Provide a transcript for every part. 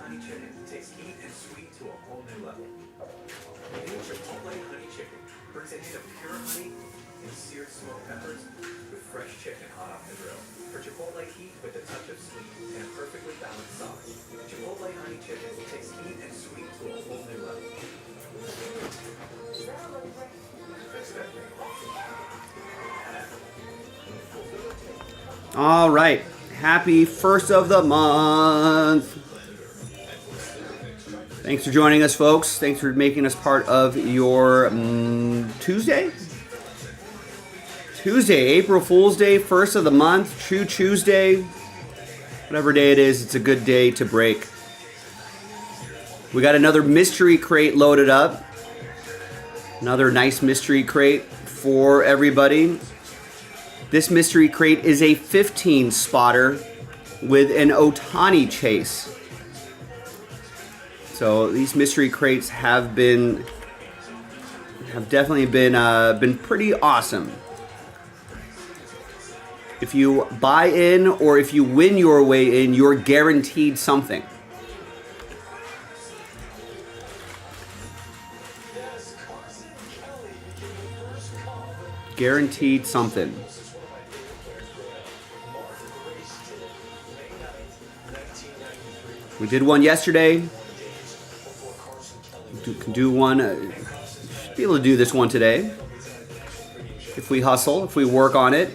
honey chicken takes heat and sweet to a whole new level. New Chipotle honey chicken brings a hint of pure honey and seared smoked peppers with fresh chicken hot off the grill. For Chipotle heat with a touch of sweet and a perfectly balanced sauce. Chipotle honey chicken takes heat and sweet to a whole new level. All right. Happy first of the month. Thanks for joining us, folks. Thanks for making us part of your Tuesday, April Fool's Day, first of the month, True Tuesday. Whatever day it is, it's a good day to break. We got another mystery crate loaded up. Another nice mystery crate for everybody. This mystery crate is a 15 spotter with an Otani chase. So these mystery crates have definitely been pretty awesome. If you buy in or if you win your way in, you're guaranteed something. Guaranteed something. We did one yesterday. Can do one. Should be able to do this one today. If we hustle, if we work on it.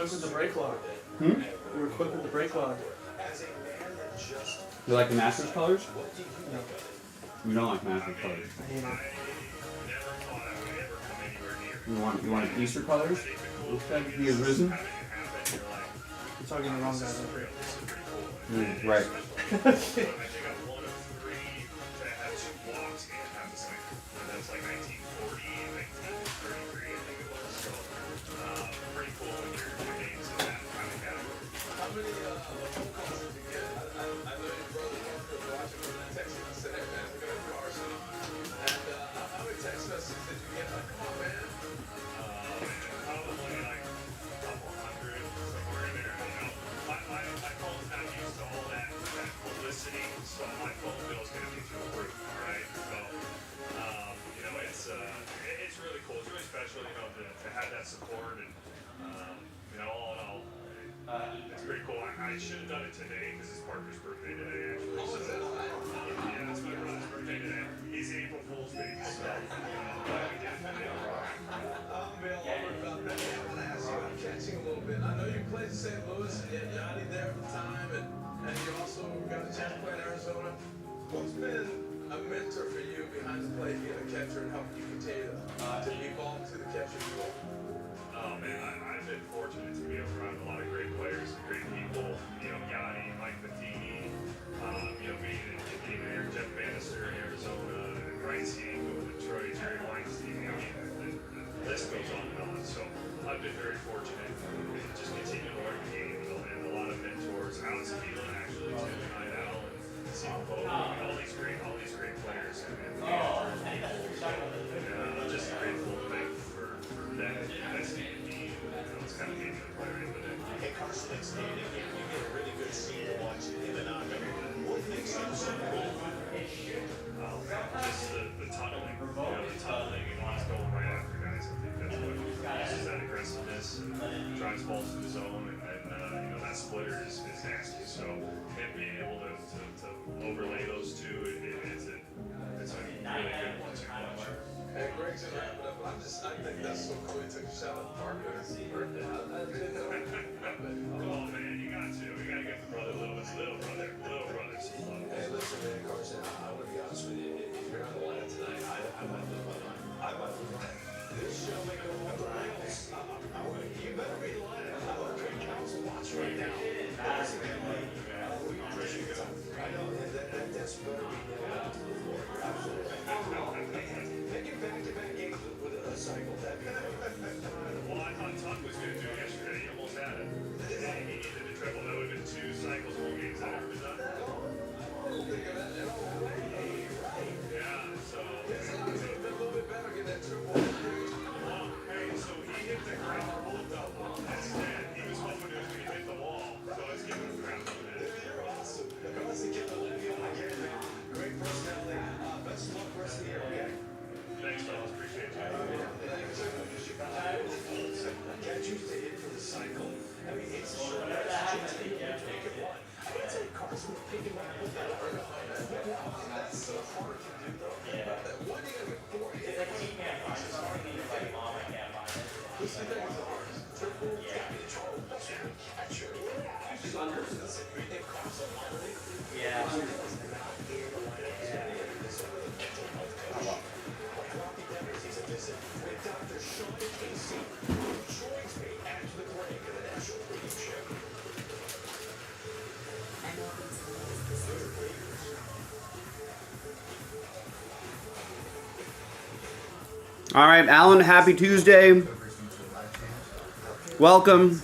With the brake log. We're equipped with the brake log. You like the Masters colors? No. You don't like Masters colors. I hate it. You want Easter colors? Instead of the arisen? You're talking to the wrong guy. Right. Probably like a couple hundred, somewhere in there. My phone's not used to all that publicity, so my phone bill's gonna be through the roof. All right, so it's really cool. It's really special, to have that support, and all in all, it's pretty cool. I should have done it today because it's Parker's birthday today, actually. So, yeah, it's my brother's birthday today. He's April Fool's baby, so glad we did it today. Bill, about that. I want to ask you about catching a little bit. I know you played in St. Louis and you had Yanni there at the time, and you also got a chance to play in Arizona. Who's been a mentor for you behind the plate, being a catcher, and helping you continue to evolve to the catcher you are? Oh man, I've been fortunate to be around a lot of great players, great people. Yanni, Mike Matheny, being there, Jeff Bannister in Arizona, Bryce Yanko in Detroit, Jerry Weinstein. The list goes on and on. So I've been very fortunate to just continue to learn the game, and a lot of mentors. Alex Keelan, actually, too, and Al, and Steve Pope, all these great players, and managers, people. I'm just grateful and thankful for that investing in me. It's kind of made me the player I am today. Hey, Carson, it's Danny. You get a really good scene to watch him and what makes him so cool? Just the tunneling, the tunneling, and he's going right after guys. I think that's what uses that aggressiveness and drives balls to the zone, and that splitter is nasty. So him being able to overlay those two, it's a really good one to watch. Hey, Greg's gonna wrap it up, but I think that's so cool. He took a shot at Parker. It's his birthday. Oh man, you got to. You gotta give the brother a little brother some love. Hey, listen, man, Carson, I want to be honest with you. If you're on the line tonight, I might lose my mind. I might lose my mind. This show may go off the rails. You better be the line. I want to council watch right now. Listen, man, we appreciate your time. I know that's better be nailed to the floor. Absolutely. Making back-to-back games with a cycle, that'd be Well, I thought Tuck was going to do it yesterday. He almost had it. He needed a triple. That would have been 2 cycles, 4 games that ever been done. Yeah, so. It's a little bit better get that triple. Hey, so he hit the ground rule double. Instead, he was hoping it was going to hit the wall. So it's giving him ground a minute. You're awesome. Carson, get the Olivia. I get it, man. Great personality. Best of luck the rest of the year, okay? Thanks, fellas. Appreciate you. Can't you stay in for the cycle? I mean, it's a short chance to make it one. I would say Carson would pick him up with that. That's so hard to do, though. What do you get for it? What's the thing? Triple, control, catcher. It costs a lot of with Dr. Sean Casey, who joins me at the break of the National League Show. All right, Alan, happy Tuesday. Welcome.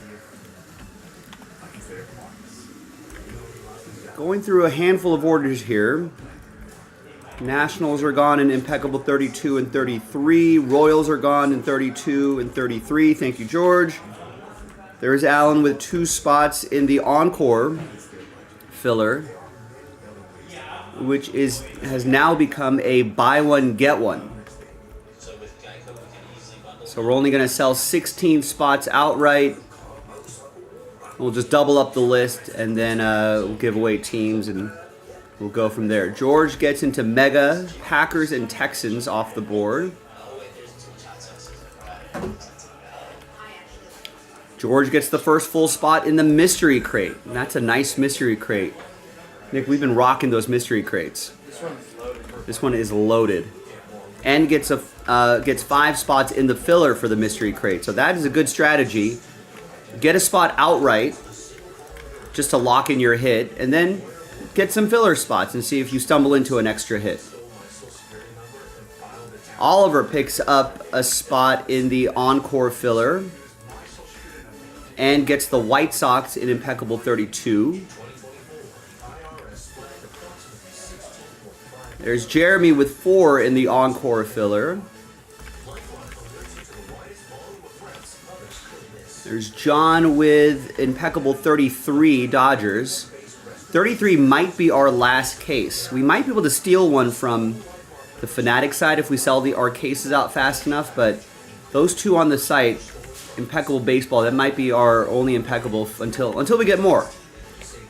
Going through a handful of orders here. Nationals are gone in impeccable 32 and 33. Royals are gone in 32 and 33. Thank you, George. There is Alan with 2 spots in the Encore filler, which has now become a buy one, get one. So we're only going to sell 16 spots outright. We'll just double up the list, and then we'll give away teams, and we'll go from there. George gets into Mega, Packers and Texans off the board. George gets the first full spot in the Mystery Crate. And that's a nice Mystery Crate. Nick, we've been rocking those Mystery Crates. This one is loaded. And gets 5 spots in the filler for the Mystery Crate. So that is a good strategy. Get a spot outright just to lock in your hit, and then get some filler spots and see if you stumble into an extra hit. Oliver picks up a spot in the Encore filler. and gets the White Sox in impeccable 32. There's Jeremy with 4 in the encore filler. There's John with impeccable 33 Dodgers. 33 might be our last case. We might be able to steal one from the Fanatic side if we sell our cases out fast enough, but those two on the site, impeccable baseball, that might be our only impeccable until we get more.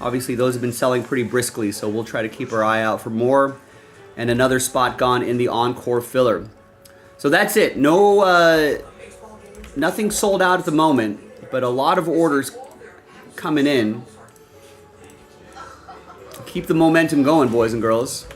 Obviously, those have been selling pretty briskly, so we'll try to keep our eye out for more. And another spot gone in the encore filler. So that's it. No, nothing sold out at the moment, but a lot of orders coming in. Keep the momentum going, boys and girls.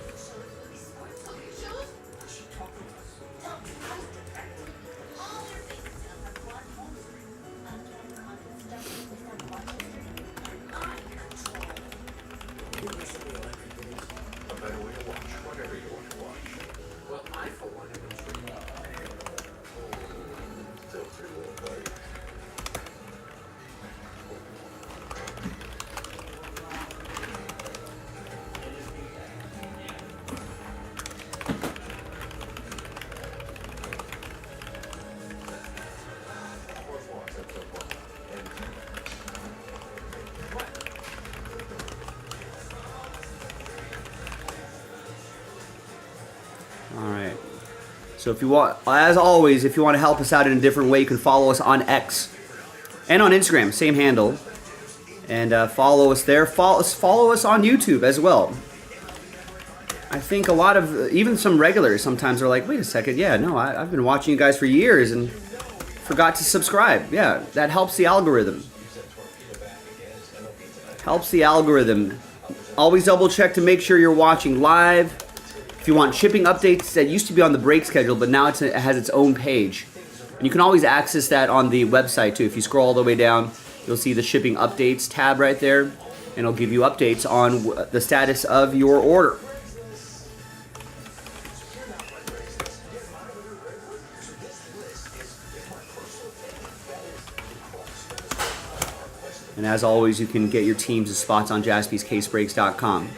Alright, so if you want, as always, if you want to help us out in a different way, you can follow us on X and on Instagram, same handle, and follow us there. Follow us on YouTube as well. I think a lot of, even some regulars sometimes are like, wait a second, yeah, no, I've been watching you guys for years and forgot to subscribe. Yeah, that helps the algorithm. Helps the algorithm. Always double check to make sure you're watching live. If you want shipping updates, that used to be on the break schedule, but now it has its own page. And you can always access that on the website too. If you scroll all the way down, you'll see the shipping updates tab right there, and it'll give you updates on the status of your order. And as always, you can get your teams and spots on jaspyscasebreaks.com.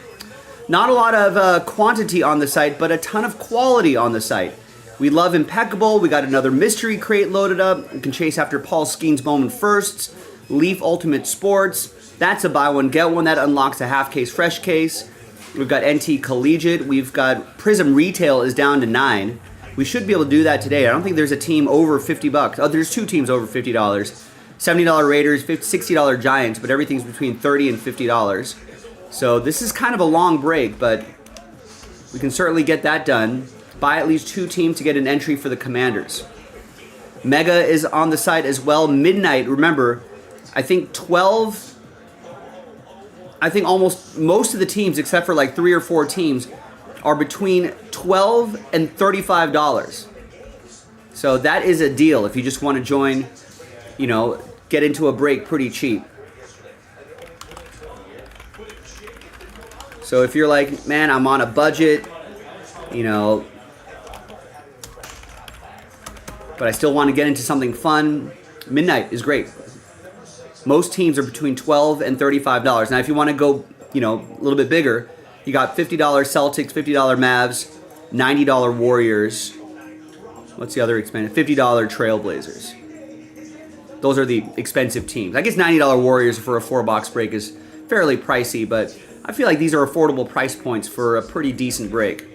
Not a lot of quantity on the site, but a ton of quality on the site. We love impeccable. We got another mystery crate loaded up. You can chase after Paul Skeen's moment firsts. Leaf Ultimate Sports. That's a buy one, get one. That unlocks a half case, fresh case. We've got NT Collegiate. We've got Prism Retail is down to 9. We should be able to do that today. I don't think there's a team over $50. Oh, there's 2 teams over $50. $70 Raiders, $60 Giants, but everything's between $30 and $50. So this is kind of a long break, but we can certainly get that done. Buy at least 2 teams to get an entry for the Commanders. Mega is on the site as well. Midnight, remember, I think almost most of the teams, except for like 3 or 4 teams, are between $12 and $35. So that is a deal if you just want to join, you know, get into a break pretty cheap. So if you're like, man, I'm on a budget, you know, but I still want to get into something fun, Midnight is great. Most teams are between $12 and $35. Now, if you want to go, you know, a little bit bigger, you got $50 Celtics, $50 Mavs, $90 Warriors. What's the other expensive? $50 Trailblazers. Those are the expensive teams. I guess $90 Warriors for a 4-box break is fairly pricey, but I feel like these are affordable price points for a pretty decent break.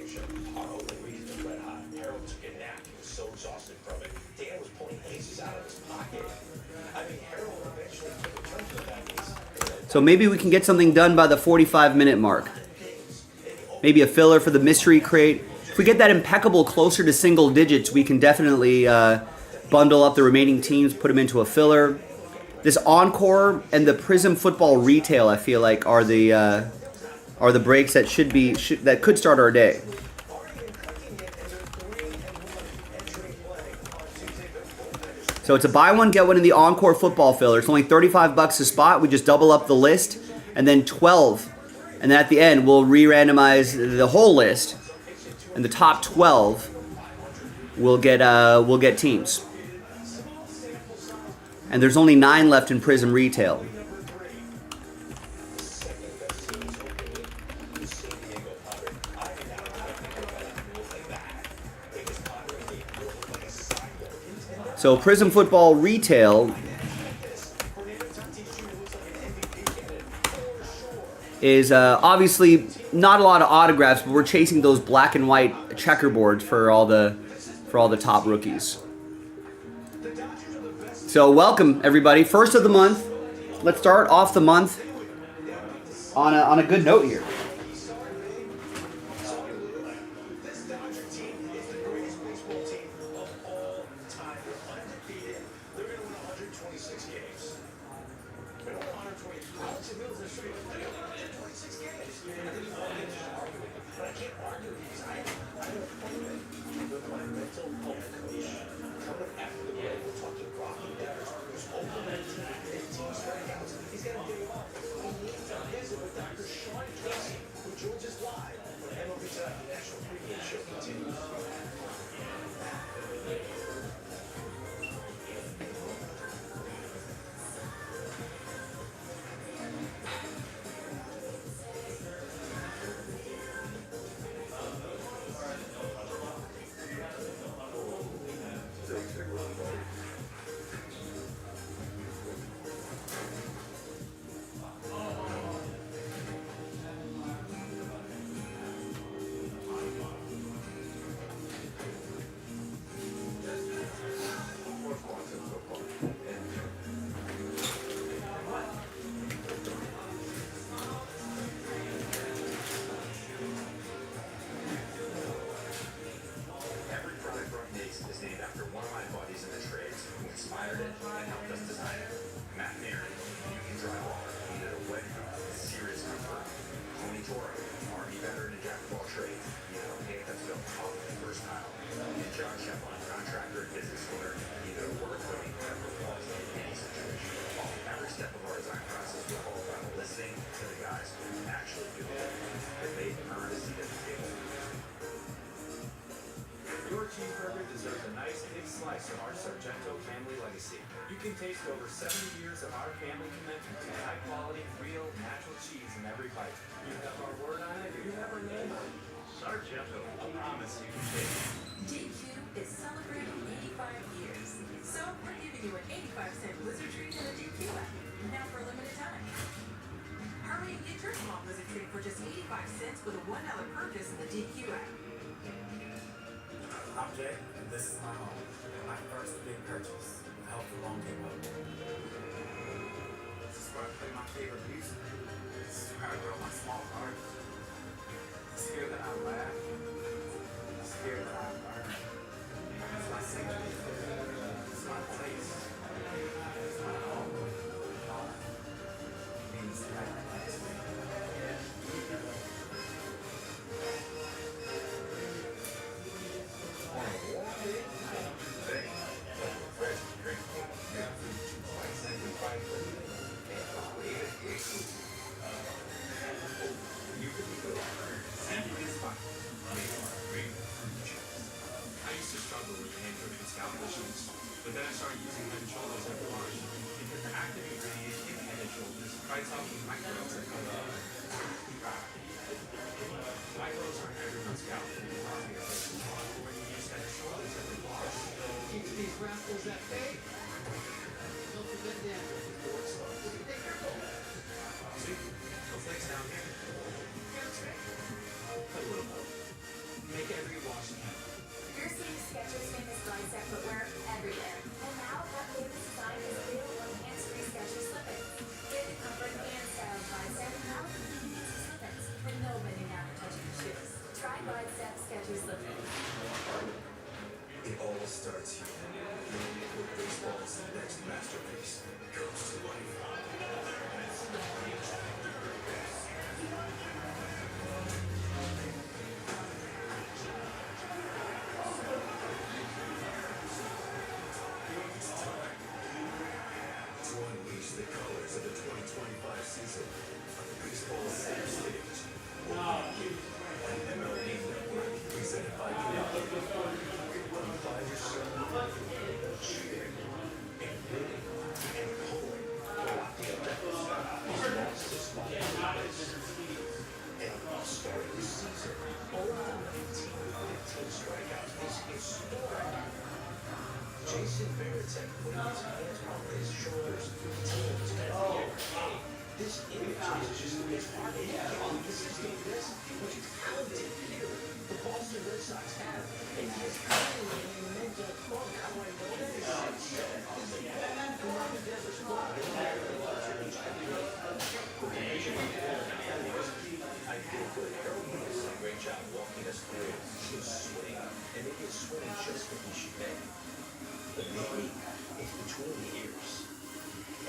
So maybe we can get something done by the 45-minute mark. Maybe a filler for the mystery crate. If we get that impeccable closer to single digits, we can definitely bundle up the remaining teams, put them into a filler. This Encore and the Prism Football Retail, I feel like, are the breaks that that could start our day. So it's a buy one, get one in the Encore football filler. It's only $35 a spot. We just double up the list, and then 12. And then at the end, we'll re-randomize the whole list, and the top 12 will get teams. And there's only 9 left in Prism Retail. So Prism Football Retail is obviously not a lot of autographs, but we're chasing those black and white checkerboards for all the top rookies. So welcome everybody, first of the month. Let's start off the month on a good note here. You can taste over 70 years of our family commitment to high quality, real, natural cheese in every bite. You have our word on it, you have our name on it. Sargento, I promise you can taste. DQ is celebrating 85 years. So we're giving you an 85-cent Blizzard treat in the DQ app. Now for a limited time. Hurry and get your small Blizzard treat for just 85 cents with a $1 purchase in the DQ app. I'm Jay, and this is my home. My first big purchase. Help the long game up. This is where I play my favorite music. This is where I grow my small heart. It's here that I laugh. It's here that I learn. It's my sanctuary. It's my place. It's my home. Home means everything to me. But then I started using Head and Shoulders every month because the active ingredient in Head and Shoulders fights off the microbes that come up. Microbes aren't everyone's scalp. When you use Head and Shoulders every wash, keeps these rascals at bay. Don't forget that. See? No flakes down here. Hair trick. Put a little more. Make every wash count. You're seeing Skechers famous bicep footwear everywhere. And now that famous design is available on hands-free Skechers slippers. Get the comfort and style of bicep now with convenience of slippers. And no bending down or touching your shoes. Try bicep Skechers slippers. It all starts here. With baseball's next masterpiece comes to life. It's time to unleash the colors of the 2025 season on baseball's center stage. And MLB Network presented by Yahoo. You find yourself cheering and rooting And starting the season, 0-19 with 15 strikeouts is historic. Jason Varitek putting his hands on his shoulders, teams every year. Hey, this image is just, it's hard to get on. This is the best, but it's talented hitter the Boston Red Sox have. And he is currently in a mental funk. How do I know that? He's from Robin Denver's squad. I think what Harold did a great job walking us through. He was sweating, and maybe it's sweating just what he should make. But maybe it's between the ears.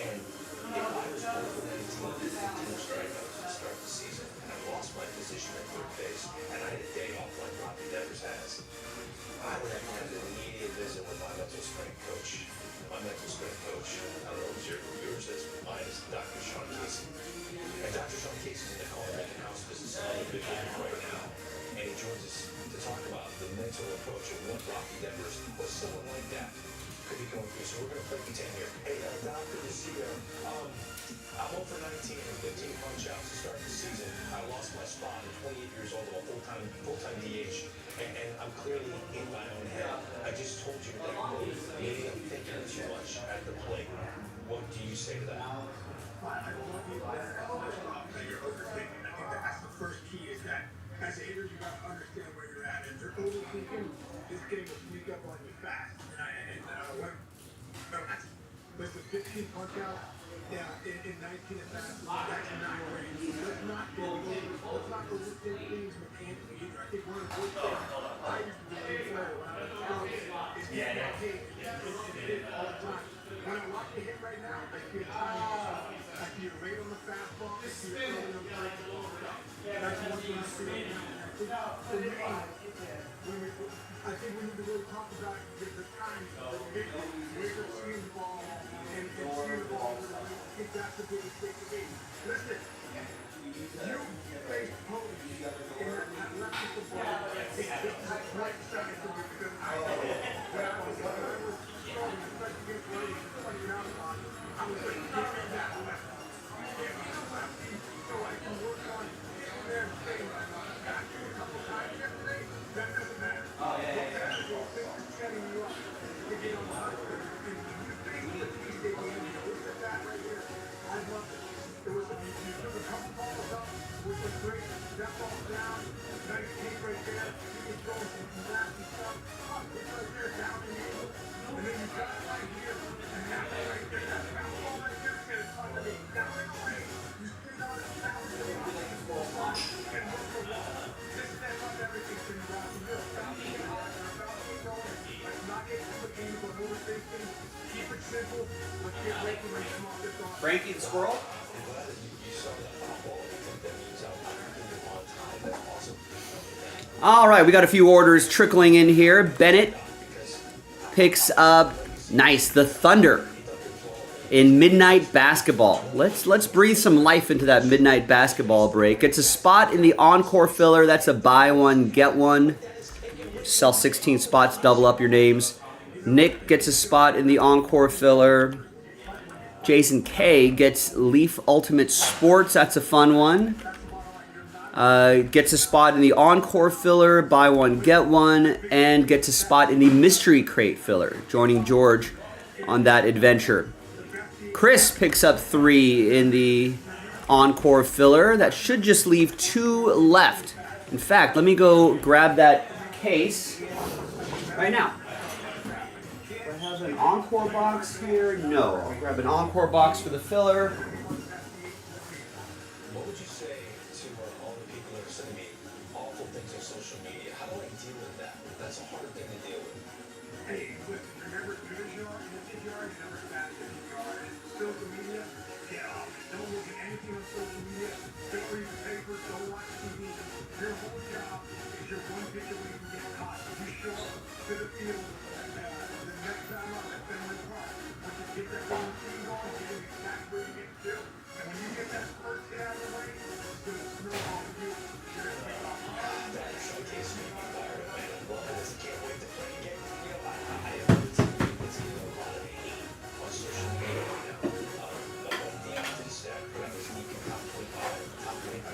And if I was over 19 with 15 strikeouts to start the season, and I lost my position at third base, and I had a day off like Robbie Devers has, I would have to have an immediate visit with my mental strength coach. My mental strength coach, I don't know if yours is, mine is Dr. Sean Casey. And Dr. Sean Casey's in the Colorado House business right now. And he joins us to talk about the mental approach of what Robbie Devers or someone like that could be going through. So we're going to play pretend here. Hey, Doc, good to see you. I'm 0 for 19 and 15 punch outs to start the season. I lost my spot at 28 years old. I'm a full-time DH. And I'm clearly in my own head. I just told you that maybe I'm thinking too much at the plate. What do you say to that? I don't want people that you're overthinking. I think that's the first key is that as a hitter, you got to understand where you're at. If you're overthinking, this game will sneak up on you fast. With the 15 punch out, yeah, in 19 at bats, that's not great. Let's not overthink things mechanically either. I think one of the worst things I used to do when I was is get that hit and hit all the time. When I watch the hit right now, I see a timing. I see a rate on the fastball, I see a early on the breakball. That's one thing I see right now. For me, I think we need to really talk about the timing of the hit, where you're seeing the ball, and seeing the ball. I think that's the biggest thing for me. Listen, you face Polish in that left of the ball. It's right second to me because when I was throwing, especially against Raiders, 20 out on, I was like, give me that left. Give me the lefty so I can work on getting there and staying back a couple times yesterday. That doesn't matter. What matters is things are setting you up to get on the hot streak. And you think the Tuesday game, look at that right here. I loved it. There was you took a couple balls up, which was great. That ball down, nice kick right there. You can throw some nasty stuff. It's right there, down the angle. And then you got it right here. And that right there, that ball right there is going to touch me. Down and away. You sit on it, down and away. And look for wall. Just step up everything for you, Rob. You're about to get hard. You're about to get going. Let's not get too mechanical. Overthink things. Keep it simple. Let's get raking and come off this off. Frankie the Squirrel. All right, we got a few orders trickling in here. Bennett picks up, nice, the Thunder in Midnight Basketball. Let's breathe some life into that Midnight Basketball break. It's a spot in the Encore filler. That's a buy one, get one. Sell 16 spots, double up your names. Nick gets a spot in the Encore filler. Jason K gets Leaf Ultimate Sports. That's a fun one. Gets a spot in the Encore filler, buy one, get one, and gets a spot in the Mystery Crate filler, joining George on that adventure. Chris picks up 3 in the Encore filler. That should just leave 2 left. In fact, let me go grab that case right now. Do I have an Encore box here? No. I'll grab an Encore box for the filler. What would you say to all the people that are sending me awful things on social media? How do I deal with that? That's a hard thing to deal with. Hey, listen, remember as good as you are, and as you are, never as bad as you are. And social media, don't look at anything on social media. Don't read the papers, don't watch TV. Your whole job is your one pitch away from getting caught. You show up to the field the next time up at Fenway Park. Once you get that little thing going, get him exactly where you get to. And when you get that first hit out of the way, it's going to snowball for you. You're going to take off. That showcase made me fired up, man. I love it. I can't wait to play again. You know, I have it's getting a lot of hate on social media right now. But one thing I did stack, but I was looking top 25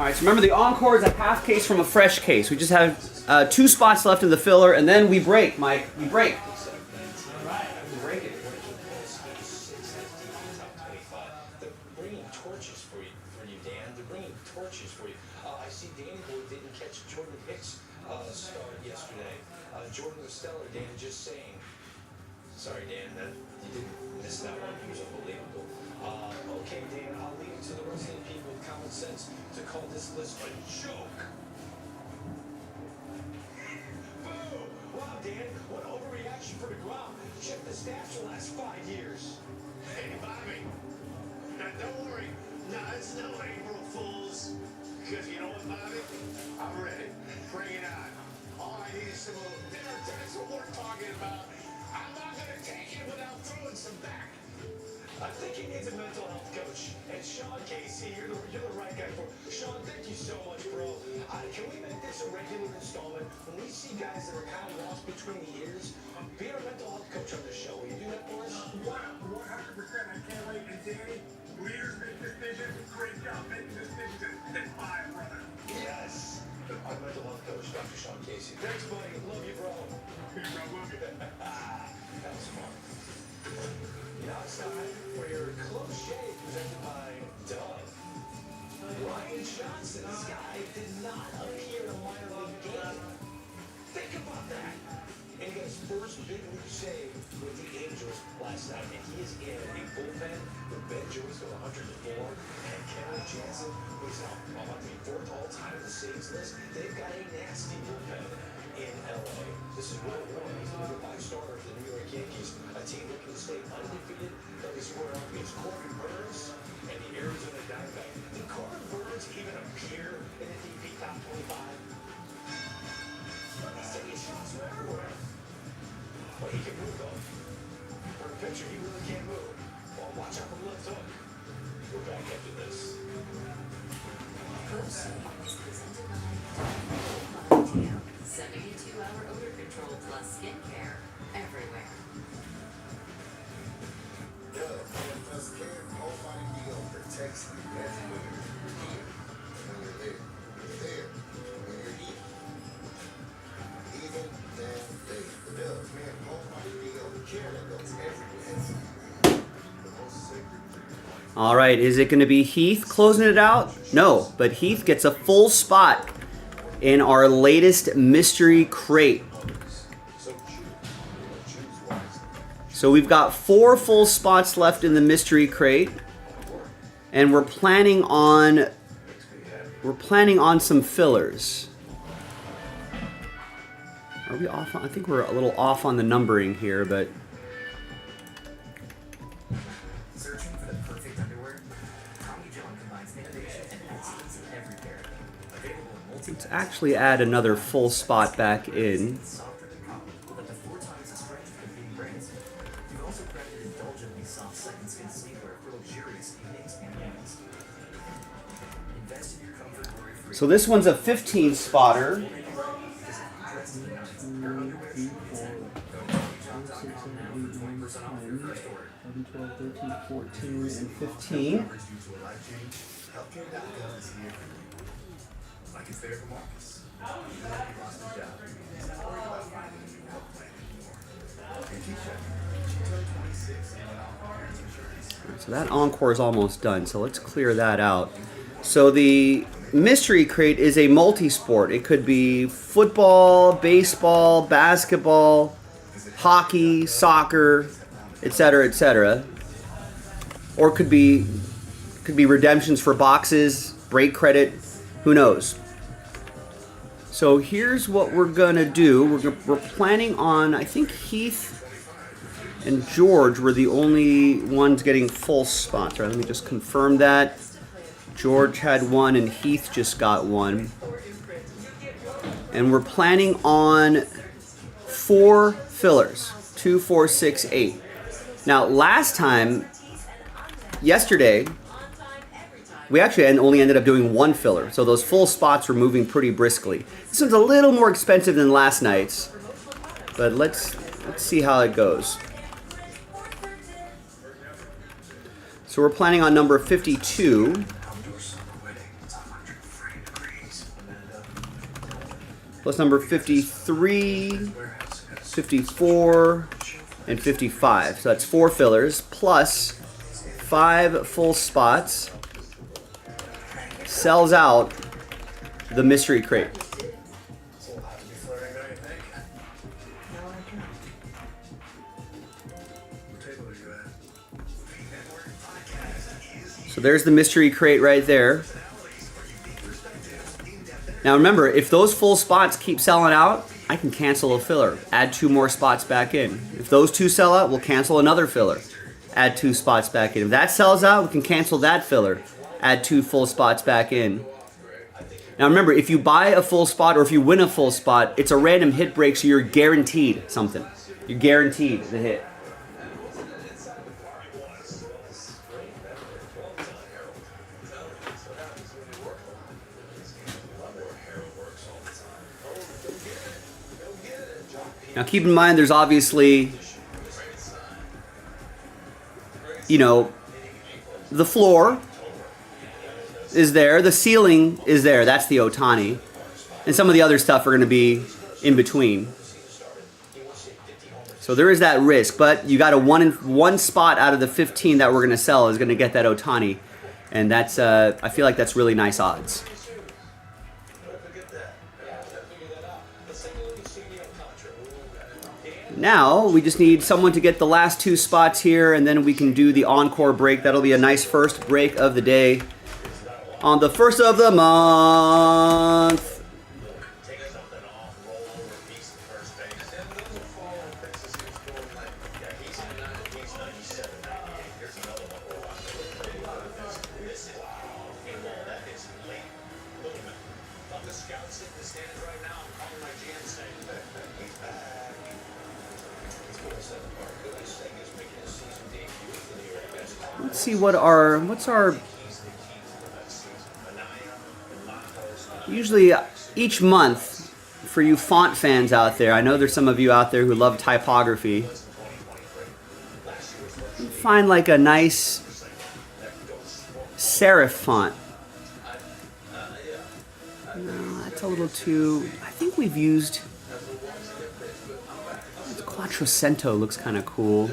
right, so remember the encore is a half case from a fresh case. We just have 2 spots left in the filler, and then we break, Mike. We break. Break it. They're bringing torches for you, Dan. They're bringing torches for you. I see Danny Boy didn't catch Jordan Hicks' start yesterday. Jordan was stellar, Dan, just saying. Sorry, Dan, that you didn't miss that one. He was unbelievable. Okay, Dan, I'll leave it to the rest of the people with common sense to call this list a joke. Boo! Wow, Dan, what overreaction for the ground. Check the stats for the last 5 years. Hey, Bobby. Now, don't worry. No, it's no April Fools. Because you know what, Bobby? I'm ready. Bring it on. All I need is some little dinner. That's what we're talking about. I'm not going to take it without throwing some back. I think he needs a mental health coach. And Sean Casey, you're the right guy for it. Sean, thank you so much, bro. Can we make this a regular installment? When we see guys that are kind of lost between the ears, be our mental health coach on the show. Will you do that for us? 100%. I can't wait. And Danny, leaders make decisions. Great job making decisions. That's my brother. Yes. Our mental health coach, Dr. Sean Casey. Thanks, buddy. Love you, bro. Hey, bro, love you. That was fun. Outside for your close shave presented by Doug. Ryan Johnson, this guy did not appear in a minor league game. Think about that. And he got his first big league save with the Angels last night. And he is in a bullpen with Ben Joyce with 104 and Kenley Jansen, who's now about to be 4th all-time in the saves list. They've got a nasty bullpen in LA. This is Will Warren. He's the number 5 starter for the New York Yankees, a team looking to stay undefeated. They'll be squaring off against Corbin Burns and the Arizona Diamondbacks. Did Corbin Burns even appear in the DP top 25? He's taking shots from everywhere. Well, he can move though. For a pitcher, he really can't move. Well, watch out for the left hook. We're back after this. Coach is presented by Detail. 72-hour odor control plus skincare everywhere. Just care, whole body deal protects you everywhere. Here, when you're there. There, when you're here. Even down there. Dove, man, whole body deal, care that goes everywhere. The most sacred thing. All right, is it going to be Heath closing it out? No, but Heath gets a full spot in our latest mystery crate. So we've got 4 full spots left in the mystery crate, and we're planning on some fillers. Are we off? I think we're a little off on the numbering here, but Searching for the perfect underwear? Tommy John combines innovation and excellence in every pair. Available in multi let's actually add another full spot back in. softer than cotton, with up to 4 times the strength of competing brands. You've also crafted indulgently soft second skin sleepwear for luxurious evenings and mornings. Invest in your comfort worry-free. So this one's a 15 spotter. Your underwear should be 10. Go to TommyJohn.com now for 20% off your first order. 11, 12, 13, 14, and 15. Coverage due to a life change. Healthcare.gov is here for you. Like it's there for Marcus. Even though he lost his job, he's not worried about finding a new health plan anymore. And Keisha, she turned 26 and went off on parents insurance. So that encore is almost done. So let's clear that out. So the mystery crate is a multi-sport. It could be football, baseball, basketball, hockey, soccer, etc., etc. Or it could be redemptions for boxes, break credit, who knows. So here's what we're gonna do. We're planning on, I think Heath and George were the only ones getting full spots. Right, let me just confirm that. George had one and Heath just got one. And we're planning on 4 fillers. 2, 4, 6, 8. Now yesterday, we actually only ended up doing 1 filler. So those full spots were moving pretty briskly. This one's a little more expensive than last night's. But let's see how it goes. So we're planning on number 52. Outdoor silhouetting is 100 frame. plus number 53, 54, and 55. So that's 4 fillers plus 5 full spots. Sells out the mystery crate. So there's the mystery crate right there. Now remember, if those full spots keep selling out, I can cancel a filler, add 2 more spots back in. If those 2 sell out, we'll cancel another filler, add 2 spots back in. If that sells out, we can cancel that filler, add 2 full spots back in. Now remember, if you buy a full spot or if you win a full spot, it's a random hit break, so you're guaranteed something. You're guaranteed the hit. Now keep in mind there's obviously, you know, the floor is there, the ceiling is there, that's the Ohtani. And some of the other stuff are going to be in between. So there is that risk, but you got a one spot out of the 15 that we're going to sell is going to get that Ohtani. And that's, I feel like that's really nice odds. Now, we just need someone to get the last 2 spots here, and then we can do the encore break. That'll be a nice first break of the day on the 1st of the month. Let's see what's our usually each month for you font fans out there. I know there's some of you out there who love typography. Find like a nice serif font. No, that's a little too. I think we've used Quattrocento looks kind of cool.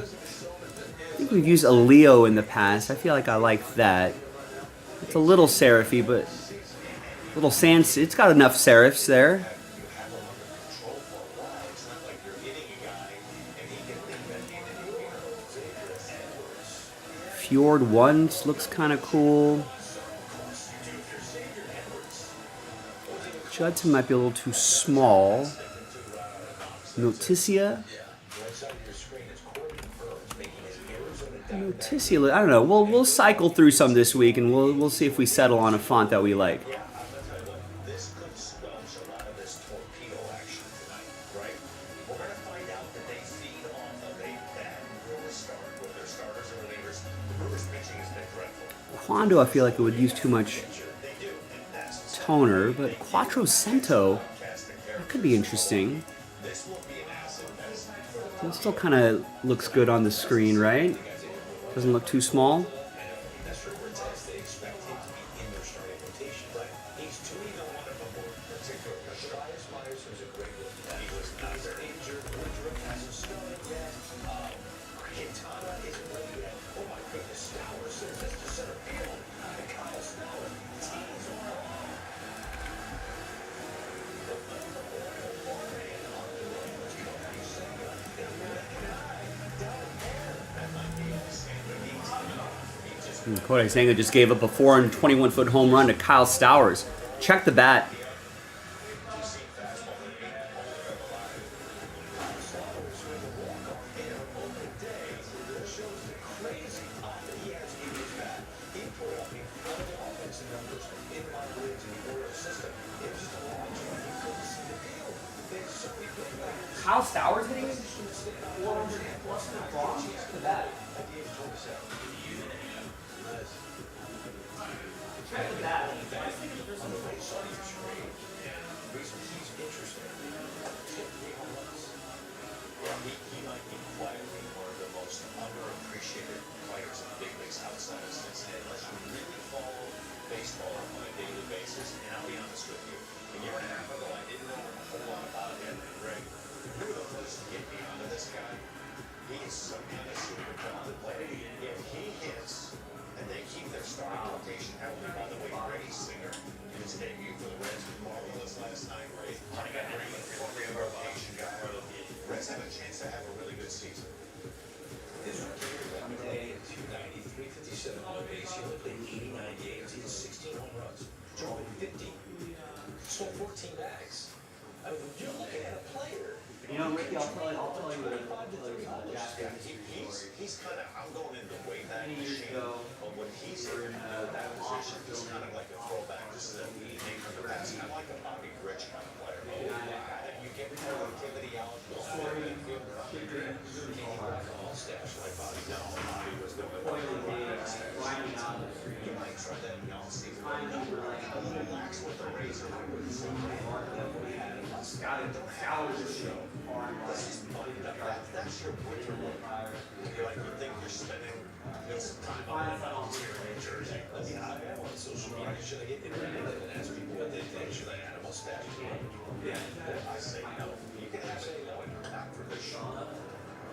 I think we've used a Leo in the past. I feel like I like that. It's a little serify, but a little sans. It's got enough serifs there. Fjord 1 looks kind of cool. Judson might be a little too small. Noticia. Noticia, I don't know. We'll cycle through some this week, and we'll see if we settle on a font that we like. Quando, I feel like it would use too much toner, but Quattrocento, that could be interesting. It still kind of looks good on the screen, right? Doesn't look too small. Kodai Senga just gave up a 421-foot home run to Kyle Stowers. Check the bat. Kyle Stowers hitting 400 plus foot bomb? Check the bat. Check the bat. He might be quietly one of the most underappreciated players in the big leagues outside of Cincinnati. Unless you really follow baseball on a daily basis, and I'll be honest with you, a year and a half ago I didn't know whole lot about him in the ring. You know the most get me onto this guy? He is some kind of super talented player. If he hits, and they keep their starting rotation healthy, by the way, Brady Singer, his debut for the Reds was marvelous last night, right? I got Brady for the rotation guy. Reds have a chance to have a really good season. His rookie year, he played 290, 357 on base. He only played 89 games. He has 16 home runs. Drove in 50. Sold 14 bags. I mean, you're looking at a player. You know, Ricky, I'll tell you what Jaspy, he's kind of, I'm going in the way back Many years machine, ago, but when he's in that position, he's kind of like a throwback. This is a name from the past, kind of like a Bobby Rich kind of player. You get productivity out of the field. He rocked a mustache like Bobby. No, Bobby was doing it. You might try that in the offseason. A little lax with the razor. This is money. That's your winter look. You think you're spending some time on New Jersey. I am on social media. Should I get interactive and ask people what they think? Should I add a mustache? Yeah, I say no. You can have say no, not for this show.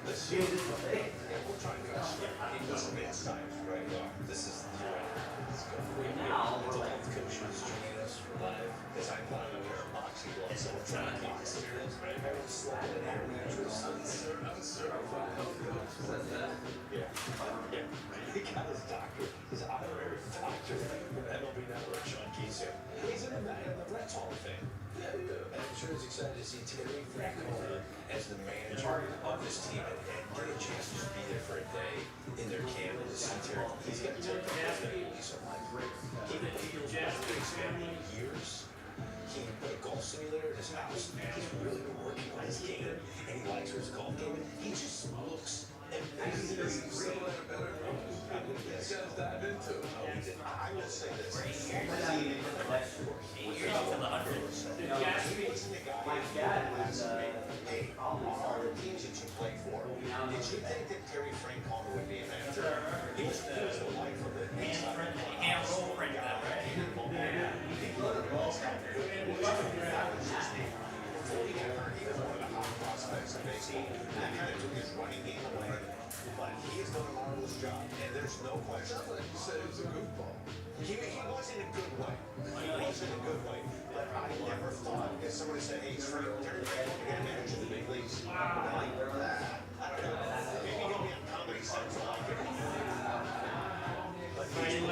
This year, we're trying to get some insight, right? This is the let's go. Now, The health coach who's joining us live. Because I plan to wear a boxing glove, so we're trying to keep this serious, right? Uncertified health coach. Yeah. He got his doctor, his honorary doctor. MLB Network, Sean Keeser. He's in the Reds Hall of Fame. And I'm sure he's excited to see Terry Francona as the manager of this team and get a chance to just be there for a day in their camp and to see Terry. He's got Terry Francona going to be so much. He Jaspy spent years. He put a golf simulator in his house. He's really been working on his game and he likes his golf game. He just looks amazing. I will say this. Hey, all the teams that you played for, did you think that Terry Francona would be a manager? He was the life of the inside. You can't roll print that, right? Before he got hurt, he was one of the hot prospects in baseball. That kind of took his running game away. But he has done a marvelous job, and there's no question. You said it was a goofball. He was in a good way. He was in a good way. But I never thought if somebody said, hey, Terry Francona can manage in the big leagues. I don't know. Maybe he'll be on Comedy Central. I could. But I tell you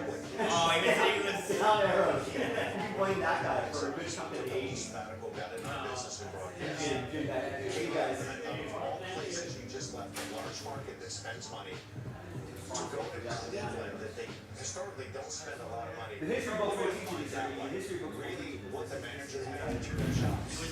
what. Oh, he was You blame that guy for a good company. Sabbatical got into business and broadcast. You guys. Of all places, you just left a large market that spends money to go to Cleveland that they historically don't spend a lot of money. The history book will teach you that. The history book Really, what the manager had to do their jobs.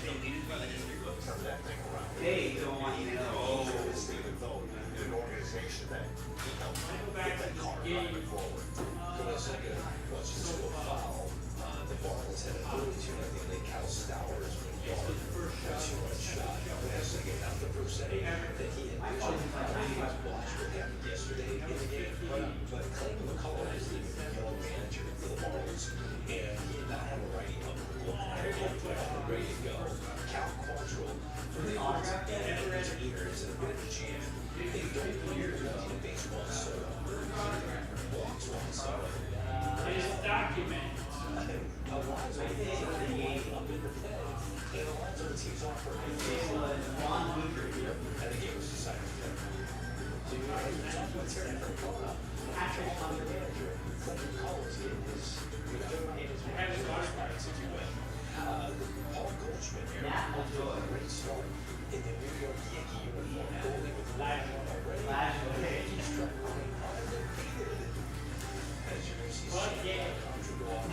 Turn that thing around. They don't want you to know. Stephen Vogt, an organization that he helped get that car driving forward. For a second, let's just go foul. The Marlins had an early 2-0 lead. Cal Stowers went yard. A 2-run shot. As they get out the first inning, that he had mentioned. He was watched what happened yesterday in the game. But Clayton McCullough is the young manager for the Marlins. And he did not have a righty up ready to go. Cal Quantrill for the Marlins and his eater is in a bit of a jam. They don't play in baseball, so walks one side. It's documented. Alonzo is up in the play, and Alonzo tees off for him. And the game was decided. So you talk about Terry Francona, actual under manager, Clayton Collins in his experience, if you will. Paul Goldschmidt here, a great start in the New York Yankee uniform, goalie with Lashman already. He struck out undefeated. As you can see, Contra go off.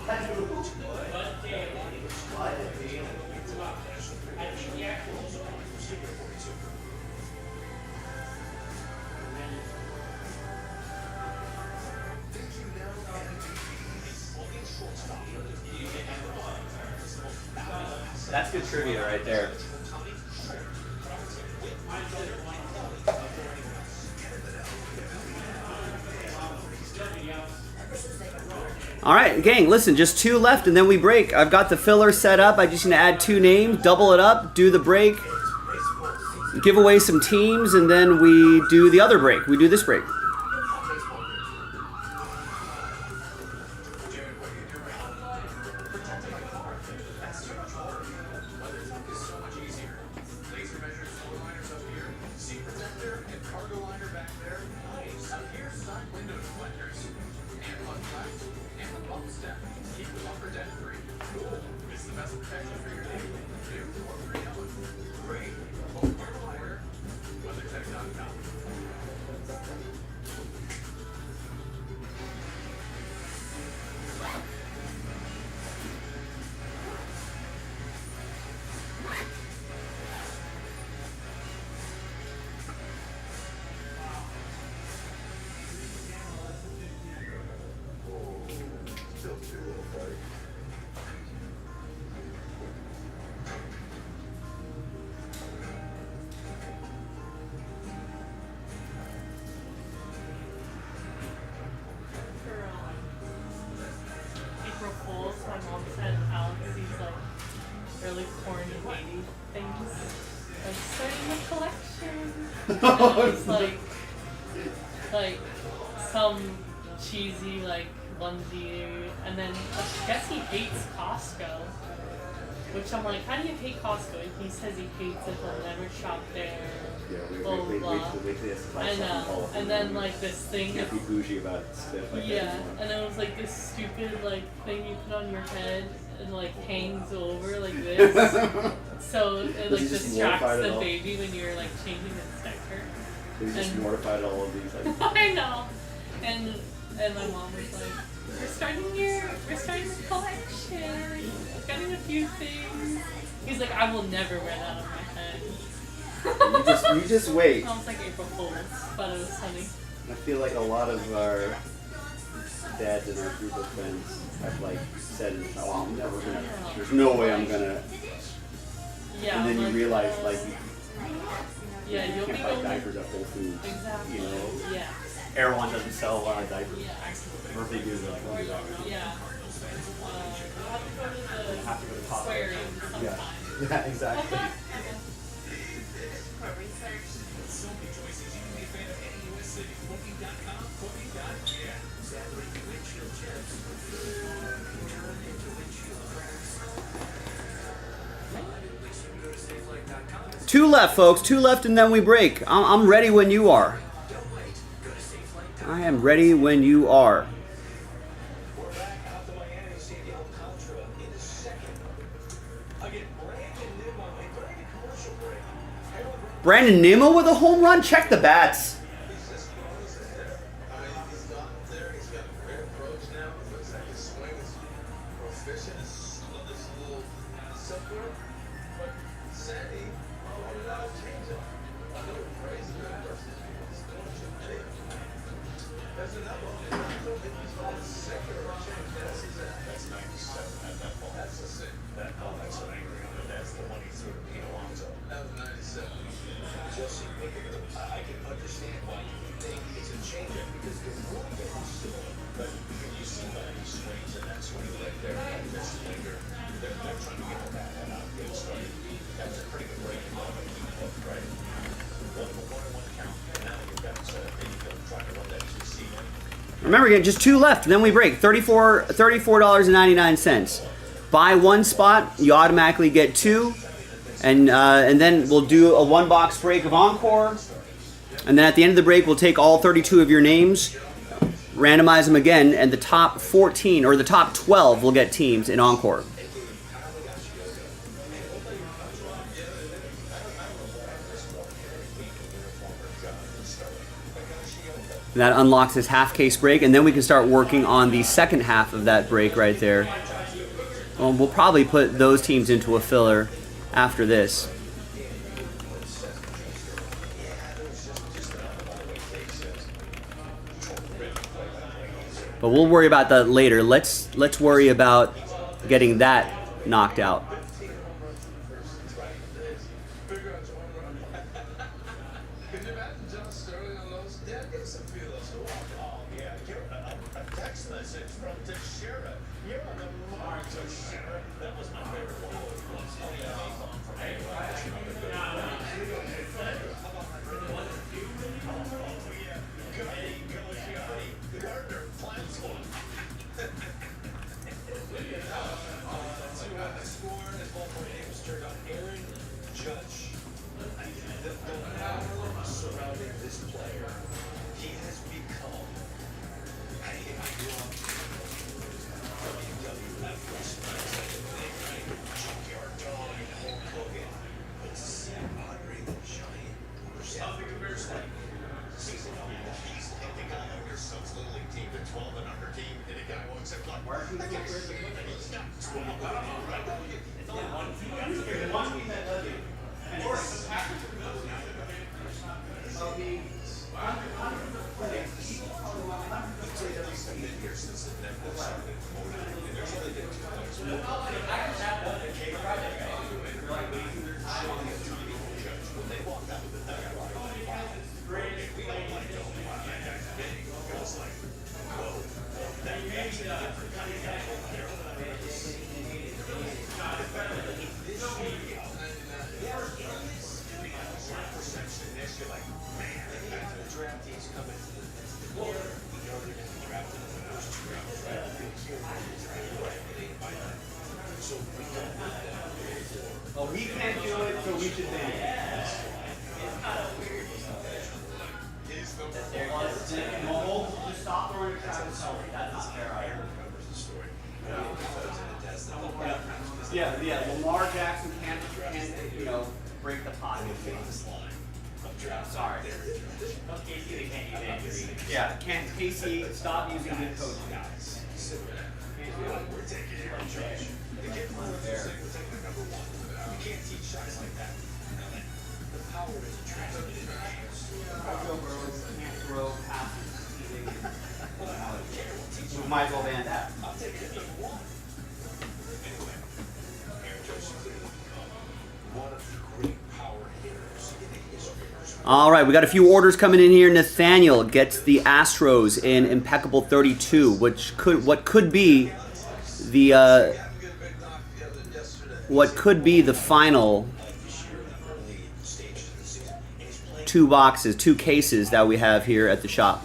That's good trivia right there. This is like a roller. All right, gang, listen, just 2 left and then we break. I've got the filler set up. I just need to add 2 names, double it up, do the break, give away some teams, and then we do the other break. We do this break. April Fools, my mom sent Alex these like really corny lady things. Like starting the collection. And it was like some cheesy like onesie, and then I guess he hates Costco. Which I'm like, how do you hate Costco? And he says he hates it, he'll never shop there. Yeah, blah, blah, blah. wait till this. I know. And then like this thing. Can't be bougie about stuff like Yeah, that. and it was like this stupid like thing you put on your head and like hangs over like this. So it like he just distracts mortified the at all? baby when you're like changing the sticker. He's just And- mortified at all of these. Like, I know. And my mom was like, we're starting the collection. Getting a few things. He's like, I will never wear that on my head. you just wait. I was like April Fools, but it was funny. I feel like a lot of our dads in our group of friends have like said, "Oh, I'm never gonna. There's no way I'm gonna." Yeah. And then you like, realize like yeah, you you'll can't be buy going. diapers at Whole Foods. Exactly. You know, Yeah. Erewhon doesn't sell a lot of diapers. Yeah. Or if they do, they're like $100. Yeah. We'll have to go to the Costco. aquarium sometime. Yeah, exactly. Two left, folks. 2 left, and then we break. I'm ready when you are. I am ready when you are. We're back out to Miami to see El Contra in a second. Again, Brandon Nimmo, and during the commercial break, Brandon Nimmo with a home run? Check the bats. He's just close there. I mean, he's gotten there. He's got a great approach now. Looks like his swing is proficient. His little simpler. But Sandy, what did I change it? I know it's crazy. There's another one. He's called secular change. That's 97 at that ball. That's the same. That's an angry on it. That's the one he threw to Pete Alonso. That was 97. Jesse, I can understand why you think it's a changeup because they're really getting still. But you see how he swings and that swing right there, this finger, they're trying to get the bat head out, get it started. That's a pretty good break in ball, right? 1-1 count, and now you've got trying to run that GC in. Remember, again, just 2 left, and then we break. $34.99. Buy 1 spot, you automatically get 2. And then we'll do a 1-box break of Encore. And then at the end of the break, we'll take all 32 of your names, randomize them again, and the top 14 or the top 12 will get teams in Encore. And that unlocks this half case break, and then we can start working on the second half of that break right there. We'll probably put those teams into a filler after this. But we'll worry about that later. Let's worry about getting that knocked out. Can you imagine John Sterling on those? Yeah, give us a few of those. Oh, yeah. A text message from the sheriff. Well, we can't do it, so we should ban it. Just stop throwing your Travis Kelce. That's not fair either. Yeah. Lamar Jackson can't, break the pot. Sorry. Yeah, Casey, stop using good coaching. We're taking it on trash. You can't teach shots like that. The power is transmitted. Can't throw passes. We might as well ban that. I'll take it if you want. Anyway, Aaron Judge clearly one of the great power hitters in the history of the All right, we got a few orders coming in here. Nathaniel gets the Astros in impeccable 32, what could be the final two cases that we have here at the shop.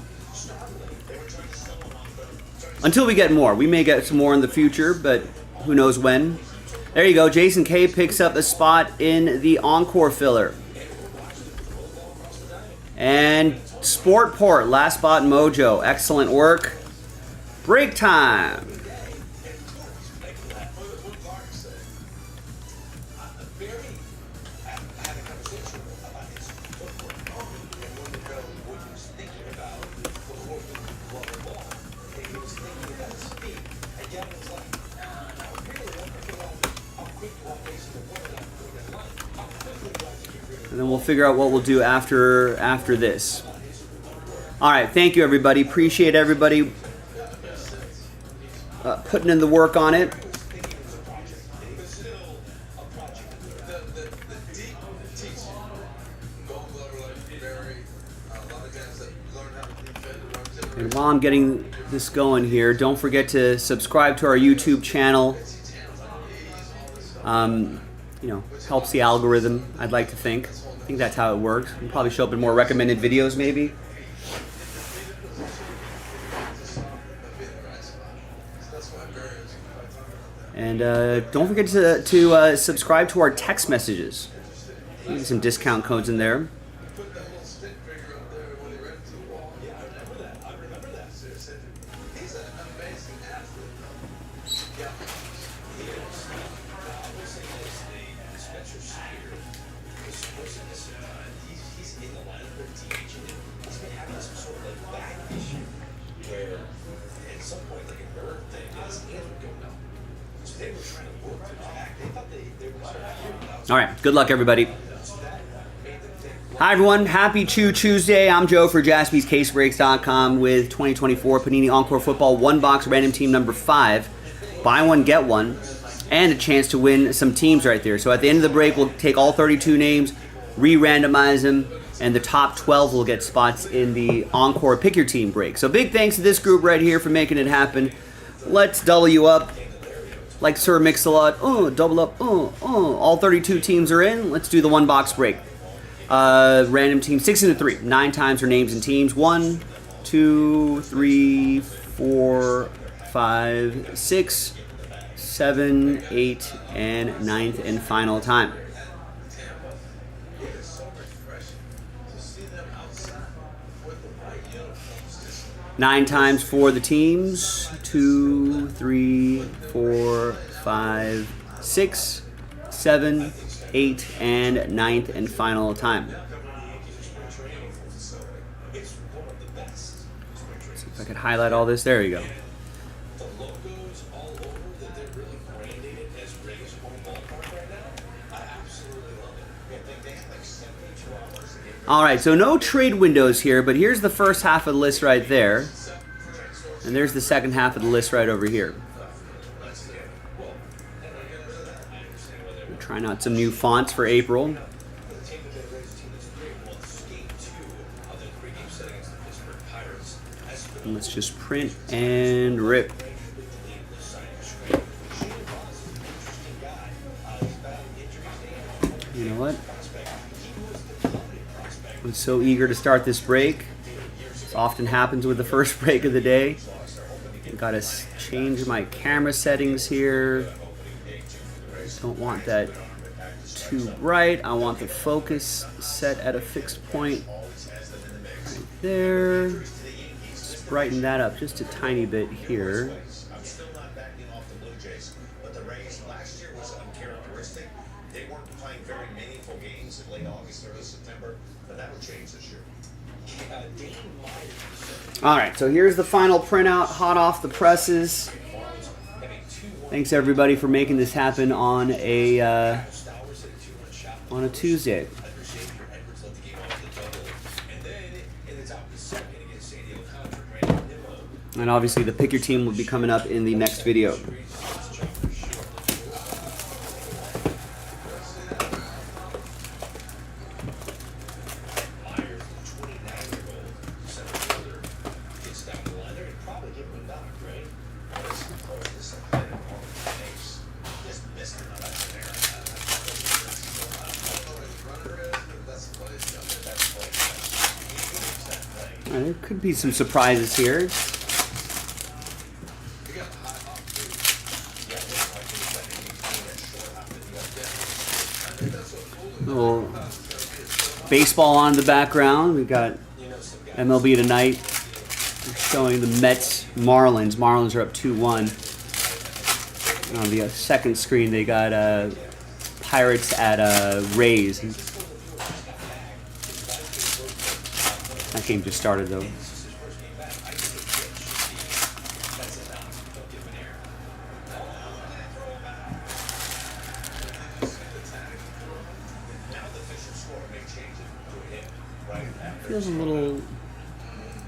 Until we get more. We may get some more in the future, but who knows when. There you go. Jason K picks up a spot in the Encore filler. And Sportport, last spot mojo. Excellent work. Break time. And then we'll figure out what we'll do after this. All right, thank you, everybody. Appreciate everybody putting in the work on it. And while I'm getting this going here, don't forget to subscribe to our YouTube channel. Helps the algorithm, I'd like to think. I think that's how it works. We'll probably show up in more recommended videos, maybe. And don't forget to subscribe to our text messages. Maybe some discount codes in there. All right, good luck, everybody. Hi, everyone. Happy Chew Tuesday. I'm Joe for JaspysCaseBreaks.com with 2024 Panini Encore Football One Box Random Team number 5. Buy one, get one, and a chance to win some teams right there. So at the end of the break, we'll take all 32 names, re-randomize them, and the top 12 will get spots in the Encore Pick Your Team break. So big thanks to this group right here for making it happen. Let's double you up. Like Sir Mix-a-Lot, double up, all 32 teams are in. Let's do the one box break. Random team, 6 into 3. 9 times her names and teams. 1, 2, 3, 4, 5, 6, 7, 8, and 9th and final time. Nine times for the teams. 2, 3, 4, 5, 6, 7, 8, and 9th and final time. See if I could highlight all this. There you go. they're really branding it as Rays home ballpark right now. I absolutely love it. They have like 72 hours to get All right, so no trade windows here, but here's the first half of the list right there. And there's the second half of the list right over here. We're trying out some new fonts for April. And let's just print and rip. You know what? I'm so eager to start this break. This often happens with the first break of the day. I gotta change my camera settings here. Don't want that too bright. I want the focus set at a fixed point right there. Let's brighten that up just a tiny bit here. I'm still not backing off the Blue Jays, but the Rays last year was uncharacteristic. They weren't playing very meaningful games in late August, early September, but that will change this year. All right, so here's the final printout, hot off the presses. Thanks everybody for making this happen on a Tuesday. And obviously the pick your team will be coming up in the next video. There could be some surprises here. Little baseball on the background. We've got MLB tonight. We're showing the Mets Marlins. Marlins are up 2-1. On the second screen, they got Pirates at Rays. That game just started though. Feels a little.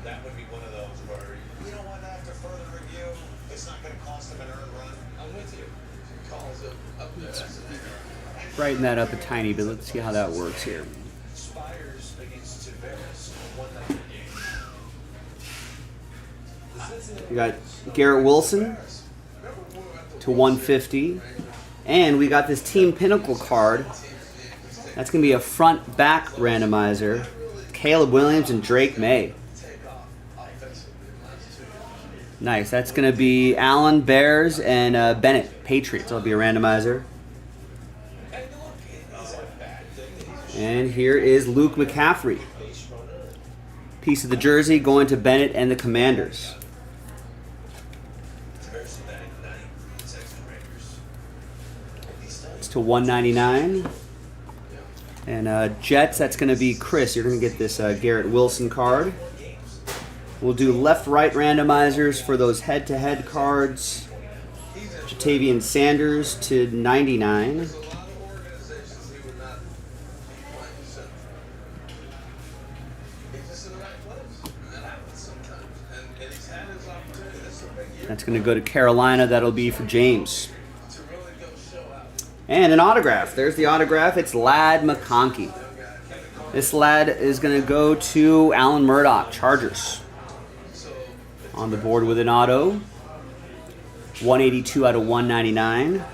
That would be one of those where, you know what, after further review, it's not going to cost them an earned run. I'm with you. Calls up there. Brighten that up a tiny bit. Let's see how that works here. Spires against Tavares, 1-0 game. We got Garrett Wilson to 150. And we got this Team Pinnacle card. That's going to be a front-back randomizer. Caleb Williams and Drake May. Nice. That's going to be Allen, Bears, and Bennett, Patriots. That'll be a randomizer. And here is Luke McCaffrey. Piece of the jersey going to Bennett and the Commanders. It's to 199. And Jets, that's going to be Chris. You're going to get this Garrett Wilson card. We'll do left-right randomizers for those head-to-head cards. Jatavian Sanders to 99. That's going to go to Carolina. That'll be for James. And an autograph. There's the autograph. It's Ladd McConkey. This lad is going to go to Alan Murdoch, Chargers. On the board with an auto. 182 out of 199.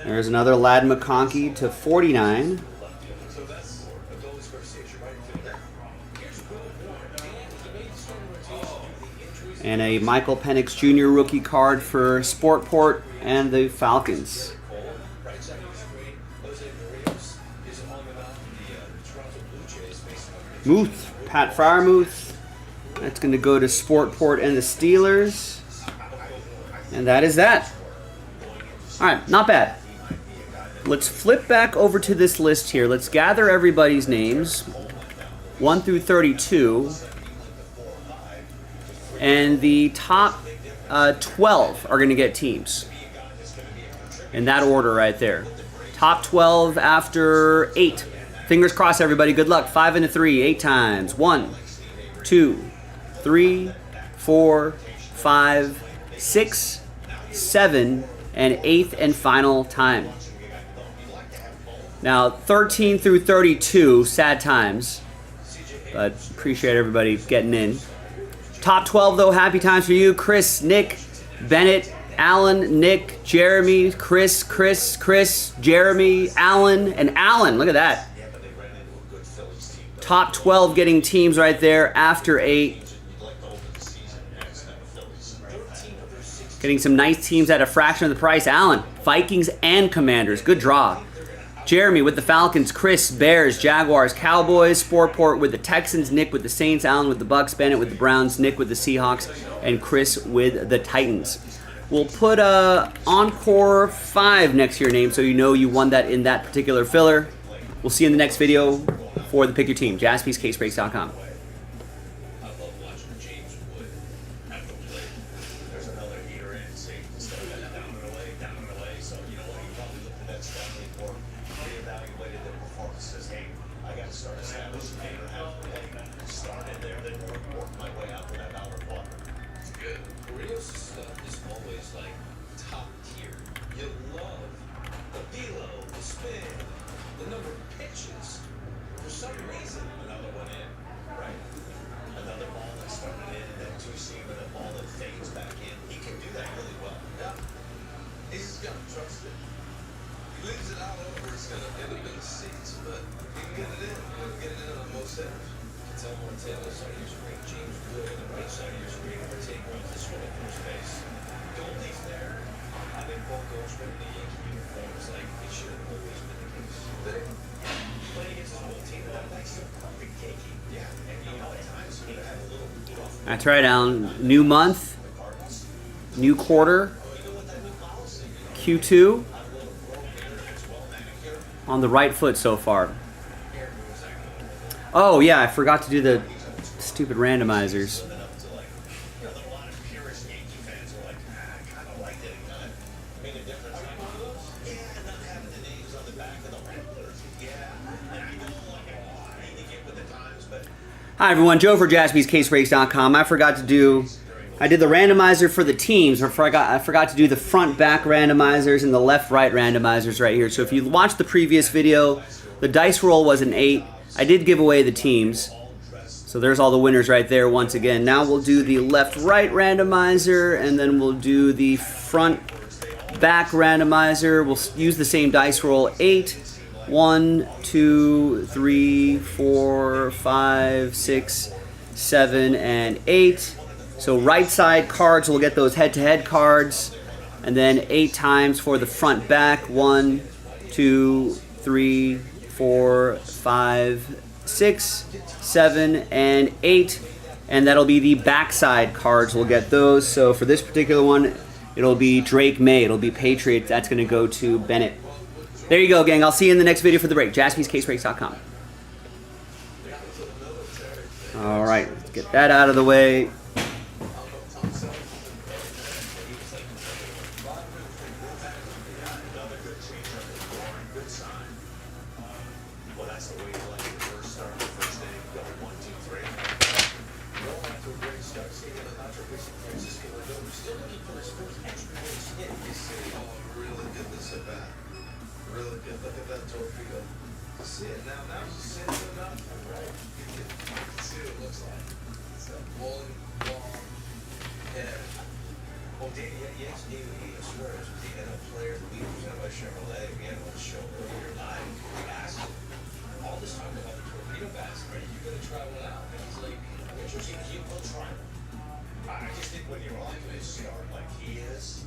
There's another Ladd McConkey to 49. And a Michael Penix Jr. rookie card for Sportport and the Falcons. Muth, Pat Fryermuth. That's going to go to Sportport and the Steelers. And that is that. All right, not bad. Let's flip back over to this list here. Let's gather everybody's names, 1 through 32. And the top 12 are going to get teams. In that order right there. Top 12 after 8. Fingers crossed, everybody. Good luck. 5 and a 3, 8 times. 1, 2, 3, 4, 5, 6, 7, and 8th and final time. Now, 13 through 32, sad times. But appreciate everybody getting in. Top 12, though, happy times for you. Chris, Nick, Bennett, Alan, Nick, Jeremy, Chris, Jeremy, Alan, and Alan. Look at that. Top 12 getting teams right there after 8. Getting some nice teams at a fraction of the price. Alan, Vikings and Commanders. Good draw. Jeremy with the Falcons, Chris, Bears, Jaguars, Cowboys, Sportport with the Texans, Nick with the Saints, Alan with the Bucks, Bennett with the Browns, Nick with the Seahawks, and Chris with the Titans. We'll put Encore 5 next to your name so you know you won that in that particular filler. We'll see you in the next video for the Pick Your Team. JaspysCaseBreaks.com. I love watching James Wood have to play. There's another heater in, see, instead of that down and away. So, you know what, he probably looked at that stat report, reevaluated their performance, says, hey, I got to start establishing a heater halfway. Started there, then worked my way out to that hour block. It's good. Rios' stuff is always like top tier. You love the velo, the spin, the number of pitches. For some reason, another one in, right? Another ball that started in and then two-seam and a ball that fades back in. He can do that really well. Yeah. He's just got to trust it. He leaves it out over, it's going to end up in the seats, but he can get it in. He can get it in on most hitters. You can tell on the tail side of your screen, James Wood, and the right side of your screen, Ortega runs this one at first base. Goldie's there. I think both goes with the Yankee uniforms like it should have always been the case. Playing against his whole team, that's a perfect Yankee. Yeah, and you know, at times he had a little rough. That's right, Alan. New month, new quarter, Q2. On the right foot so far. Oh, yeah, I forgot to do the stupid randomizers. Hi everyone, Joe for JaspysCaseBreaks.com. I did the randomizer for the teams. I forgot to do the front-back randomizers and the left-right randomizers right here. So if you watched the previous video, the dice roll was an 8. I did give away the teams. So there's all the winners right there once again. Now we'll do the left-right randomizer, and then we'll do the front-back randomizer. We'll use the same dice roll, 8. 1, 2, 3, 4, 5, 6, 7, and 8. So right side cards, we'll get those head-to-head cards. And then 8 times for the front back. 1, 2, 3, 4, 5, 6, 7, and 8. And that'll be the backside cards. We'll get those. So for this particular one, it'll be Drake May. It'll be Patriots. That's going to go to Bennett. There you go, gang. I'll see you in the next video for the break. JaspysCaseBreaks.com. All right, let's get that out of the way. Really good. Look at that torpedo. See it now. Now you see it enough. Right. You can see what it looks like. It's a bowling ball. Yeah. Well, Danny, yes, David, he swears with the NFL player, the lead presented by Chevrolet. We had one show earlier live. We asked him all this time about the torpedo bats. Are you going to try one out? And he's like, I'm interested. He will try one. I just think when you're on a start like he is,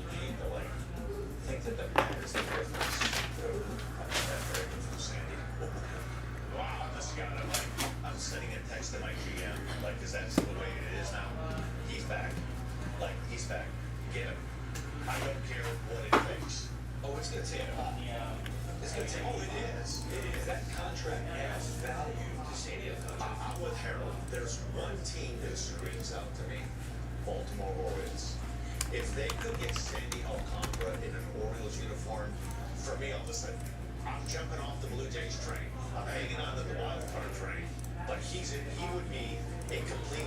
you need to like think that the bat is the difference. Wow, I just got it. Like, I'm sending a text to my GM, like, because that's the way it is now. He's back. Like, he's back. Get him. I don't care what it takes. Oh, it's going to take a lot. It's going to take. Oh, it is. It is. That contract adds value to stadium. I'm with Harold. There's there's one team that screams out to me, Baltimore Orioles. If they could get Sandy Alcantara in an Orioles uniform, for me, all of a sudden, I'm jumping off the Blue Jays train. I'm hanging on to the wild card train. But he would be a complete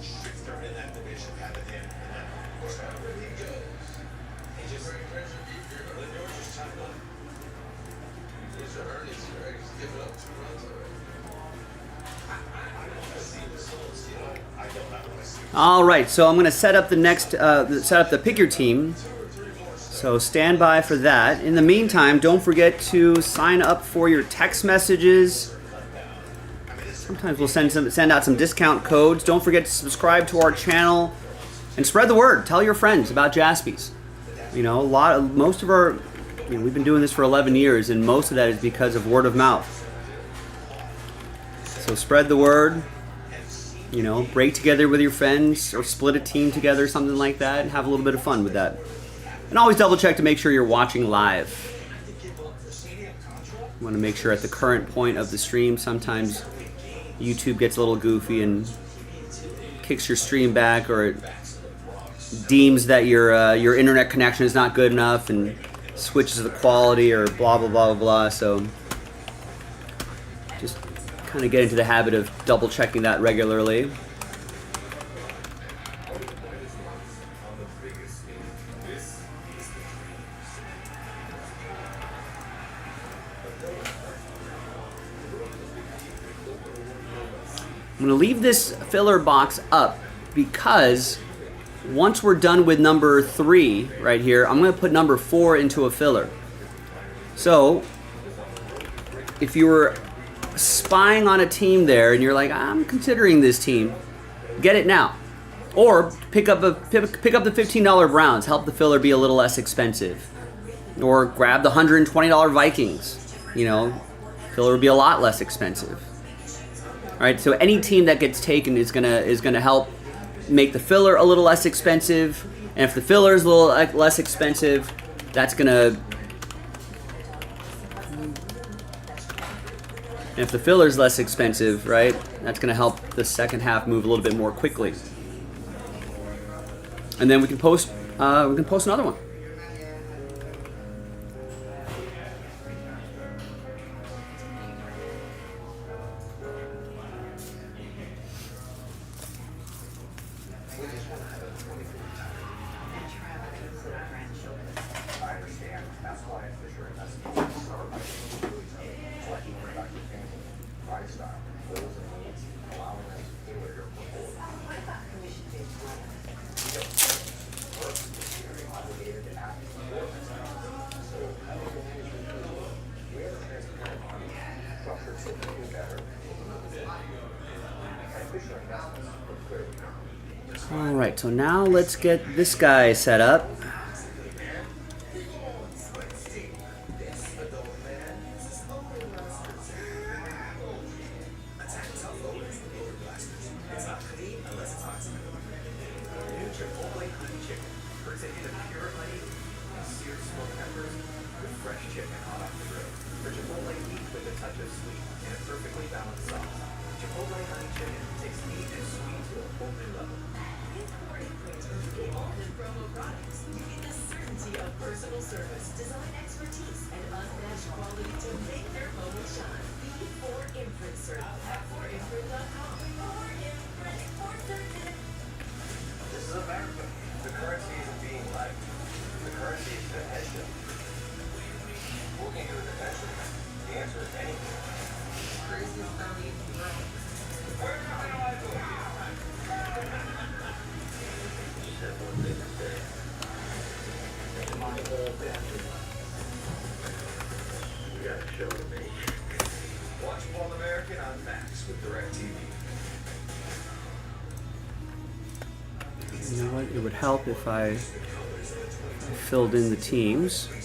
shifter in that division, having him in that horsepower. He just, Lindor's just timed up. He's giving up 2 runs already. I want to see results, you know. I want to see. All right, so I'm going to set up the next, set up the pick your team. So stand by for that. In the meantime, don't forget to sign up for your text messages. Sometimes we'll send out some discount codes. Don't forget to subscribe to our channel and spread the word. Tell your friends about Jaspy's. You know, most of our, we've been doing this for 11 years, and most of that is because of word of mouth. So spread the word. You know, break together with your friends or split a team together, something like that, and have a little bit of fun with that. And always double check to make sure you're watching live. You want to make sure at the current point of the stream, sometimes YouTube gets a little goofy and kicks your stream back, or it deems that your internet connection is not good enough and switches the quality, or blah blah blah blah blah. So just kind of get into the habit of double checking that regularly. I'm going to leave this filler box up because once we're done with number 3 right here, I'm going to put number 4 into a filler. So if you were spying on a team there and you're like, I'm considering this team, get it now. Or pick up the $15 Browns, help the filler be a little less expensive. Or grab the $120 Vikings. You know, filler would be a lot less expensive. All right, so any team that gets taken is gonna help make the filler a little less expensive, and if the filler is a little less expensive, that's gonna. And if the filler is less expensive, right, that's gonna help the second half move a little bit more quickly. And then we can post another one. All right, so now let's get this guy set up. You know what? It would help if I filled in the teams. So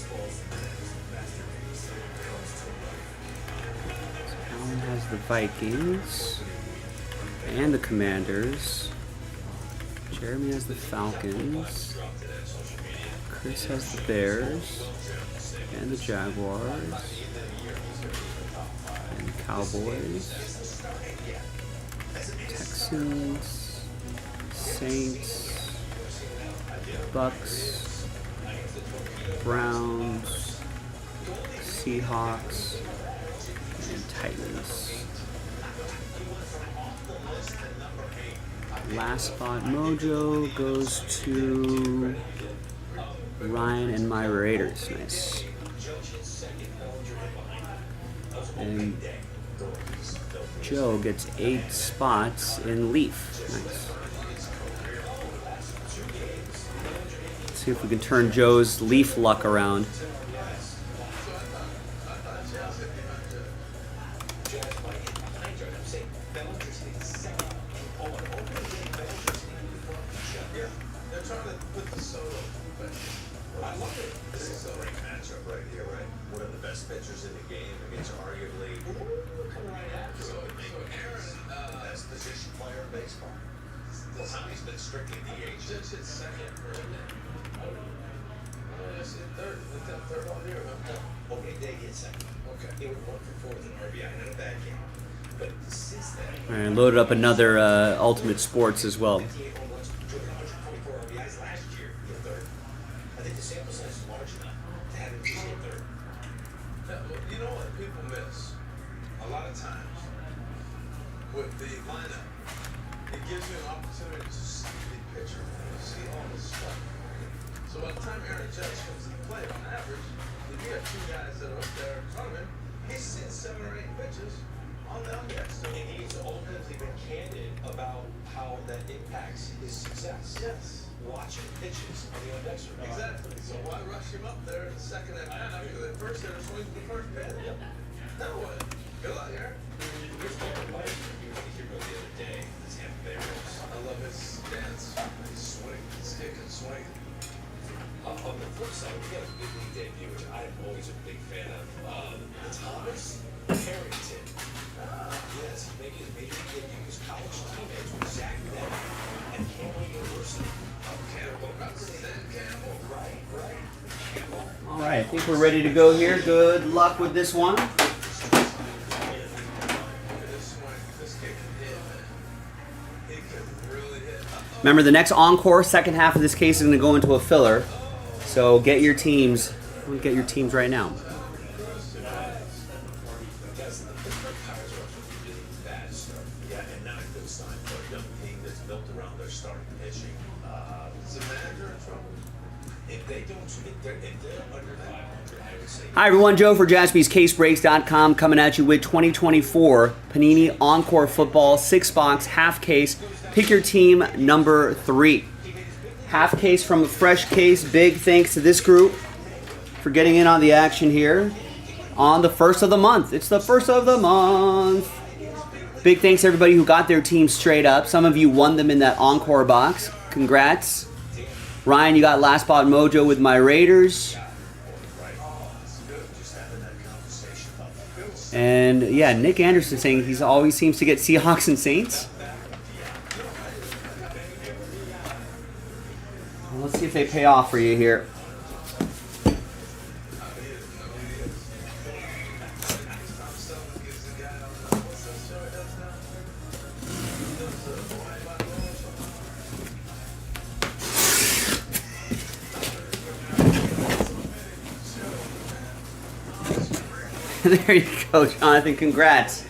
Alan has the Vikings and the Commanders. Jeremy has the Falcons. Chris has the Bears and the Jaguars and the Cowboys. Texans, Saints, Bucks, Browns, Seahawks, and Titans. Last spot mojo goes to Ryan and my Raiders. Nice. And Joe gets 8 spots in Leaf. Nice. Let's see if we can turn Joe's Leaf luck around. And loaded up another Ultimate Sports as well. You know what people miss? A lot of times with the lineup, it gives you an opportunity to see the picture, to see all the stuff. So by the time Aaron Judge comes to the play, on average, if you have 2 guys that are up there in front of him, he's seeing 7 or 8 pitches on the deck. So And he's ultimately been candid about how that impacts his success. yes, Watching pitches on the on-deck circuit. exactly. So why rush him up there in the second at bat after that first hitter swings the first pitch? No way. Good luck, Aaron. Here's Darren White. He was the hero the other day. The Tampa Bay Rays. I love his stance, his swing, his kick and swing. On the flip side, we got a big league debut, which I'm always a big fan of. Thomas Harrington. Yes, he's making his major league debut. His college teammates were Zach Bennett and Campbell University. Campbell, Campbell. Right. All right, I think we're ready to go here. Good luck with this one. Look at this swing. This kick can hit, man. He can really hit. Remember, the next encore, second half of this case, is going to go into a filler. So get your teams. Get your teams right now. Because the Pittsburgh Pirates are off to a really bad start. Yeah, and not a good sign for a young team that's built around their starting pitching. Is the manager in trouble? If they're under 500, I would say. Hi everyone, Joe for JaspysCaseBreaks.com coming at you with 2024 Panini Encore Football 6-box half case. Pick your team number 3. Half case from a fresh case. Big thanks to this group for getting in on the action here on the first of the month. It's the first of the month. Big thanks to everybody who got their team straight up. Some of you won them in that Encore box. Congrats. Ryan, you got last spot mojo with my Raiders. And yeah, Nick Anderson saying he always seems to get Seahawks and Saints. Well, let's see if they pay off for you here. There you go, Jonathan. Congrats.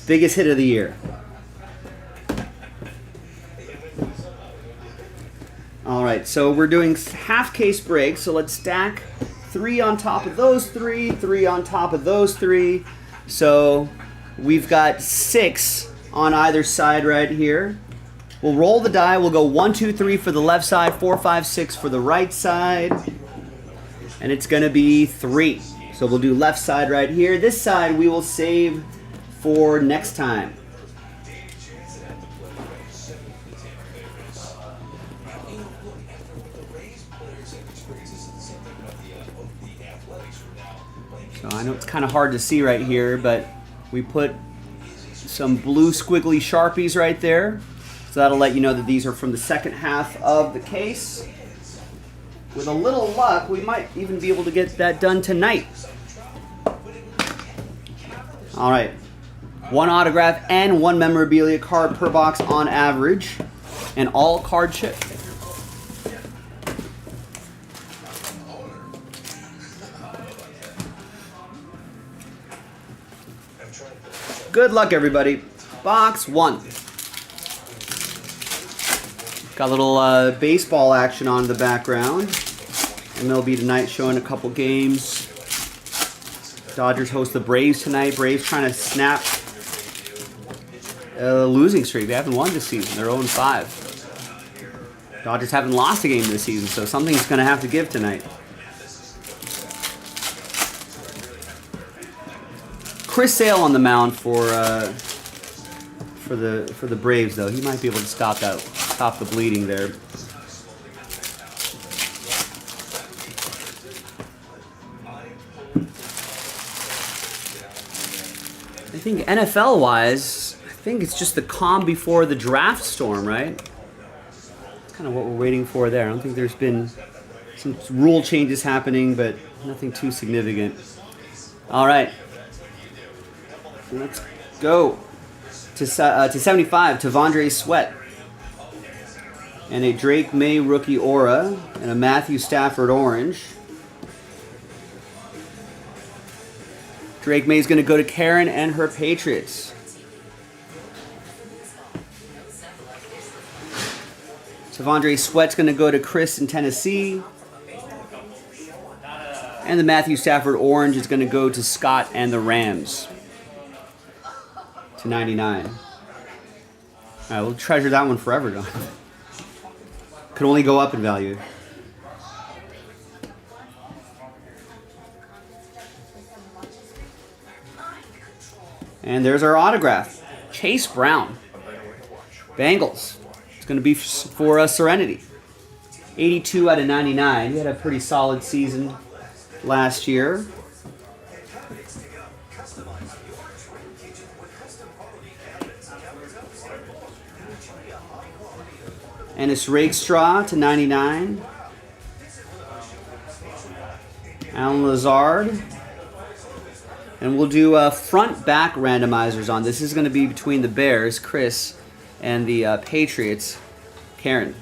Biggest hit of the year. All right, so we're doing half case breaks. So let's stack 3 on top of those 3, 3 on top of those 3. So we've got 6 on either side right here. We'll roll the die. We'll go 1, 2, 3 for the left side, 4, 5, 6 for the right side. And it's going to be 3. So we'll do left side right here. This side we will save for next time. So I know it's kind of hard to see right here, but we put some blue squiggly Sharpies right there. So that'll let you know that these are from the second half of the case. With a little luck, we might even be able to get that done tonight. All right. 1 autograph and 1 memorabilia card per box on average. And all card chip. Good luck, everybody. Box 1. Got a little baseball action on in the background. MLB tonight showing a couple games. Dodgers host the Braves tonight. Braves trying to snap a losing streak. They haven't won this season. They're 0-5. Dodgers haven't lost a game this season, so something's going to have to give tonight. Chris Sale on the mound for the Braves, though. He might be able to stop the bleeding there. I think NFL-wise, I think it's just the calm before the draft storm, right? That's kind of what we're waiting for there. I don't think there's been some rule changes happening, but nothing too significant. All right. Let's go to 75, Tavondre Sweat. And a Drake May rookie aura and a Matthew Stafford orange. Drake May is going to go to Karen and her Patriots. Tavondre Sweat's going to go to Chris in Tennessee. And the Matthew Stafford orange is going to go to Scott and the Rams. To 99. All right, we'll treasure that one forever, John. Could only go up in value. And there's our autograph. Chase Brown. Bengals. It's going to be for Serenity. 82 out of 99. He had a pretty solid season last year. And it's Rakestraw to 99. Alan Lazard. And we'll do front-back randomizers on this. This is going to be between the Bears, Chris, and the Patriots, Karen.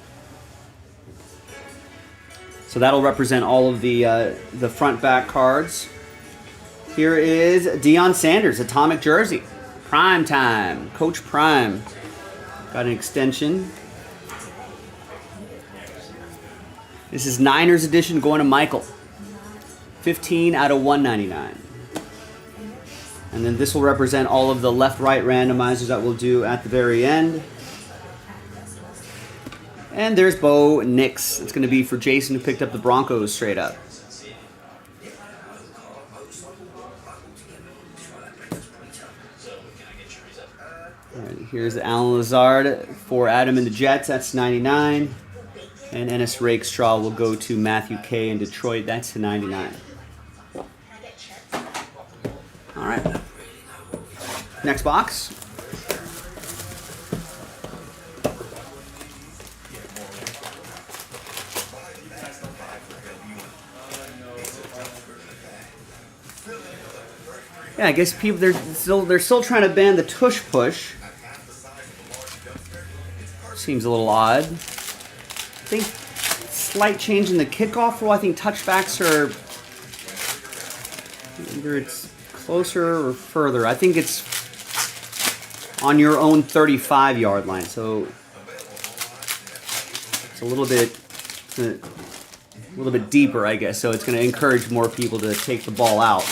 So that'll represent all of the front-back cards. Here is Deion Sanders, Atomic Jersey. Prime time. Coach Prime. Got an extension. This is Niners edition going to Michael. 15 out of 199. And then this will represent all of the left-right randomizers that we'll do at the very end. And there's Bo Nix. It's going to be for Jason who picked up the Broncos straight up. All right, here's Alan Lazard for Adam and the Jets. That's 99. And Ennis Rakestraw will go to Matthew K. in Detroit. That's to 99. All right. Next box. Yeah, I guess people they're still trying to ban the tush push. Seems a little odd. I think slight change in the kickoff rule. I think touchbacks are either it's closer or further. I think it's on your own 35-yard line. So it's a little bit deeper, I guess. So it's going to encourage more people to take the ball out.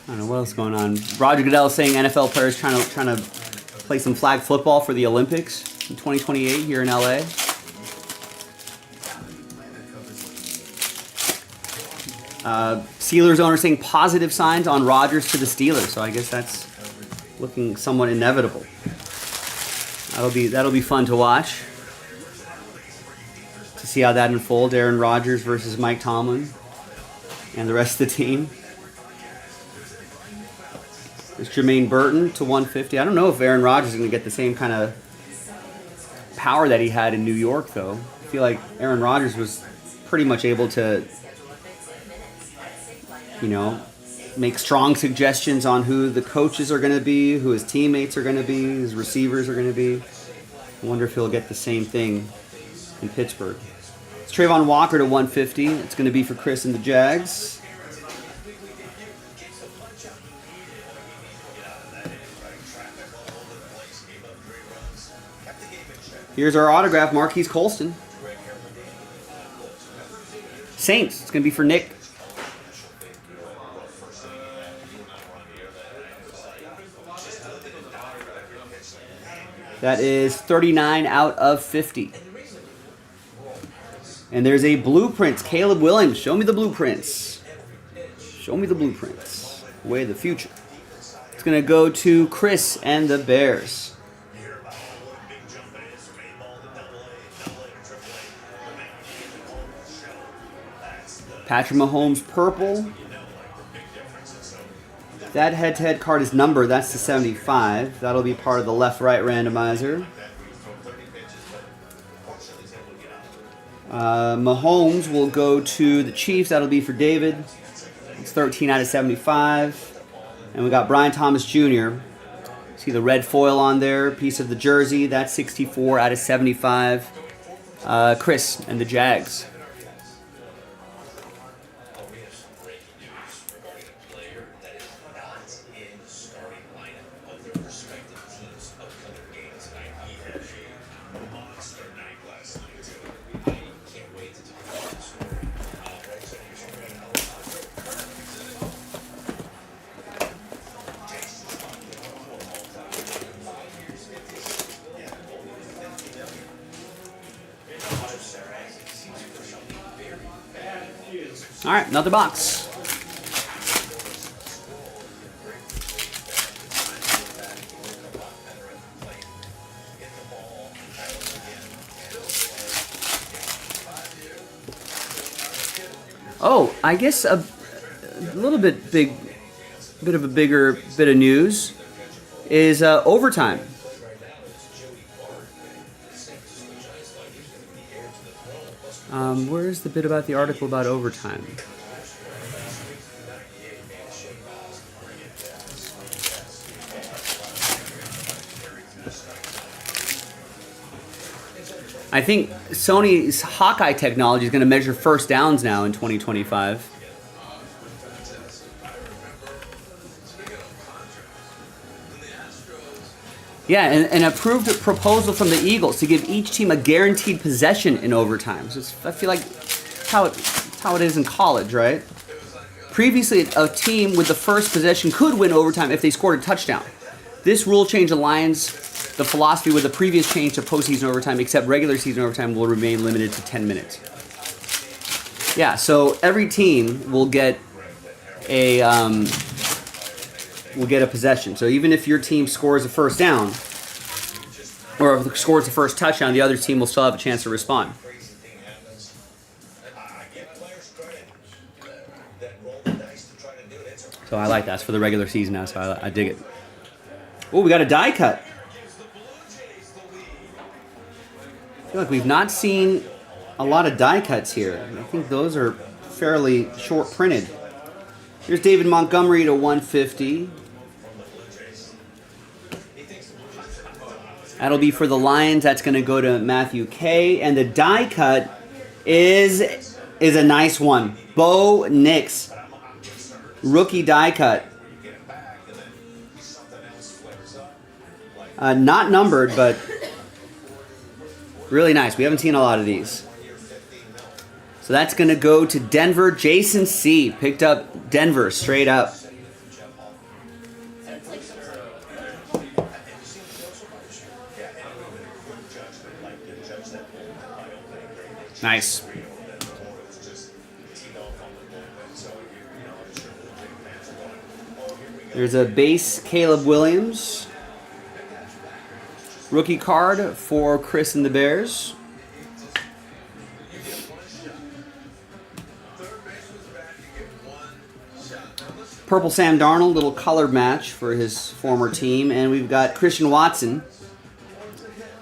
I don't know what else is going on. Roger Goodell saying NFL players trying to play some flag football for the Olympics in 2028 here in LA. Steelers owner saying positive signs on Rodgers to the Steelers, so I guess that's looking somewhat inevitable. That'll be fun to watch. To see how that unfolds. Aaron Rodgers versus Mike Tomlin and the rest of the team. There's Jermaine Burton to 150. I don't know if Aaron Rodgers is going to get the same kind of power that he had in New York, though. I feel like Aaron Rodgers was pretty much able to you know, make strong suggestions on who the coaches are going to be, who his teammates are going to be, his receivers are going to be. I wonder if he'll get the same thing in Pittsburgh. It's Trayvon Walker to 150. It's going to be for Chris and the Jags. Here's our autograph, Marquise Colston. Saints. It's going to be for Nick. That is 39 out of 50. And there's a blueprints. Caleb Williams. Show me the blueprints. Show me the blueprints. Way of the future. It's going to go to Chris and the Bears. Patrick Mahomes purple. That head-to-head card is numbered. That's the 75. That'll be part of the left-right randomizer. Mahomes will go to the Chiefs. That'll be for David. It's 13 out of 75. And we got Brian Thomas Jr. See the red foil on there, piece of the jersey. That's 64 out of 75. Chris and the Jags. All right, another box. Oh, I guess a little bit of a bigger bit of news is overtime. Where's the bit about the article about overtime? I think Sony's Hawkeye technology is going to measure first downs now in 2025. Yeah, and an approved proposal from the Eagles to give each team a guaranteed possession in overtime. So I feel like how it is in college, right? Previously, a team with the first possession could win overtime if they scored a touchdown. This rule change aligns the philosophy with the previous change to postseason overtime, except regular season overtime will remain limited to 10 minutes. Yeah, so every team will get a possession. So even if your team scores a first down or scores the first touchdown, the other team will still have a chance to respond. So I like that. It's for the regular season now, so I dig it. Oh, we got a die cut. I feel like we've not seen a lot of die cuts here. I think those are fairly short printed. Here's David Montgomery to 150. That'll be for the Lions. That's going to go to Matthew K. And the die cut is a nice one. Bo Nix. Rookie die cut. Not numbered, but really nice. We haven't seen a lot of these. So that's going to go to Denver. Jason C. picked up Denver straight up. Nice. There's a base Caleb Williams. Rookie card for Chris and the Bears. Purple Sam Darnold, little color match for his former team. And we've got Christian Watson.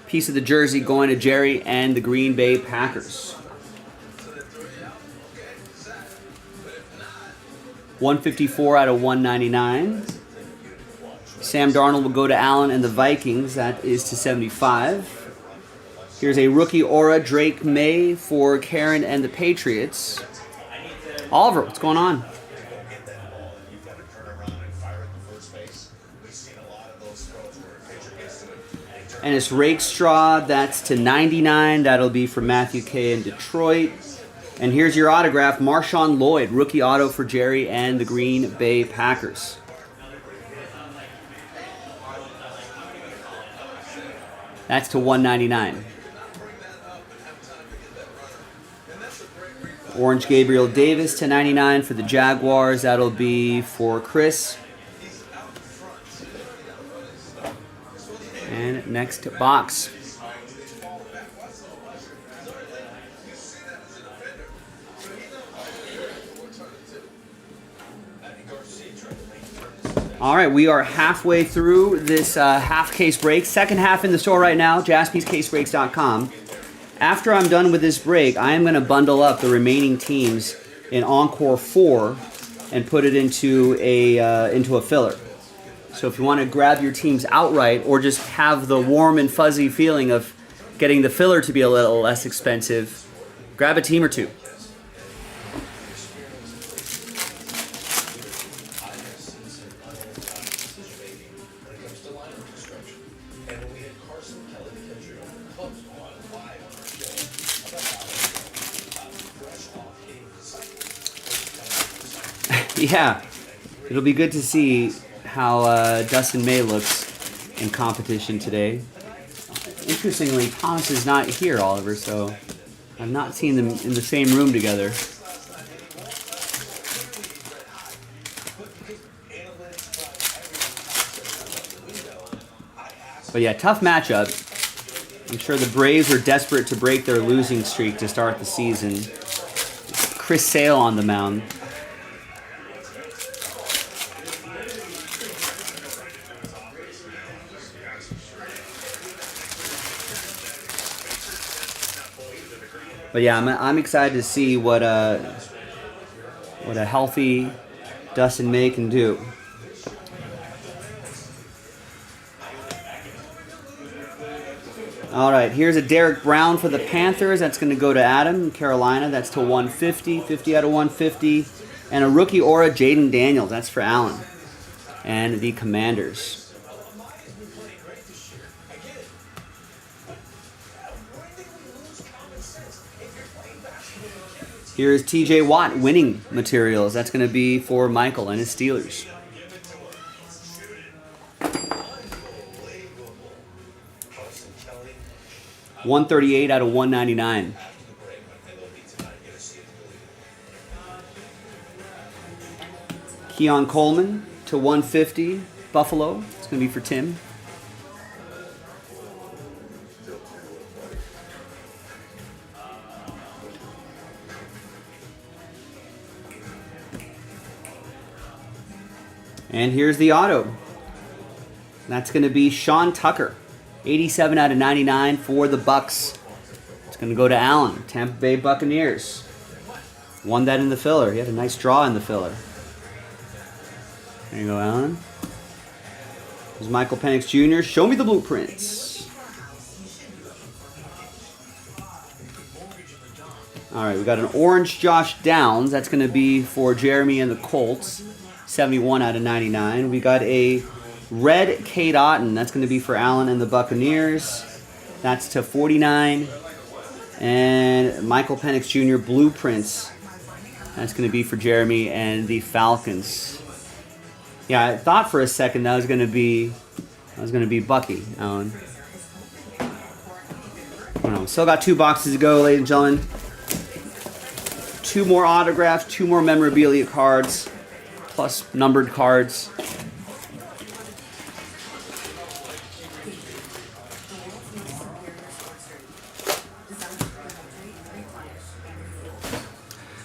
Piece of the jersey going to Jerry and the Green Bay Packers. 154 out of 199. Sam Darnold will go to Allen and the Vikings. That is to 75. Here's a rookie aura, Drake May for Karen and the Patriots. Oliver, what's going on? And it's Rakestraw, that's to 99. That'll be for Matthew K. in Detroit. And here's your autograph, Marshawn Lloyd, rookie auto for Jerry and the Green Bay Packers. That's to 199. Orange Gabriel Davis to 99 for the Jaguars. That'll be for Chris. And next box. All right, we are halfway through this half case break. Second half in the store right now, jaspyscasebreaks.com. After I'm done with this break, I am going to bundle up the remaining teams in Encore 4 and put it into a filler. So if you want to grab your teams outright or just have the warm and fuzzy feeling of getting the filler to be a little less expensive, grab a team or two. Yeah, it'll be good to see how Dustin May looks in competition today. Interestingly, Thomas is not here, Oliver, so I've not seen them in the same room together. But yeah, tough matchup. I'm sure the Braves are desperate to break their losing streak to start the season. Chris Sale on the mound. But yeah, I'm excited to see what a healthy Dustin May can do. All right, here's a Derek Brown for the Panthers. That's going to go to Adam in Carolina. That's to 150, 50 out of 150. And a rookie aura, Jaden Daniels. That's for Allen and the Commanders. Here's TJ Watt winning materials. That's going to be for Michael and his Steelers. $138 out of $199. Keon Coleman to 150. Buffalo. It's going to be for Tim. And here's the auto. That's going to be Sean Tucker. 87 out of 99 for the Bucks. It's going to go to Allen, Tampa Bay Buccaneers. Won that in the filler. He had a nice draw in the filler. There you go, Allen. There's Michael Penix Jr. Show me the blueprints. All right, we got an orange Josh Downs. That's going to be for Jeremy and the Colts. 71 out of 99. We got a red Kate Otten. That's going to be for Allen and the Buccaneers. That's to 49. And Michael Penix Jr. Blueprints. That's going to be for Jeremy and the Falcons. Yeah, I thought for a second that was going to be Bucky, Allen. Still got 2 boxes to go, ladies and gentlemen. 2 more autographs, 2 more memorabilia cards, plus numbered cards.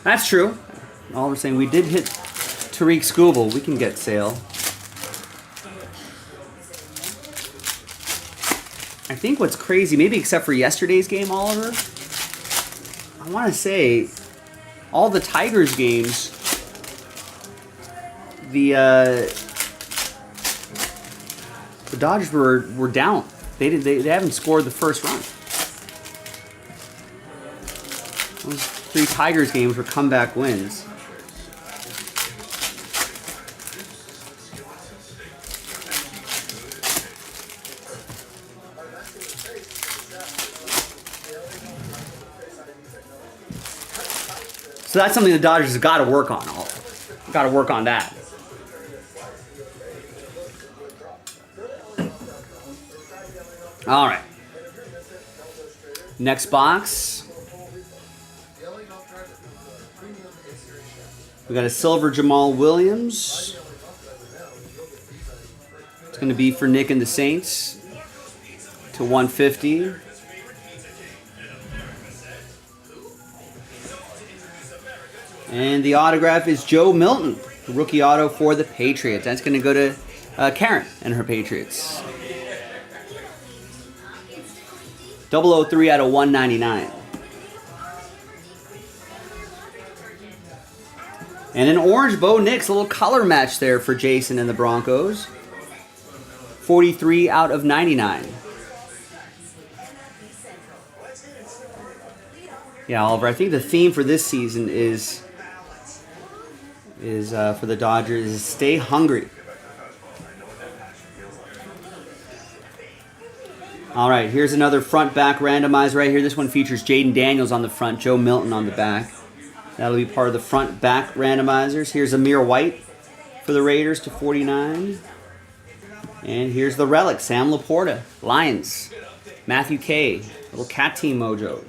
That's true. All we're saying, we did hit Tariq Skubal. We can get Sale. I think what's crazy, maybe except for yesterday's game, Oliver, I want to say all the Tigers games the Dodgers were down. They haven't scored the first run. Those 3 Tigers games were comeback wins. So that's something the Dodgers have got to work on. Got to work on that. All right. Next box. We got a silver Jamal Williams. It's going to be for Nick and the Saints to 150. And the autograph is Joe Milton, the rookie auto for the Patriots. That's going to go to Karen and her Patriots. 003 out of 199. And an orange Bo Nix, a little color match there for Jason and the Broncos. 43 out of 99. Yeah, Oliver, I think the theme for this season is for the Dodgers is stay hungry. All right, here's another front-back randomizer right here. This one features Jaden Daniels on the front, Joe Milton on the back. That'll be part of the front-back randomizers. Here's Amir White for the Raiders to 49. And here's the relic, Sam Laporta, Lions. Matthew K, little cat team mojo.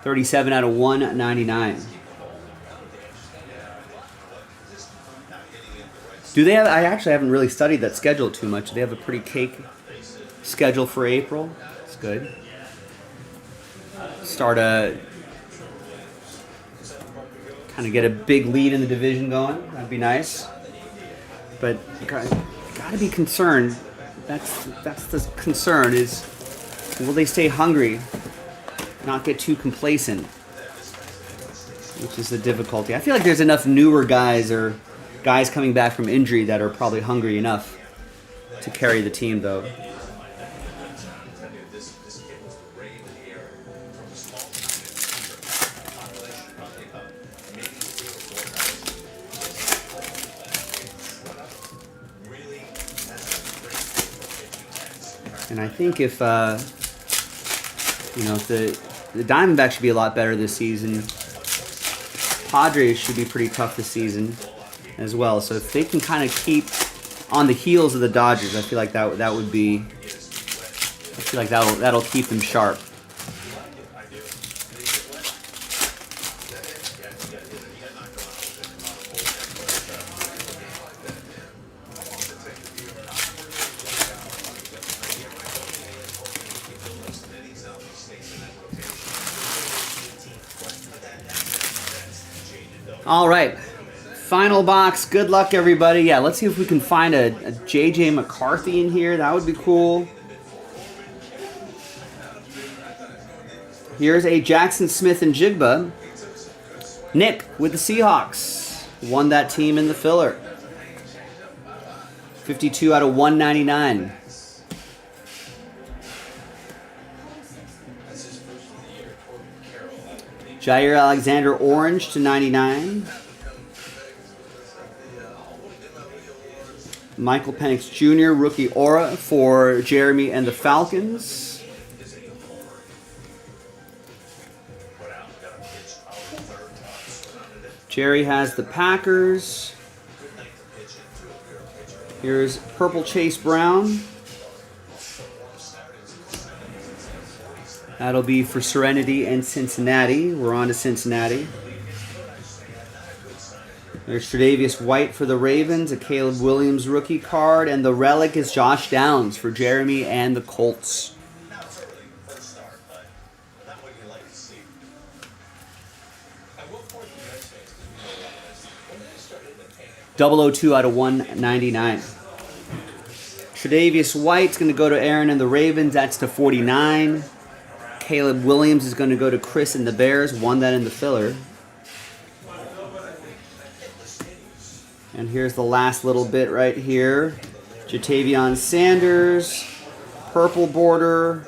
$37 out of 199. Do they have? I actually haven't really studied that schedule too much. Do they have a pretty cake schedule for April? It's good. Start a kind of get a big lead in the division going. That'd be nice. But got to be concerned. That's the concern is, will they stay hungry? Not get too complacent, which is the difficulty. I feel like there's enough newer guys or guys coming back from injury that are probably hungry enough to carry the team, though. And I think if the Diamondbacks should be a lot better this season. Padres should be pretty tough this season as well. So if they can kind of keep on the heels of the Dodgers, I feel like that'll keep them sharp. All right, final box. Good luck, everybody. Yeah, let's see if we can find a J.J. McCarthy in here. That would be cool. Here's a Jackson Smith and Jigba. Nick with the Seahawks. Won that team in the filler. 52 out of 199. Jair Alexander orange to 99. Michael Penix Jr. rookie aura for Jeremy and the Falcons. Jerry has the Packers. Here's purple Chase Brown. That'll be for Serenity and Cincinnati. We're on to Cincinnati. There's Tre'Davious White for the Ravens, a Caleb Williams rookie card, and the relic is Josh Downs for Jeremy and the Colts. .002 out of 199. Tre'Davious White's going to go to Aaron and the Ravens. That's to 49. Caleb Williams is going to go to Chris and the Bears. Won that in the filler. And here's the last little bit right here. Jatavion Sanders, purple border,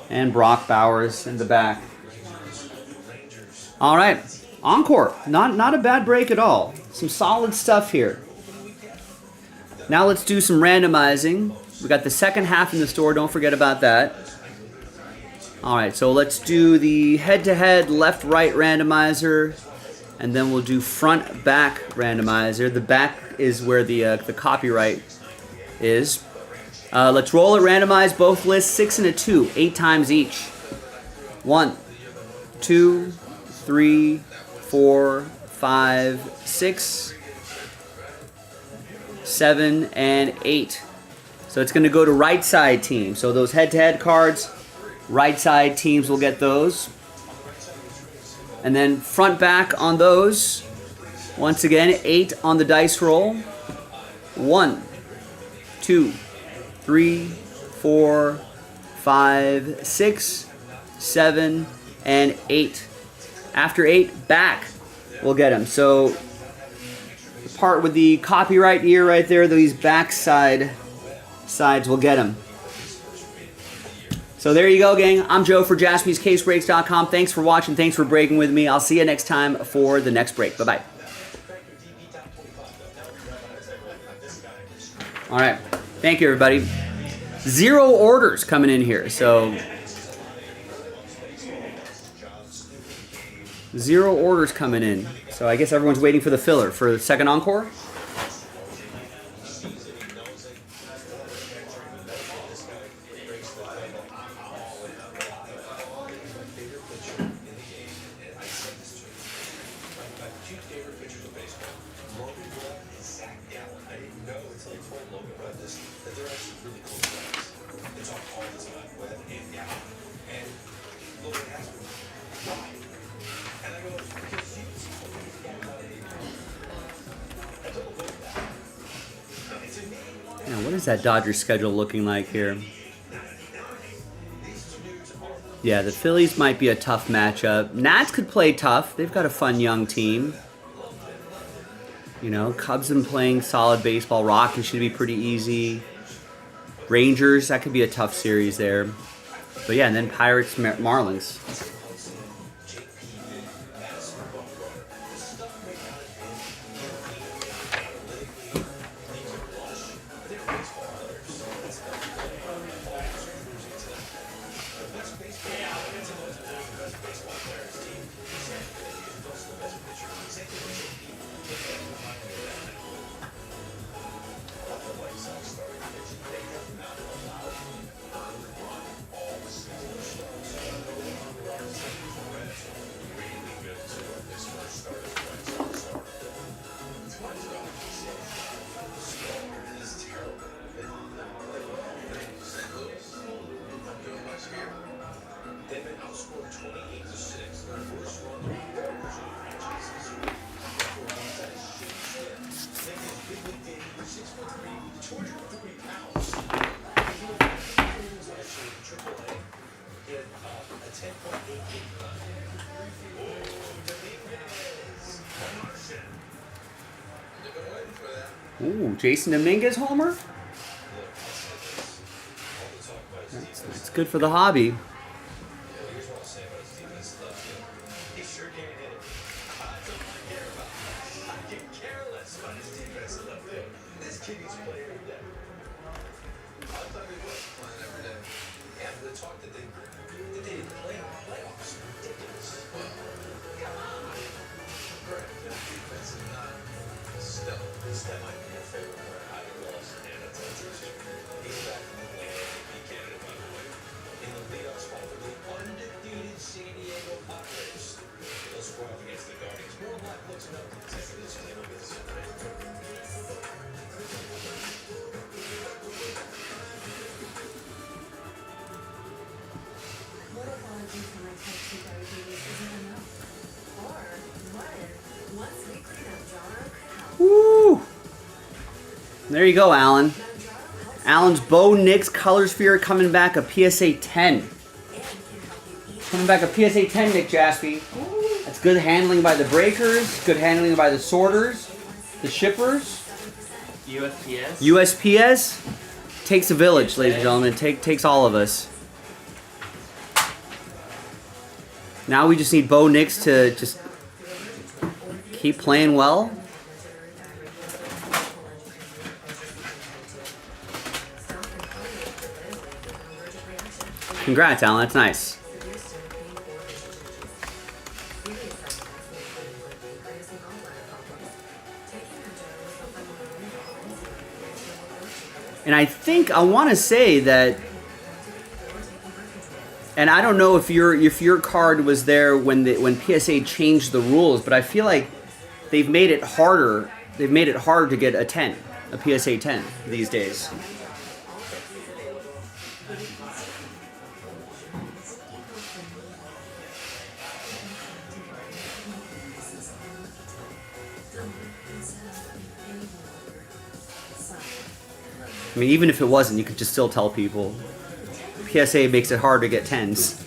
and Brock Bowers in the back. All right, Encore. Not a bad break at all. Some solid stuff here. Now let's do some randomizing. We got the second half in the store. Don't forget about that. All right, so let's do the head-to-head left-right randomizer. And then we'll do front-back randomizer. The back is where the copyright is. Let's roll it, randomize both lists, 6 and a 2, 8 times each. 1, 2, 3, 4, 5, 6, 7, and 8. So it's going to go to right side team. So those head-to-head cards, right side teams will get those. And then front back on those. Once again, 8 on the dice roll. 1, 2, 3, 4, 5, 6, 7, and 8. After 8, back will get them. So the part with the copyright ear right there, these back sides will get them. So there you go, gang. I'm Joe for JaspysCaseBreaks.com. Thanks for watching. Thanks for breaking with me. I'll see you next time for the next break. Bye-bye. All right. Thank you, everybody. 0 orders coming in here. So 0 orders coming in. So I guess everyone's waiting for the filler for the second encore. What is that Dodgers schedule looking like here? Yeah, the Phillies might be a tough matchup. Nats could play tough. They've got a fun young team. You know, Cubs been playing solid baseball. Rockies should be pretty easy. Rangers, that could be a tough series there. But yeah, and then Pirates, Marlins. Ooh, Jason Dominguez homer? That's good for the hobby. Woo! There you go, Alan. Alan's Bo Nix Color Sphere coming back, a PSA 10. Coming back a PSA 10, Nick Jaspy. That's good handling by the breakers, good handling by the sorters, the shippers. USPS. USPS takes a village, ladies and gentlemen. Takes all of us. Now we just need Bo Nix to just keep playing well. Congrats, Alan. That's nice. And I think I want to say that, and I don't know if your card was there when PSA changed the rules, but I feel like they've made it harder. They've made it harder to get a 10, a PSA 10 these days. I mean, even if it wasn't, you could just still tell people. PSA makes it hard to get 10s.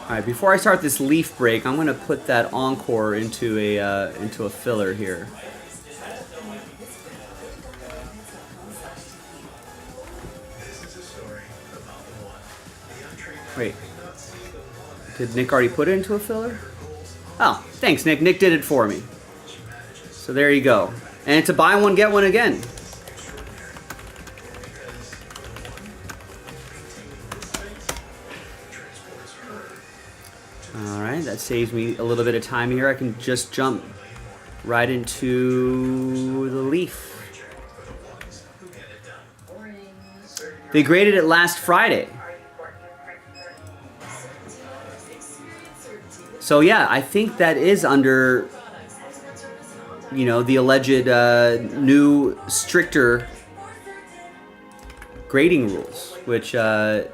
All right, before I start this leaf break, I'm going to put that encore into a filler here. Wait, did Nick already put it into a filler? Oh, thanks, Nick. Nick did it for me. So there you go. And it's a buy one, get one again. All right, that saves me a little bit of time here. I can just jump right into the leaf. They graded it last Friday. So yeah, I think that is under, you know, the alleged new stricter grading rules, which there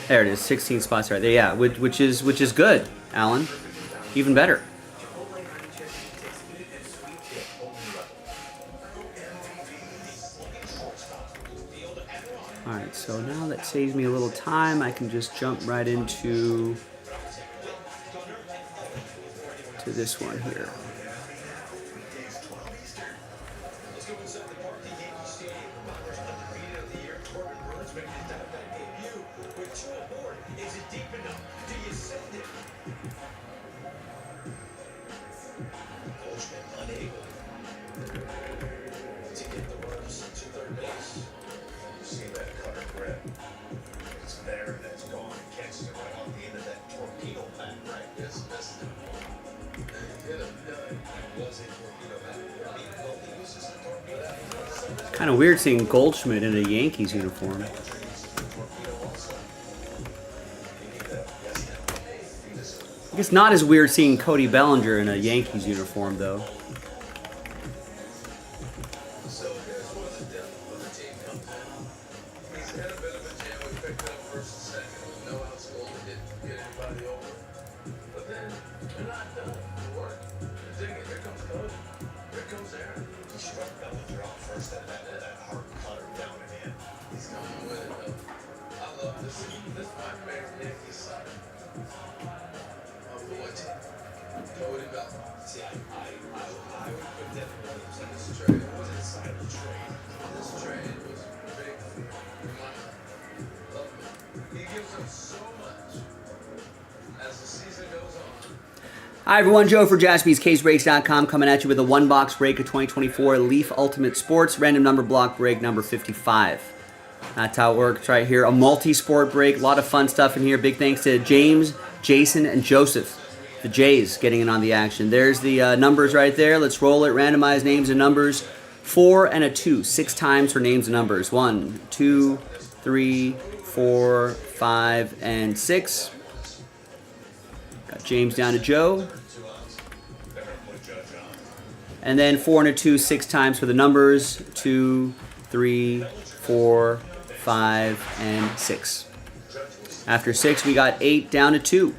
it is, 16 spots right there. Yeah, which is good, Alan, even better. All right, so now that saves me a little time. I can just jump right into this one here. Kind of weird seeing Goldschmidt in a Yankees uniform. I guess not as weird seeing Cody Bellinger in a Yankees uniform, though. Hi everyone, Joe for JaspysCaseBreaks.com coming at you with a one-box break of 2024 Leaf Ultimate Sports random number block break number 55. That's how it works right here. A multi-sport break, a lot of fun stuff in here. Big thanks to James, Jason, and Joseph, the Jays, getting in on the action. There's the numbers right there. Let's roll it. Randomize names and numbers. 4 and a 2. 6 times for names and numbers. 1, 2, 3, 4, 5, and 6. Got James down to Joe. And then 4 and a 2, 6 times for the numbers. 2, 3, 4, 5, and 6. After 6, we got 8 down to 2.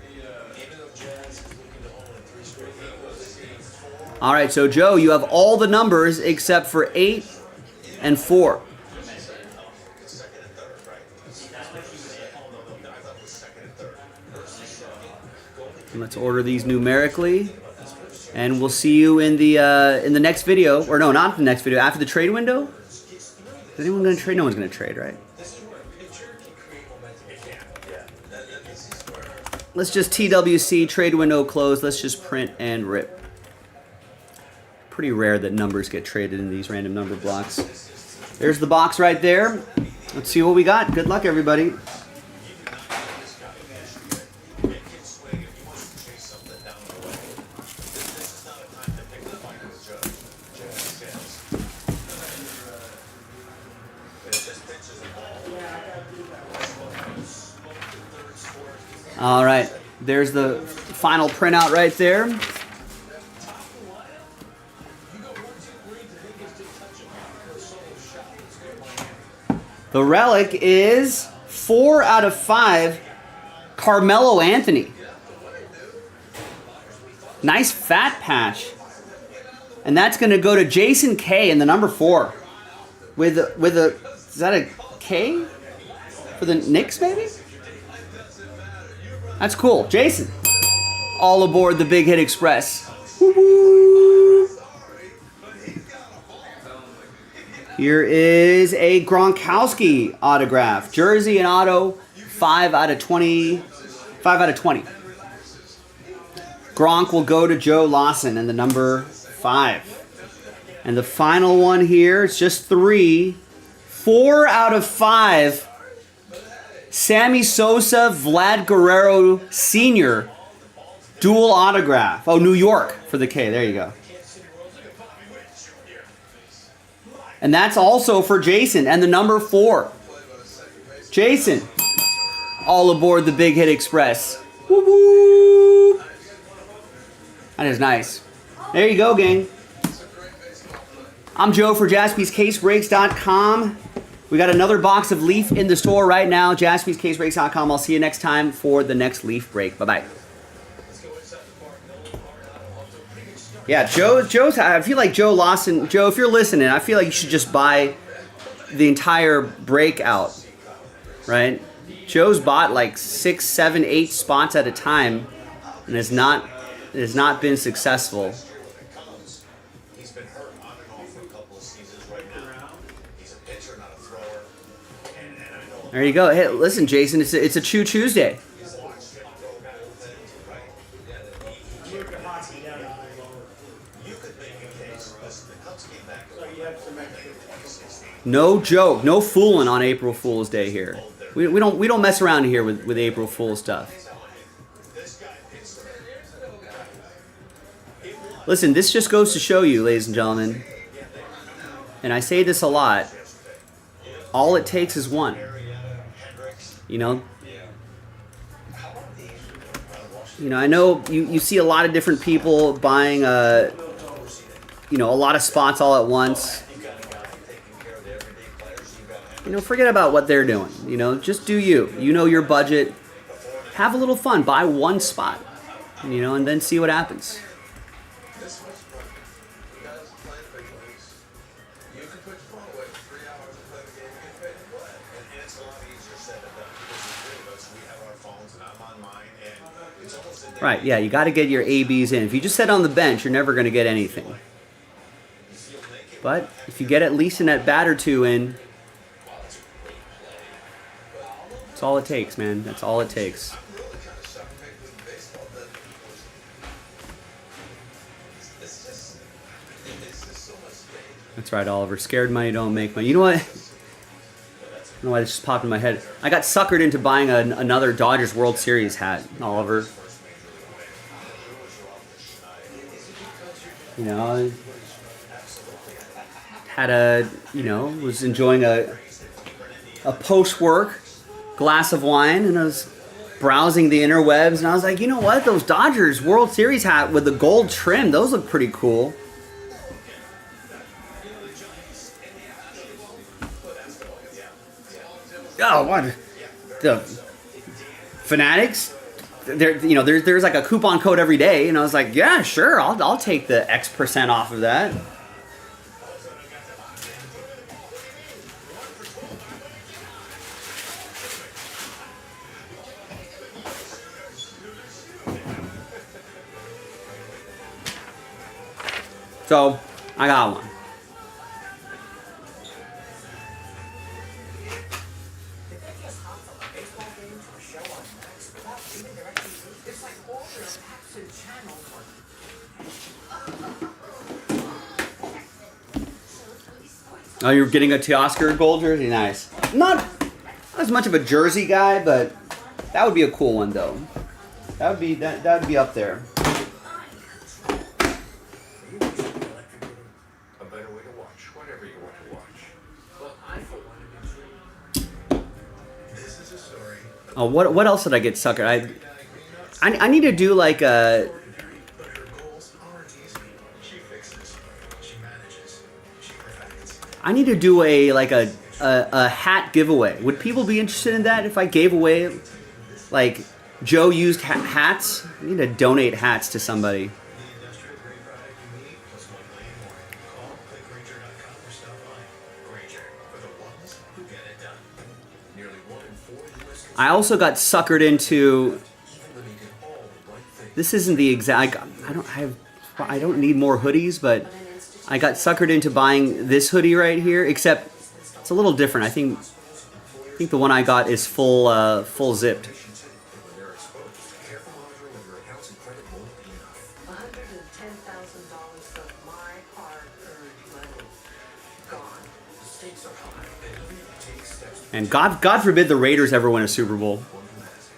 All right, so Joe, you have all the numbers except for 8 and 4. And let's order these numerically, and we'll see you in the next video, or no, not the next video, after the trade window. Is anyone going to trade? No one's going to trade, right? Let's just TWC, trade window closed. Let's just print and rip. Pretty rare that numbers get traded in these random number blocks. There's the box right there. Let's see what we got. Good luck, everybody. All right, there's the final printout right there. The relic is 4 out of 5, Carmelo Anthony. Nice fat patch. And that's going to go to Jason K in the number 4. With a, is that a K? For the Knicks, maybe? That's cool. Jason, all aboard the Big Hit Express. Woo-hoo. Here is a Gronkowski autograph. Jersey and auto, 5 out of 20. 5 out of 20. Gronk will go to Joe Lawson in the number 5. And the final one here, it's just 3. 4 out of 5. Sammy Sosa, Vlad Guerrero Sr. Dual autograph. Oh, New York for the K. There you go. And that's also for Jason and the number 4. Jason, all aboard the Big Hit Express. Woo woo! That is nice. There you go, gang. I'm Joe for JaspysCaseBreaks.com. We got another box of Leaf in the store right now. JaspysCaseBreaks.com. I'll see you next time for the next Leaf break. Bye-bye. Yeah, Joe's. I feel like Joe Lawson. Joe, if you're listening, I feel like you should just buy the entire breakout, right? Joe's bought like 6, 7, 8 spots at a time, and has not been successful. He's been hurt on and off for a couple of seasons right now. He's a pitcher, not a thrower. And I know There you go. Hey, listen, Jason, it's a Chew Tuesday. No joke, no fooling on April Fool's Day here. We don't mess around here with April Fool's stuff. Listen, this just goes to show you, ladies and gentlemen, and I say this a lot, all it takes is one. You know, I know you see a lot of different people buying a lot of spots all at once. Forget about what they're doing. Just do you. You know your budget. Have a little fun. Buy one spot, and then see what happens. Right, yeah, you got to get your ABs in. If you just sit on the bench, you're never going to get anything. But if you get at least an at-bat or 2 in, that's all it takes, man. That's all it takes. That's right, Oliver. Scared money don't make money. You know what? I don't know why this just popped in my head. I got suckered into buying another Dodgers World Series hat, Oliver. Was enjoying a post-work glass of wine, and I was browsing the interwebs, and I was like, you know what? Those Dodgers World Series hat with the gold trim, those look pretty cool. Oh, what? The Fanatics? There's like a coupon code every day, and I was like, yeah, sure, I'll take the X% off of that. So, I got one. Oh, you're getting a Teoscar gold jersey? Nice. Not as much of a jersey guy, but that would be a cool one, though. That would be up there. A better way to watch whatever you want to watch. Well, I for one am intrigued. This is a story. Oh, what else did I get suckered? I need to do like a. But her goals aren't easy. She fixes. She manages. She perfects. I need to do a hat giveaway. Would people be interested in that if I gave away like Joe used hats? I need to donate hats to somebody. The industrial grade product you need plus 1 million more. Call clickgranger.com or stop by. Granger, for the ones who get it done. Nearly 1 in 4 U.S. I also got suckered into. even when they did all the right things. This isn't the exact. I don't need more hoodies, but I got suckered into buying this hoodie right here. Except it's a little different. I think the one I got is full zipped. When they're exposed, careful monitoring of your accounts and credit won't be enough. $110,000 of my hard-earned money gone. The stakes are high, and even if you take steps And God forbid the Raiders ever win a Super Bowl. one who has it.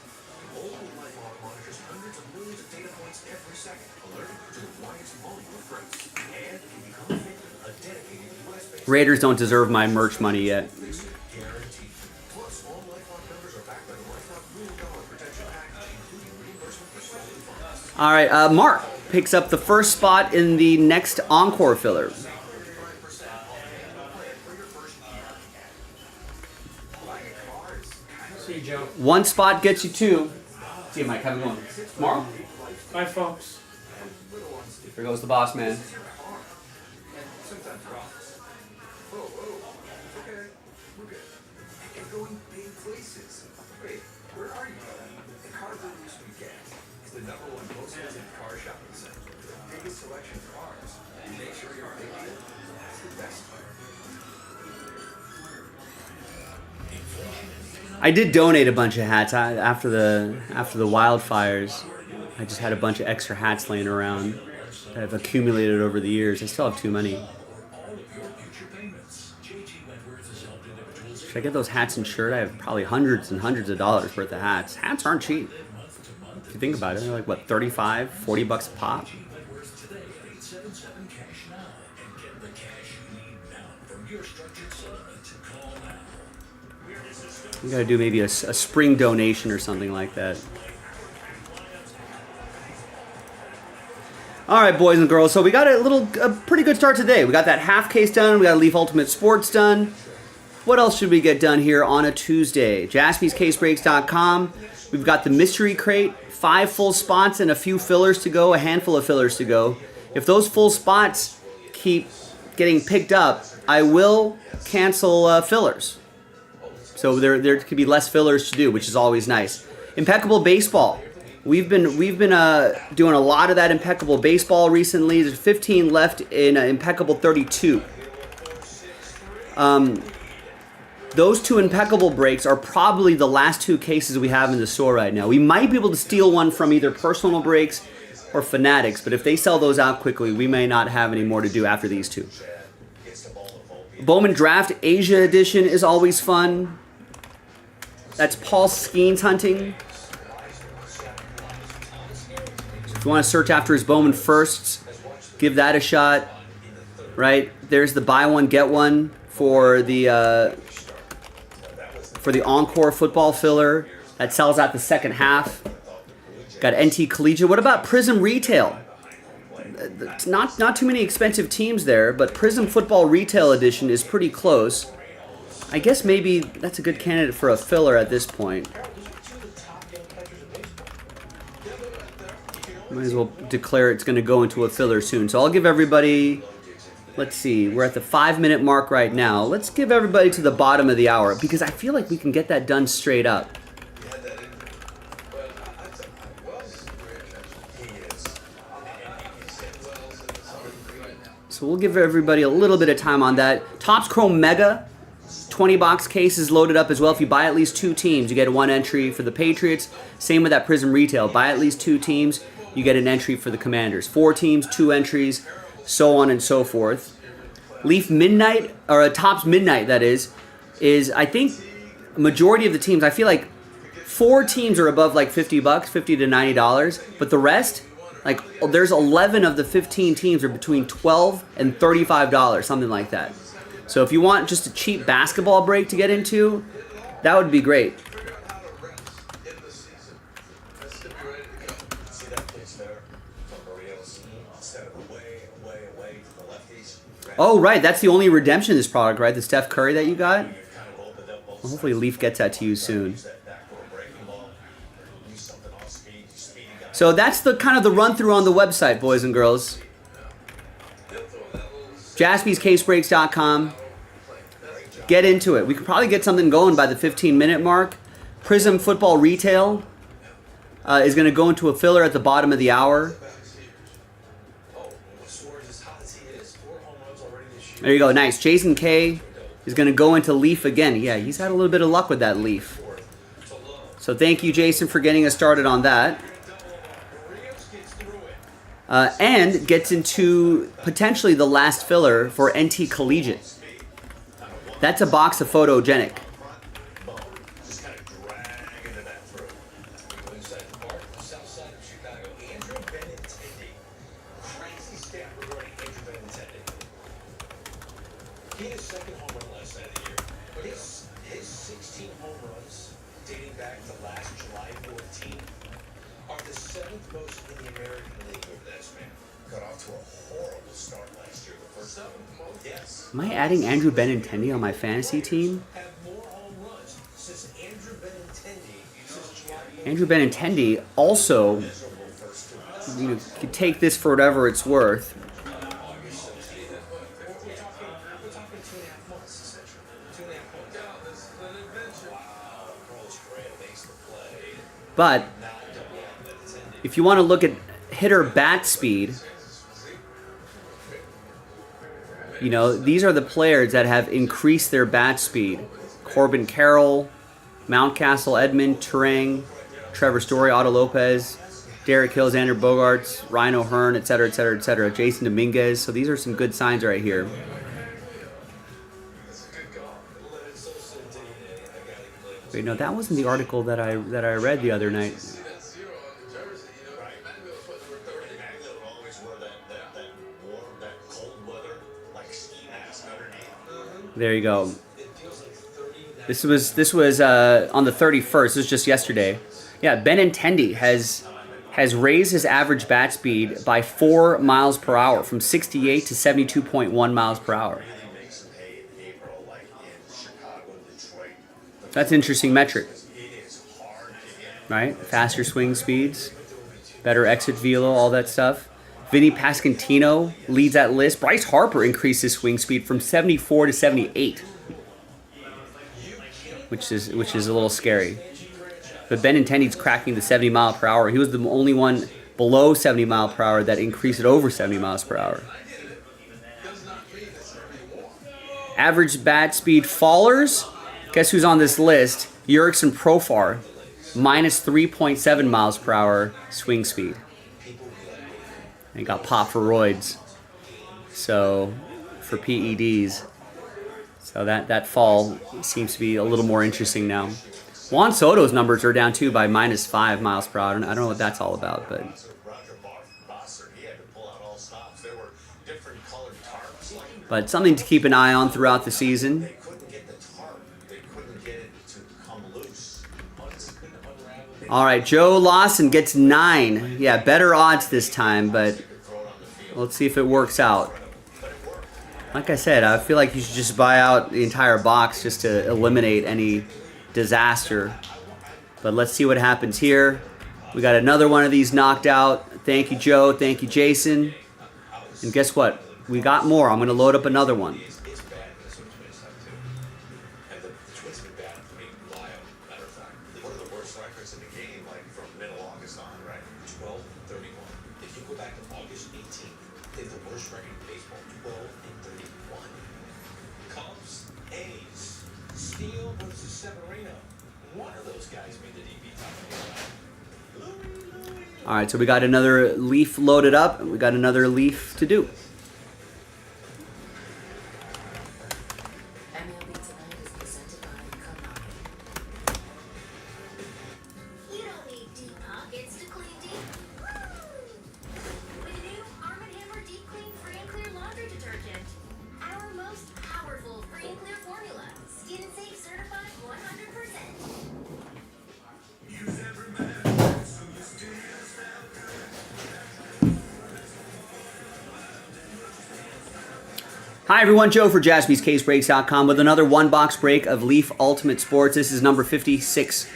Mobile LifeLock monitors hundreds of millions of data points every second, alerting you to the widest volume of threats. And if you become a victim, a dedicated U.S.-based Raiders don't deserve my merch money yet. guaranteed. Plus, all LifeLock members are backed by the LifeLock $1 million protection package, including reimbursement for stolen funds. All right, Mark picks up the first spot in the next Encore filler. 35% off annual plan for your first year. Buying a car is kind of See you, Joe. One spot gets you two. See you, Mike. Have a good one. Tomorrow? Bye, folks. Here goes the boss man. sometimes rocks. Whoa, okay, we're good. And going big places. Wait, where are you? The Car Gurus Weekend is the #1 most visited car shopping center. Biggest selection of cars. Make sure you're thinking that's the best part. I did donate a bunch of hats after the wildfires. I just had a bunch of extra hats laying around that I've accumulated over the years. I still have too many. Should I get those hats insured? I have probably hundreds and hundreds of dollars worth of hats. Hats aren't cheap. If you think about it, they're like, what, 35, 40 bucks a pop? We gotta do maybe a spring donation or something like that. All right, boys and girls. So we got a pretty good start today. We got that half case done. We got Leaf Ultimate Sports done. What else should we get done here on a Tuesday? JaspysCaseBreaks.com. We've got the mystery crate, 5 full spots and a few fillers to go, a handful of fillers to go. If those full spots keep getting picked up, I will cancel fillers. So there could be less fillers to do, which is always nice. Impeccable Baseball. We've been doing a lot of that Impeccable Baseball recently. There's 15 left in Impeccable 32. Those 2 Impeccable breaks are probably the last 2 cases we have in the store right now. We might be able to steal one from either Personal Breaks or Fanatics, but if they sell those out quickly, we may not have any more to do after these 2. Bowman Draft Asia Edition is always fun. That's Paul Skeens hunting. If you want to search after his Bowman firsts, give that a shot. Right there's the buy one get one for the Encore football filler that sells out the second half. Got NT Collegiate. What about Prism Retail? It's not too many expensive teams there, but Prism Football Retail Edition is pretty close. I guess maybe that's a good candidate for a filler at this point. Might as well declare it's going to go into a filler soon. So I'll give everybody, let's see, we're at the 5-minute mark right now. Let's give everybody to the bottom of the hour because I feel like we can get that done straight up. So we'll give everybody a little bit of time on that. Topps Chrome Mega 20-box case is loaded up as well. If you buy at least 2 teams, you get 1 entry for the Patriots. Same with that Prism Retail. Buy at least 2 teams, you get an entry for the Commanders. 4 teams, 2 entries, so on and so forth. Leaf Midnight, or a Topps Midnight, that is I think a majority of the teams, I feel like 4 teams are above like $50, $50 to $90, but the rest, like there's 11 of the 15 teams are between $12 and $35, something like that. So if you want just a cheap basketball break to get into, that would be great. Oh, right. That's the only redemption of this product, right? The Steph Curry that you got? Well, hopefully Leaf gets that to you soon. So that's the kind of the run-through on the website, boys and girls. JaspysCaseBreaks.com. Get into it. We could probably get something going by the 15-minute mark. Prism Football Retail is going to go into a filler at the bottom of the hour. There you go. Nice. Jason K is going to go into Leaf again. Yeah, he's had a little bit of luck with that Leaf. So thank you, Jason, for getting us started on that. And gets into potentially the last filler for NT Collegiate. That's a box of Photogenic. He had his second home run last night of the year, but his 16 home runs dating back to last July 14th are the 7th most in the American League over that span. Got off to a horrible start last year. The first 7th most, yes. Am I adding Andrew Benintendi on my fantasy team? Have more home runs since Andrew Benintendi since July. Andrew Benintendi also, you could take this for whatever it's worth. But if you want to look at hitter bat speed, you know, these are the players that have increased their bat speed. Corbin Carroll, Mountcastle, Edmund, Turang, Trevor Story, Otto Lopez, Derek Hill, Xander Bogaerts, Ryan O'Hearn, etc., etc., etc., Jason Dominguez. So these are some good signs right here. Wait, no, that wasn't the article that I read the other night. There you go. This was on the 31st. This was just yesterday. Yeah, Benintendi has raised his average bat speed by 4 miles per hour from 68 to 72.1 miles per hour. That's an interesting metric, right? Faster swing speeds, better exit velo, all that stuff. Vinny Pasquantino leads that list. Bryce Harper increased his swing speed from 74 to 78, which is a little scary. But Benintendi's cracking the 70 mile per hour. He was the only one below 70 mile per hour that increased it over 70 miles per hour. Average bat speed fallers. Guess who's on this list? Jurickson Profar, minus 3.7 miles per hour swing speed. And got popped for roids. So, for PEDs. So that fall seems to be a little more interesting now. Juan Soto's numbers are down too by minus 5 miles per hour. I don't know what that's all about, but. But something to keep an eye on throughout the season. All right, Joe Lawson gets 9. Yeah, better odds this time, but let's see if it works out. Like I said, I feel like you should just buy out the entire box just to eliminate any disaster. But let's see what happens here. We got another one of these knocked out. Thank you, Joe. Thank you, Jason. And guess what? We got more. I'm going to load up another one. It's bad in this Twins have too. And the Twins have been bad for me, wild, matter of fact. One of the worst records in the game, like from middle August on, right? 12-31. If you go back to August 18th, they have the worst record in baseball, 12-31. Cubs, A's, Steele versus Severino. One of those guys made the DP top 25. All right, so we got another leaf loaded up, and we got another leaf to do. MLB Tonight is presented by Konami. You don't need deep pockets to clean deep. With the new Arm & Hammer Deep Clean Free and Clear Laundry Detergent. Our most powerful free and clear formula. Skin safe certified 100%. Hi everyone, Joe for JaspysCaseBreaks.com with another one-box break of Leaf Ultimate Sports. This is number 56.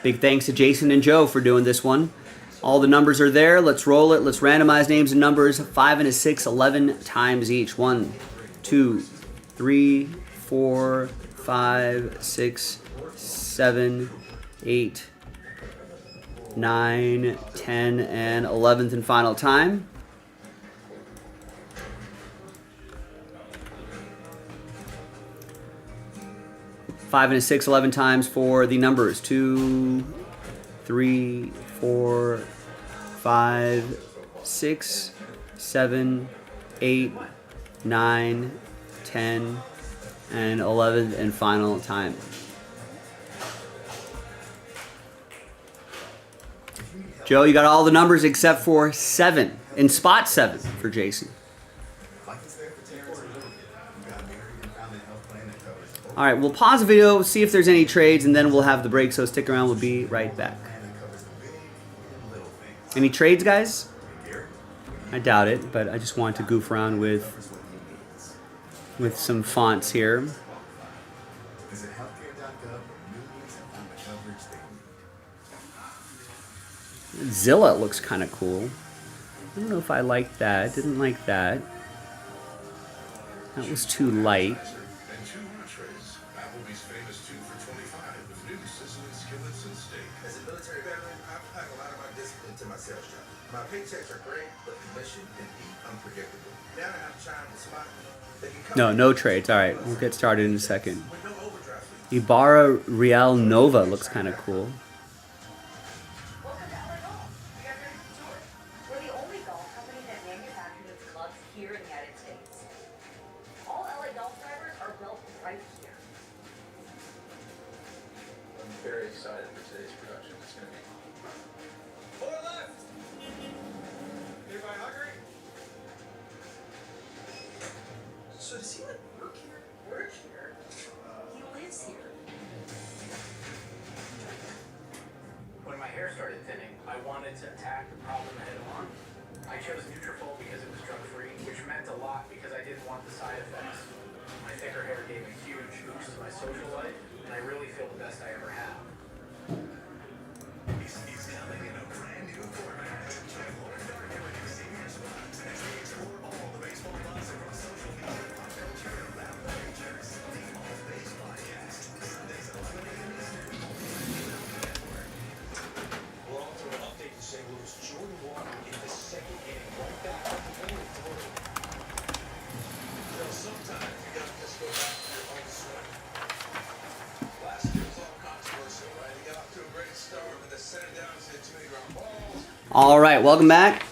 Big thanks to Jason and Joe for doing this one. All the numbers are there. Let's roll it. Let's randomize names and numbers. 5 and a 6, 11 times each. 1, 2, 3, 4, 5, 6, 7, 8, 9, 10, and 11th and final time. Five and a 6, 11 times for the numbers. 2, 3, 4, 5, 6, 7, 8, 9, 10, and 11th and final time. Joe, you got all the numbers except for 7, in spot 7 for Jason. All right, we'll pause the video, see if there's any trades, and then we'll have the break, so stick around. We'll be right back. Any trades, guys? I doubt it, but I just wanted to goof around with some fonts here. Zilla looks kind of cool. I don't know if I like that. Didn't like that. That was too light. As a military veteran, I pack a lot of my discipline to my sales job. My paychecks are great, but commission can be unpredictable. Now I have time to spot. No trades. All right, we'll get started in a second. With no overdraft fee. Ibarra Real Nova looks kind of cool. Welcome to LA Golf. You guys ready for the tour? We're the only golf company that manufactures its clubs here in the United States. All LA Golf drivers are built right here. I'm very excited for today's production. It's going to be Four left. Anybody hungry? So does he like work here? Work here? He lives here. When my hair started thinning, I wanted to attack the problem head on. I chose Nutrafol because it was drug-free, which meant a lot because I didn't want the side effects. My thicker hair gave a huge boost to my social life, and I really feel the best I ever have. He's coming in a brand new format. Start doing new senior spots as we explore all the baseball buzz across social media, pop culture, and rap majors. The All Base Podcast. Sundays at 11 a.m. Eastern. Network. We're on to an update to St. Louis. Jordan Walker in the second inning, right back up the middle of the order. You know, sometimes you gotta just go back to your own swing. Last year was all controversial, right? He got off to a great start, but they set it down and said too many ground balls. All right, welcome back.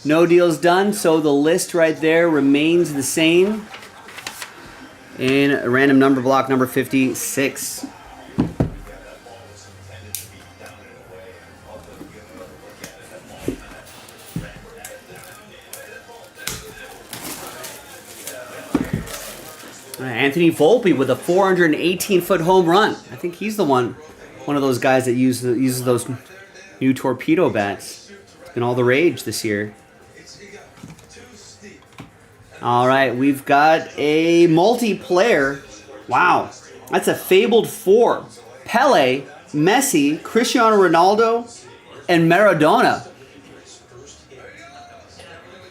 No deals done, so the list right there remains the same. In random number block number 56. Anthony Volpe with a 418-foot home run. I think he's the one of those guys that uses those new torpedo bats. It's been all the rage this year. He got too steep. And All right, we've got a multiplayer. Wow, that's a fabled 4. Pele, Messi, Cristiano Ronaldo, and Maradona.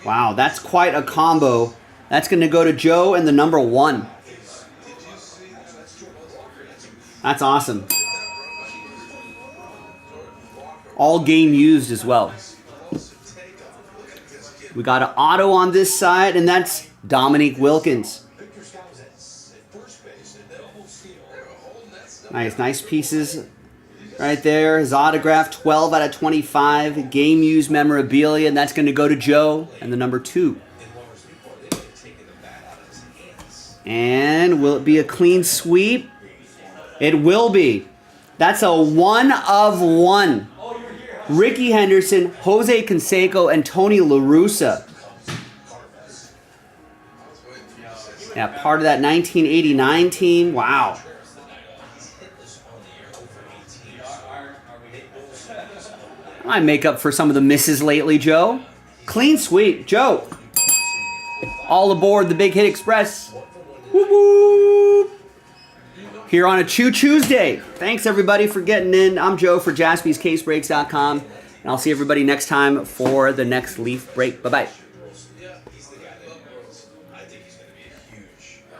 Wow, that's quite a combo. That's going to go to Joe and the number 1. That's awesome. All game used as well. We got an auto on this side, and that's Dominique Wilkins. Nice pieces right there. His autograph, 12 out of 25. Game used memorabilia, and that's going to go to Joe and the number 2. And will it be a clean sweep? It will be. That's a 1 of 1. Ricky Henderson, Jose Canseco, and Tony La Russa. Yeah, part of that 1989 team. Wow. I make up for some of the misses lately, Joe. Clean sweep, Joe. All aboard the Big Hit Express. Woo-woo. Here on a Chew Tuesday. Thanks everybody for getting in. I'm Joe for JaspysCaseBreaks.com. And I'll see everybody next time for the next Leaf Break. Bye-bye.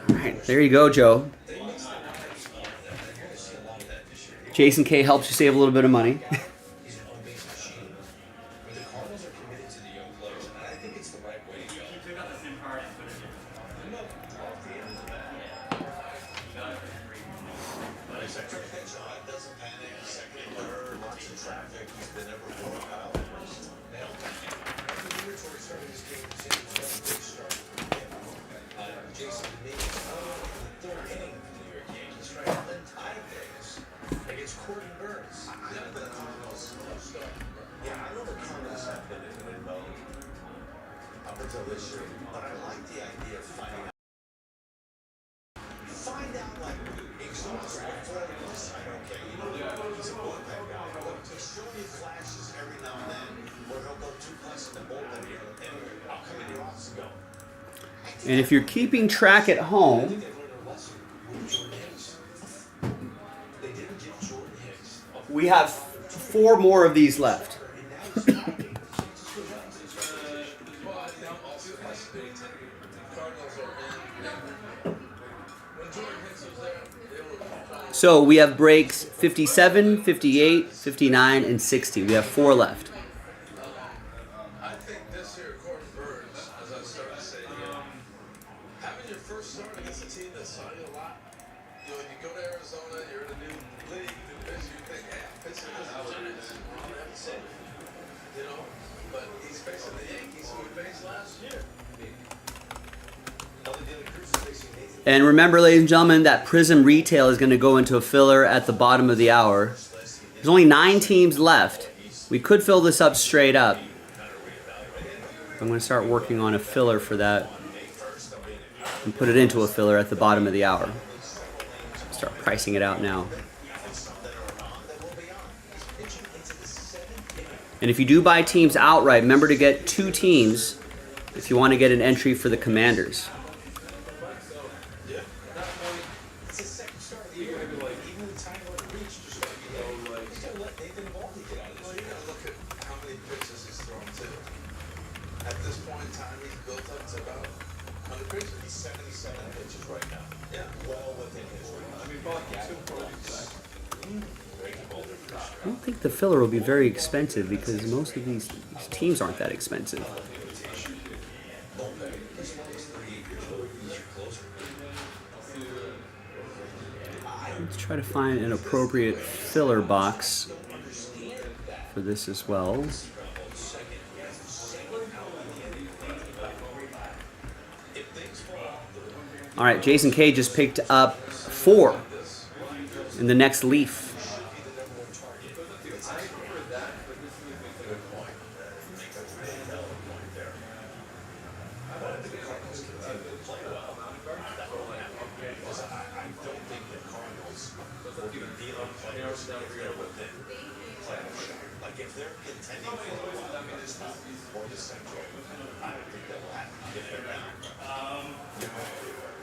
All right, there you go, Joe. Jason K helps you save a little bit of money. But I like the idea of finding out. Find out, like, exhaust before we decide, okay, you know, he's a bullpen guy. He's showing you flashes every now and then where he'll go 2 plus in the bullpen here, and I'll come in the office and go. And if you're keeping track at home, we have 4 more of these left. So we have breaks 57, 58, 59, and 60. We have 4 left. I think this here, Corbin Burns, as I started to say, having your first start against a team that saw you a lot, you know, when you go to Arizona, you're in a new league, new division, you think, hey, I'm pitching this Giants, I'm gonna have to say, you know, but he's facing the Yankees who he faced last year. And remember, ladies and gentlemen, that Prism Retail is going to go into a filler at the bottom of the hour. There's only 9 teams left. We could fill this up straight up. I'm going to start working on a filler for that and put it into a filler at the bottom of the hour. Start pricing it out now. And if you do buy teams outright, remember to get 2 teams if you want to get an entry for the Commanders. I don't think the filler will be very expensive because most of these teams aren't that expensive. Let's try to find an appropriate filler box for this as well. All right, Jason K just picked up 4 in the next Leaf. don't think that will happen. Get it down.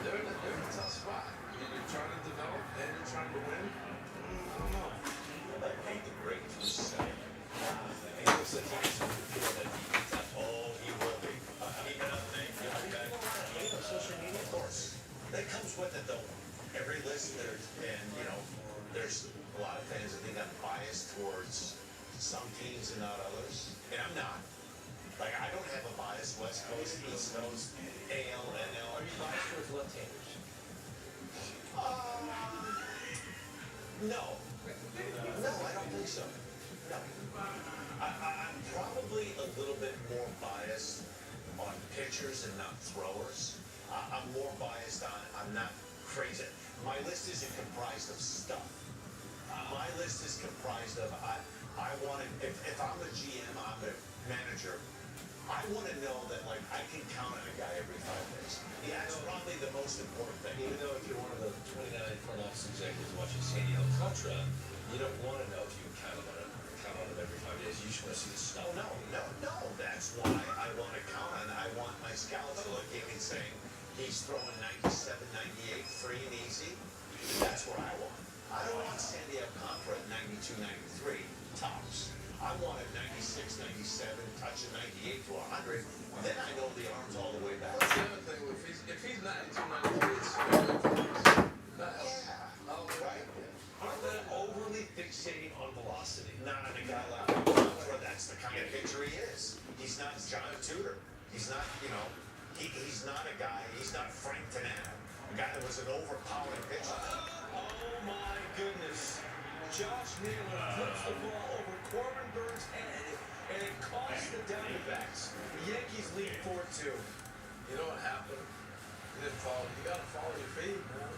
They're in a tough spot. You're trying to develop and you're trying to win. I don't know. That ain't the great first set. He looks like he's feel that he's not all he will be. Social media, of course. That comes with it though. Every list there's, and you know, there's a lot of fans that think I'm biased towards some teams and not others, and I'm not. Like I don't have a bias West Coast, East Coast, AL, NL. Are you biased towards left-handers? No. No, I don't think so. No. I'm probably a little bit more biased on pitchers and not throwers. I'm more biased on, I'm not crazy. My list isn't comprised of stuff. My list is comprised of, I want to, if I'm a GM, I'm a manager, I want to know that, like, I can count on a guy every 5 days. Yeah, that's probably the most important thing. Even though if you're one of the 29 front office executives watching San Diego Contra, you don't want to know if you can count on him every 5 days. You just want to see the stuff. No. That's why I want to count on. I want my scouts looking and saying, he's throwing 97, 98, free and easy. That's what I want. I don't want San Diego Contra at 92, 93 tops. I want a 96, 97, touching 98 to 100. Then I know the arm's all the way back. That's the other thing. If he's 92, 93, it's yeah. Oh, right. Aren't they overly fixating on velocity? Not on a guy like Contra. That's the kind of pitcher he is. He's not John Tudor. He's not, you know, he's not a guy. He's not Frank Tanana, a guy that was an overpowering pitcher. Oh my goodness. Josh Naylor flips the ball over Corbin Burns' head, and it costs the Diamondbacks. The Yankees lead 4-2. You know what happened? He didn't follow. You gotta follow your feet, man.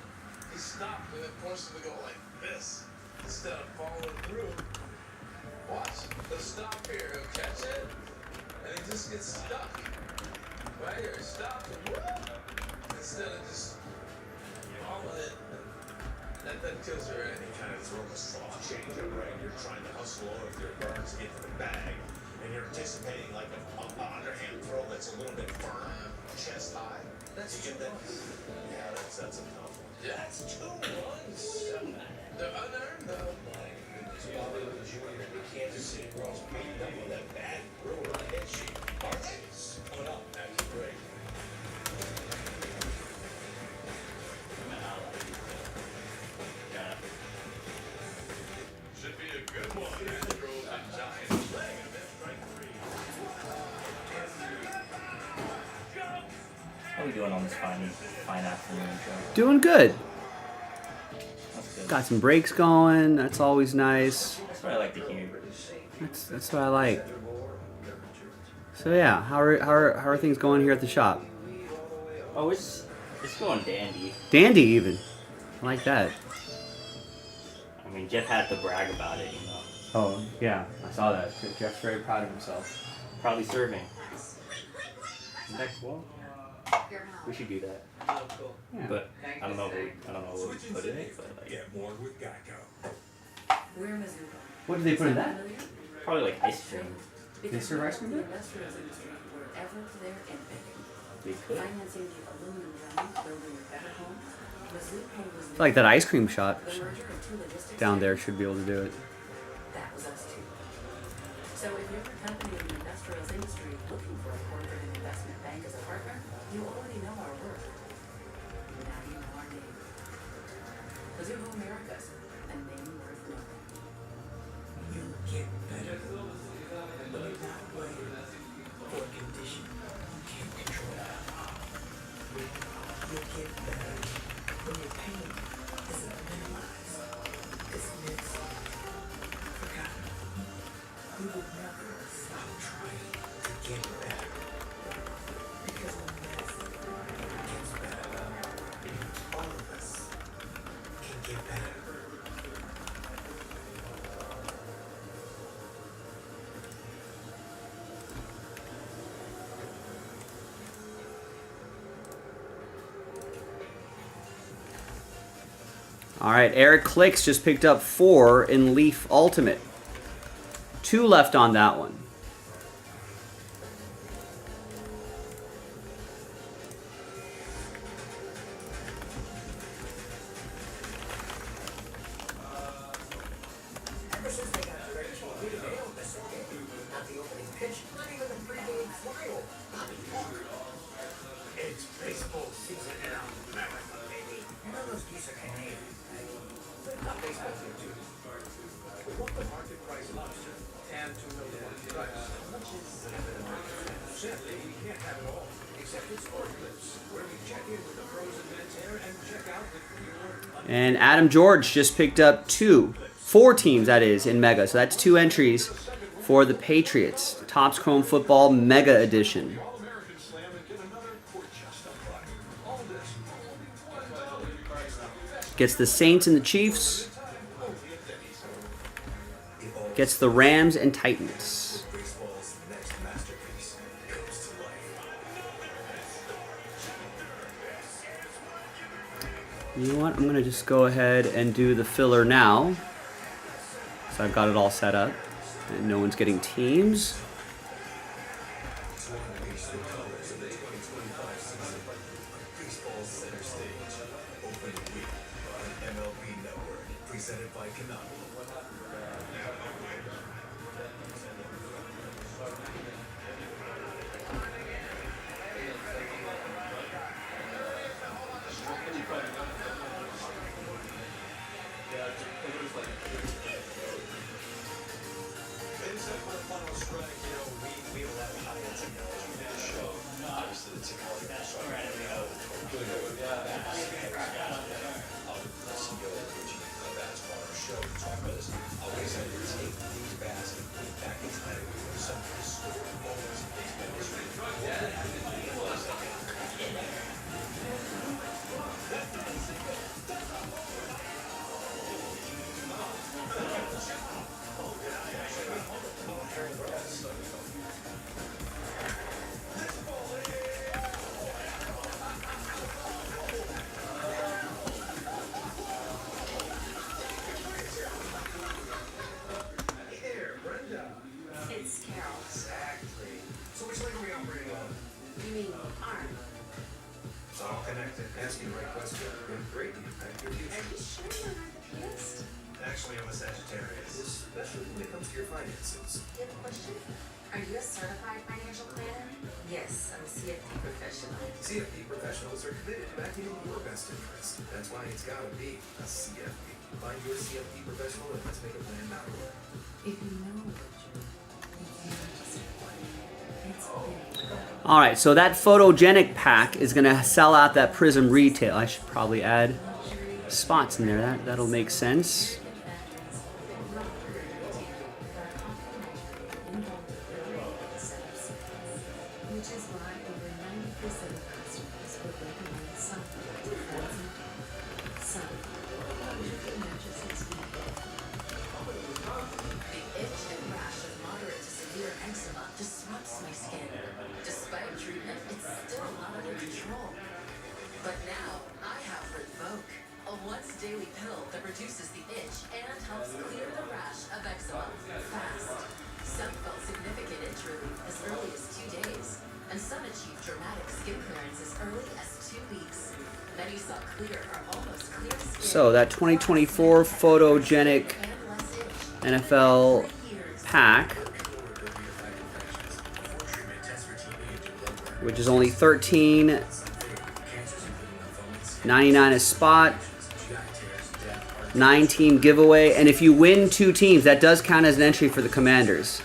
He stopped and it forced him to go like this instead of following through. Watch. He'll stop here. He'll catch it, and he just gets stuck. Right here, he stops and whoop! Instead of just following it. That kills her any kind of throw a soft change up, right? You're trying to hustle over your Burns into the bag, and you're anticipating like an underhand throw that's a little bit firm, chest high. That's you get that. Yeah, that's a tough one. Yeah, that's 2 runs. They're unearned though. My goodness, Bobby Jr. in Kansas City Royals beating up on that bad Brewer head sheet. All right, coming up after the break. Should be a good one. Astros and Giants leg and then strike 3. How are we doing on this fine afternoon, Joe? Doing good. That's good. Got some breaks going. That's always nice. That's what I like to hear. That's what I like. So yeah, how are things going here at the shop? Oh, it's going dandy. Dandy even. I like that. I mean, Jeff had to brag about it, you know. Oh yeah, I saw that. Jeff's very proud of himself. Probably serving. Next one. We should do that. Oh, cool. Yeah. But I don't know what we put in it, but like, Get more with Geico. We're Mizuho. What did they put in that? probably like ice cream. They serve ice cream there? Industrials industry, wherever they're innovating. They could. Financing the aluminum drum, building a better home. Mizuho was It's like that ice cream shop the merger of 2 logistics down there should be able to do it. That was us too. So if you're a company in the industrials industry looking for a corporate and investment bank as a partner, you already know our work. Now you know our name. Mizuho Americas, a name worth knowing. You get better when you're not waiting for a condition you can't control. You get better when your pain isn't minimized, dismissed, forgotten. We will never stop trying to get better. Because when medicine gets better, all of us can get better. All right, Eric Clicks just picked up 4 in Leaf Ultimate. 2 left on that one. wild. It's baseball season in America, baby. You know those geese are Canadian. They've got baseball here too. We want the market price lobster and $2 million price. Much is sadly, we can't have it all, except in Sport Clips, where we check in with the pros and men's hair and check out with pre-order. And Adam George just picked up 4 teams, that is, in Mega. So that's 2 entries for the Patriots. Topps Chrome Football Mega Edition. Gets the Saints and the Chiefs. Gets the Rams and Titans. Baseball's next masterpiece comes to life. You know what? I'm going to just go ahead and do the filler now. So I've got it all set up. And no one's getting teams. Baseball's center stage. Opening week on MLB Network. Presented by Konami. Inside for the final strike, you know, we have a lot of high-end technology in the show. Obviously, the technology that's all right. The CEO of the Bats on our show to talk about this. Always had to take these bats and put it back in time with some historic moments in baseball history. Hey there, Brenda. It's Carol. Exactly. So which leg are we operating on? You mean arm? It's all connected. Ask me the right question. Great, you impact your Are future. you sure you're not the pianist? Actually, I'm a Sagittarius, especially when it comes to your finances. You have a question? Are you a certified financial planner? Yes, I'm a CFP professional. CFP professionals are committed to backing in your best interest. That's why it's gotta be a CFP. Find your CFP professional and let's make a plan now. If you know what you're you can't just afford it. It's big. All right, so that photogenic pack is going to sell out that Prism retail. I should probably add spots in there. That'll make sense. Which is why over 90% of customers would recommend some to friends and family. Some. Mattresses we get. The itch and rash of moderate to severe eczema disrupts my skin. Despite treatment, it's still not under control. But now, I have Revoke, a once-daily pill that reduces the itch and helps clear the rash of eczema fast. Some felt significant itch relief as early as 2 days, and some achieved dramatic skin clearance as early as 2 weeks. Many saw clear or almost clear skin. So that 2024 photogenic and less itch. NFL pack, which is only $13.99 a spot, 9-team giveaway, and if you win 2 teams, that does count as an entry for the Commanders.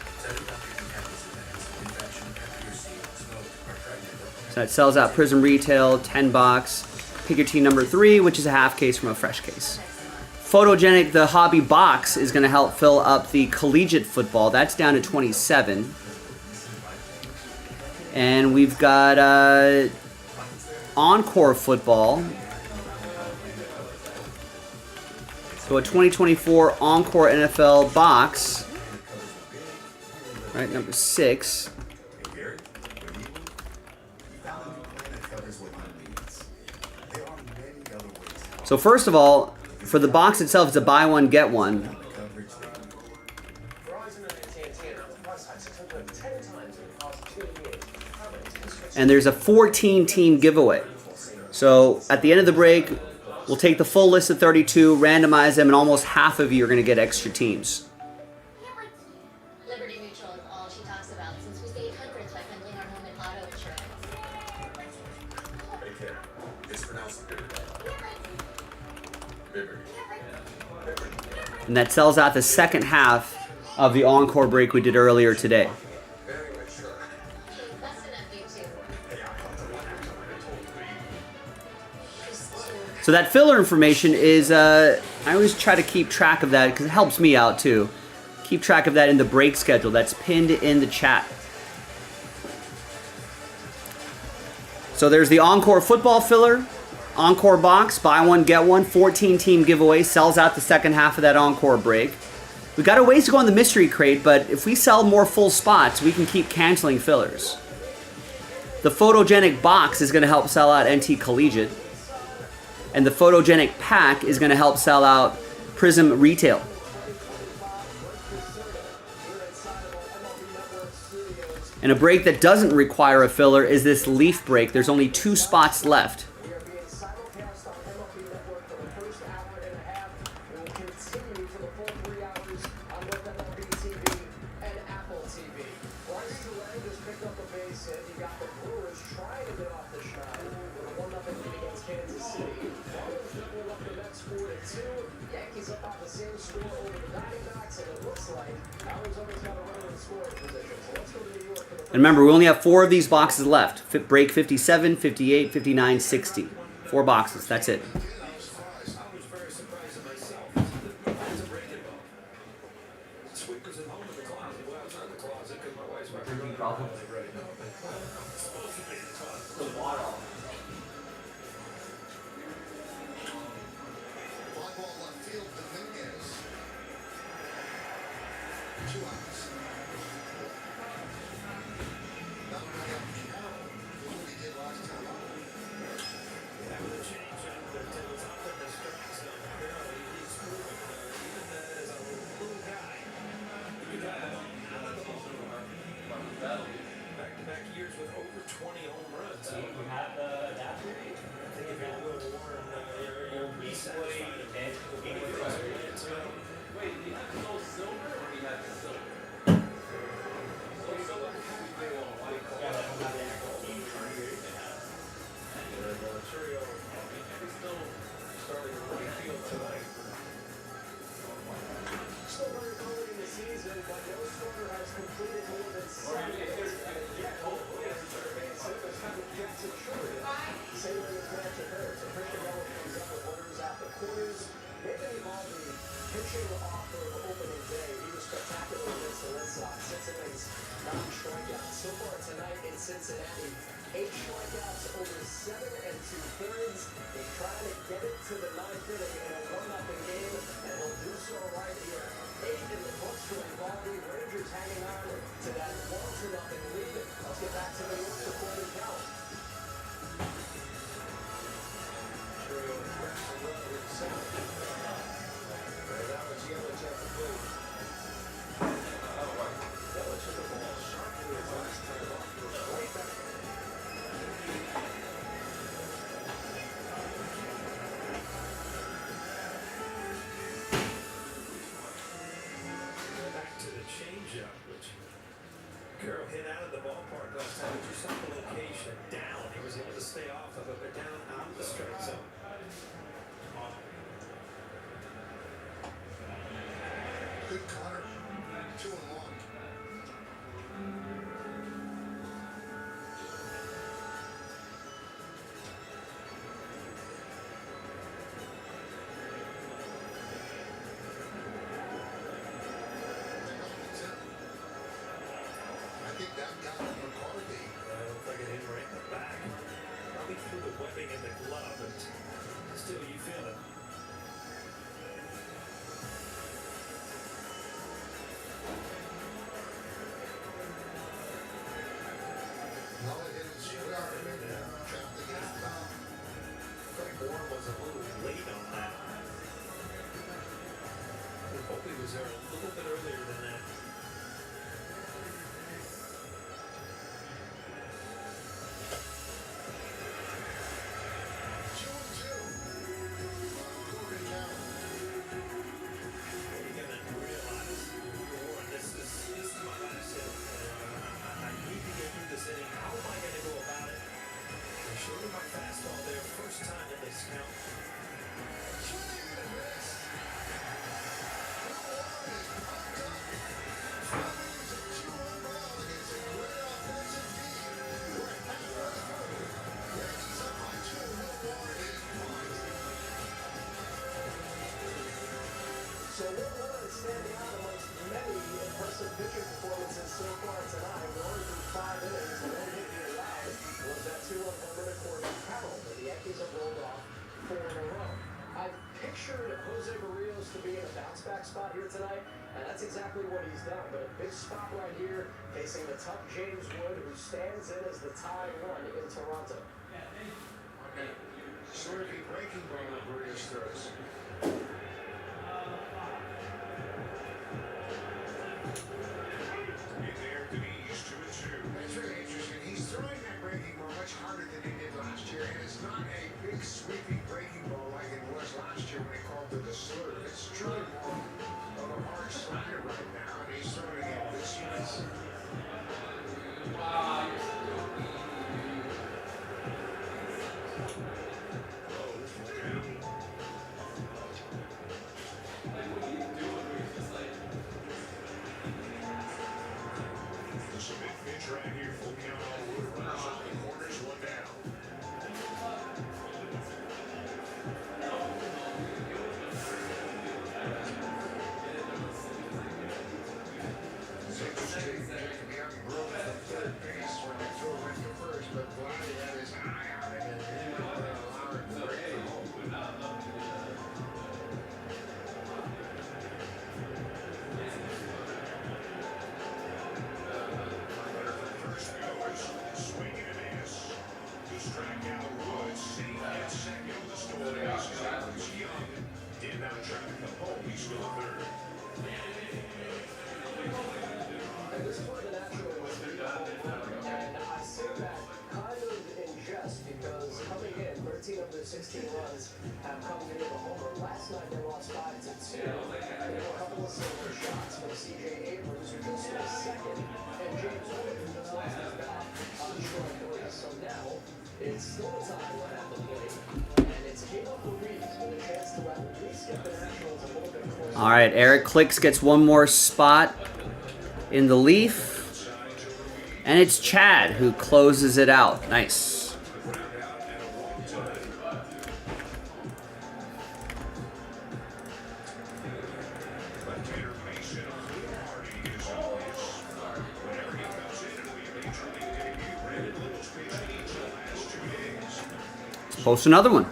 So that sells out Prism Retail, 10 bucks. Pick your team number 3, which is a half case from a fresh case. Photogenic, the hobby box, is going to help fill up the collegiate football. That's down to 27. And we've got Encore football. So a 2024 Encore NFL box. Right, number 6. So first of all, for the box itself, it's a buy one, get one. Verizon and AT&T announced price hikes that took 10 times in the past 2 years. And there's a 14-team giveaway. So at the end of the break, we'll take the full list of 32, randomize them, and almost half of you are going to get extra teams. Liberty Mutual is all she talks about since we stayed hundreds by bundling our And that sells out the second half of the encore break we did earlier today. So that filler information is, I always try to keep track of that because it helps me out too. Keep track of that in the break schedule. That's pinned in the chat. So there's the Encore football filler, Encore box, buy one, get one, 14 team giveaway, sells out the second half of that Encore break. We got a ways to go on the mystery crate, but if we sell more full spots, we can keep canceling fillers. The photogenic box is going to help sell out NT Collegiate. And the photogenic pack is going to help sell out Prism Retail. And a break that doesn't require a filler is this Leaf break. There's only 2 spots left. And remember, we only have 4 of these boxes left. Break 57, 58, 59, 60. 4 boxes. That's it. Cincinnati, 8 strikeouts over 7 2/3. He's trying to get it to the 9th inning in a 1-0 game, and he'll do so right here. 8 in the books for Evaldi. Rangers hanging on to that 1-0 lead. Let's get back to New York for quarter count. Carroll hit out of the ballpark last time. Just saw the location down. He was able to stay off of it, but down out of the strike zone. Good Connor. 2-1. I think that got McCarthy. Looked like it hit right in the back. Probably through the webbing in the glove, but still you feel it. No, it hit him square. Trapped against the top. Craig Warren was a little late on that. I hope he was there a little bit earlier than that. So one woman standing out amongst many impressive pitching performances so far tonight. Going through 5 innings and only hitting allowed was that 2-run homer to Corbin Carroll. The Yankees have rolled off 4 in a row. I pictured Jose Barrios to be in a bounce-back spot here tonight, and that's exactly what he's done. But a big spot right here, facing the tough James Wood, who stands in as the tie run in Toronto. Slurpy breaking ball that Barrios throws. That's really interesting. He's throwing that breaking ball much harder than he did last year, and it's not a big sweeping breaking ball like it was last year when they called it the slurp. It's truly more of a hard slider right now, and he's throwing it this year. Of their 16 runs have come near the homer. Last night they lost 5-2. There were a couple of silver shots from C.J. Abrams, who just was second, and James Wood, who just lost his bat on short three. So now it's still a tie right at the plate, and it's Caleb Ruiz with a chance to at least get the Nationals a little bit closer. All right, Eric Clicks gets one more spot in the Leaf, and it's Chad who closes it out. Nice. Post another one.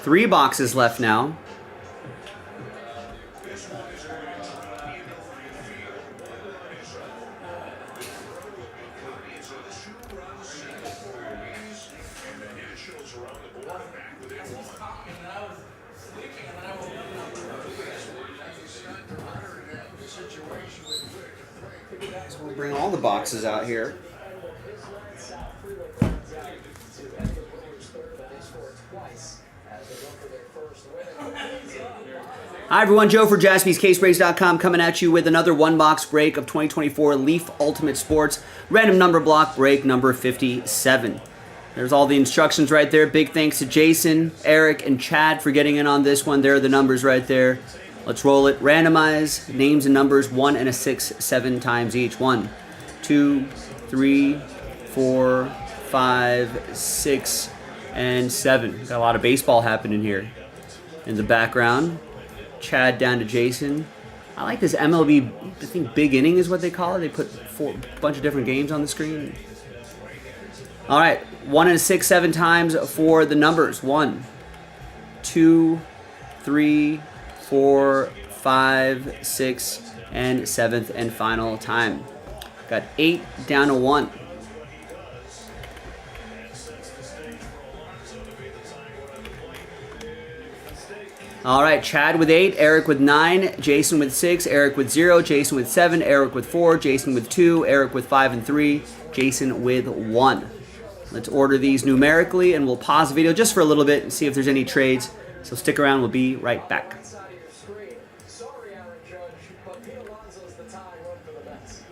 3 boxes left now. So we'll bring all the boxes out here. Hi everyone, Joe for JaspysCaseBreaks.com coming at you with another one-box break of 2024 Leaf Ultimate Sports random number block break number 57. There's all the instructions right there. Big thanks to Jason, Eric, and Chad for getting in on this one. There are the numbers right there. Let's roll it. Randomize names and numbers 1 and a 6 7 times each. 1, 2, 3, 4, 5, 6, and 7. Got a lot of baseball happening here in the background. Chad down to Jason. I like this MLB, I think big inning is what they call it. They put a bunch of different games on the screen. All right, 1 and a 6 7 times for the numbers. 1, 2, 3, 4, 5, 6, and 7th and final time. Got 8 down to 1. All right, Chad with 8, Eric with 9, Jason with 6, Eric with 0, Jason with 7, Eric with 4, Jason with 2, Eric with 5 and 3, Jason with 1. Let's order these numerically, and we'll pause the video just for a little bit and see if there's any trades. So stick around, we'll be right back. Sorry, Aaron Judge, but Pete Alonso's the tie run for the Mets.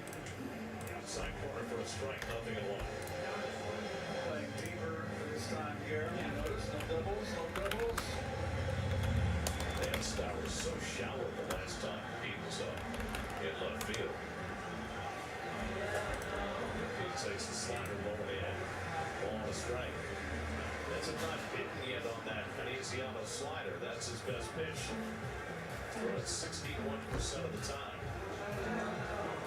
Outside corner for a strike, nothing in one. Playing deeper this time here. Notice no doubles, no doubles. Dan Stowers so shallow the last time he was in left field. He takes the slider low in, ball on a strike. That's a not hitting yet on that Veneziano slider. That's his his best pitch. Throw it 61% of the time.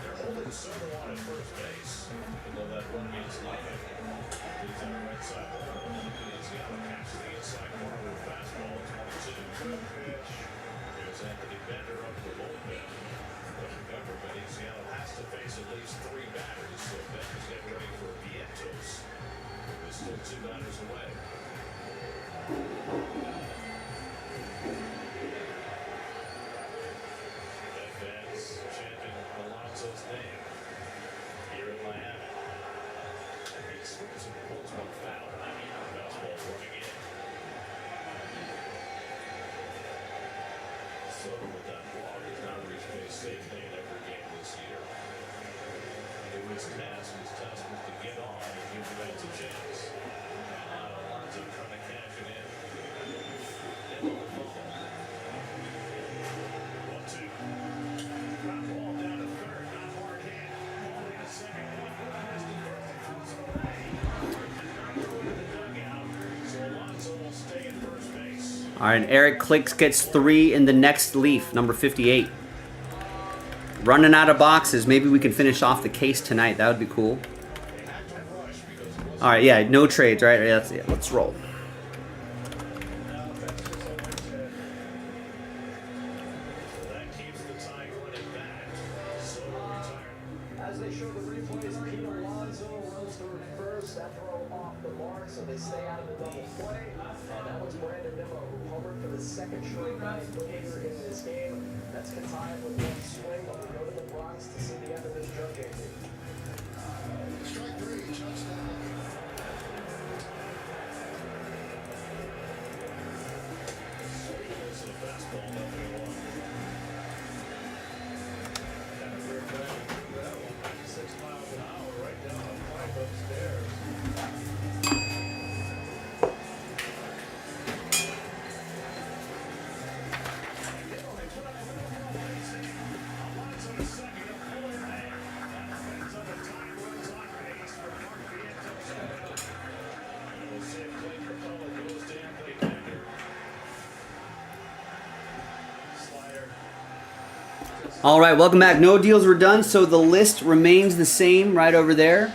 They're holding Soto on at first base. Although that run means nothing. He's on the right side. He's got to catch the inside corner with a fastball at 22. Good pitch. Here's Anthony Bender up the bullpen. But remember, Veneziano has to face at least 3 batters, so Bender's getting ready for Vientos. There's still 2 batters away. Fans chanting Alonso's name here in Miami. He swings and pulls one foul. Fastball running in. Soto with that walk has now reached base safely in every game this year. His task was to get on and give the Reds a chance. Alonso trying to cash it in. And on the ball. 1-2. Ground ball down to third, not hard hit. Ball in a second. One pass to first. It goes away. And not through the dugout. So Alonso will stay at first base. All right, Eric Clicks gets 3 in the next leaf, number 58. Running out of boxes. Maybe we can finish off the case tonight. That would be cool. All right, yeah, no trades, right? Yeah, that's it. Let's roll. As they show the replays, Pete Alonso runs through first. That throw off the mark, so they stay out of the double play. And that was Brandon Nimmo, who homered for the second straight night later in this game. That's Kataya with one swing, but we go to the Bronx to see the end of this jug game. Strike 3, touchdown. So the fastball, nothing wrong. And a fair play. That one, 96 miles an hour, right down the pipe upstairs. All right, welcome back. No deals were done, so the list remains the same right over there.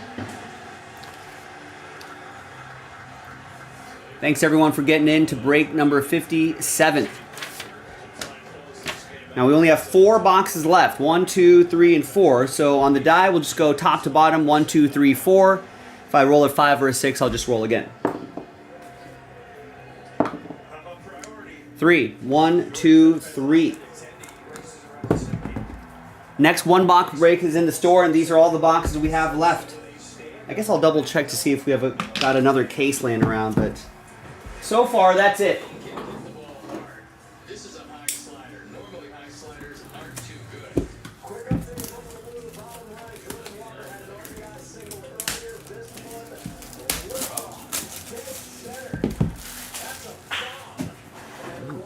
Thanks everyone for getting in to break number 57. Now we only have 4 boxes left, 1, 2, 3, and 4. So on the die, we'll just go top to bottom, 1, 2, 3, 4. If I roll a 5 or a 6, I'll just roll again. 3, 1, 2, 3. Next 1 box break is in the store, and these are all the boxes we have left. I guess I'll double check to see if we have got another case laying around, but so far that's it. This is a high slider. Normally high sliders aren't too good. Quick update over the blue, the bottom line. Jordan Walker had an RBI single earlier. This one, dead center. That's a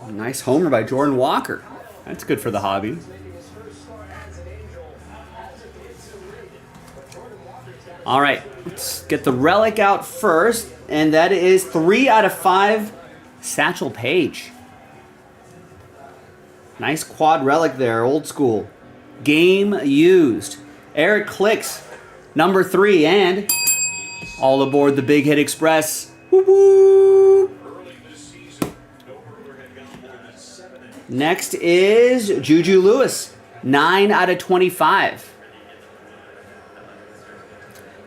bomb. Nice homer by Jordan Walker. That's good for the hobby. All right, let's get the relic out first, and that is 3 out of 5 Satchel Paige. Nice quad relic there, old school. Game used. Eric Clicks, number 3, and all aboard the Big Hit Express. Woo woo! Next is Juju Lewis, 9 out of 25.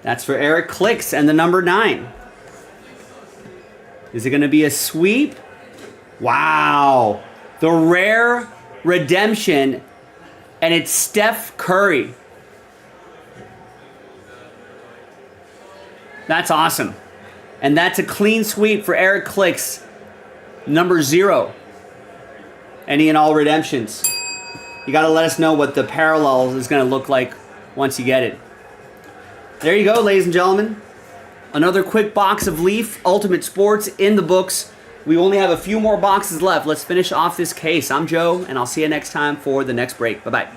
That's for Eric Clicks and the number 9. Is it going to be a sweep? Wow. The rare redemption, and it's Steph Curry. That's awesome. And that's a clean sweep for Eric Clicks, number 0. Any and all redemptions. You got to let us know what the parallels is going to look like once you get it. There you go, ladies and gentlemen. Another quick box of Leaf Ultimate Sports in the books. We only have a few more boxes left. Let's finish off this case. I'm Joe, and I'll see you next time for the next break. Bye-bye.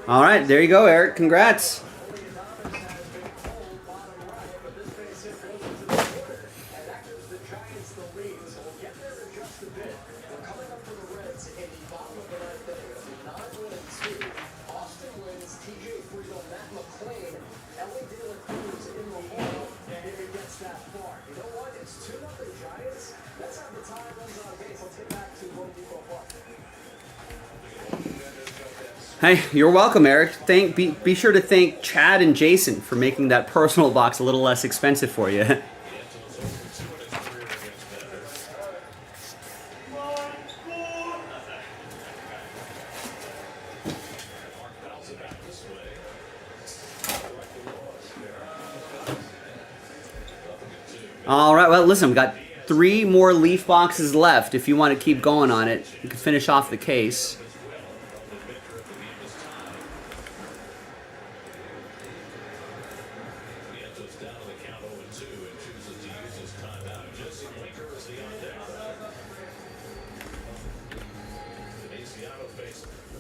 All right, there you go, Eric. Congrats. McClain, Ellie De La Cruz in the hole if he gets that far. You know what? It's 2-0 Giants. Let's have the tie runs on base. Let's get back to Home Depot Park. Hey, you're welcome, Eric. Be sure to thank Chad and Jason for making that personal box a little less expensive for you. All right, well, listen, we've got 3 more Leaf boxes left. If you want to keep going on it, you can finish off the case.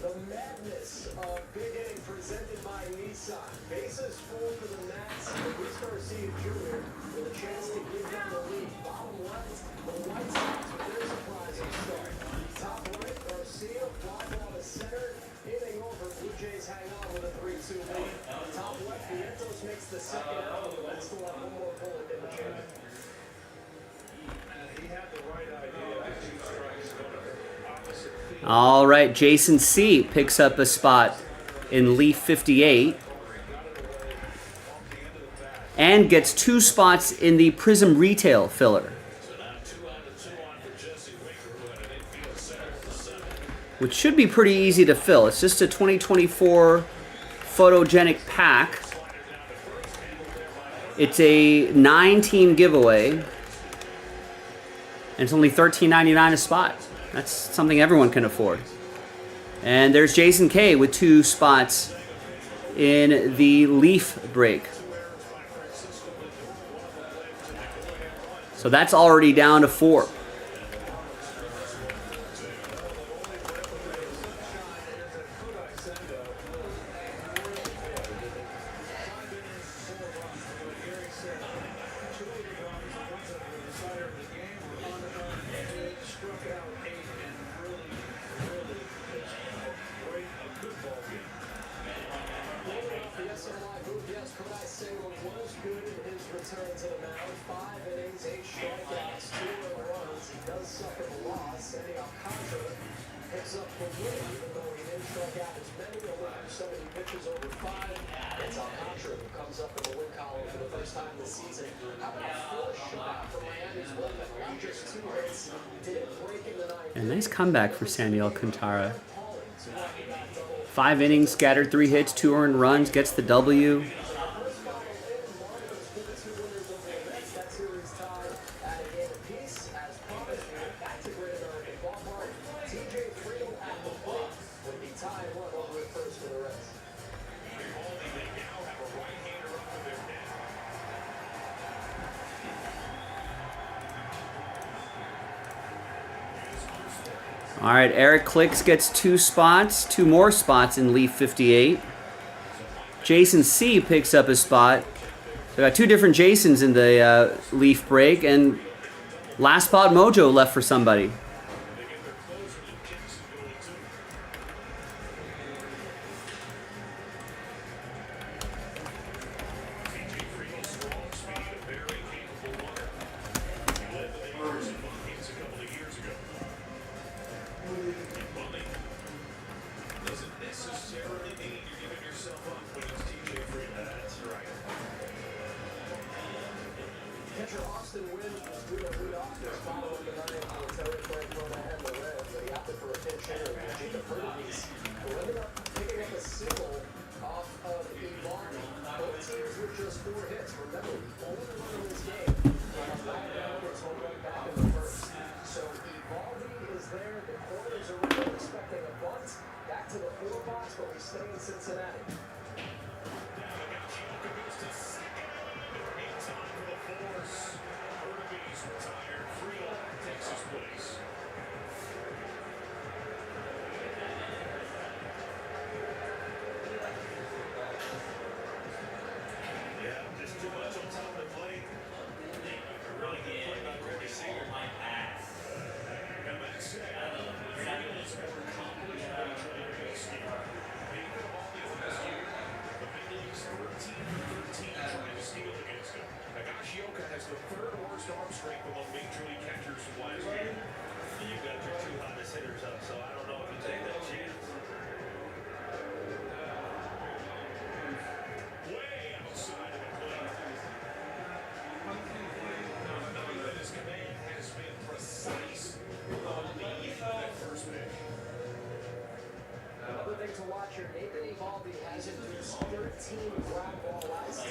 The madness of big inning presented by Nissan. Bases full for the Mets. Luis Garcia Jr. with a chance to give them the lead. Bottom left, the White Sox with their surprising start. Top right, Garcia, fly ball to center. Inning over, Blue Jays hang on with a 3-2 lead. Top left, Vientos makes the second out. The Mets still have one more bullet in the chamber. He had the right idea. 2 strikes going to opposite field. All right, Jason C. picks up a spot in Leaf 58 and gets 2 spots in the Prism Retail filler, which should be pretty easy to fill. It's just a 2024 photogenic pack. It's a 9-team giveaway, and it's only $13.99 a spot. That's something everyone can afford. And there's Jason K with 2 spots in the Leaf break. So that's already down to 4. A nice comeback for Sandy Alcantara. 5 innings, scattered 3 hits, 2 earned runs, gets the W. All right, Eric Clicks gets 2 spots, 2 more spots in Leaf 58. Jason C picks up a spot. So I got 2 different Jasons in the Leaf break, and last spot mojo left for somebody.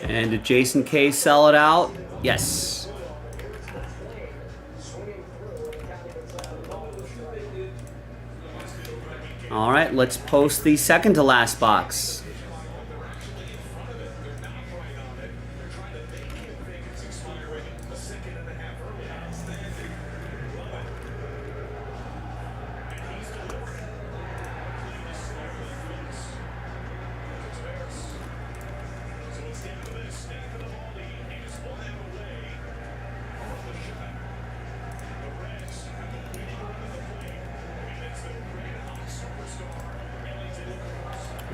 And did Jason K sell it out? Yes. All right, let's post the second to last box.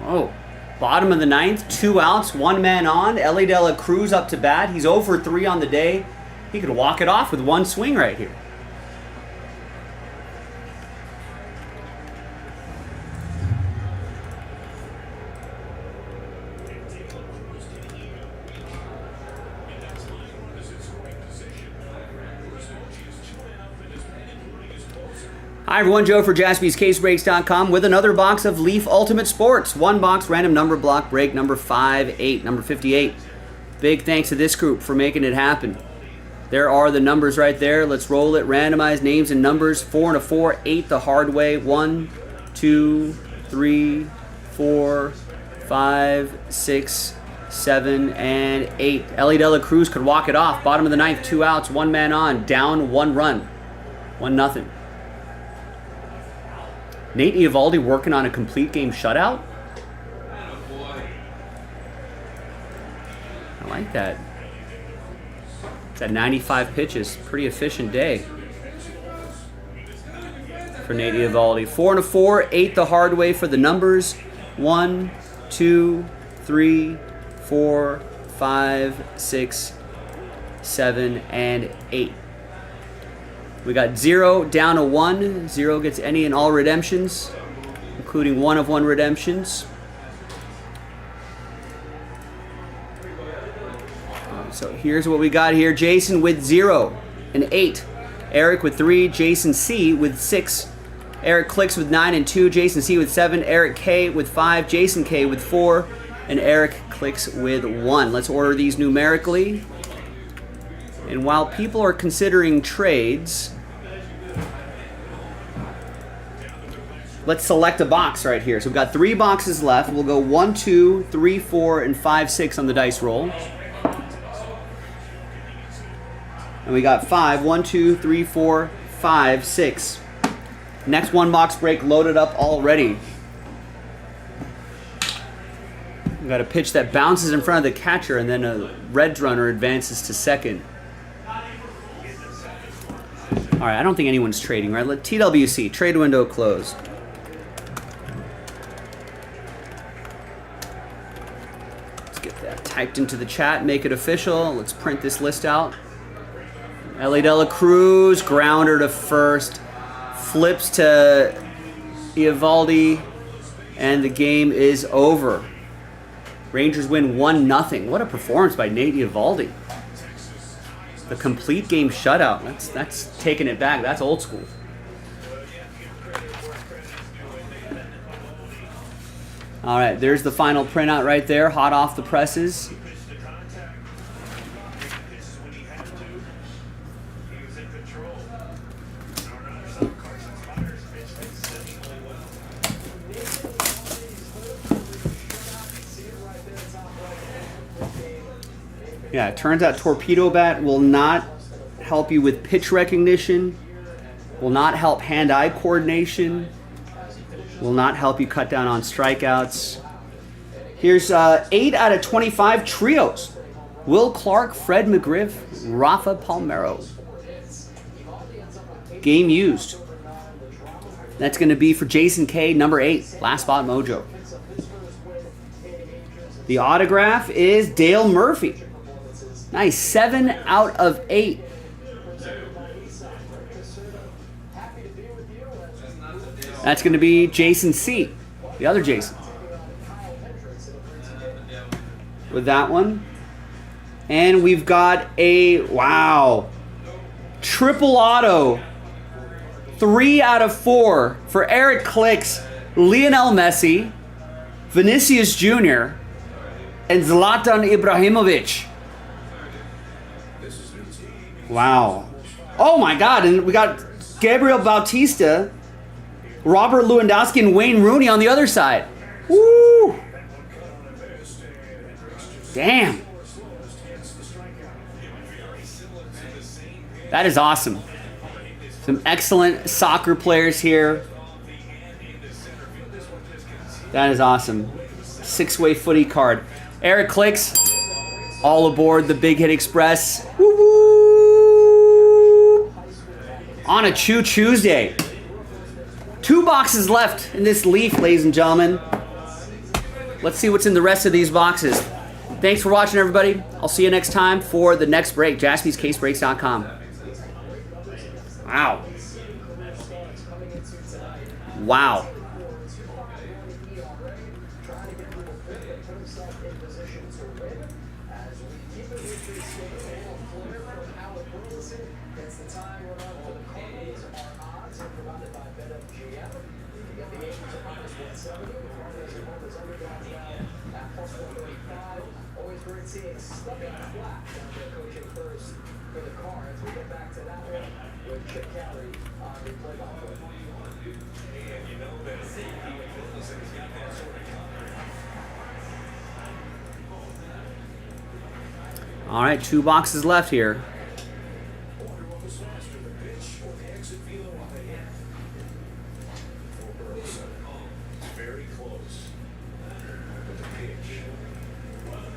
Oh, bottom of the ninth, 2 outs, 1 man on. Ellie De La Cruz up to bat. He's over 3 on the day. He could walk it off with 1 swing right here. Hi everyone, Joe for JaspysCaseBreaks.com with another box of Leaf Ultimate Sports. 1 box random number block break number 58, number 58. Big thanks to this group for making it happen. There are the numbers right there. Let's roll it. Randomize names and numbers. 4 and a 4, 8 the hard way. 1, 2, 3, 4, 5, 6, 7, and 8. Ellie De La Cruz could walk it off. Bottom of the ninth, 2 outs, 1 man on. Down 1 run. 1-0. Nate Eovaldi working on a complete game shutout? I like that. It's at 95 pitches. Pretty efficient day for Nate Eovaldi. 4 and a 4, 8 the hard way for the numbers. 1, 2, 3, 4, 5, 6, 7, and 8. We got 0 down to 1. 0 gets any and all redemptions, including 1 of 1 redemptions. So here's what we got here. Jason with 0 and 8. Eric with 3. Jason C with 6. Eric Clicks with 9 and 2. Jason C with 7. Eric K with 5. Jason K with 4. And Eric Clicks with 1. Let's order these numerically. And while people are considering trades, let's select a box right here. So we've got 3 boxes left. We'll go 1, 2, 3, 4, and 5, 6 on the dice roll. And we got 5. 1, 2, 3, 4, 5, 6. Next 1 box break loaded up already. We've got a pitch that bounces in front of the catcher, and then a red runner advances to second. All right, I don't think anyone's trading, right? Let TWC, trade window closed. Let's get that typed into the chat, make it official. Let's print this list out. Ellie De La Cruz, grounder to first, flips to Eovaldi, and the game is over. Rangers win 1-0. What a performance by Nate Eovaldi. The complete game shutout. That's taking it back. That's old school. All right, there's the final printout right there, hot off the presses. Yeah, it turns out Torpedo Bat will not help you with pitch recognition, will not help hand-eye coordination, will not help you cut down on strikeouts. Here's 8 out of 25 trios. Will Clark, Fred McGriff, Rafa Palmeiro. Game used. That's going to be for Jason K, number 8, Last Spot Mojo. The autograph is Dale Murphy. Nice, 7 out of 8. That's going to be Jason C, the other Jason. With that one. And we've got a, wow, triple auto. 3 out of 4 for Eric Clicks, Lionel Messi, Vinicius Jr., and Zlatan Ibrahimovic. Wow. Oh my God, and we got Gabriel Bautista, Robert Lewandowski, and Wayne Rooney on the other side. Woo! Damn. That is awesome. Some excellent soccer players here. That is awesome. 6-way footy card. Eric Clicks, all aboard the Big Hit Express. Woo woo! On a Chew Tuesday. 2 boxes left in this Leaf, ladies and gentlemen. Let's see what's in the rest of these boxes. Thanks for watching, everybody. I'll see you next time for the next break. JaspysCaseBreaks.com. Wow. Wow. All right, 2 boxes left here. Very close. With the pitch.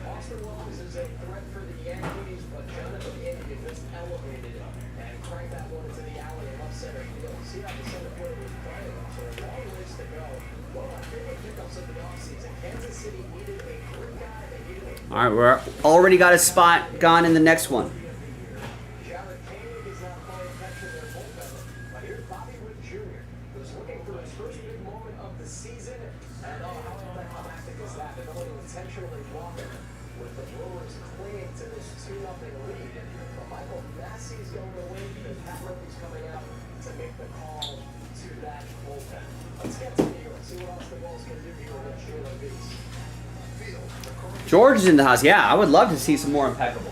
Austin Wells is a threat for the Yankees, but Jonathan India just elevated it and cranked that one into the alley in left center field. See how the center field was playing, so a long ways to go. Well, I think they picked up some of the offseason. Kansas City needed a great guy. They needed a All right, we're already got a spot gone in the next one. Jared Koenig is not playing catch in their bullpen. But here's Bobby Witt Jr., who's looking for his first big moment of the season. And how anticlimactic is that? They're going to intentionally walk it with the Brewers clinging to this 2-0 lead. But Michael Massey's going to win because Pat Murphy's coming out to make the call to that bullpen. Let's get to New York, see what else the Bulls can do here against Jalen Beats. George is in the house. Yeah, I would love to see some more Impeccable.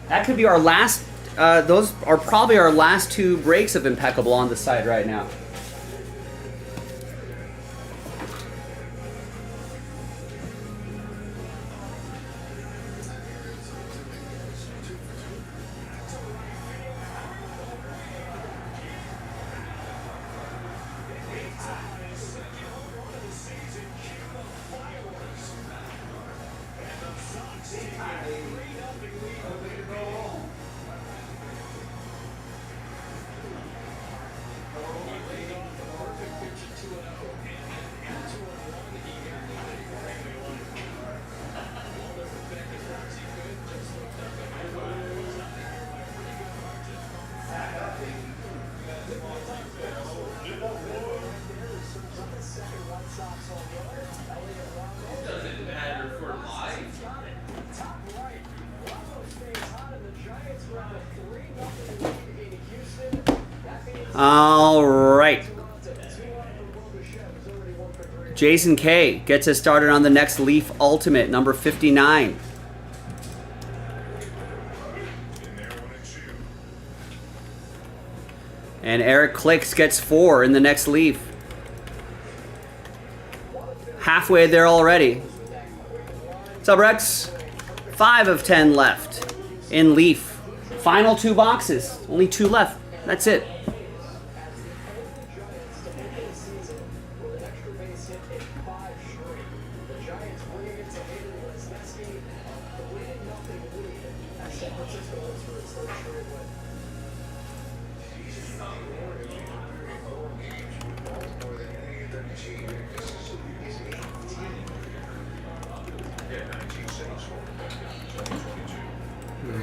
That could be our last, those are probably our last 2 breaks of Impeccable on the site right now. All right. Jason K gets us started on the next Leaf Ultimate, number 59. And Eric Clicks gets 4 in the next Leaf. Halfway there already. What's up, Rex? 5 of 10 left in Leaf. Final 2 boxes. Only 2 left. That's it.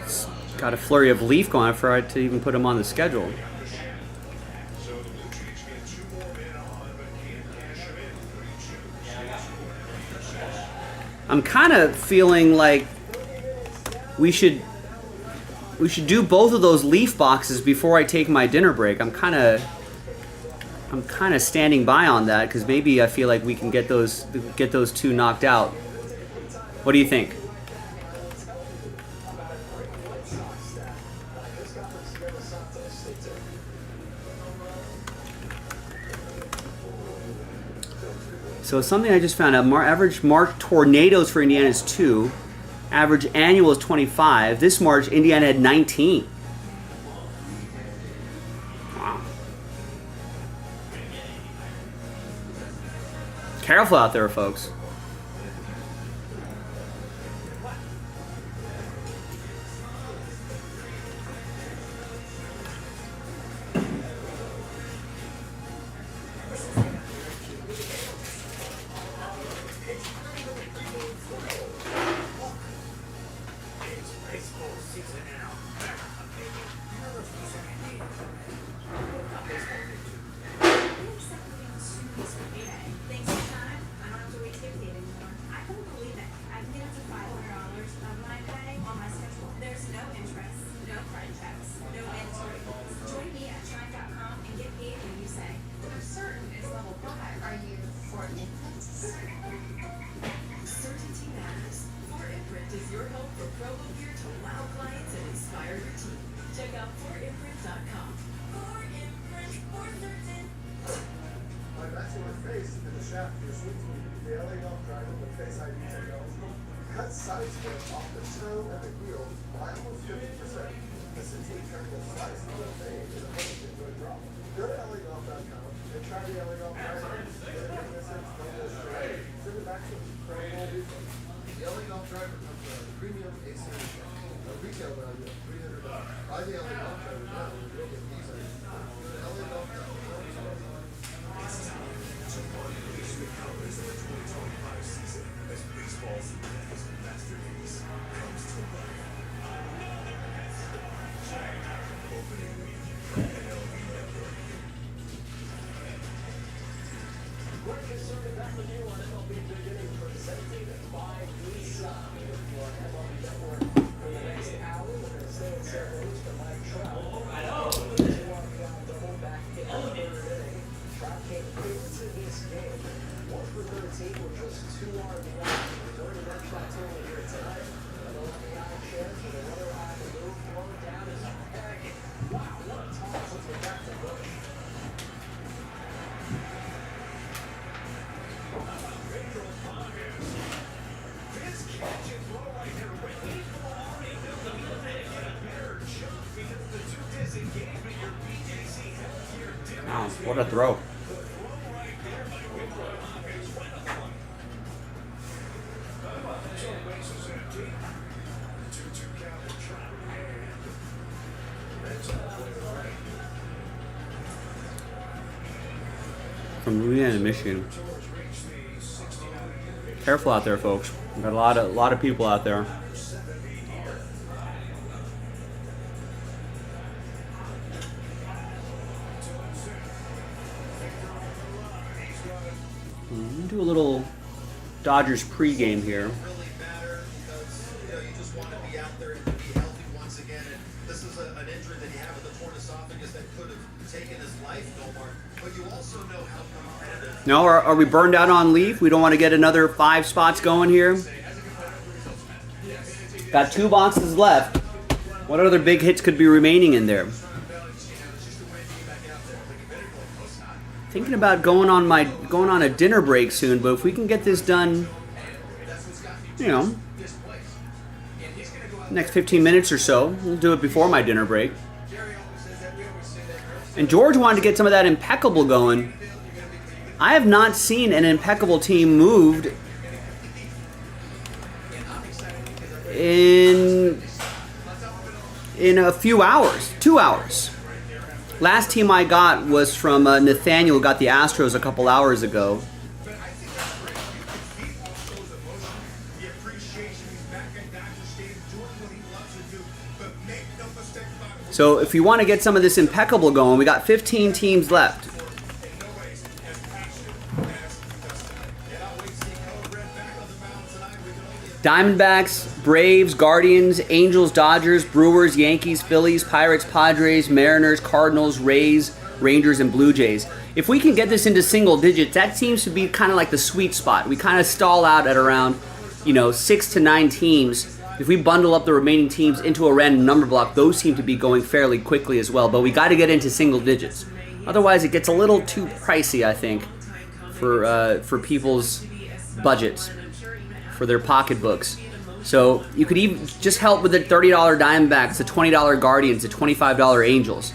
It's got a flurry of Leaf going for it to even put him on the schedule. I'm kind of feeling like we should do both of those Leaf boxes before I take my dinner break. I'm kind of I'm kind of standing by on that because maybe I feel like we can get those two knocked out. What do you think? So something I just found out, average March tornadoes for Indiana is 2. Average annual is 25. This March, Indiana had 19. Wow. Careful out there, folks. Thanks for your time. I don't have to wait to get paid anymore. I couldn't believe it. I can get up to $500 of my pay on my schedule. There's no interest, no credit checks, no mandatory bills. Join me at Shine.com and get paid when you say. I'm certain it's level 5. Are you for infants? Certainty matters. Imprint is your home for promo gear to wow clients and inspire your team. Check out forimprint.com. Imprint for certain. My vascular face in the shaft of your swing speed, the LA Golf driver with Face ID technology cuts side split off the toe and the heel by almost 50%. This is turning a slice of the fade is a hook into a drop. Go to LAGolf.com and try the LA Golf driver. Get a business, don't go straight. Send it back to them. The LA Golf driver comes with a premium A-series shaft. A retail value of $300. Buy the LA Golf driver now and you'll get these items. Go to LAGolf.com. Wow, what a throw. From Louisiana, Michigan. Careful out there, folks. We've got a lot of people out there. Do a little Dodgers pregame here. Really matter because you just want to be out there and be healthy once again. And this is an injury that you have with the torn esophagus that could have taken his life, Nomar. But you also know how competitive. No, are we burned out on leaf? We don't want to get another 5 spots going here. Got 2 boxes left. What other big hits could be remaining in there? Thinking about going on a dinner break soon, but if we can get this done, next 15 minutes or so, we'll do it before my dinner break. And George wanted to get some of that impeccable going. I have not seen an impeccable team moved in a few hours, 2 hours. Last team I got was from Nathaniel, who got the Astros a couple hours ago. So if you want to get some of this impeccable going, we got 15 teams left. Diamondbacks, Braves, Guardians, Angels, Dodgers, Brewers, Yankees, Phillies, Pirates, Padres, Mariners, Cardinals, Rays, Rangers, and Blue Jays. if we can get this into single digits, that seems to be kind of like the sweet spot. We kind of stall out at around, 6 to 9 teams. If we bundle up the remaining teams into a random number block, those seem to be going fairly quickly as well. But we got to get into single digits. Otherwise, it gets a little too pricey, I think, for people's budgets, for their pocketbooks. So you could even just help with the $30 Diamondbacks, the $20 Guardians, the $25 Angels.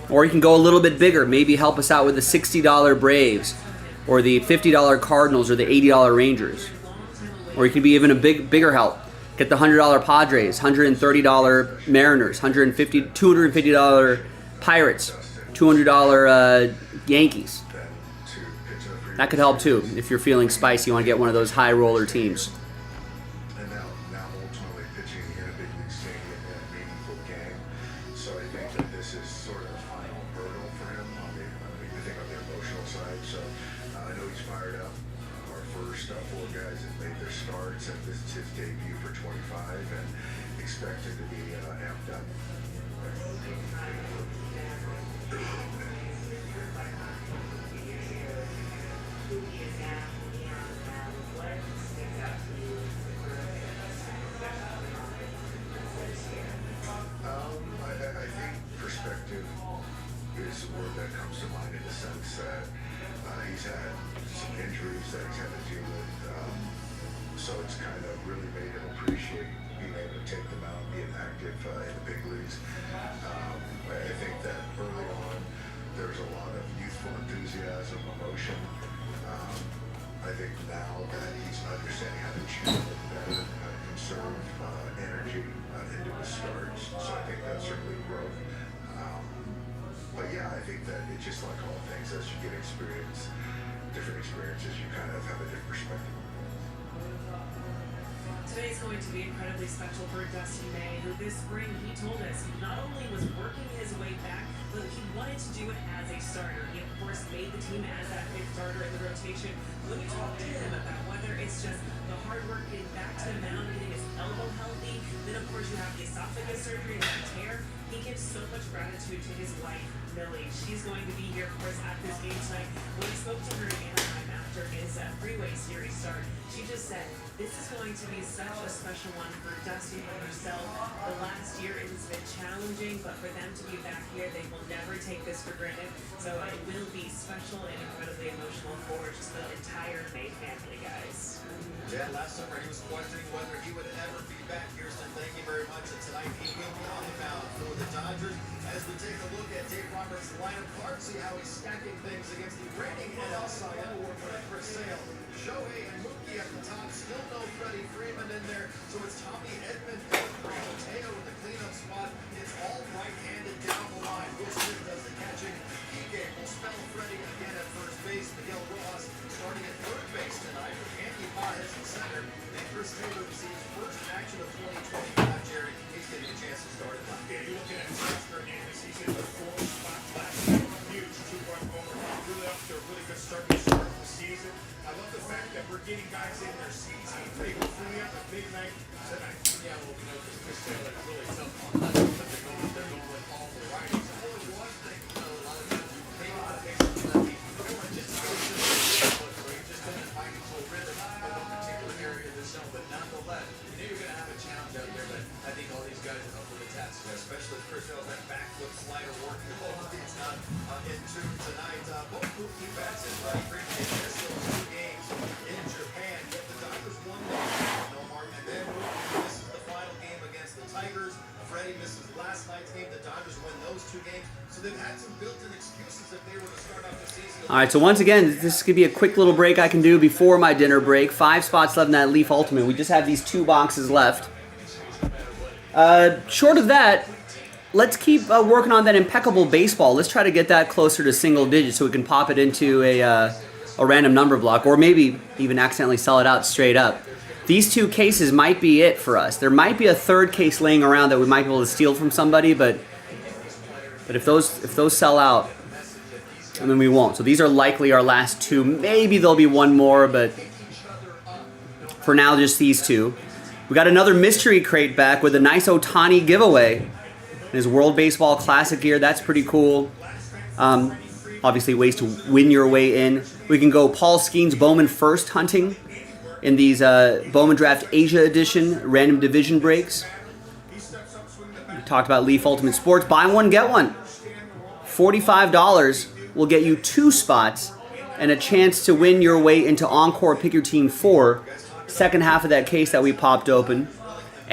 Or you can go a little bit bigger, maybe help us out with the $60 Braves, or the $50 Cardinals, or the $80 Rangers. Or you could be even a bigger help. Get the $100 Padres, $130 Mariners, $250 Pirates, $200 Yankees. That could help too if you're feeling spicy. You want to get one of those high roller teams. And now ultimately pitching in a big league stadium in a meaningful game. So I think that this is sort of the final hurdle for him on the emotional side. So I know he's fired up. Our first 4 guys have made their starts, and this is his debut for 25, and expected to be amped up. I think perspective is a word that comes to mind in the sense that he's had some injuries that he's had to deal with. So it's kind of really made him appreciate being able to take them out, being active in the big leagues. I think that early on there's a lot of youthful enthusiasm, emotion. I think now that he's understanding how to channel it better, how to conserve energy into his starts. So I think that's certainly growth. But yeah, I think that it's just like all things, as you get different experiences, you kind of have a different perspective. Today is going to be incredibly special for Dustin May, who this spring, he told us, he not only was working his way back, but he wanted to do it as a starter. He, of course, made the team as that fifth starter in the rotation. When you talk to him about whether it's just the hard work getting back to the mound, getting his elbow healthy, then, of course, you have the esophagus surgery and the tear, he gives so much gratitude to his wife, Millie. She's going to be here, of course, at this game tonight. When we spoke to her in Anaheim after his Freeway Series start, she just said, this is going to be such a special one for Dusty and herself. The last year it has been challenging, but for them to be back here, they will never take this for granted. So it will be special and incredibly emotional for just the entire May family, guys. Yeah, last summer he was questioning whether he would ever be back. Kirsten, thank you very much. And tonight he will be on the mound for the Dodgers. As we take a look at Dave Roberts' lineup card, see how he's stacking things against the reigning NL Cy Young Award winner Chris Sale. Shohei and Mookie at the top, still no Freddie Freeman in there, so it's Tommy Edman and Mateo in the cleanup spot. It's all right-handed down the line. Will Smith does the catching. E-game will spell Freddie again at first base. Miguel Rojas starting at third base tonight with Andy Paez in center. And Chris Taylor receives first action of 2025, Jerry. He's getting a chance to start at left. Yeah, you're looking at Oscar again this season. The 4 spots last year. Huge 2-run homer. Really off to a really good start to start the season. I love the fact that we're getting guys in their season. They go free up a big night tonight. Yeah, well, we know because Chris Taylor is really tough on that. But they're going with all the righties. Only one thing, a lot of times you pay a lot of attention to lefty. You don't want to just go to the foot where you just don't find into a rhythm in one particular area of the zone. But nonetheless, you know you're going to have a challenge out there. But I think all these guys are up for the task, especially Chris Taylor, that backflip slider working. Hopefully it's not in tune tonight. Both Mookie Betts and Freddie Freeman missed those 2 games in Japan. But the Dodgers won that. No harm. And then this is the final game against the Tigers. Freddie misses last night's game. The Dodgers win those 2 games. So they've had some built-in excuses if they were to start off the season. All right, so once again, this could be a quick little break I can do before my dinner break. 5 spots left in that Leaf Ultimate. We just have these 2 boxes left. Short of that, let's keep working on that impeccable baseball. Let's try to get that closer to single digits so we can pop it into a random number block, or maybe even accidentally sell it out straight up. These 2 cases might be it for us. There might be a 3rd case laying around that we might be able to steal from somebody, but if those sell out, I mean, we won't. So these are likely our last 2. Maybe there'll be 1 more, but for now, just these 2. We got another mystery crate back with a nice Ohtani giveaway. His World Baseball Classic gear, that's pretty cool. Obviously, ways to win your way in. We can go Paul Skeens Bowman First hunting in these Bowman Draft Asia Edition random division breaks. We talked about Leaf Ultimate Sports. Buy one, get one. $45 will get you 2 spots and a chance to win your way into Encore Pick Your Team 4, second half of that case that we popped open.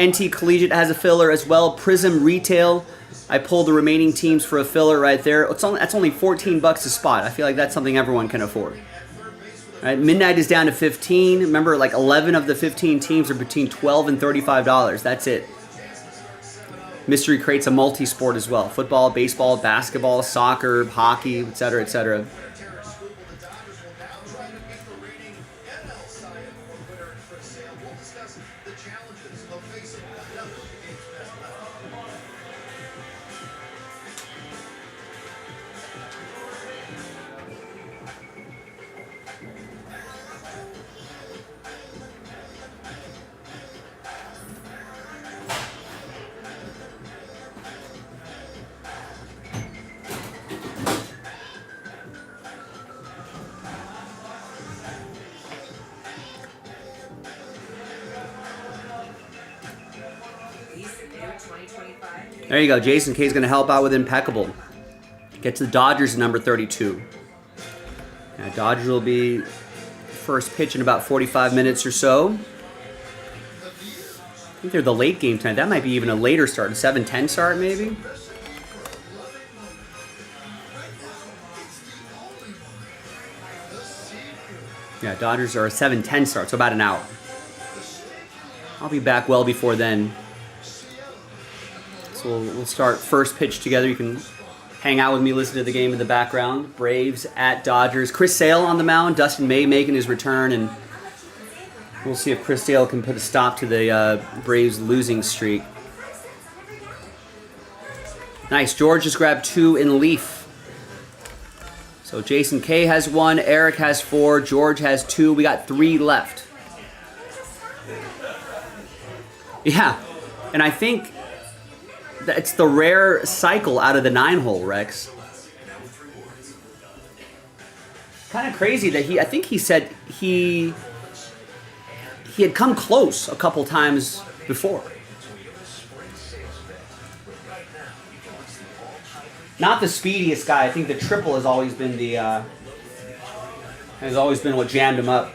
NT Collegiate has a filler as well. Prism Retail, I pulled the remaining teams for a filler right there. That's only $14 a spot. I feel like that's something everyone can afford. All right, Midnight is down to 15. Remember, like 11 of the 15 teams are between $12 and $35. That's it. Mystery Crate's a multi-sport as well. Football, baseball, basketball, soccer, hockey, etc., etc. There you go. Jason K is going to help out with Impeccable. Get to the Dodgers number 32. Now, Dodgers will be first pitch in about 45 minutes or so. I think they're the late game tonight. That might be even a later start. A 7:10 start, maybe? Yeah, Dodgers are a 7:10 start, so about an hour. I'll be back well before then. So we'll start first pitch together. You can hang out with me, listen to the game in the background. Braves at Dodgers. Chris Sale on the mound. Dustin May making his return, and we'll see if Chris Sale can put a stop to the Braves losing streak. Nice. George just grabbed 2 in Leaf. So Jason K has 1, Eric has 4, George has 2. We got 3 left. Yeah, and I think it's the rare cycle out of the 9-hole, Rex. Kind of crazy that I think he said he had come close a couple times before. Not the speediest guy. I think the triple has always been what jammed him up.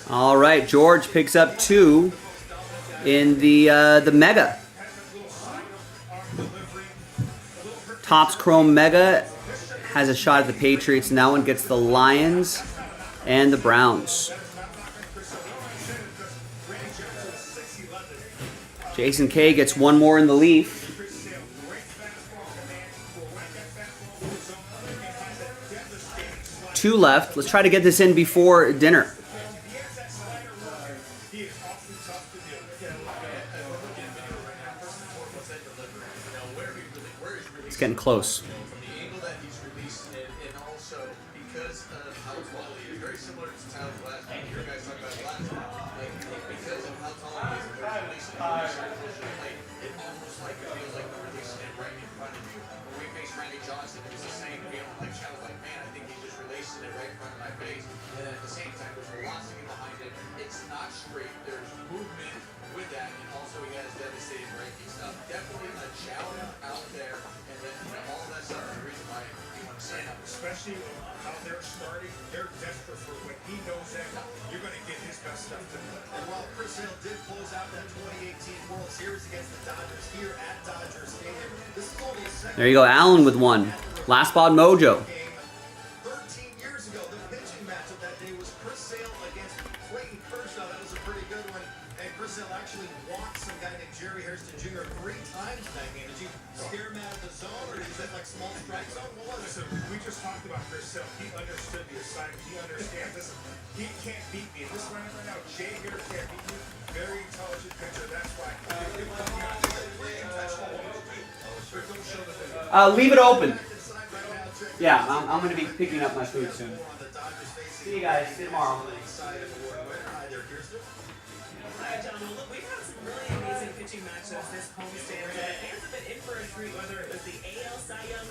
All right, George picks up 2 in the Mega. Topps Chrome Mega has a shot at the Patriots, and that one gets the Lions and the Browns. Jason K gets 1 more in the Leaf. 2 left. Let's try to get this in before dinner. It's getting close. see how they're starting. They're desperate for when he knows that you're going to get his best stuff to them. And while Chris Sale did close out that 2018 World Series against the Dodgers here at Dodger Stadium, this is only a second. There you go, Allen with one. Last spot mojo. 13 years ago, the pitching matchup that day was Chris Sale against Clayton Kershaw. That was a pretty good one. And Chris Sale actually walked some guy named Jerry Hairston Jr. 3 times in that game. Did you scare him out of the zone, or did you set like small strike zone? What was it? Listen, we just talked about Chris Sale. He understood the assignment. He understands. Listen, he can't beat me. In this lineup right now, Jay here can't beat me. Very intelligent pitcher. That's why. Leave it open. Yeah, I'm going to be picking up my food soon. See you guys. See you tomorrow. Hi, John. Well, look, we've had some really amazing pitching matchups this homestand. The fans have been in for a treat, whether it was the AL Cy Young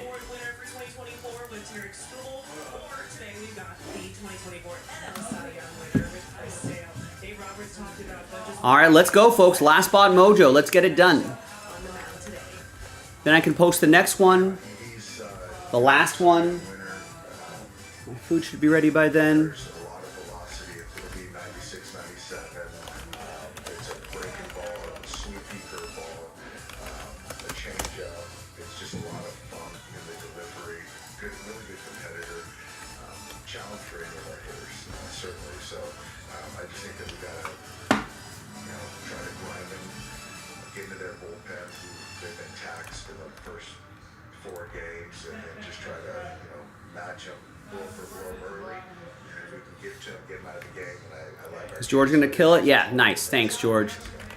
Award winner for 2024 with Tarek Skubal, or today we've got the 2024 NL Cy Young winner with Chris Sale. Dave Roberts talked about just All right, let's go, folks. Last spot mojo. Let's get it done. on the mound today. Then I can post the next one, the last one. My food should be ready by then. There's a lot of velocity. It's going to be 96, 97. It's a breaking ball, a sweepy curveball, a changeup. It's just a lot of fun in the delivery. Good, really good competitor. Challenge for any of our hitters, certainly. So I just think that we got to, try to grind them, get into their bullpen. They've been taxed in the first 4 games, and then just try to, match them blow for blow early. And if we can get to them, get them out of the game, and I like our. Is George going to kill it? Yeah, nice. Thanks, George.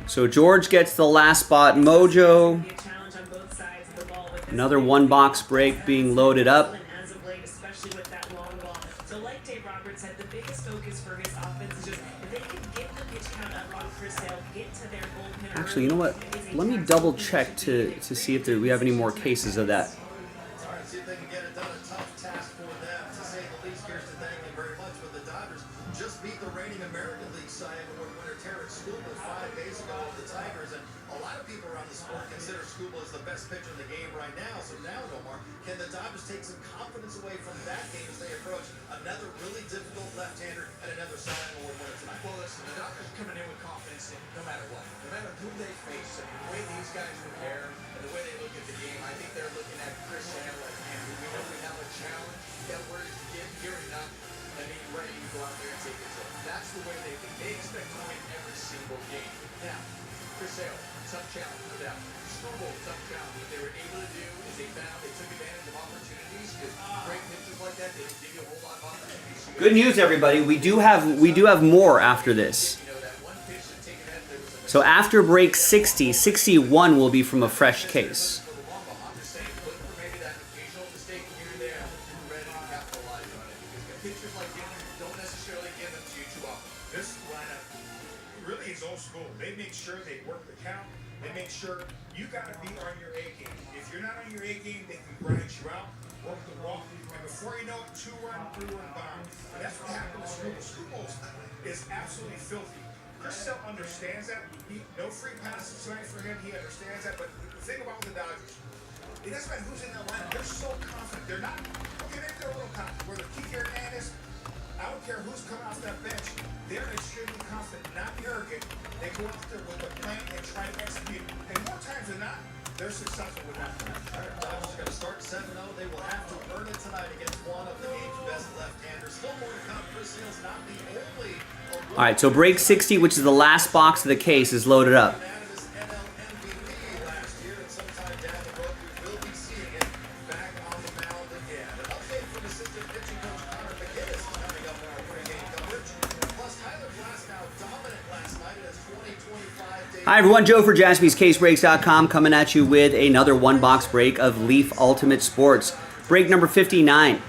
So George gets the last spot mojo. Be a challenge on both sides of the ball with this Another one-box break being loaded up. as of late, especially with that long ball. So like Dave Roberts said, the biggest focus for his offense is just if they can get the pitch count up on Chris Sale, get to their bullpen. Actually, you know what? Let me double check to see if we have any more cases of that. All right, see if they can get it done. A tough task for them, to say the least. Kirsten, thank you very much. But the Dodgers just beat the reigning American League Cy Young Award winner Tarek Skubal 5 days ago of the Tigers, and a lot of people around the sport consider Skubal as the best pitcher in the game right now. So now, Omar, can the Dodgers take some confidence away from that game as they approach another really difficult left-hander and another Cy Young Award winner tonight? Well, listen, the Dodgers coming in with confidence no matter what. No matter who they face, and the way these guys prepare and the way they look at the game, I think they're looking at Chris Sale like, man, we know we have a challenge. We got word to get here enough and be ready to go out there and take it to them. That's the way they think. They expect to win every single game. Now, Chris Sale, tough challenge, no doubt. Skubal, tough challenge. What they were able to do is they took advantage of opportunities because great pitchers like that, they give you a whole lot of opportunities. Good news, everybody. We do have more after this. So after break 60, 61 will be from a fresh case. This lineup really is old school. They make sure they work the count. They make sure you got to be on your A game. If you're not on your A game, they can grind you out, work the ball, and before you know it, 2-run, 3-run bomb. And that's what happened to Skubal. Skubal is absolutely filthy. Chris Sale understands that. No free passes tonight for him. He understands that. But the thing about the Dodgers, it doesn't matter who's in that lineup. They're so confident. They're not. Okay, maybe they're a little confident. Whether Kike Hernandez, I don't care who's coming off that bench. They're extremely confident, not arrogant. They go out there with a plan and try to execute. And more times than not, they're successful with that plan. All right, Dodgers are going to start 7-0. They will have to earn it tonight against one of the game's best left-handers. Still more to come. Chris Sale's not the only. All right, so break 60, which is the last box of the case, is loaded up. Unanimous NL MVP last year, and sometime down the road we will be seeing it back on the mound again. An update from assistant pitching coach Connor McGinnis coming up in our pregame coverage. Plus, Tyler Glasnow dominant last night in his 2025 debut. Hi, everyone. Joe for JaspysCaseBreaks.com coming at you with another one-box break of Leaf Ultimate Sports. Break number 59.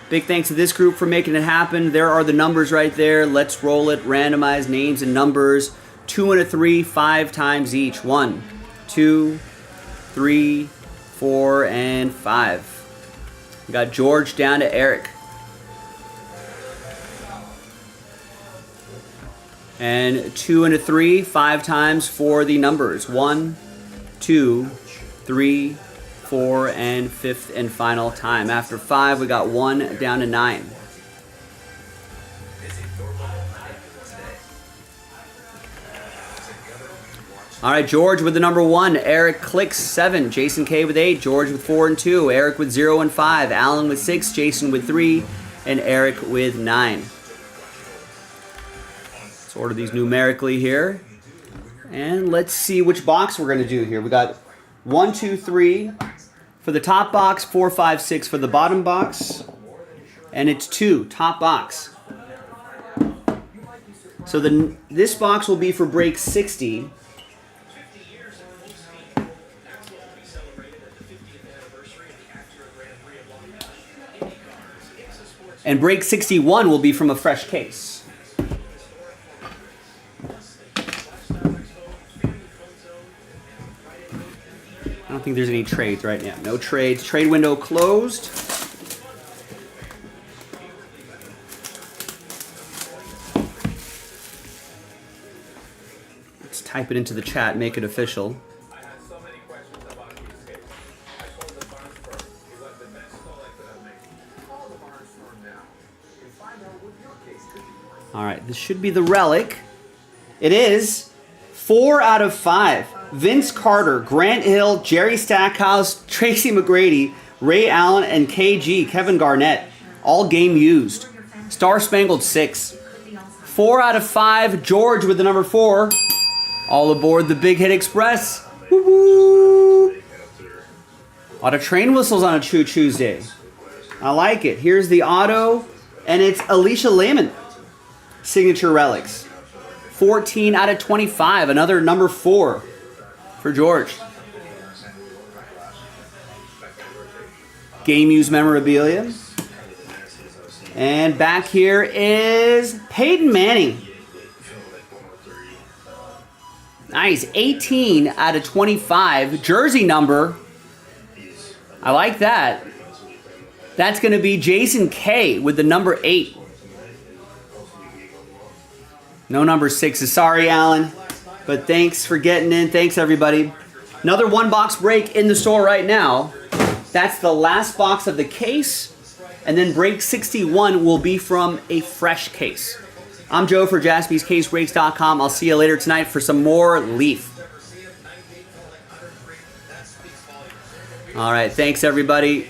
Big thanks to this group for making it happen. There are the numbers right there. Let's roll it. Randomize names and numbers. 2 and a 3, 5 times each. 1, 2, 3, 4, and 5. We got George down to Eric. And 2 and a 3, 5 times for the numbers. 1, 2, 3, 4, and 5th and final time. After 5, we got 1 down to 9. All right, George with the number 1. Eric clicks 7. Jason K with 8. George with 4 and 2. Eric with 0 and 5. Alan with 6. Jason with 3. And Eric with 9. Let's order these numerically here. And let's see which box we're going to do here. We got 1, 2, 3 for the top box, 4, 5, 6 for the bottom box. And it's 2, top box. So this box will be for break 60. And break 61 will be from a fresh case. I don't think there's any trades right now. No trades. Trade window closed. Let's type it into the chat, make it official. I had so many questions about these tapes. I called the barn store. It was the best call I could have made. Call the barn store now and find out what your case could be. All right, this should be the relic. It is 4 out of 5. Vince Carter, Grant Hill, Jerry Stackhouse, Tracy McGrady, Ray Allen, and KG, Kevin Garnett. All game used. Star Spangled 6. 4 out of 5. George with the number 4. All aboard the Big Hit Express. Woo-woo. A lot of train whistles on a True Tuesday. I like it. Here's the auto, and it's Alicia Lehman. Signature relics. 14 out of 25. Another number 4 for George. Game used memorabilia. And back here is Peyton Manning. Nice. 18 out of 25. Jersey number. I like that. That's going to be Jason K with the number 8. No number 6s. Sorry, Alan. But thanks for getting in. Thanks, everybody. Another 1-box break in the store right now. That's the last box of the case. And then break 61 will be from a fresh case. I'm Joe for JaspysCaseBreaks.com. I'll see you later tonight for some more Leaf. All right. Thanks, everybody.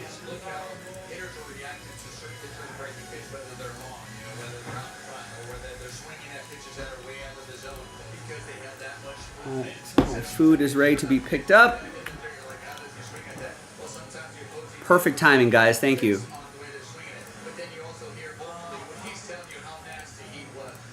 My food is ready to be picked up. Perfect timing, guys. Thank you.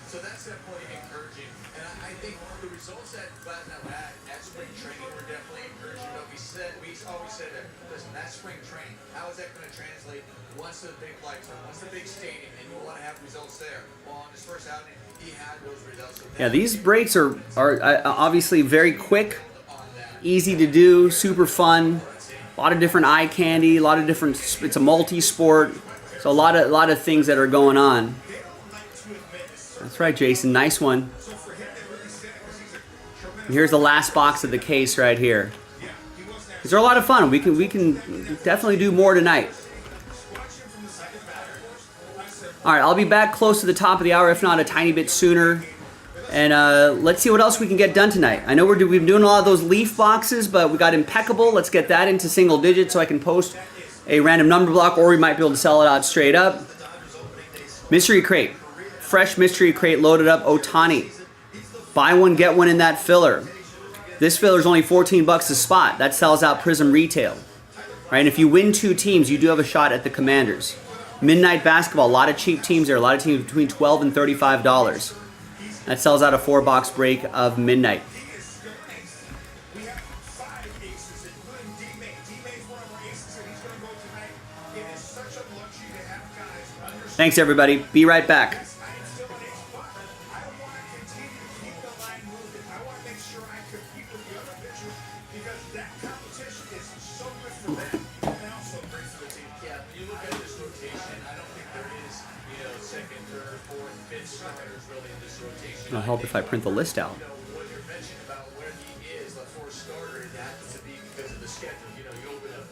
So that's definitely encouraging. And I think the results that Platinum had at spring training were definitely encouraging. But we always said that, listen, that's spring training. How is that going to translate once the big lights are, once the big stadium, and you want to have results there? Well, on his first outing, he had those results. So yeah, these breaks are obviously very quick, easy to do, super fun. A lot of different eye candy, a lot of different. It's a multi-sport, so a lot of things that are going on. That's right, Jason. Nice one. And here's the last box of the case right here. These are a lot of fun. We can definitely do more tonight. All right, I'll be back close to the top of the hour, if not a tiny bit sooner. And let's see what else we can get done tonight. I know we've been doing a lot of those Leaf boxes, but we got Impeccable. Let's get that into single digits so I can post a random number block, or we might be able to sell it out straight up. Mystery Crate. Fresh Mystery Crate loaded up. Otani. Buy one, get one in that filler. This filler is only $14 a spot. That sells out Prism Retail. Right? And if you win 2 teams, you do have a shot at the Commanders. Midnight Basketball. A lot of cheap teams there. A lot of teams between $12 and $35. That sells out a 4-box break of Midnight. Thanks, everybody. Be right back. It'll help if I print the list out. What you're mentioning about where he is, for a starter, it happens to be because of the schedule. You open up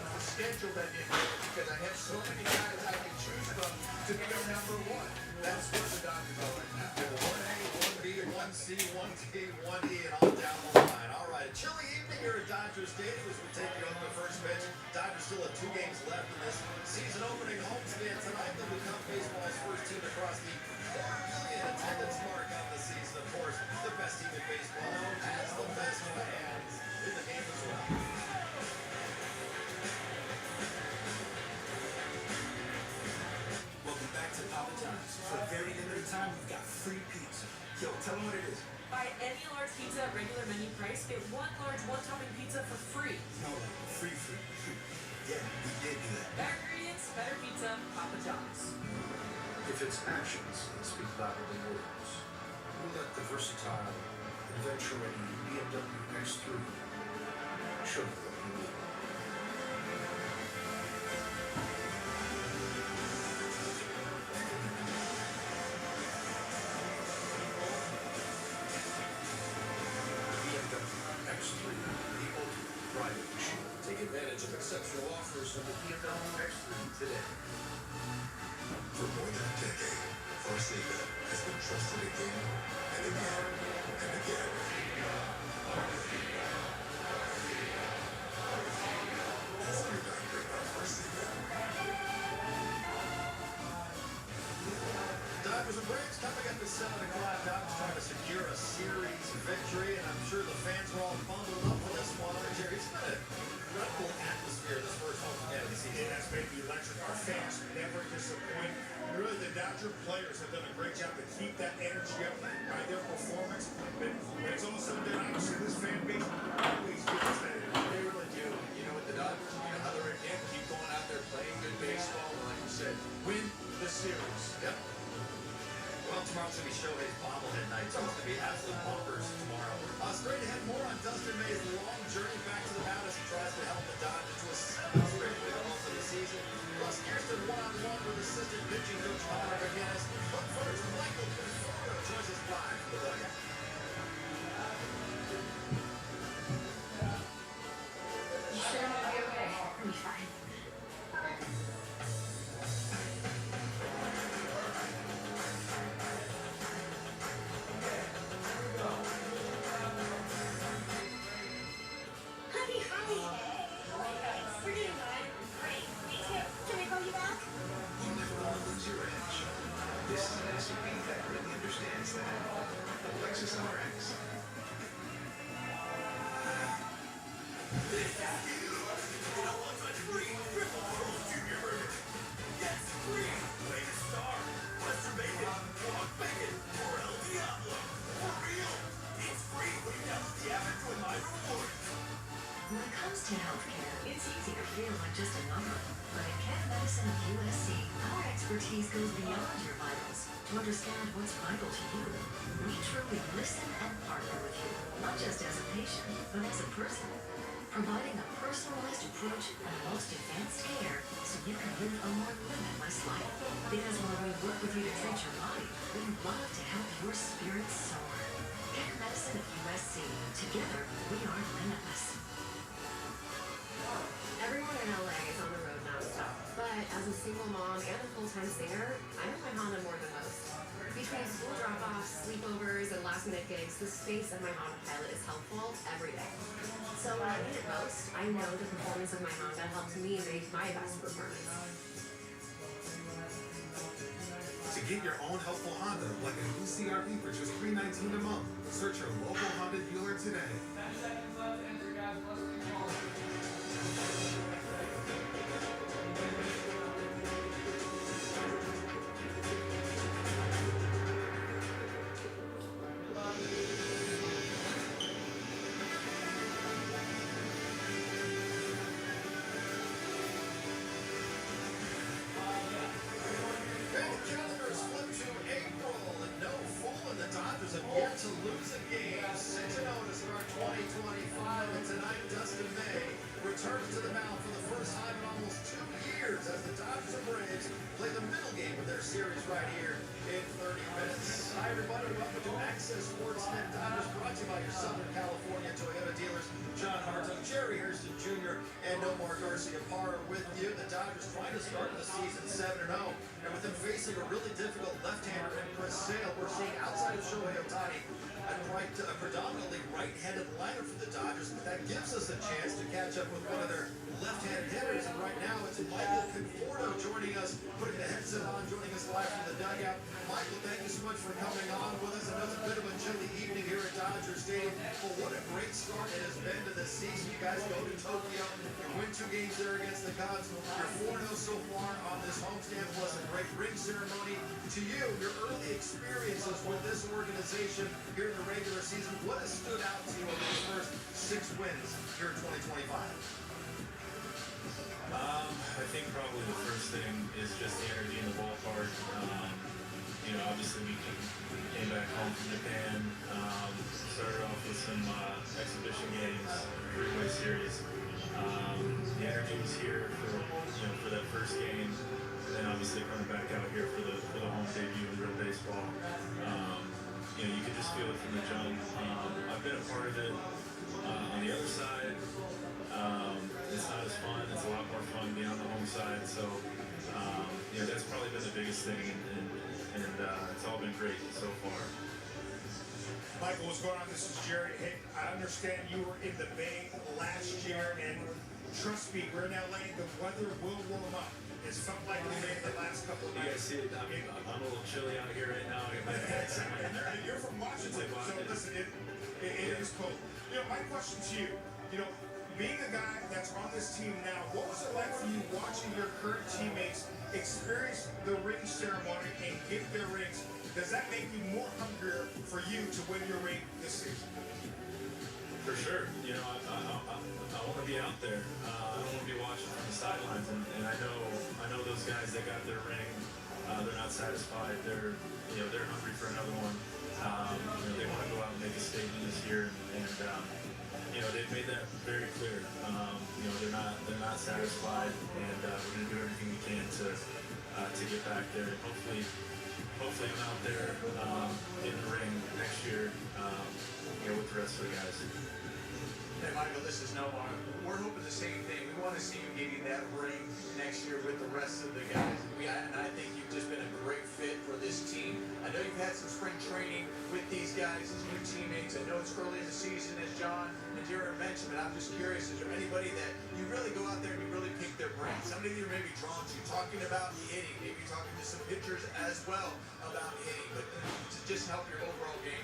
the schedule that you did because I have so many guys I can choose from to be our number one. That's where the Dodgers are right now. They're 1A, 1B, 1C, 1D, 1E, and all down the line. All right, a chilly evening here at Dodger Stadium as we take you up the first pitch. Dodgers still have 2 games left in this season opening homestand tonight. They'll become baseball's first team across the 4 million attendance mark on the season. Of course, the best team in baseball has the best fans in the game as well. Welcome back to Papa John's. For a very limited time, we've got free pizza. Yo, tell them what it is. Buy any large pizza at regular menu price, get 1 large, 1-topping pizza for free. No, like free. Yeah, we did do that. Better ingredients, better pizza, Papa John's. If it's actions that speak louder than words, we'll let the versatile, adventure-ready BMW X3 show you what you need. BMW X3, the ultimate driving machine. Take advantage of exceptional offers from the BMW X3 today. For more than a decade, Forsythia has been trusted again and again and again. Ask your doctor about Forsythia. Dodgers and Braves coming up at 7 o'clock. Dodgers trying to secure a series victory, and I'm sure the fans are all bundled up for this one. Jerry, it's been an incredible atmosphere this first home game of the season. It has been electric. Our fans never disappoint. Really, the Dodger players have done a great job to keep that energy up by their performance. But when it's all said and done, obviously this fan base always gives that. They really do. You know what the Dodgers, how they're in, keep going out there playing good baseball, and like you said, Win the series. yep. Well, tomorrow's going to be Shohei's bobblehead night, so it's going to be absolute bumpers tomorrow. Straight ahead, more on Dustin May's long journey back to the mound as he tries to help the Dodgers to a 7th straight win home for the season. Plus, Kirsten one-on-one with assistant pitching coach Hunter McGinnis. But first, Michael Conforto joins us live from the dugout. You sure I'm gonna be okay? I'll be fine. Honey, hi. We're doing fine. Great. Me too. Can we call you back? You never want to lose your edge. This is an SUV that really understands that. The Lexus RX. When it comes to healthcare, it's easy to feel like just a number. But at Canada Medicine of USC, our expertise goes beyond your vitals to understand what's vital to you. We truly listen and partner with you, not just as a patient, but as a person. Providing a personalized approach and the most advanced care so you can live a more limitless life. Because while we work with you to treat your body, we love to help your spirit soar. Canada Medicine of USC. Together, we are limitless. Everyone in LA is on the road nonstop, but as a single mom and a full-time singer, I'm in my Honda more than most. Between school drop-offs, sleepovers, and last-minute gigs, the space in my Honda Pilot is helpful every day. So when I need it most, I know the performance of my Honda helps me make my best performance. To get your own helpful Honda, like a new CRV for just $319 a month, search your local Honda dealer today. Calendars flip to April, and no fool, and the Dodgers have yet to lose a game. 6-0 to start 2025, and tonight Dustin May Hi, everybody. Welcome to Access Sportsnet Dodgers, brought to you by your Southern California Toyota dealers, John Hartung, Jerry Hairston Jr., and Omar Garcia-Parra with you. The Dodgers trying to start the season 7-0, and with them facing a really difficult left-hander in Chris Sale, we're seeing outside of Shohei Ohtani a predominantly right-handed lineup for the Dodgers, but that gives us a chance to catch up with one of their left-handed hitters, and right now it's Michael Conforto joining us, putting the headset on, joining us live from the dugout. Michael, thank you so much for coming on with us. I know it's a bit of a chilly evening here at Dodger Stadium, but what a great start it has been to this season. You guys go to Tokyo, you win 2 games there against the Cubs. You're 4-0 so far on this homestand, plus a great ring ceremony. To you, your early experiences with this organization here in the regular season, what has stood out to you over the first 6 wins here in 2025? I think probably the first thing is just the energy in the ballpark. Obviously we came back home from Japan, started off with some exhibition games, 3-way series. The energy was here for that first game, and then obviously coming back out here for the home debut in real baseball. You could just feel it from the jump. I've been a part of it on the other side. It's not as fun. It's a lot more fun being on the home side. So, that's probably been the biggest thing, and it's all been great so far. Michael, what's going on? This is Jerry. Hey, I understand you were in the Bay last year, and trust me, we're in LA. The weather will warm up. It's felt like the Bay the last couple of nights. You guys see it? I'm a little chilly out here right now. I got my pants on. You're from Washington, so listen, it is cold. My question to you, being a guy that's on this team now, what was it like for you watching your current teammates experience the ring ceremony and get their rings? Does that make you more hungrier for you to win your ring this season? For sure. I want to be out there. I don't want to be watching from the sidelines. And I know those guys that got their ring. They're not satisfied. They're hungry for another one. They want to go out and make a statement this year. And they've made that very clear. They're not satisfied, and we're going to do everything we can to get back there. And hopefully I'm out there in the ring next year, with the rest of the guys. Hey, Michael, this is Nomar. We're hoping the same thing. We want to see you getting that ring next year with the rest of the guys. And I think you've just been a great fit for this team. I know you've had some spring training with these guys as new teammates. I know it's early in the season, as John and Jared mentioned, but I'm just curious, is there anybody that you really go out there and you really pick their brain? Somebody that you're maybe drawn to, talking about hitting, maybe talking to some pitchers as well about hitting, but to just help your overall game.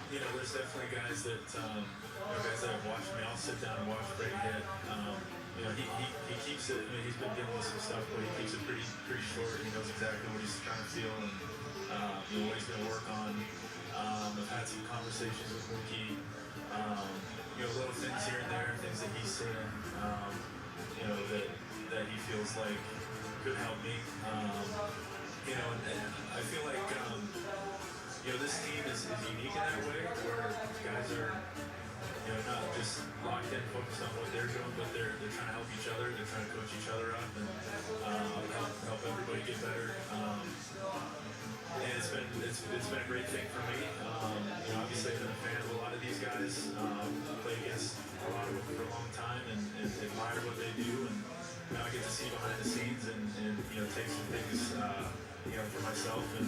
There's definitely guys that have watched me. I'll sit down and watch Greg hit. He keeps it. He's been dealing with some stuff, but he keeps it pretty short. He knows exactly what he's trying to feel and what he's going to work on. I've had some conversations with Mookie. Little things here and there, things that he's seeing. That he feels like could help me. And I feel like. This team is unique in that way, where guys are, not just locked in, focused on what they're doing, but they're trying to help each other, they're trying to coach each other up, and help everybody get better. And it's been a great thing for me. Obviously I've been a fan of a lot of these guys. Played against a lot of them for a long time, and admire what they do, and now I get to see behind the scenes and take some things. For myself and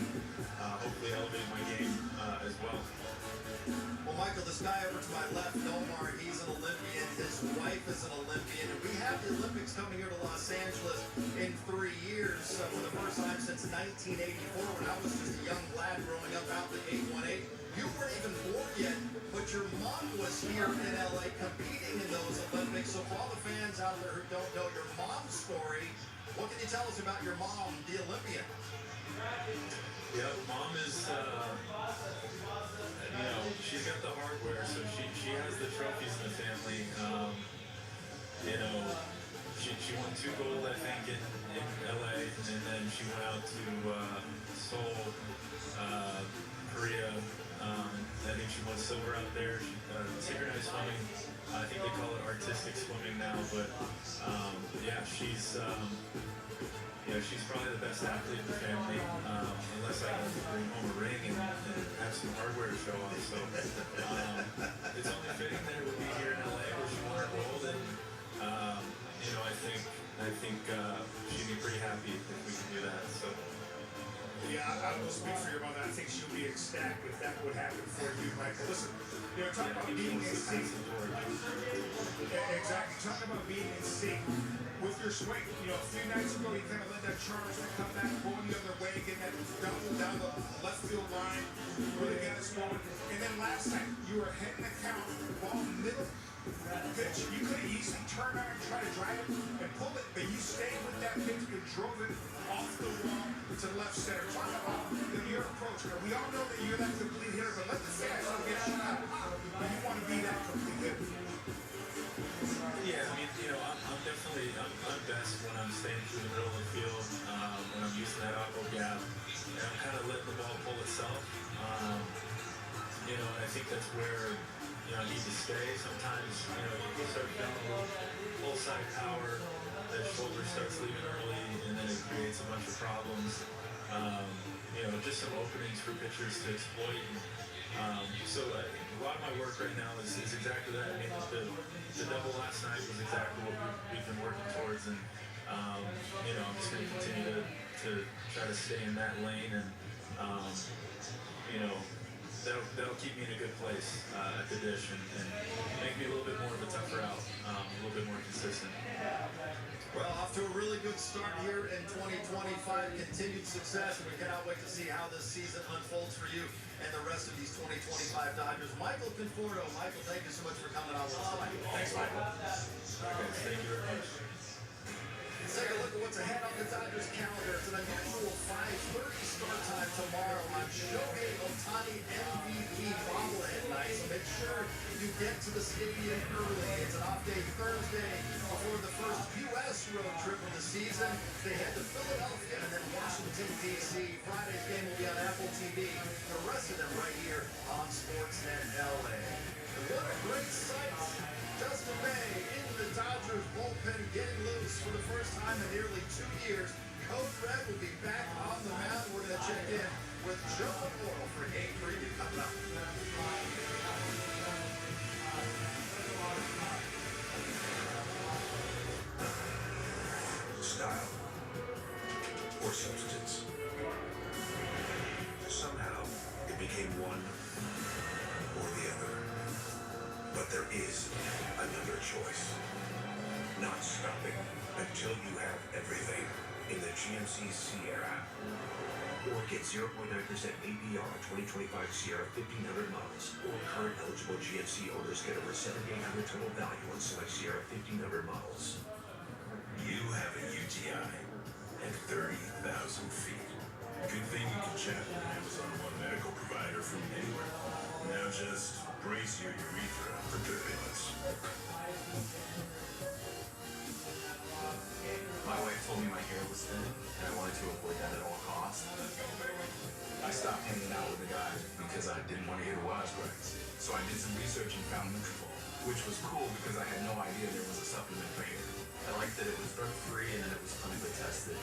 hopefully elevate my game as well. Well, Michael, this guy over to my left, Nomar, he's an Olympian. His wife is an Olympian. And we have the Olympics coming here to Los Angeles in 3 years for the first time since 1984, when I was just a young lad growing up out in 818. You weren't even born yet, but your mom was here in LA competing in those Olympics. So for all the fans out there who don't know your mom's story, what can you tell us about your mom, the Olympian? Yeah, Mom is, she's got the hardware, so she has the trophies in the family. She won 2 gold, I think, in LA, and then she went out to Seoul, Korea. I think she won silver out there. Synchronized swimming, I think they call it artistic swimming now, but Yeah, she's she's probably the best athlete in the family, unless I can bring home a ring and have some hardware to show off. So it's only fitting that it would be here in LA where she won her gold, and I think she'd be pretty happy if we could do that. So. Yeah, I will speak for your mother. I think she'll be ecstatic if that would happen for you, Michael. Listen, talk about being in sync. Exactly. Talk about being in sync with your swing. A few nights ago, you kind of let that charge come back, going the other way, getting that down the left field line, really got us going. And then last night, you were hitting the count, ball middle pitch. You could have easily turned on and tried to drive it and pull it, but you stayed with that pitch. You drove it off the wall to left center. Talk about your approach. We all know that you're that complete hitter, but let the guys don't get shot. But you want to be that complete hitter. Yeah, I mean, I'm best when I'm staying through the middle of the field, when I'm using that auto gap, and I'm kind of letting the ball pull itself. And I think that's where, I need to stay. Sometimes, you start feeling a little full side power, that shoulder starts leaving early, and then it creates a bunch of problems. Just some openings for pitchers to exploit. So a lot of my work right now is exactly that. I mean, the double last night was exactly what we've been working towards, and I'm just going to continue to try to stay in that lane, and that'll keep me in a good place at the dish, and make me a little bit more of a tougher out, a little bit more consistent. Well, off to a really good start here in 2025. Continued success, and we cannot wait to see how this season unfolds for you and the rest of these 2025 Dodgers. Michael Conforto. Michael, thank you so much for coming on with us tonight. Thanks, Michael. Okay, thank you very much. Let's take a look at what's ahead on the Dodgers calendar. It's an unusual 5:30 start time tomorrow on Shohei Ohtani MVP bobblehead night. So make sure you get to the stadium early. It's an off day Thursday before the first U.S. road trip of the season. They head to Philadelphia and then Washington, D.C. Friday's game will be on Apple TV. The rest of them right here on Sportsnet LA. And what a great sight. Justin May in the Dodgers bullpen getting loose for the first time in nearly 2 years. Code Red will be back on the mound. We're going to check in with Joe Oral for game preview coming up. Style or substance. Somehow it became one or the other. But there is another choice. Not stopping until you have everything in the GMC Sierra. Or get 0.9% APR 2025 Sierra 1500 models. Or current eligible GMC owners get over $7,800 total value on select Sierra 1500 models. You have a UTI at 30,000 feet. Good thing you can chat with an Amazon One medical provider from anywhere. Now just brace your urethra for turbulence. My wife told me my hair was thin, and I wanted to avoid that at all costs. I stopped hanging out with the guy because I didn't want to hear the wisecracks. So I did some research and found Nutrafol, which was cool because I had no idea there was a supplement for hair. I liked that it was drug-free and that it was clinically tested.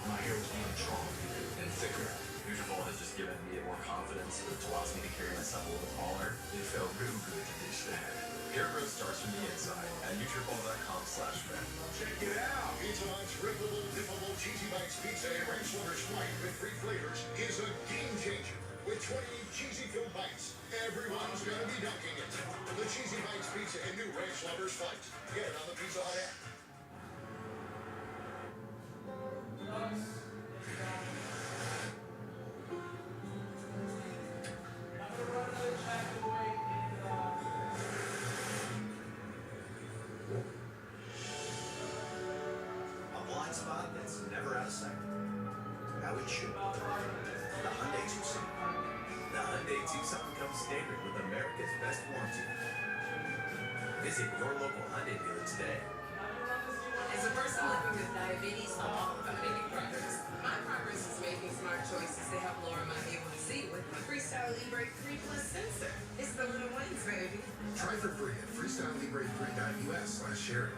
My hair was even stronger and thicker. Nutrafol has just given me more confidence. It allows me to carry myself a little taller. It felt real good to dish that. Hair growth starts from the inside at Nutrafol.com/red. Check it out. Pizza Hut's rippable, dippable Cheesy Bites pizza and ranch lovers flight with 3 flavors is a game changer. With 28 cheesy-filled bites, everyone's gonna be dunking it. The Cheesy Bites pizza and new ranch lovers flight. Get it on the Pizza Hut app. A blind spot that's never out of sight. How it should be. The Hyundai Tucson. The Hyundai Tucson comes standard with America's best warranty. Visit your local Hyundai dealer today. As a person living with diabetes, I'm all about making progress. My progress is making smart choices to help lower my A1C with the Freestyle Libre 3 Plus sensor. It's the little wings, baby. Try for free at freestylelibre3.us/sharing.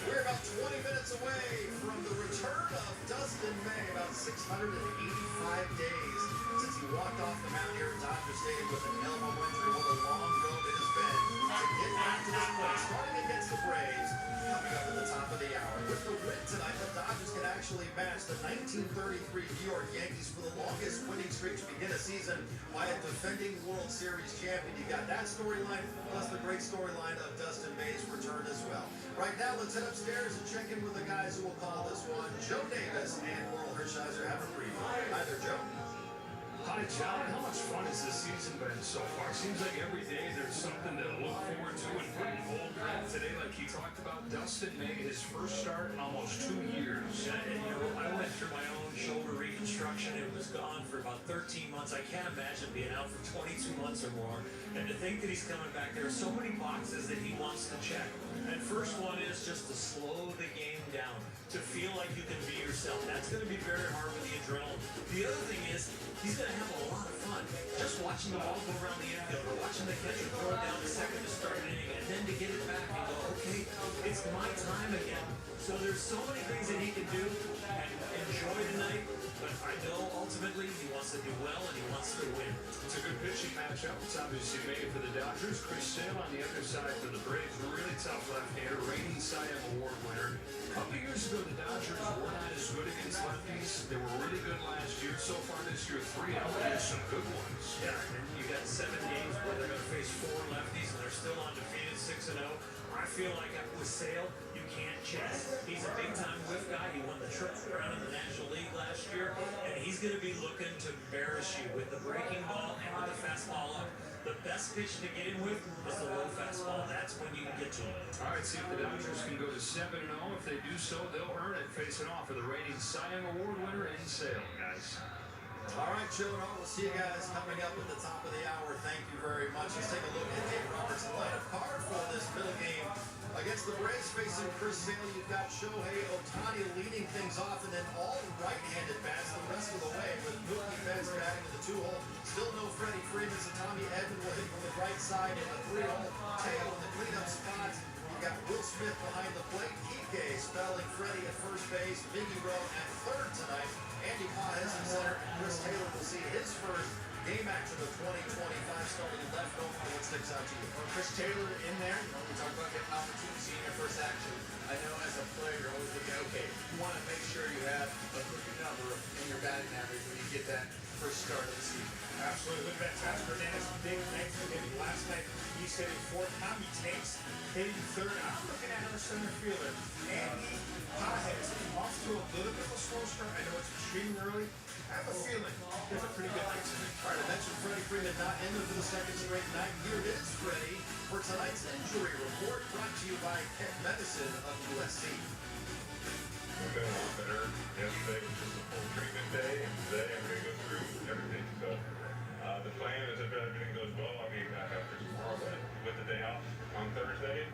We're about 20 minutes away from the return of Dustin May, about 685 days since he walked off the mound here at Dodger Stadium with an elbow injury. What a long road it has been to get back to this point, starting against the Braves, coming up at the top of the hour. With the win tonight, the Dodgers can actually match the 1933 New York Yankees for the longest winning streak to begin a season by a defending World Series champion. You got that storyline, plus the great storyline of Dustin May's return as well. Right now, let's head upstairs and check in with the guys who will call this one. Joe Davis and Oral Hershiser have a preview. Hi there, Joe. Hi, John. How much fun has this season been so far? Seems like every day there's something to look forward to and pretty bold today, like he talked about. Dustin May, his first start in almost 2 years. Yeah, and I went through my own shoulder reconstruction. It was gone for about 13 months. I can't imagine being out for 22 months or more. And to think that he's coming back, there are so many boxes that he wants to check. And first one is just to slow the game down, to feel like you can be yourself. That's going to be very hard with the adrenaline. The other thing is, he's going to have a lot of fun just watching the ball go around the infield or watching the catcher throw it down to second to start an inning and then to get it back and go, okay, it's my time again. So there's so many things that he can do and enjoy tonight, but I know ultimately he wants to do well and he wants to win. It's a good pitching matchup. It's obviously made for the Dodgers. Chris Sale on the other side for the Braves. Really tough left-hander, reigning Cy Young Award winner. A couple of years ago, the Dodgers were not as good against lefties. They were really good last year. So far this year, 3 out. There's some good ones. Yeah, and you got 7 games where they're going to face 4 lefties and they're still undefeated, 6-0. I feel like with Sale, you can't chase. He's a big-time whiff guy. He won the Triple Crown in the National League last year, and he's going to be looking to embarrass you with the breaking ball and with the fastball up. The best pitch to get him with is the low fastball. That's when you can get to him. All right, see if the Dodgers can go to 7-0. If they do so, they'll earn it, facing off with the reigning Cy Young Award winner in Sale, guys. All right, children, we'll see you guys coming up at the top of the hour. Thank you very much. Let's take a look at Dave Roberts' lineup card for this middle game against the Braves facing Chris Sale. You've got Shohei Ohtani leading things off, and then all right-handed bats the rest of the way with Mookie Betts batting in the 2-hole. Still no Freddie Freeman, so Tommy Edman will hit from the right side in the 3-hole. Tail in the cleanup spots. You've got Will Smith behind the plate. Kike spelling Freddie at first base. Miggy Rowe at third tonight. Andy Pajes in center, and Chris Taylor will see his first game action of 2025 starting left. Over what sticks out to you? Well, Chris Taylor in there, we talk about getting opportunity, seeing your first action. I know as a player, you're always looking, okay, you want to make sure you have a good number in your batting average when you get that first start of the season. Absolutely. Look at that. Task Hernandez, big night for him. Last night, he's hitting fourth. Tommy Tanks hitting third. I'm looking at our center fielder, Andy Pajes, off to a little bit of a slow start. I know it's extremely early. I have a feeling there's a pretty good night tonight. All right, I mentioned Freddie Freeman not in there for the second straight night. Here it is, Freddie, for tonight's injury report brought to you by Kent Medicine of USC. We've been a lot better. Yesterday was just a full treatment day, and today I'm going to go through everything. So the plan is if everything goes well, I'll be back after tomorrow, but with the day off on Thursday.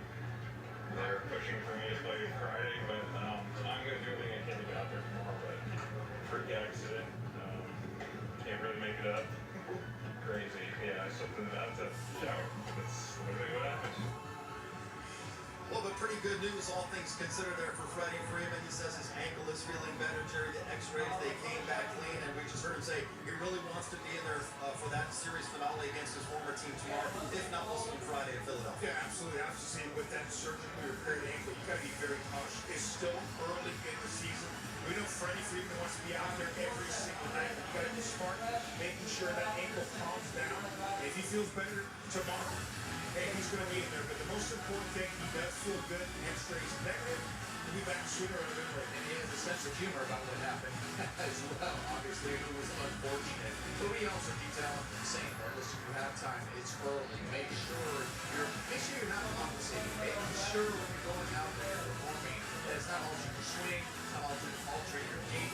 They're pushing for me to play Friday, but I'm going to do everything I can to get out there tomorrow. But freak accident, can't really make it up. Crazy. Yeah, I slipped in the bathtub shower. That's literally what happened. Well, but pretty good news, all things considered there for Freddie Freeman. He says his ankle is feeling better. Jerry, the x-rays, they came back clean, and we just heard him say he really wants to be in there for that series finale against his former team tomorrow. If not, we'll see him Friday in Philadelphia. Yeah, absolutely. I was just saying with that surgically repaired ankle, you got to be very cautious. It's still early in the season. We know Freddie Freeman wants to be out there every single night. You got to be smart, making sure that ankle calms down. If he feels better tomorrow, hey, he's going to be in there. But the most important thing, he does feel good. Hamstrings negative. He'll be back sooner rather than later. And he has a sense of humor about what happened as well. Obviously, it was unfortunate. But we also detail saying that, listen, you have time. It's early. Make sure you're not opposite. Making sure when you're going out there performing that it's not altering your swing, it's not altering your game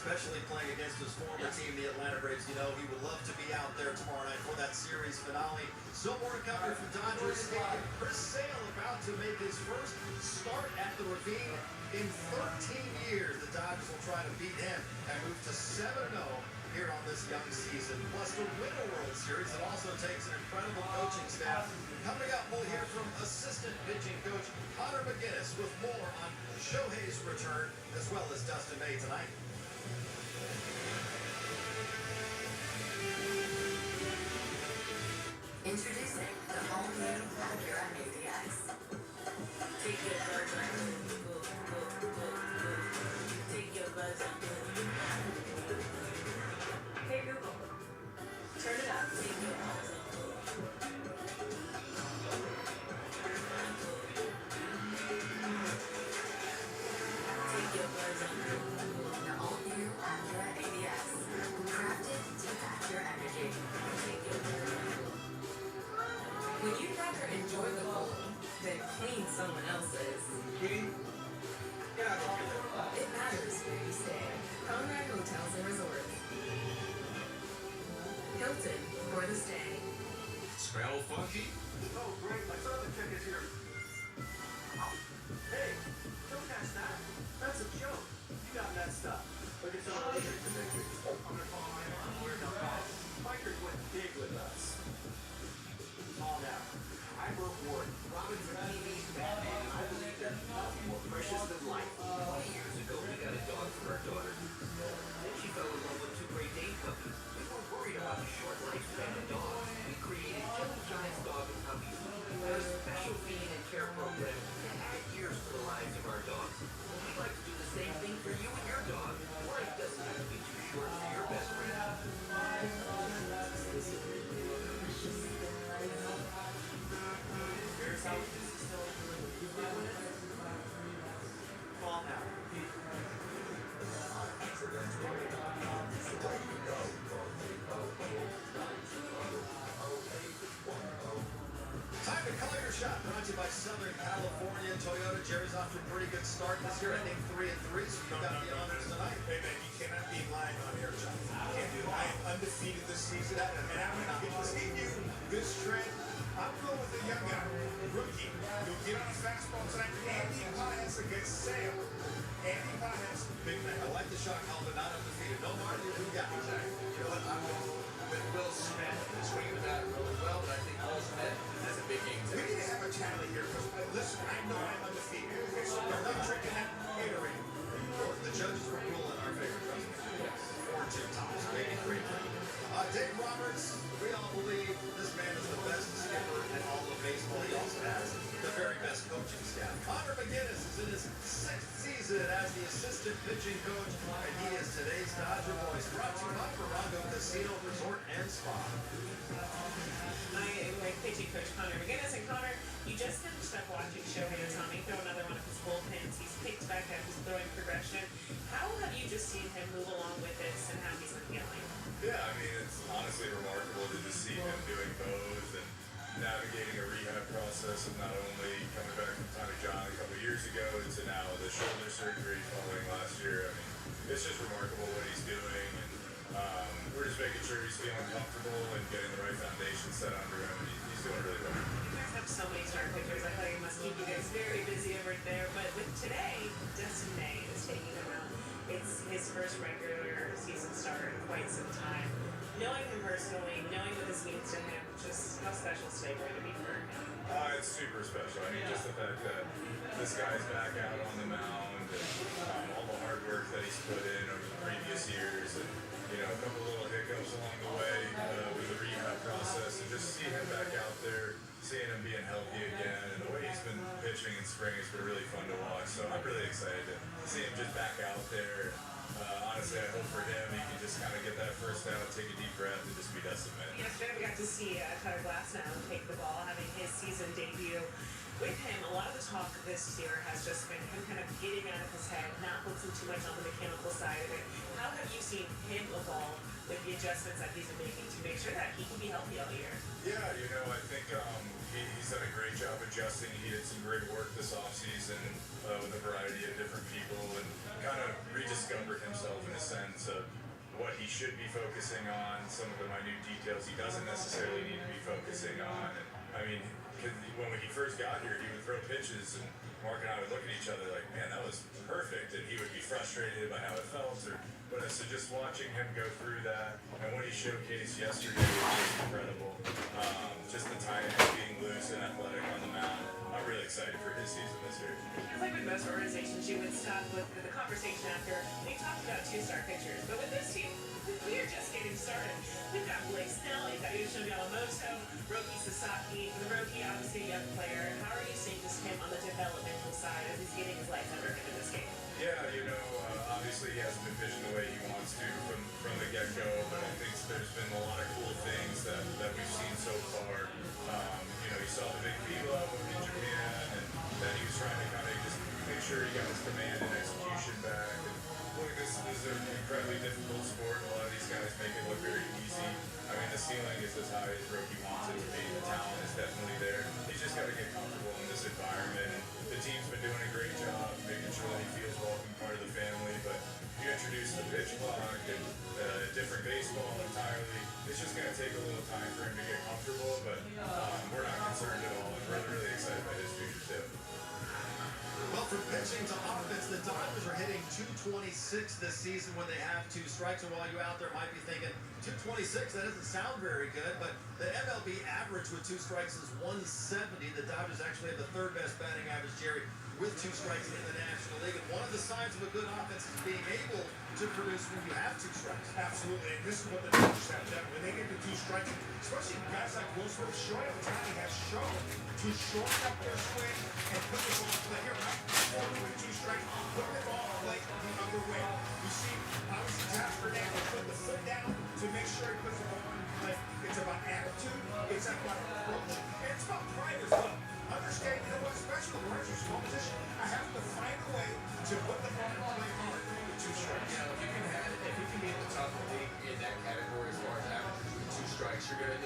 especially playing against his former team, the Atlanta Braves. You know, he would love to be out there tomorrow night for that series finale. So more to come here from Dodgers Stadium. Chris Sale about to make his first start at the Ravine in 13 years. The Dodgers will try to beat him and move to 7-0 here on this young season. Plus, to win a World Series, it also takes an incredible coaching staff. Coming up, we'll hear from assistant pitching coach Connor McGinnis with more on Shohei's return, as well as Dustin May tonight. Introducing the all-new Acura ADX. Take your buzz and go. Take your buzz and go. Hey Google, turn it up. Take your buzz and go. Take your buzz and go. The all-new Acura ADX. Crafted to pack your energy. Take your buzz and go. When you'd rather enjoy the gold than clean someone else's, it matters where you stay. Conrad Hotels and Resorts. Hilton for the stay. Smell funky? Oh, great. I saw the ticket here. Hey, don't catch that. That's a joke. You got messed up. Look at some of the pictures they took. I'm going to follow him on weird.com. Bikers went big with us. Calm down. I wrote Ward. Robin for TV's Batman, and I believe there's nothing more precious than life. 20 years ago, we got a dog for our daughter. Then she fell in love with two Great Dane puppies. We weren't worried about the short lifespan of dogs. We created Gentle Giants Dog and Puppies. Our special feeding and care program to add years to the lives of our dogs. We'd like to do the same thing for you and your dog. Life doesn't have to be too short for your best friend. Here's how this is still calm now. Time to call your shot. Brought to you by Southern California Toyota. Jerry's off to a pretty good start this year. I think 3-3, so you got the honors tonight. Hey man, you cannot be lying on air, John. You can't do it. I am undefeated this season, and I'm going to continue this trend. I'm going with the young guy, rookie. You'll get on a fastball tonight. Andy Paez against Sale. Andy Paez, big man. I like the shot call, but not undefeated. No Marty, who got it? You know what? I'm going with Will Smith. Swinging with that really well, but I think Will Smith has a big game We today. need to have a tally here, because listen, I know I'm undefeated. Okay, so I'm not drinking that Gatorade. The judges will rule in our favor, trust me. Yes. 4-2 tops, maybe 3-3. Dave Roberts, we all believe this man is the best skipper in all of baseball. He also has the very best coaching staff. Connor McGinnis is in his 6th season as the assistant pitching coach, and he is today's Dodger voice. Brought to you by Morongo Casino Resort and Spa. My pitching coach, Connor McGinnis. And Connor, you just finished up watching Shohei Ohtani throw another one of his bullpens. He's picked back up his throwing progression. How have you just seen him move along with this and how he's been feeling? Yeah, I mean, it's honestly remarkable to just see him doing both and navigating a rehab process of not only coming back from Tommy John a couple years ago to now the shoulder surgery following last year. I mean, it's just remarkable what he's doing, and we're just making sure he's feeling comfortable and getting the right foundation set under him, and he's doing really well. You guys have so many star pitchers. I thought you must keep you guys very busy over there. But with today, Dustin May is taking him out. It's his first regular season starter in quite some time. Knowing him personally, knowing what this means to him, just how special is today going to be for him? It's super special. I mean, just the fact that this guy's back out on the mound and all the hard work that he's put in over the previous years, and you know, a couple little hiccups along the way with the rehab process, and just seeing him back out there, seeing him being healthy again, and the way he's been pitching in spring has been really fun to watch. So I'm really excited to see him just back out there. Honestly, I hope for him he can just kind of get that first out, take a deep breath, and just be Dustin May. Yesterday we got to see Tyler Glasnow take the ball, having his season debut. With him, a lot of the talk this year has just been him kind of getting out of his head, not focusing too much on the mechanical side of it. How have you seen him evolve with the adjustments that he's been making to make sure that he can be healthy all year? Yeah, you know, I think he's done a great job adjusting. He did some great work this offseason. with a variety of different people and kind of rediscovered himself in a sense of what he should be focusing on, some of the minute details he doesn't necessarily need to be focusing on. And I mean, 'cause when he first got here, he would throw pitches and Mark and I would look at each other like, man, that was perfect. And he would be frustrated by how it felt. So just watching him go through that and what he showcased yesterday was incredible. Just the timing of being loose and athletic on the mound. I'm really excited for his season this year. It's like with most organizations, you would stop with the conversation after we talked about two-star pitchers. But with this team, we are just getting started. We've got Blake Snell, you've got Hermosa, Roki Sasaki. The Roki, obviously a young player. How are you seeing this him on the developmental side as he's getting his life under him in this game? Yeah, obviously he hasn't been pitching the way he wants to from the get-go, but I think there's been a lot of cool things that we've seen so far. He saw the big velo in Japan, and then he was trying to kind of just make sure he got his command and execution back. And look, this is an incredibly difficult sport. A lot of these guys make it look very easy. I mean, the ceiling is as high as Roki wants it to be. The talent is definitely there. He's just got to get comfortable in this environment, and the team's been doing a great job making sure that he feels welcome, part of the family. But you introduce the pitch clock and different baseball entirely, it's just going to take a little time for him to get comfortable. But we're not concerned at all, and we're really excited by his future too. Well, from pitching to offense, the Dodgers are hitting .226 this season when they have two strikes. And while you out there might be thinking, .226, that doesn't sound very good, but the MLB average with two strikes is .170. The Dodgers actually have the third best batting average, Jerry, with two strikes in the National League. And one of the signs of a good offense is being able to produce when you have two strikes. Absolutely, and this is what the Dodgers have done. When they get to two strikes, especially guys like Wilson, Shohei Ohtani has shown to shorten up their swing and put the ball play here. Not with two strikes, put the ball play the other way. You see, obviously, Jaspy put the foot down to make sure he puts the ball in play. It's about attitude, it's about approach, and it's about pride as well. Understand, especially the pitcher's position, I have to find a way to put the ball in play hard with two strikes. If you can be at the top of the league in that category as far as averages with two strikes, you're gonna.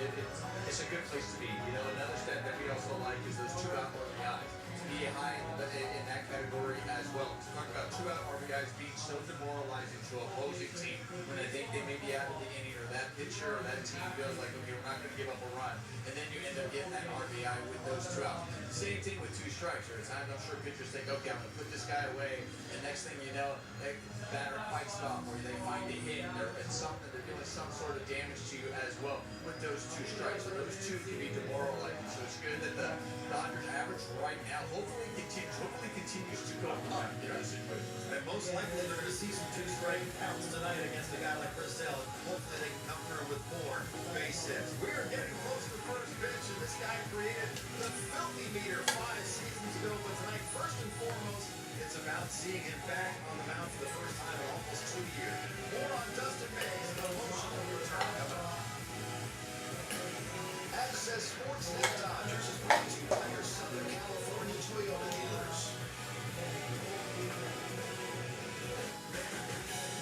It's a good place to be. Another stat that we also like is those 2-out RBIs. To be high in that category as well. Talk about 2-out RBIs being so demoralizing to an opposing team when they think they may be out of the inning, or that pitcher or that team feels like, okay, we're not going to give up a run, and then you end up getting that RBI with those 2 outs. Same thing with two strikes. There are times I'm sure pitchers think, okay, I'm going to put this guy away, and next thing you know, the batter fights off, or they find a hit, or it's something, they're doing some sort of damage to you as well with those two strikes. So those two can be demoralizing. So it's good that the Dodgers average right now hopefully continues to go up in this situation. And most likely they're going to see some two-strike counts tonight against a guy like Brazil. Hopefully they can come through with more base hits. We are getting close to the first pitch, and this guy created the filthy meter 5 seasons ago. But tonight, first and foremost, it's about seeing him back on the mound for the first time in almost 2 years. More on Dustin Mays and the emotional return coming up. Access Sportsnet Dodgers is brought to you by your Southern California Toyota dealers.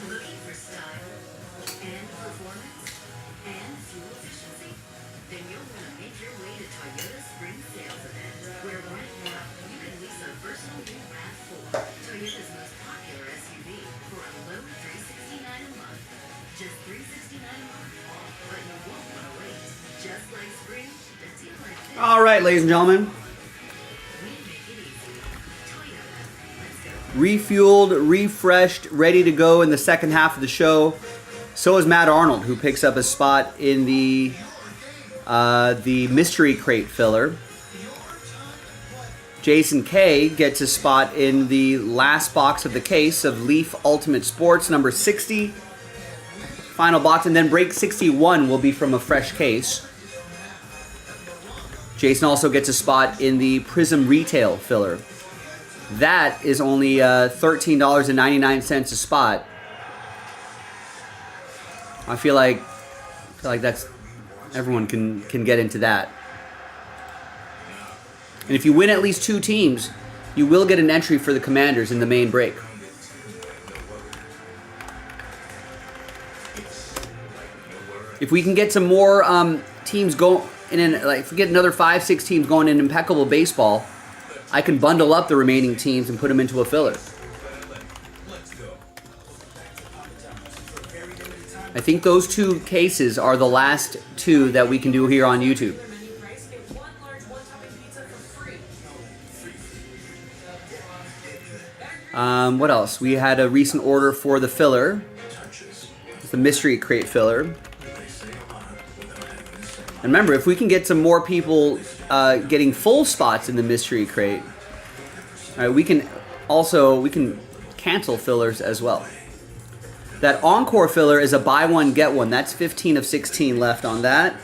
Looking for style and performance and fuel efficiency? Then you'll want to make your way to Toyota Spring Sales Event, where right now you can lease a personal new RAV4, Toyota's most popular SUV, for a low $369 a month. Just $369 a month. But you won't want to wait. Just like spring, a deal like this. All right, ladies and gentlemen. Refueled, refreshed, ready to go in the second half of the show. So is Matt Arnold, who picks up a spot in the mystery crate filler. Jason K gets a spot in the last box of the case of Leaf Ultimate Sports, number 60. Final box, and then break 61 will be from a fresh case. Jason also gets a spot in the Prism Retail filler. That is only $13.99 a spot. I feel like that's everyone can get into that. And if you win at least 2 teams, you will get an entry for the Commanders in the main break. If we can get some more teams go in, like if we get another 5-6 teams going in impeccable baseball, I can bundle up the remaining teams and put them into a filler. I think those 2 cases are the last 2 that we can do here on YouTube. What else? We had a recent order for the filler. It's the mystery crate filler. And remember, if we can get some more people getting full spots in the mystery crate, all right, we can cancel fillers as well. That Encore filler is a buy one, get one. That's 15 of 16 left on that.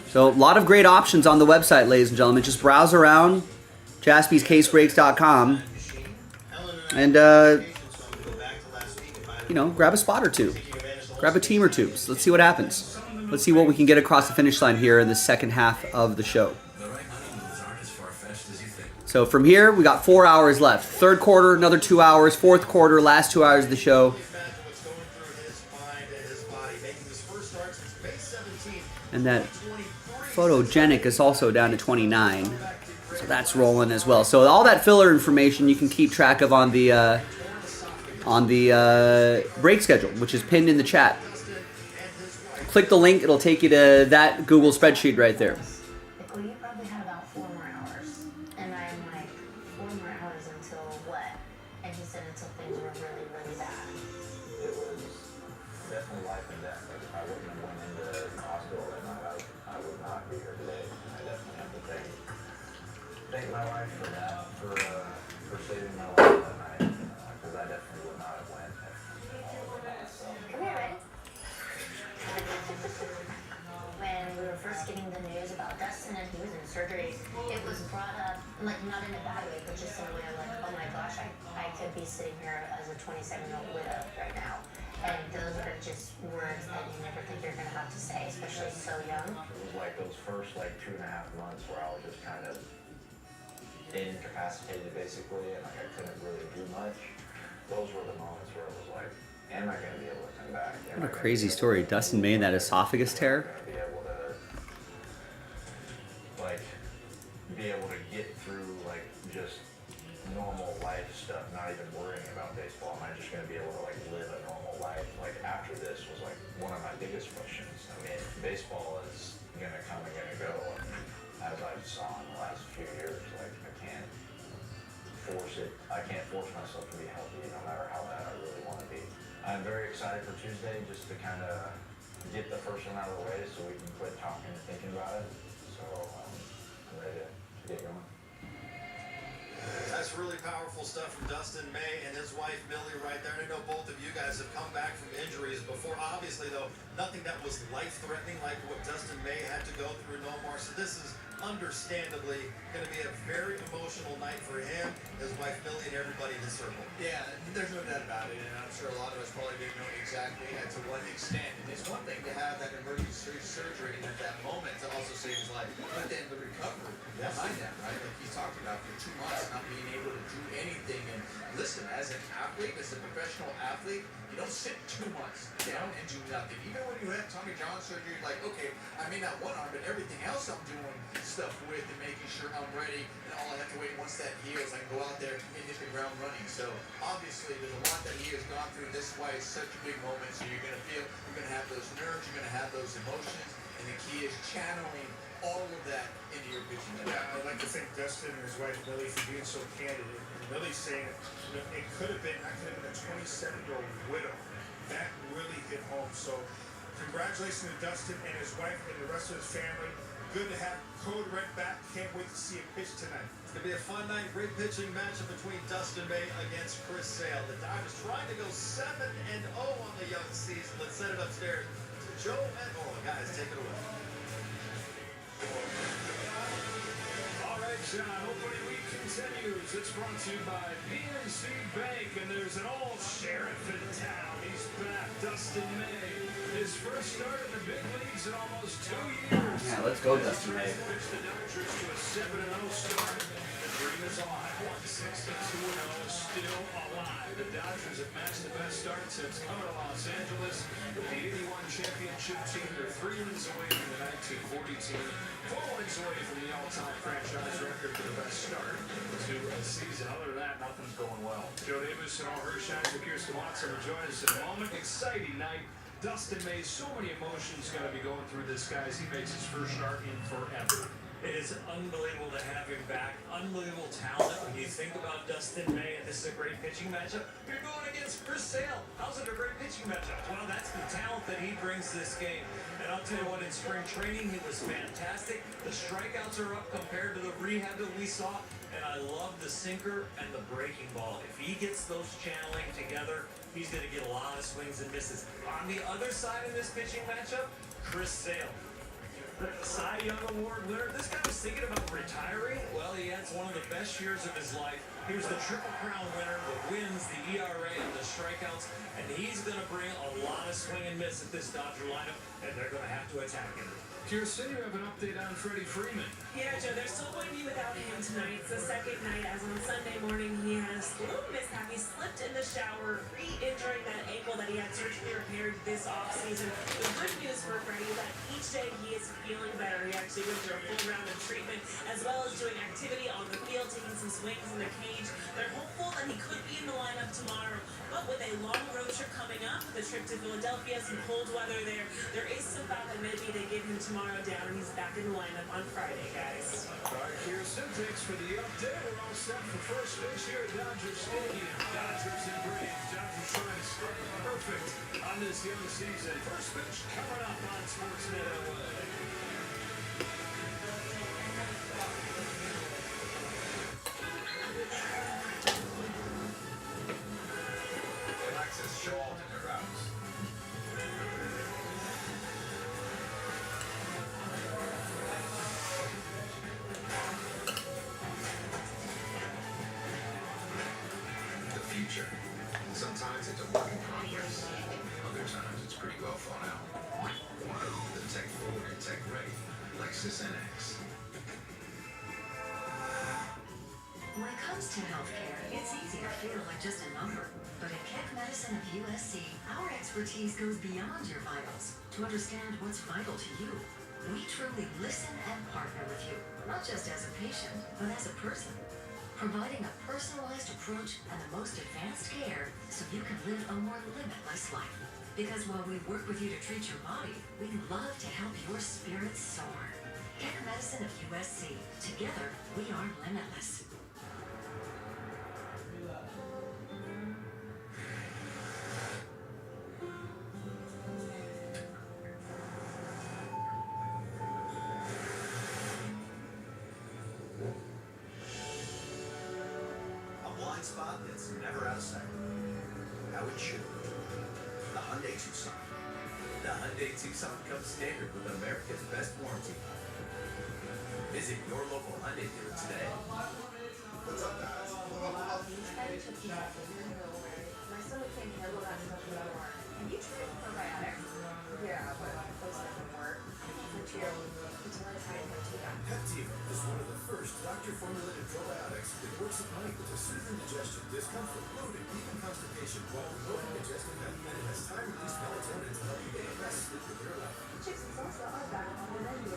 So a lot of great options on the website, ladies and gentlemen. Just browse around, jaspyscasebreaks.com, and you know, grab a spot or 2. Grab a team or 2. So let's see what happens. Let's see what we can get across the finish line here in the second half of the show. So from here, we got 4 hours left. Third quarter, another 2 hours. Fourth quarter, last 2 hours of the show. And that photogenic is also down to 29. So that's rolling as well. So all that filler information you can keep track of on the break schedule, which is pinned in the chat. Click the link, it'll take you to that Google spreadsheet right there. Well, you probably had about 4 more hours. And I'm like, 4 more hours until what? And he said until things were really, really bad. It was definitely life and death. Like, if I wouldn't have went into the hospital that night, I would not be here today. I definitely have to thank my wife for that, for saving my life that night. Because I definitely would not have went if I would not. So. Come here, Red. When we were first getting the news about Dustin and he was in surgery, it was brought up, like not in a bad way, but just in a way of like, oh my gosh, I could be sitting here as a 27-year-old widow right now. And those are just words that you never think you're going to have to say, especially so young. It was like those first 2.5 months where I was just kind of incapacitated basically, and like I couldn't really do much. Those were the moments where it was like, am I going to be able to come back? What a crazy story. Dustin May and that esophagus tear. Be able to get through like just normal life stuff, not even worrying about baseball. Am I just going to be able to like live a normal life? Like after this was like one of my biggest questions. I mean, baseball is going to come and going to go. And as I saw in the last few years, like I can't force it. I can't force myself to be healthy no matter how bad I really want to be. I'm very excited for Tuesday just to kind of get the first one out of the way so we can quit talking and thinking about it. So I'm ready to get going. That's really powerful stuff from Dustin May and his wife Millie right there. And I know both of you guys have come back from injuries before. Obviously, though, nothing that was life-threatening like what Dustin May had to go through no more. So this is understandably going to be a very emotional night for him, his wife Millie, and everybody in his circle. Yeah, there's no doubt about it, and I'm sure a lot of us probably didn't know exactly to what extent. And it's one thing to have that emergency surgery and at that moment to also save his life, but then the recovery behind that, right? Like he's talked about for 2 months not being able to do anything. And listen, as an athlete, as a professional athlete, you don't sit 2 months down and do nothing. Even when you have Tommy John surgery, like, okay, I may not one arm, but everything else I'm doing stuff with and making sure I'm ready. And all I have to wait once that heals, I can go out there and hit the ground running. So obviously, there's a lot that he has gone through. This is why it's such a big moment. So you're gonna feel, you're gonna have those nerves, you're gonna have those emotions, and the key is channeling all of that into your pitching. Yeah, I'd like to thank Dustin and his wife Millie for being so candid. And Millie's saying it could have been, I could have been a 27-year-old widow. That really hit home. So congratulations to Dustin and his wife and the rest of his family. Good to have Code Red back. Can't wait to see him pitch tonight. It's going to be a fun night. Great pitching matchup between Dustin May against Chris Sale. The Dodgers trying to go 7-0 on the young season. Let's send it upstairs to Joe and Ola. Guys, take it away. All right, John, opening week continues. It's brought to you by PNC Bank, and there's an old sheriff in town. He's back, Dustin May. His first start in the big leagues in almost 2 years. Yeah, let's go, Dustin May. Pitched the Dodgers to a 7-0 start. dream is on. 162-0, still alive. The Dodgers have matched the best start since coming to Los Angeles. With the 81 championship team, they're 3 wins away from the 1940 team, 4 wins away from the all-time franchise record for the best start to a season. Other than that, nothing's going well. Joe Davis and all her shines for Kirsten Watson will join us in a moment. Exciting night. Dustin May, so many emotions going to be going through this guy as he makes his first start in forever. It is unbelievable to have him back. Unbelievable talent. When you think about Dustin May, and this is a great pitching matchup, you're going against Chris Sale. How's it a great pitching matchup? Well, that's the talent that he brings this game. And I'll tell you what, in spring training, he was fantastic. The strikeouts are up compared to the rehab that we saw. And I love the sinker and the breaking ball. If he gets those channeling together, he's going to get a lot of swings and misses. On the other side of this pitching matchup, Chris Sale. The Cy Young Award winner. This guy was thinking about retiring. Well, he has one of the best years of his life. He was the Triple Crown winner, the wins, the ERA, and the strikeouts. And he's going to bring a lot of swing and miss at this Dodger lineup, and they're going to have to attack him. Kirsten, you have an update on Freddie Freeman. Yeah, Joe, they're still going to be without him tonight. It's the second night, as on Sunday morning, he had a little mishap. He slipped in the shower, re-injuring that ankle that he had surgically repaired this offseason. The good news for Freddie is that each day he is feeling better. He actually went through a full round of treatment, as well as doing activity on the field, taking some swings in the cage. They're hopeful that he could be in the lineup tomorrow, but with a long road trip coming up, the trip to Philadelphia, some cold weather there is some thought that maybe they give him tomorrow down and he's back in the lineup on Friday, guys. All right, Kirsten, thanks for the update. We're all set for first pitch here at Dodger Stadium. Dodgers and Braves. Dodgers trying to start perfect on this young season. First pitch coming up on Sportsnet LA. Alexis, show alternate routes. The future. Sometimes it's a work in progress. Other times it's pretty well thought out. The tech forward and tech ready. Lexus NX. When it comes to healthcare, it's easy to feel like just a number. But at Keck Medicine of USC, our expertise goes beyond your vitals to understand what's vital to you. We truly listen and partner with you, not just as a patient, but as a person. Providing a personalized approach and the most advanced care so you can live a more limitless life. Because while we work with you to treat your body, we love to help your spirit soar. Keck Medicine of USC. Together, we are limitless. A blind spot that's never out of sight. How it should. The Hyundai Tucson. The Hyundai Tucson comes standard with America's best warranty. Visit your local Hyundai dealer today. What's up, guys? My stomach can't handle that stuff anymore. Have you tried probiotics? Yeah, but those doesn't work. Until I tried Motiva. Peptiva is one of the first doctor-formulated probiotics that works at night with a soothing digestion, discomfort, bloating, even constipation, while promoting digestive health, and it has time-release melatonin to help you get the best sleep of your life. Chicks and salsa are back on the menu.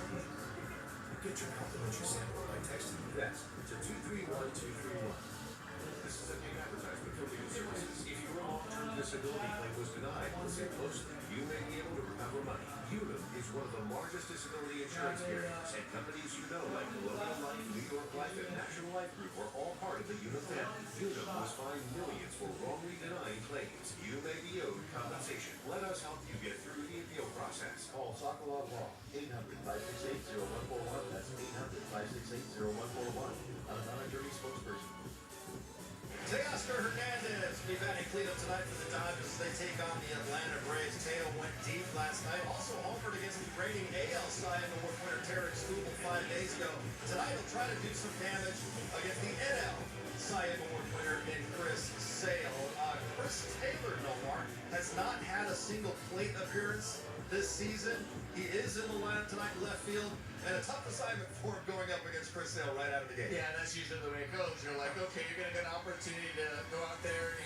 Get your complimentary sample by texting BEST to 231231. This is a paid advertisement for legal services. If your long-term disability claim was denied, listen closely. You may be able to recover money. Unum is one of the largest disability insurance carriers, and companies you know like Colonial Life, New York Life, and National Life Group are all part of the Unum family. Unum was fined millions for wrongly denying claims. You may be owed compensation. Let us help you get through the appeal process. Call Sokolov Law, 800-568-0141. That's 800-568-0141. I'm not an attorney spokesperson. Teoscar Hernandez will be batting cleanup tonight for the Dodgers as they take on the Atlanta Braves. Teo went deep last night. Also homered against the reigning AL Cy Young Award winner Tarek Skubal 5 days ago. Tonight he'll try to do some damage against the NL Cy Young Award winner in Chris Sale. Chris Taylor, Nomar, has not had a single plate appearance this season. He is in the lineup tonight in left field, and a tough assignment for him going up against Chris Sale right out of the gate. Yeah, that's usually the way it goes. You're like, okay, you're going to get an opportunity to go out there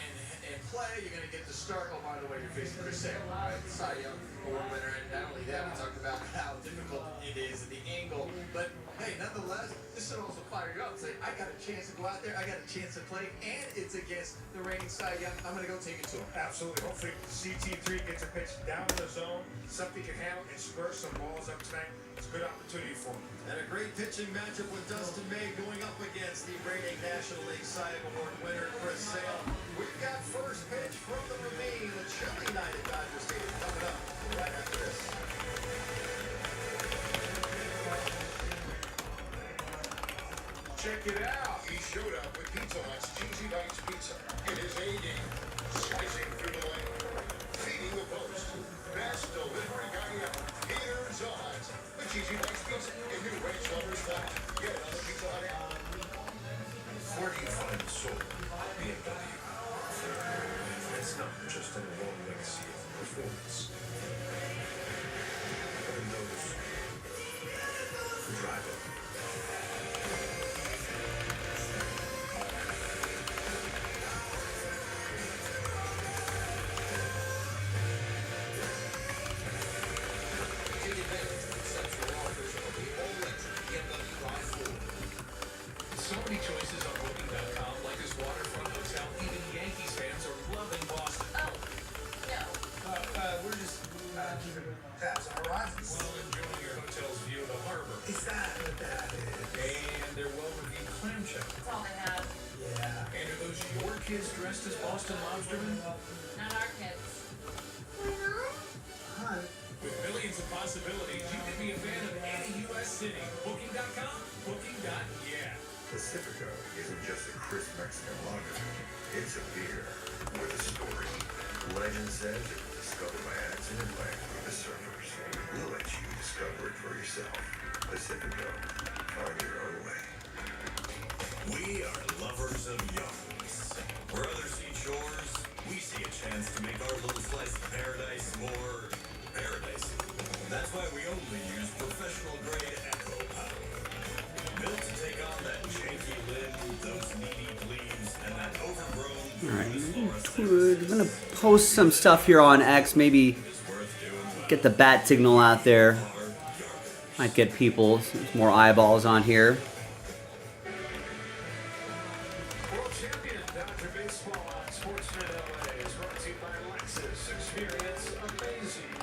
and play. You're going to get to start. Oh, by the way, you're facing Chris Sale, right? Cy Young Award winner. And not only that, we talked about how difficult it is at the angle. But, hey, nonetheless, this should also fire you up. Say, I got a chance to go out there. I got a chance to play. And it's against the reigning Cy Young. I'm going to go take it to him. Absolutely. Hopefully, CT3 gets a pitch down in the zone. Something can handle and spur some balls up tonight. It's a good opportunity for him. And a great pitching matchup with Dustin May going up against the reigning National League Cy Young Award winner, Chris Sale. We've got first pitch from the Ravine, a chilly night at Dodger Stadium coming up right after this. Check it out. He showed up with Pizza Hut's Cheesy Bites Pizza. It is A game. Slicing through the lane. Feeding the post. Best delivery guy ever. Here's odds. The Cheesy Bites Pizza. In new ways lovers want. Get another Pizza Hut app. Where do you find the soul? BMW. It's not just a long legacy of performance. But in those who drive it. Take advantage of exceptional offers on the all-electric BMW i4. So many choices on Booking.com, like this waterfront hotel. Even Yankees fans are loving Boston. Oh, no. We're just keeping tabs on horizons. Well, enjoying your hotel's view of the harbor. Is that what that is? And their well-reviewed clam chowder. That's all they have. Yeah. And are those your kids dressed as Boston lobstermen? Not our kids. Hun. With millions of possibilities, you could be a fan of any U.S. city. Booking.com, Booking.yeah. Pacifico isn't just a crisp Mexican lager. It's a beer with a story. Legend says it was discovered by accident by a group of surfers. We'll let you discover it for yourself. Pacifico. Find your own way. We are lovers of yachts. Where others see shores, we see a chance to make our little slice of paradise more paradise. That's why we only use professional grade Echo Power. Built to take on that janky lid, those needy bleeds, and that overgrown. Alright, I'm gonna post some stuff here on X, maybe get the bat signal out there. Might get people, some more eyeballs on here. World champion Dodger Baseball on Sportsnet LA is brought to you by Lexus. Experience amazing.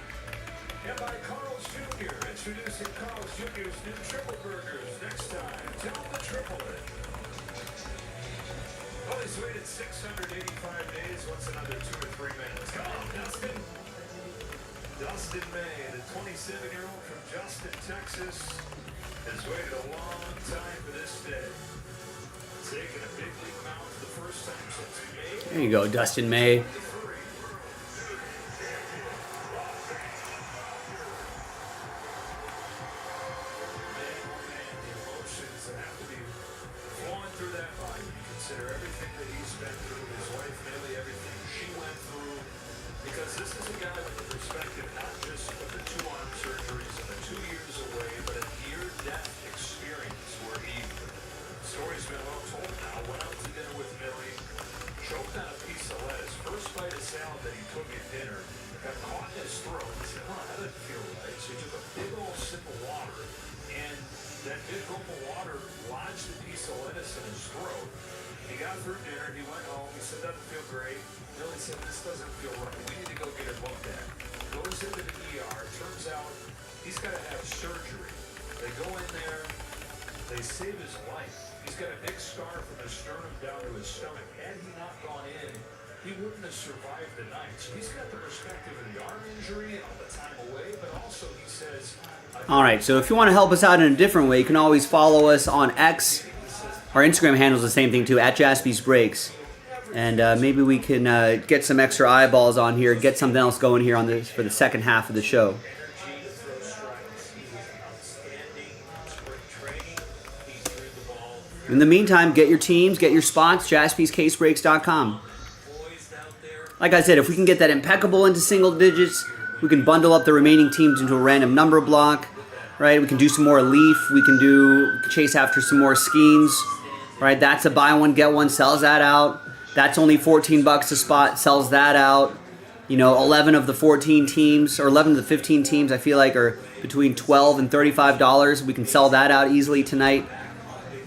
And by Carl's Jr. Introducing Carl's Jr.'s new triple burgers. Next time, tell them to triple it. Well, he's waited 685 days. What's another 2 to 3 minutes? Come on, Dustin. Dustin May, the 27-year-old from Justin, Texas, has waited a long time for this day. Taking a big league mound for the first time since May. There you go, Dustin May. Save his life. He's got a big scar from his sternum down to his stomach. Had he not gone in, he wouldn't have survived the night. So he's got the perspective of the arm injury and all the time away, but also he says... Alright, so if you want to help us out in a different way, you can always follow us on X. Our Instagram handle is the same thing too, at Jaspy's Breaks. And maybe we can get some extra eyeballs on here, get something else going here on this for the second half of the show. In the meantime, get your teams, get your spots, jaspyscasebreaks.com. Poised out there, Like I said, if we can get that impeccable into single digits, we can bundle up the remaining teams into a random number block, right? We can do some more Leaf. We can chase after some more Skeens, right? That's a buy one, get one, sells that out. That's only 14 bucks a spot, sells that out. You know, 11 of the 14 teams, or 11 of the 15 teams, I feel like are between $12 and $35. We can sell that out easily tonight.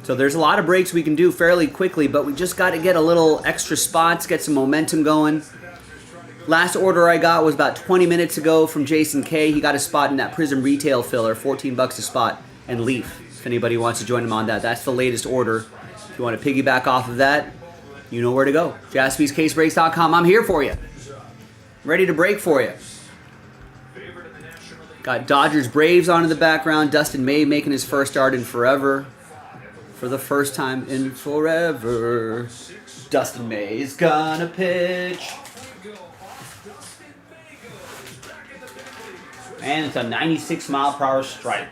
So there's a lot of breaks we can do fairly quickly, but we just got to get a little extra spots, get some momentum going. Last order I got was about 20 minutes ago from Jason K. He got a spot in that Prism Retail filler, 14 bucks a spot, and Leaf. If anybody wants to join him on that, that's the latest order. If you want to piggyback off of that, you know where to go. JaspysCaseBreaks.com. I'm here for you. Ready to break for you. Got Dodgers Braves on in the background. Dustin May making his first start in forever. For the first time in forever. Dustin May is gonna pitch. And it's a 96 mile per hour strike.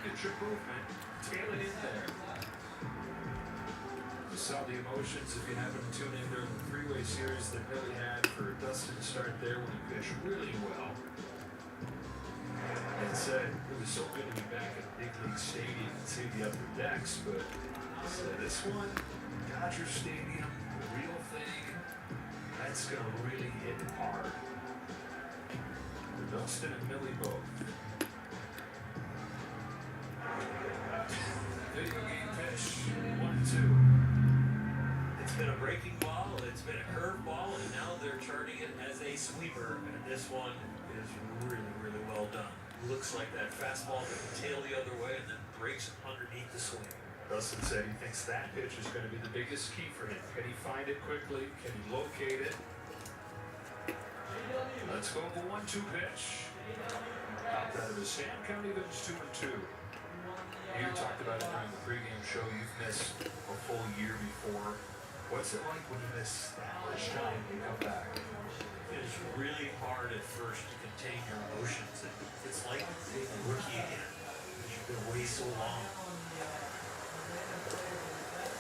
Saw the emotions if you happen to tune in during the three-way series that Billy had for Dustin to start there when he pitched really well. And said it was so good to be back at Big League Stadium and see the upper decks, but said this one, Dodger Stadium, the real thing, that's gonna really hit hard. Dustin and Billy both. Video game pitch, 1-2. It's been a breaking ball, it's been a curve ball, and now they're charting it as a sweeper. And this one is really, really well done. Looks like that fastball that can tail the other way and then breaks underneath the swing. Dustin said he thinks that pitch is going to be the biggest key for him. Can he find it quickly? Can he locate it? Let's go with the 1-2 pitch. Popped out of his hand. Count evens 2-2. You talked about it during the pregame show. You've missed a full year before. What's it like when you miss that much time and you come back? It is really hard at first to contain your emotions. It's like being a rookie again. You've been away so long.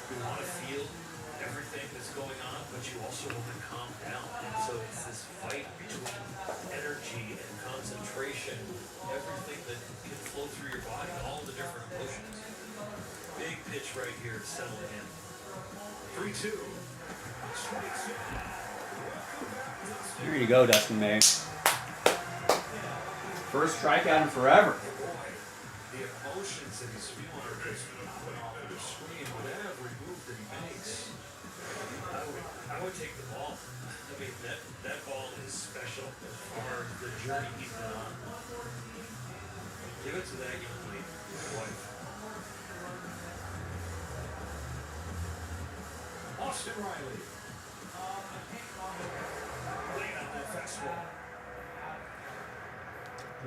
You want to feel everything that's going on, but you also want to calm down. And so it's this fight between energy and concentration, everything that can flow through your body, all the different emotions. Big pitch right here to settle it in. 3-2. There you go, Dustin May. First strikeout in forever. The emotions that he's feeling are just put off of the screen with every move that he makes. I would take the ball. I mean, that ball is special as far as the journey he's been on. Give it to that young lady, his wife. Austin Riley. Laying out that fastball.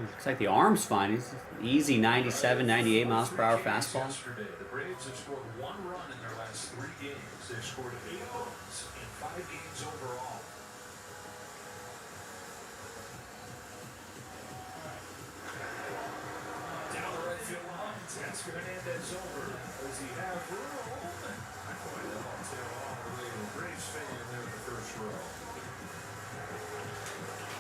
Looks like the arm's fine. It's easy 97, 98 miles per hour fastball. Yesterday, the Braves have scored 1 run in their last 3 games. They've scored 8 runs in 5 games overall. Down the right field line, Teoscar Hernandez over. Does he have room? I find that ball tail all the way to a Braves fan there in the first row.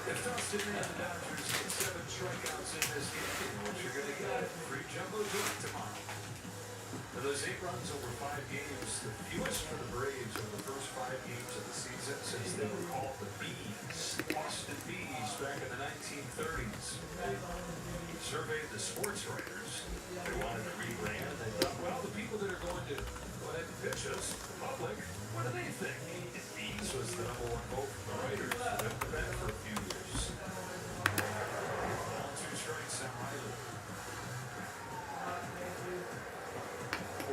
If Dustin May and the Dodgers get 7 strikeouts in this game, you know what you're going to get. Free jumbo drop tomorrow. For those 8 runs over 5 games, the fewest for the Braves over the first 5 games of the season since they were called the Bees, Boston Bees, back in the 1930s. They surveyed the sports writers. They wanted to rebrand. They thought, well, the people that are going to go ahead and pitch us, the public, what do they think? And Bees was the #1 vote from the writers. They went to that for a few years. All 2 strikes on Riley.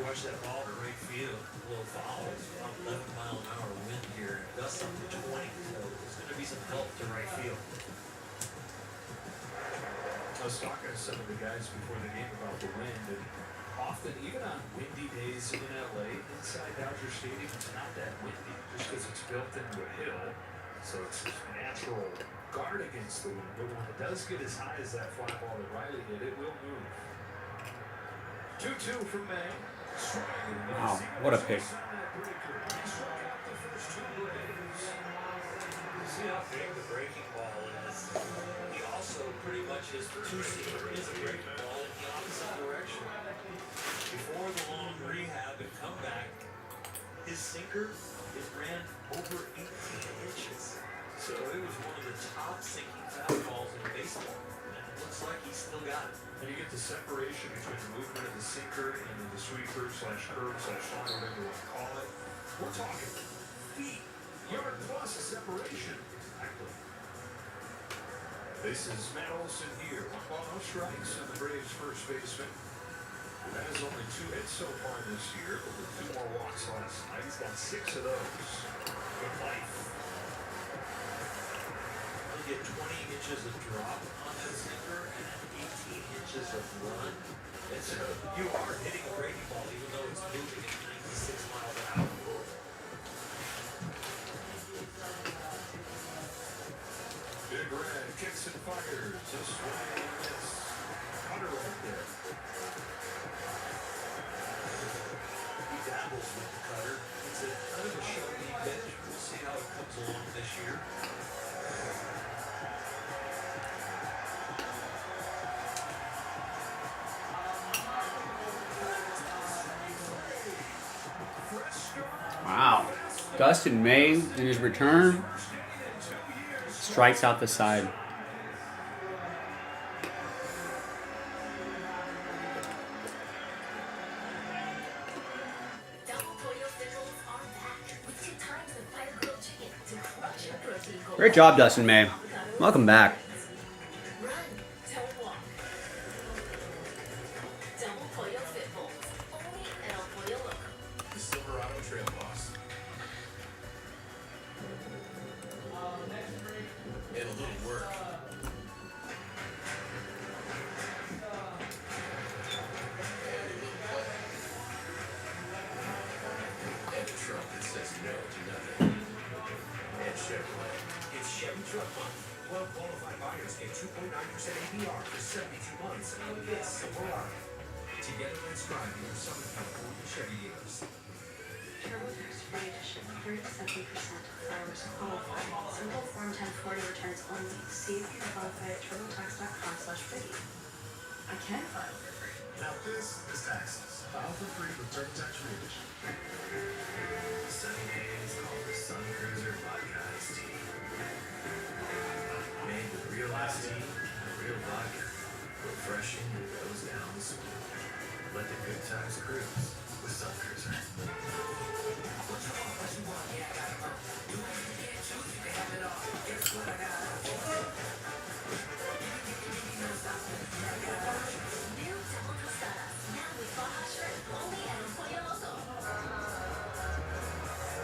Watch that ball to right field. A little foul. It's about 11 mile an hour wind here. Dust up to 20. So there's going to be some help to right field. I was talking to some of the guys before the game about the wind, and often, even on windy days in LA, inside Dodger Stadium, it's not that windy, just because it's built into a hill, so it's this natural guard against the wind. But when it does get as high as that fly ball that Riley hit, it will move. 2-2 from May. Wow, what a pick. See how big the breaking ball is. He also pretty much his two-seamer is a breaking ball in the opposite direction. Before the long rehab and comeback, his sinker ran over 18 inches. So it was one of the top sinking foul balls in baseball. And it looks like he's still got it. And you get the separation between the movement of the sinker and then the sweeper slash curve slash slide, whatever you want to call it. We're talking feet, yard plus separation. Exactly. This is Matt Olson here. 1 ball, no strikes, and the Braves' first baseman, who has only 2 hits so far this year, but with 2 more walks last night. He's got 6 of those. Good life. He'll get 20 inches of drop on that sinker and 18 inches of run. You are hitting a breaking ball even though it's moving at 96 miles an hour. Big Red kicks and fires. This way is Hunter right there. He dabbles with the cutter. It's a kind of a showy pitch. We'll see how it comes along this year. Wow. Dustin May in his return strikes out the side. Great job, Dustin May. Welcome back. The Silverado Trail Boss. And a little work. And a truck that says no to nothing. And Chevrolet. It's Chevy Truck Month. 12 qualified buyers get 2.9% APR for 72 months on this Silverado. Together, let's drive your Southern California Chevy dealers. TurboTax Free Edition, 37% of borrowers qualify. Simple Form 1040 returns only. See if you qualify at turbotax.com/free. I can file for free. Now this is taxes. File for free with TurboTax Free Edition. Sunny days call the Sun Cruiser Vodka Iced Tea. Made with real iced tea and real vodka. Refreshing and goes down smooth. Let the good times cruise with Sun Cruiser. What's wrong? What you want? Yeah, I got it all. You can't choose, you can have it all. Guess what I got? New double tostadas, now with Baja Shrimp, only at El Pollo Loco.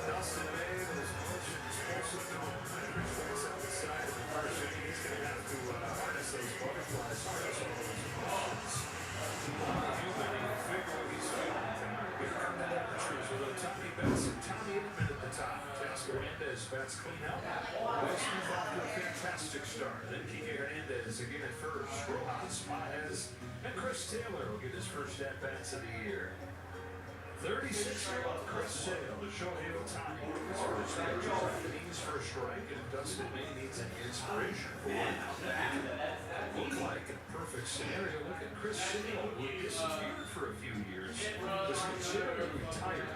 Dustin May with his motions also known. Reflects out the side of the first inning. He's going to have to harness those butterflies for us all those motions. Human, you figure what he's feeling tonight. Here come the temperatures with Otani Betts and Tommy Edman at the top. Teoscar Hernandez bats clean out. Westman's off to a fantastic start. Then Kike Hernandez again at first. Rojas, Paez, and Chris Taylor will get his first at-bats of the year. 36-year-old Chris Sale to Shohei Otani. His first pitch is off the knees for a strike, and Dustin May needs an inspiration for one out back. Look like a perfect scenario. Look at Chris Sale, who disappeared for a few years. Was considered a retirement.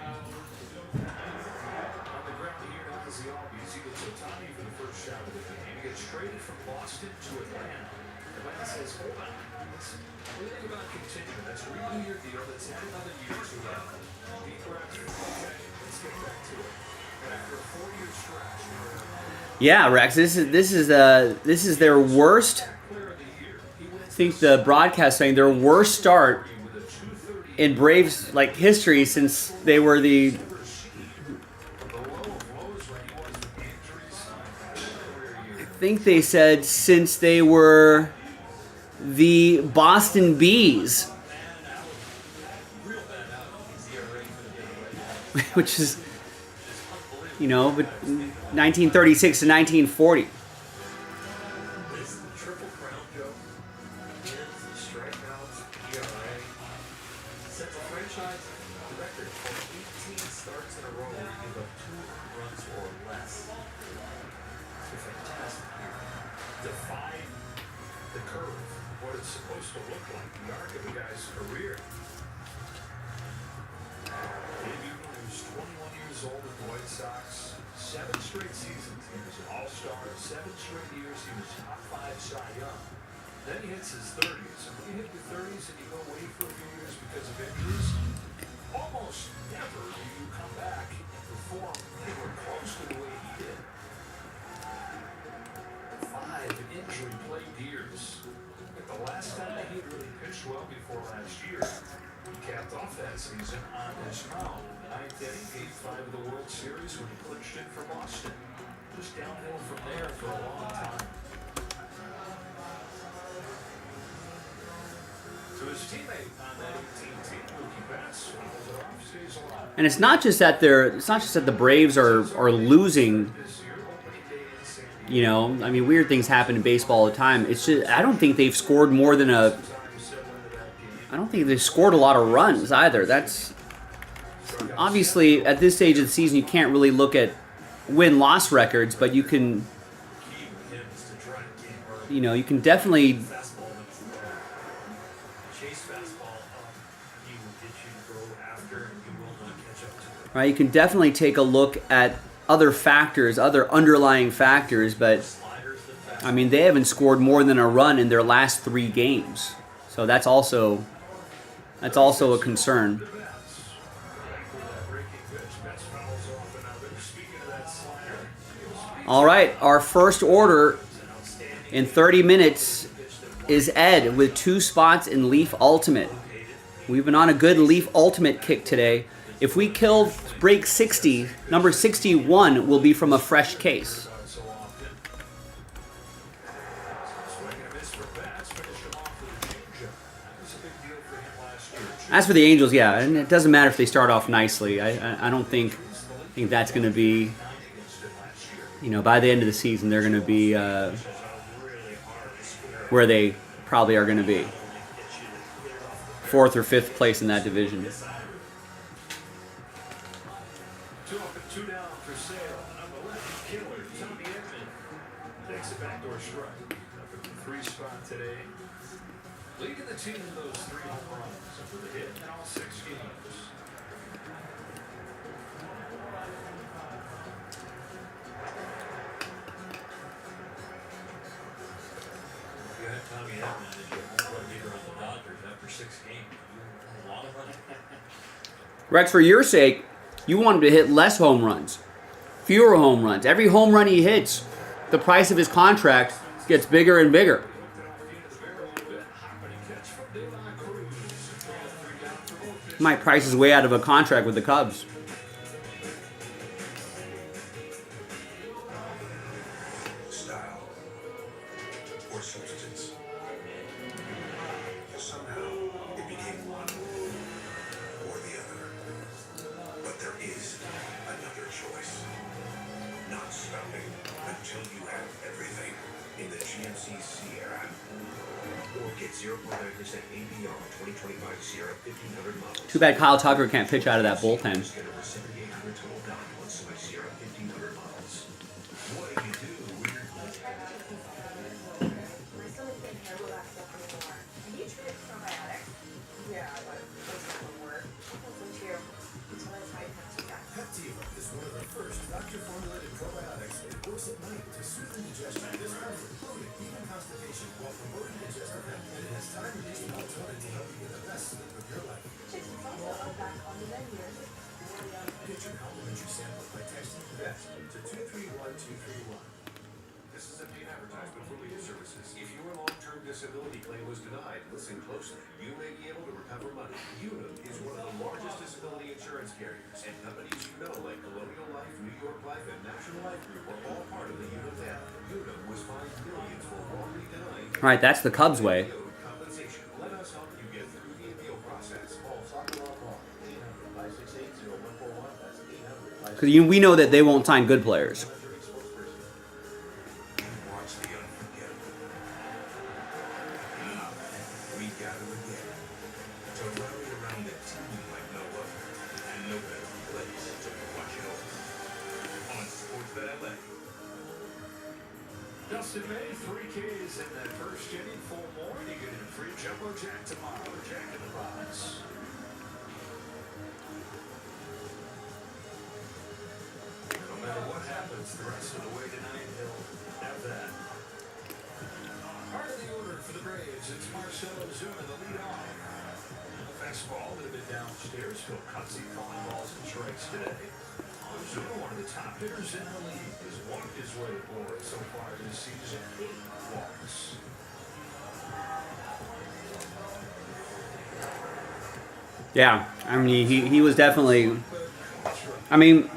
On the ground here now is the Albies. He gets Otani for the first shot of the game. He gets traded from Boston to Atlanta. Atlanta says, hold on. What do you think about continuing? That's a renew your deal. Let's add another year to that. Deep breath. Okay, let's get back to it. And after a 4-year stretch, Yeah, Rex. This is their worst. I think the broadcast saying their worst start in Braves history since they were the. I think they said since they were the Boston Bees, which is, but 1936 to 1940. This is the Triple Crown, Joe. Wins, strikeouts, ERA. Sets a franchise record for 18 starts in a row where you give up 2 runs or less. a fantastic year. Defied the curve, what it's supposed to look like, the arc of the guy's career. Debuted when he was 21 years old with the White Sox. 7 straight seasons he was an all-star. 7 straight years he was top 5 Cy Young. Then he hits his 30s. And when you hit your 30s and you go away for a few years because of injuries, almost never do you come back and perform anywhere close to the way he did. 5 injury-plagued years. The last time he really pitched well before last year, he capped off that season on his mound. 9th inning, Game 5 of the World Series when he clinched it for Boston. Just downhill from there for a long time. To his teammate on that 18-team, Mookie Betts fouls it off, stays alive. And it's not just that the Braves are losing. You know, I mean, weird things happen in baseball all the time. It's just I don't think they've scored more than a. I don't think they've scored a lot of runs either. That's obviously at this stage of the season you can't really look at win-loss records, but you can. You know, you can definitely. Right, you can definitely take a look at other factors, other underlying factors, but I mean they haven't scored more than a run in their last 3 games, so that's also a concern. All right, our first order in 30 minutes is Ed with 2 spots in Leaf Ultimate. We've been on a good Leaf Ultimate kick today. If we break 60, number 61 will be from a fresh case. As for the Angels, yeah, and it doesn't matter if they start off nicely. I don't think that's going to be, you know, by the end of the season they're going to be where they probably are going to be. 4th or 5th place in that division. 2 up and 2 down for Sale. On the left, killer, Tommy Edman takes a backdoor strike. Up at the 3 spot today. Leading the team in those 3 home runs with a hit in all 6 games. If you had Tommy Edman as your home run leader on the Dodgers after 6 games, a lot of money. Rex, for your sake, you want him to hit less home runs, fewer home runs. Every home run he hits, the price of his contract gets bigger and bigger. He might price his way out of a contract with the Cubs. Style or substance. Somehow it became one or the other. But there is another choice. Not stopping until you have everything in the GMC Sierra. Or get 0.9% APR on 2025 Sierra 1500 models. Too bad Kyle Tucker can't pitch out of that bullpen. Get over 7,800 total value on some Sierra 1500 models. What do you do? My stomach can't handle that stuff anymore. Have you tried probiotics? Yeah, but those don't work. That's true. Until I tried Peptiva. Peptiva is one of the first doctor-formulated probiotics that works at night to soothe indigestion, discomfort, bloating, even constipation, while promoting digestive health. And it has time-reduced melatonin to help you get the best sleep of your life. Chicks and salsa are back on the menu. Get your complimentary sample by texting BEST to 231231. This is a paid advertisement for legal services. If your long-term disability claim was denied, listen closely. You may be able to recover money. Unum is one of the largest disability insurance carriers, and companies you know like Colonial Life, New York Life, and National Life Group are all part of the Unum family. Unum was fined millions for wrongly denying All right, that's the Cubs way. compensation. Let us help you get through the appeal process. Call Soccer Law 800-568-0141. That's 800-568-0141. Because we know that they won't sign good players. Watch the unforgettable. Now, we gather again to rally around a team like no other, and no better place to watch it all. On Sports That LA. Dustin May, 3 Ks in that first inning, 4 more, and you get a free jumbo jack tomorrow. Jack in the Box. No matter what happens the rest of the way tonight, he'll have that. Part of the order for the Braves, it's Marcell Ozuna, the leadoff. Fastball that had been downstairs. Phil Cutsy calling balls and strikes today. Ozuna, one of the top hitters in the league, has walked his way aboard so far this season. 8 walks. Yeah, I mean, he was definitely, I mean,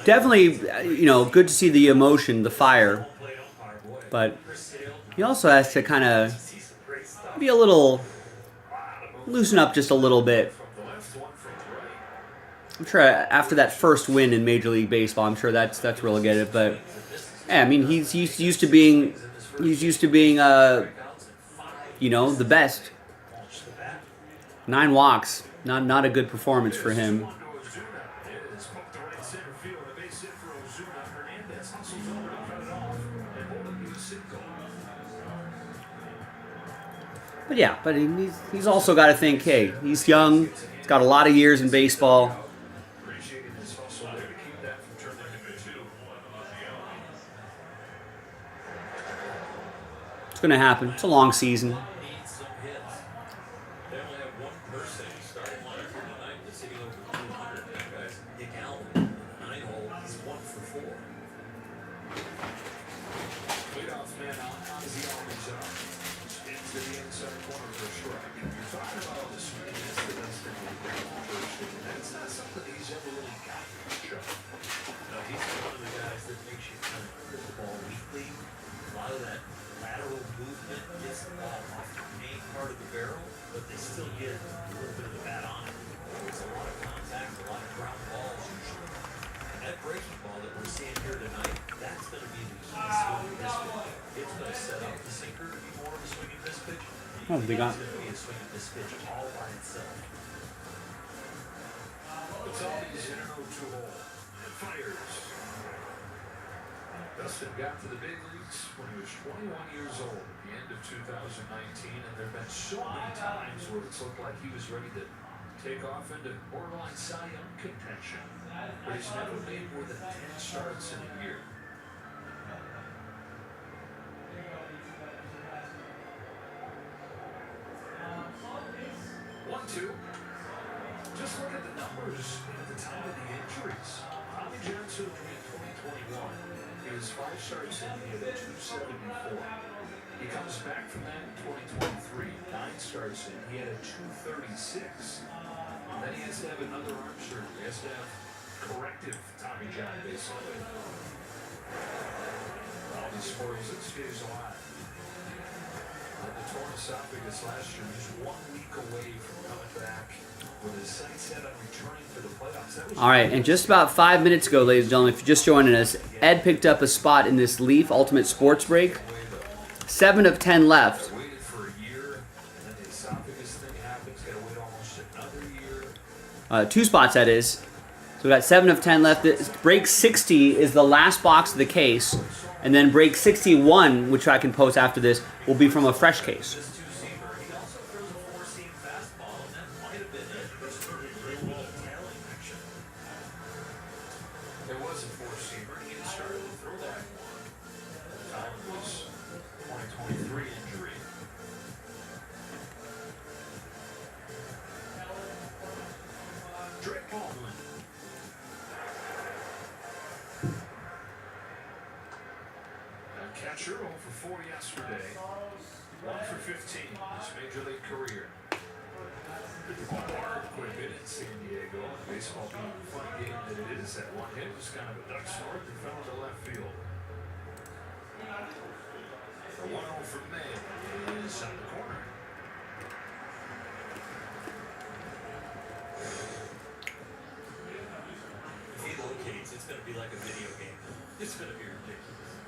definitely, you know, good to see the emotion, the fire, but he also has to kind of be a little, loosen up just a little bit. I'm sure after that first win in Major League Baseball, I'm sure that's really good. But yeah, I mean, he's used to being, you know, the best. 9 walks, not a good performance for him. But yeah, but he's also got to think, hey, he's young, he's got a lot of years in baseball. It's going to happen. It's a long season. Oh, they got. Dustin got to the big leagues when he was 21 years old at the end of 2019, and there have been so many times where it's looked like he was ready to take off into borderline Cy Young contention, but he's never made more than 10 starts in a year. Just look at the numbers at the time of the injuries. Tommy John surgery in 2021. He was 5 starts in, he had a 274. He comes back from that in 2023. 9 starts in, he had a 236. And then he has to have another arm surgery. He has to have corrective Tommy John, basically. Well, he spoils it, stays alive. The torn esophagus last year, he's 1 week away from coming back with his sights set on returning for the playoffs. All right, and just about 5 minutes ago, ladies and gentlemen, if you're just joining us, Ed picked up a spot in this Leaf Ultimate Sports Break. 7 of 10 left. 2 spots, that is. So we got 7 of 10 left. Break 60 is the last box of the case. And then break 61, which I can post after this, will be from a fresh case. There was a 4-seamer. He had started to throw that one. The time was 2023 injury. Drake Baldwin. Catcher 0 for 4 yesterday. 1 for 15 in his major league career. Hard quick hit in San Diego. Baseball being the fun game that it is. That one hit was kind of a duck north and fell into left field. The 1-0 from May is on the corner. If he locates, it's going to be like a video game. It's going to be ridiculous.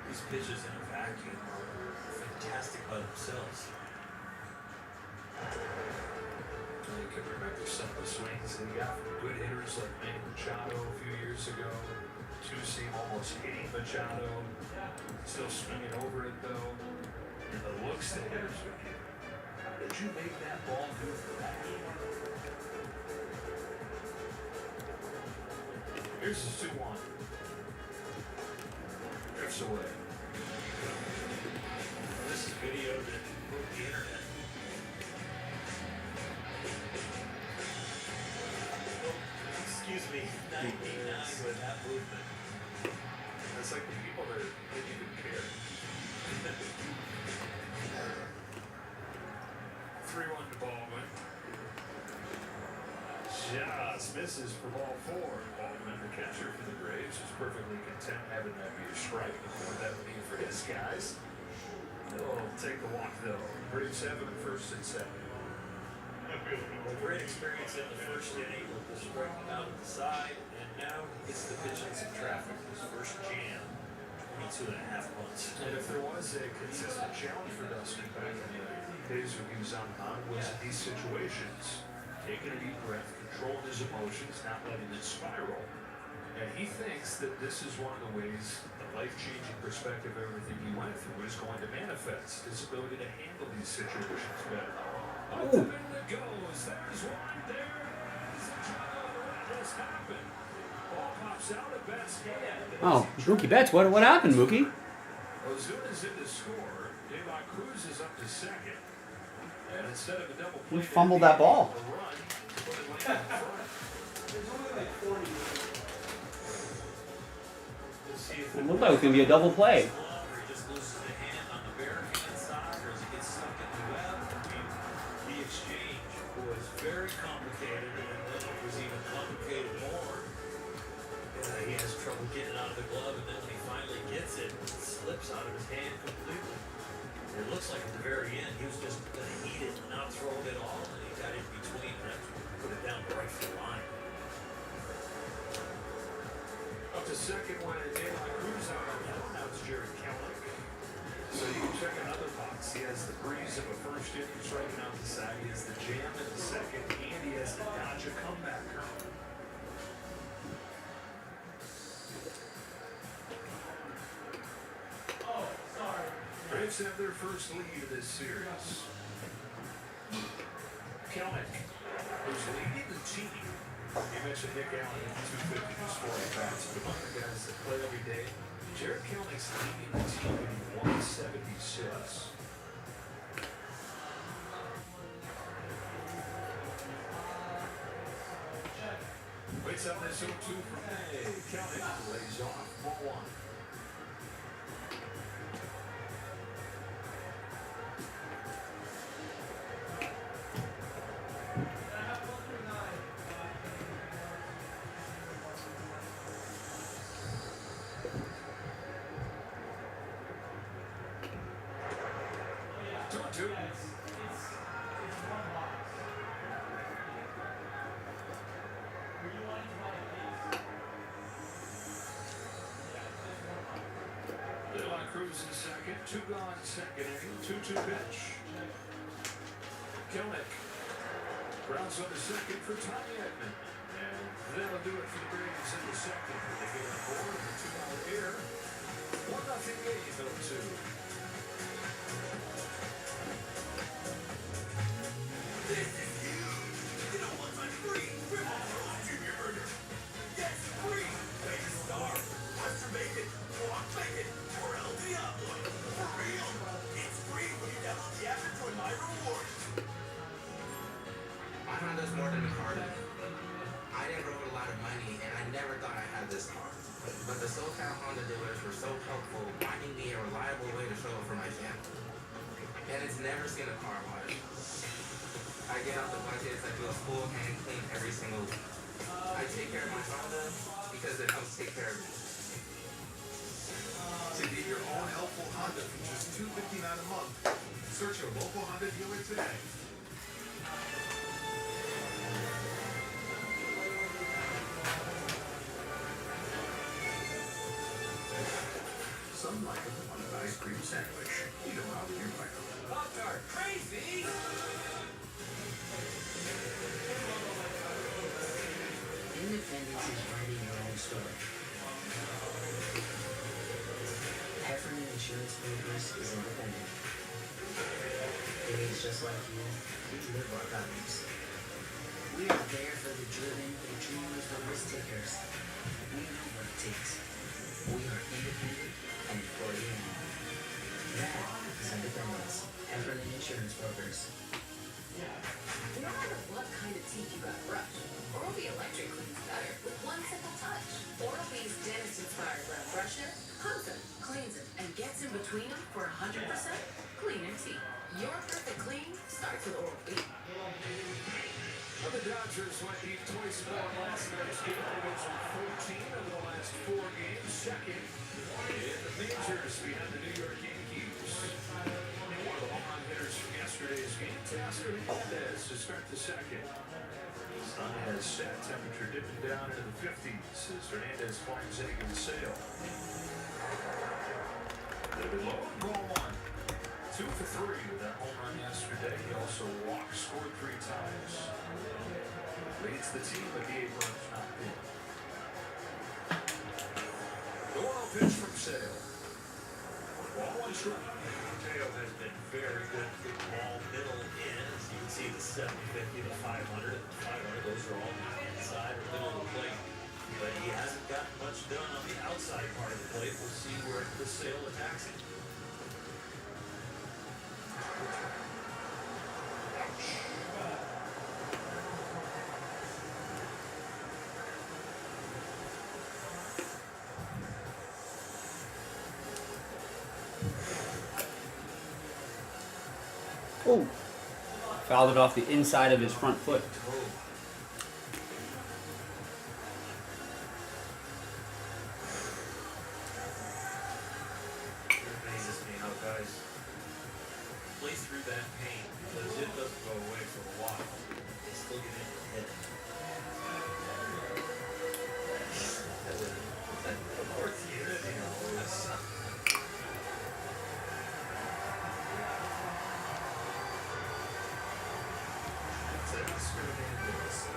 These pitches in a vacuum are fantastic by themselves. You can remember some of the swings that he got from good hitters like Manny Machado a few years ago. Two-seam almost hitting Machado. Still swinging over it, though. And the looks the hitters would get. How did you make that ball do that? Here's his 2-1. Drifts away. This is video that broke the internet. Excuse me, 99 with that movement. It's like the people that didn't even care. 3-1 to Baldwin. Just misses for ball 4. Baldwin, the catcher for the Braves, is perfectly content having that be a strike and what that would mean for his guys. They'll take the walk, though. Braves have him at first and second. A great experience in the first inning with the striking out of the side, and now he gets to pitch in some traffic. His first jam, 22.5 months. And if there was a consistent challenge for Dustin back in the days when he was on the mound, was in these situations, taking a deep breath, controlling his emotions, not letting it spiral. And he thinks that this is one of the ways, the life-changing perspective of everything he went through is going to manifest, his ability to handle these situations better. Up and it goes. There's one. There is a juggle. What just happened? Ball pops out at Betts' hand. Oh, Mookie Betts, what happened, Mookie? Ozuna's in to score. De La Cruz is up to second. And instead of a double play, We fumbled that ball. a run to put it in front. It looked like it was going to be a double play. Or he just loses the hand on the bare hand side, or as he gets stuck in the web. I mean, the exchange was very complicated, and then it was even complicated more. He has trouble getting out of the glove, and then when he finally gets it, it slips out of his hand completely. It looks like at the very end, he was just going to eat it and not throw it at all, and he got in between and that's put it down the right field line. Up to second when De La Cruz out on that. Now it's Jared Kelly. So you can check another box. He has the breeze of a first inning striking out the side. He has the jam at the second, and he has the dodge a comebacker. Braves have their first lead of this series. Kelnick, who's leading the team. You mentioned Nick Allen at 250 just 40 bats, but among the guys that play every day, Jared Kelnick's leading the team at 176. Waits on this 0-2 from May. Kelnick lays off 1-1. Cruz is second, 2 gone, second inning, 2-2 pitch. Kelnick grounds on the second for Tommy Edman. And that'll do it for the Braves in the second. They get on board with a 2-out air. 1-0 game, 0-2. This is huge! You know what's my free? Rip-off Junior Burger. Yes, free! Make a star. Oyster bacon, pork bacon, or El Diablo. For real! It's free when you download the app and join my rewards. My Honda's more than a car to me. I didn't roll a lot of money, and I never thought I had this car. But the SoCal Honda dealers were so helpful, finding me a reliable way to show up for my family. And it's never seen a car wash. I get out the buckets, I do a full hand clean every single week. I take care of my Honda because it helps take care of me. To get your own helpful Honda for just $259 a month, search your local Honda dealer today. Some like them on an ice cream sandwich. You know how you like them. Pop-Tart, crazy! Independence is writing your own story. Heffernan Insurance Brokers is independent. Days just like you, we live our values. We are there for the driven, the dreamers, the risk takers. We know what it takes. We are independent and employee-owned. That is independence. Heffernan Insurance Brokers. No matter what kind of teeth you got brushed, Oral-B Electric cleans better with one simple touch. Oral-B's dentist-inspired round brusher hugs them, cleans them, and gets in between them for 100% cleaner teeth. Your perfect clean starts with Oral-B. Well, the Dodgers went deep twice more last night's game. They went from 14 over the last 4 games. Second in the majors behind the New York Yankees. One of the home run hitters from yesterday's game, Teoscar Hernandez, to start the second. Sun has set, temperature dipping down into the 50s as Hernandez climbs Eagle Sail. David Lowe, ball one. 2 for 3 with that home run yesterday. He also walked, scored 3 times. Leads the team, but the 8 runs knocked in. The 1-0 pitch from Sale. 1-1 strike. Mateo has been very good with the ball middle in. As you can see, the 750, the 500, and the 500, those are all inside or middle of the plate. But he hasn't gotten much done on the outside part of the plate. We'll see where the Sale attacks him. Oh, fouled it off the inside of his front foot. It amazes me how guys play through that pain because it doesn't go away for a while. They still get in and hit it. Of course, you know. Teoscar Hernandez.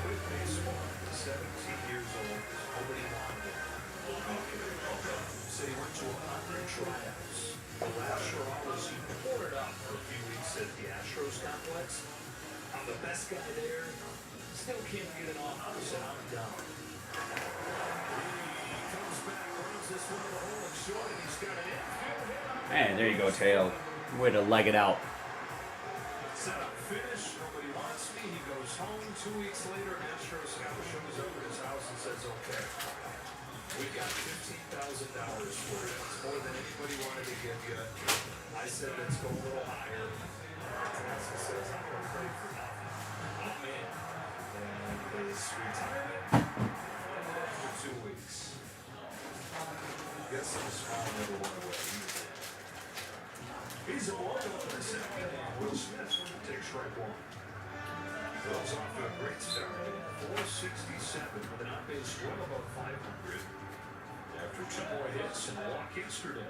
Quit baseball. 17 years old. Nobody wanted him. Said he went to 100 tryouts. The last Hermosa, he poured it up for a few weeks at the Astros complex. I'm the best guy there. Still can't get it off. He said, I'm done. He comes back, runs this one to the hole and short, and he's got an infield hit. Man, there you go, Teo. Way to leg it out. Set up finish. Nobody wants me. He goes home. 2 weeks later, an Astros scout shows up at his house and says, okay, we got $15,000 for it. It's more than anybody wanted to give you. I said, let's go a little higher. Teoscar says, I'm going to play for nothing. I'm in. And his retirement for 2 weeks. Guess the smile never went away. He's a walk up in the second, and Will Smith takes strike one. Will's off to a great start at 467 with an on-base well above 500 after 2 more hits and a walk yesterday.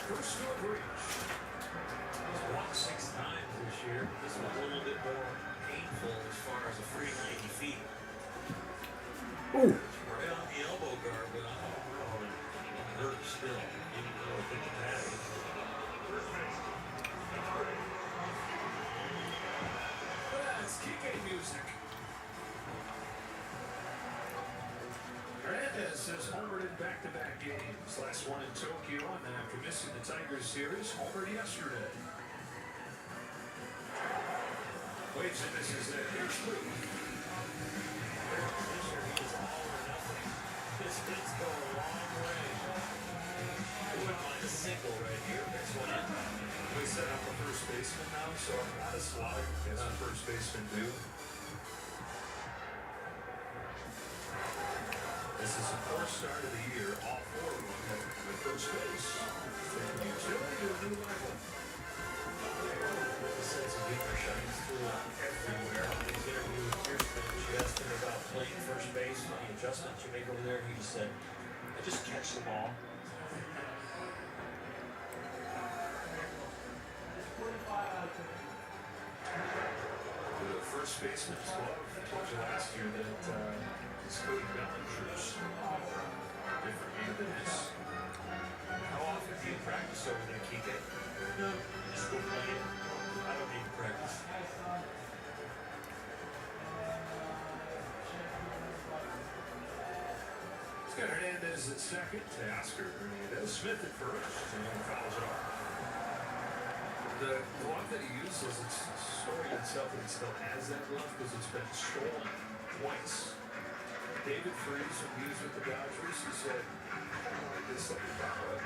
First field reach. He's walked 6 times this year. This was a little bit more painful as far as a free 90 feet. Ooh. Right on the elbow guard, but I don't know. It hurts still. Even though I think it has. That's Kike music. Hernandez has homered in back-to-back games. Last one in Tokyo, and then after missing the Tigers series, homered yesterday. Waits and misses that pitch through. His hits go a long way. I wouldn't mind a single right here. Next one in. We set up a first baseman now, so not a slide. As a first baseman do. This is the 4th start of the year. All 4 of them have been first base. From utility to a new level. The sense of humor shines through everywhere. In his interview with Kirsten, she asked him about playing first base, any adjustments you make over there. He just said, I just catch the ball. first baseman's glove. I told you last year that it's Cody Bellinger's different game than this. How often do you practice over there, Kike? No, just go play it. I don't need to practice. He's got Hernandez at second. Tasker Hernandez. Smith at first. And he fouls it off. The glove that he uses, it's a story in itself that he still has that glove because it's been stolen twice. David Freese, when he was with the Dodgers, he said, I don't like this like glove.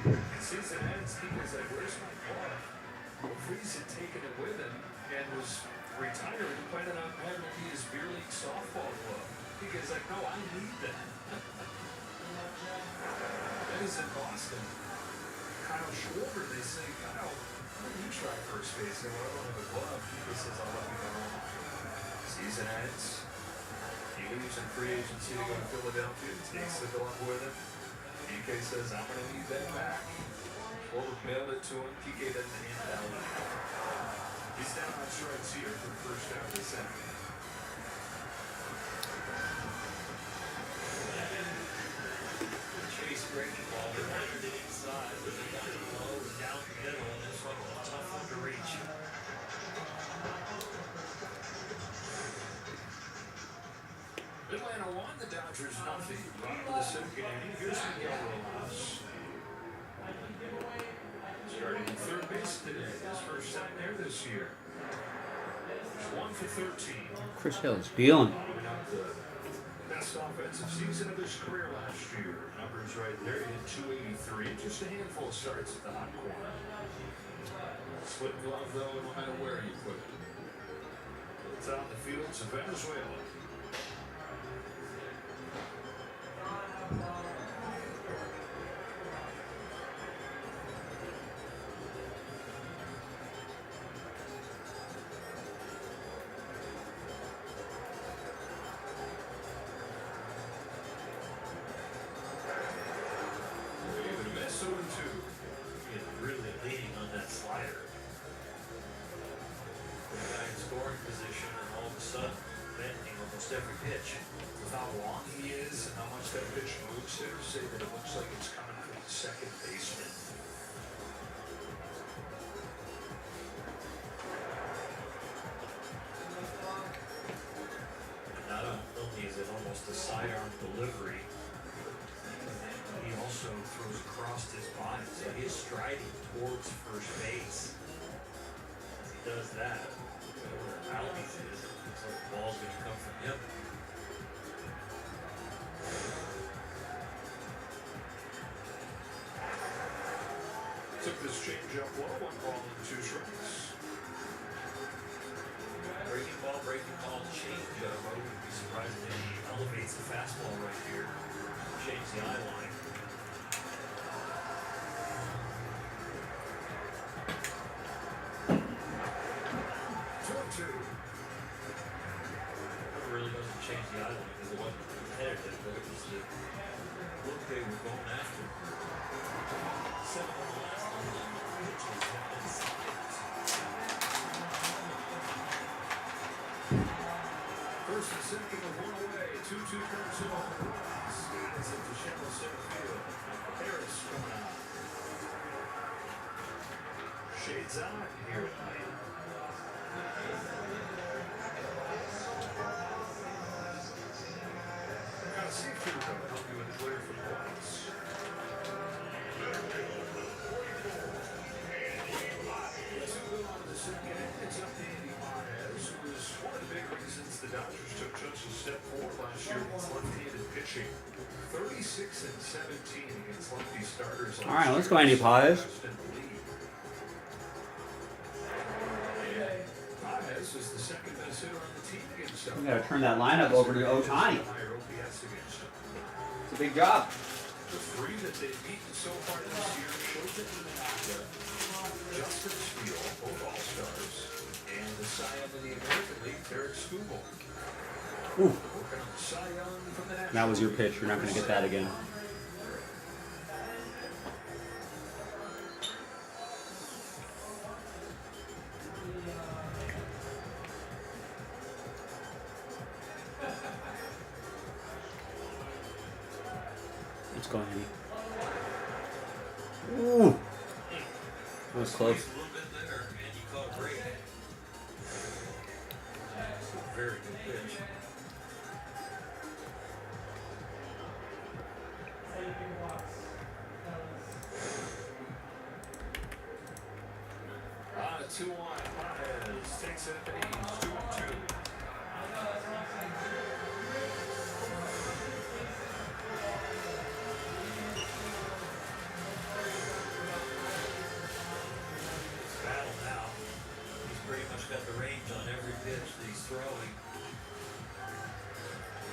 And season ends, he was like, where's my glove? Well, Freese had taken it with him and was retired and planning on having it be his beer league softball glove. He goes like, no, I need that. That is in Boston. Kyle Schwarber, they say, Kyle, why don't you try first base? Well, I don't have a glove. He says, I'll let you go. Season ends. He leaves in free agency to go to Philadelphia. Takes the glove with him. PK says, I'm going to need that back. Schwarber mailed it to him. PK doesn't hand it out. He's down on strikes here for the first out of the second. Chase breaking ball. They wanted it inside, but they got it low and down the middle, and this one was a tough one to reach. Atlanta won, the Dodgers nothing. Bottom of the second inning. Here's Miguel Rojas. Starting at third base today. His first time there this year. He's 1 for 13. Chris Hill's dealing. Moving up the best offensive season of his career last year. Numbers right there. He hit 283. Just a handful of starts at the hot corner. Slip glove, though, no matter where you put it. It's out in the fields of Venezuela. Really leaning on that slider. The guy in scoring position, and all of a sudden, bending almost every pitch. With how long he is and how much that pitch moves there, say that it looks like it's coming from the second baseman. Not only is it almost a sidearm delivery, he also throws across his body, so he is striding towards first base. As he does that, whatever out he is, it looks like the ball's going to come from him. Took this change up low, 1 ball and 2 strikes. Breaking ball, change up. I wouldn't be surprised if he elevates the fastball right here. Change the eye line. 2-2. It really doesn't change the eye line because it wasn't competitive, but it was the look they were going after. 7 of the last 11 pitches have been sliders. First and second with 1 away. 2-2 comes in on the runs. It's into shallow center field. Harris coming out. Shades on here tonight. Got a safety to come help you with the clear for the points. It's up to Andy Marquez, who was one of the big reasons the Dodgers took just a step forward last year against left-handed pitching. 36 and 17 against lefty starters. All right, let's go, Andy Paz. Paz is the second best hitter on the team against him. We got to turn that lineup over to Ohtani. It's a big job. The 3 that they've beaten so far this year shows it in Justin Steele, both All-Stars, and the Cy Young of the American League, Derek Skubal. Ooh. Working on the Cy Young from the National That was your pitch. You're not going to get that again. go, Andy. Ooh. That was close. A little bit there, and you caught a break. That's a very good pitch. On a 2-1, Juarez takes it at the A's, 2-2. Battle now. He's pretty much got the range on every pitch that he's throwing.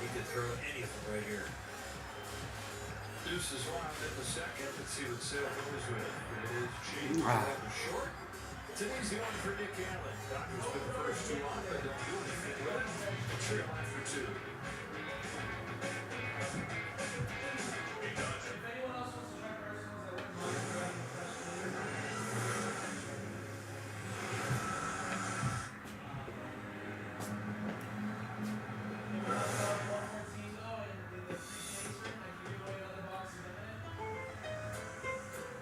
He could throw any of them right here. Deuce is lined in the second. Let's see what Sale goes with. It is changed. Short. It's an easy one for Nick Allen. Dodgers put the first two on, but don't do anything with it. Trail after two.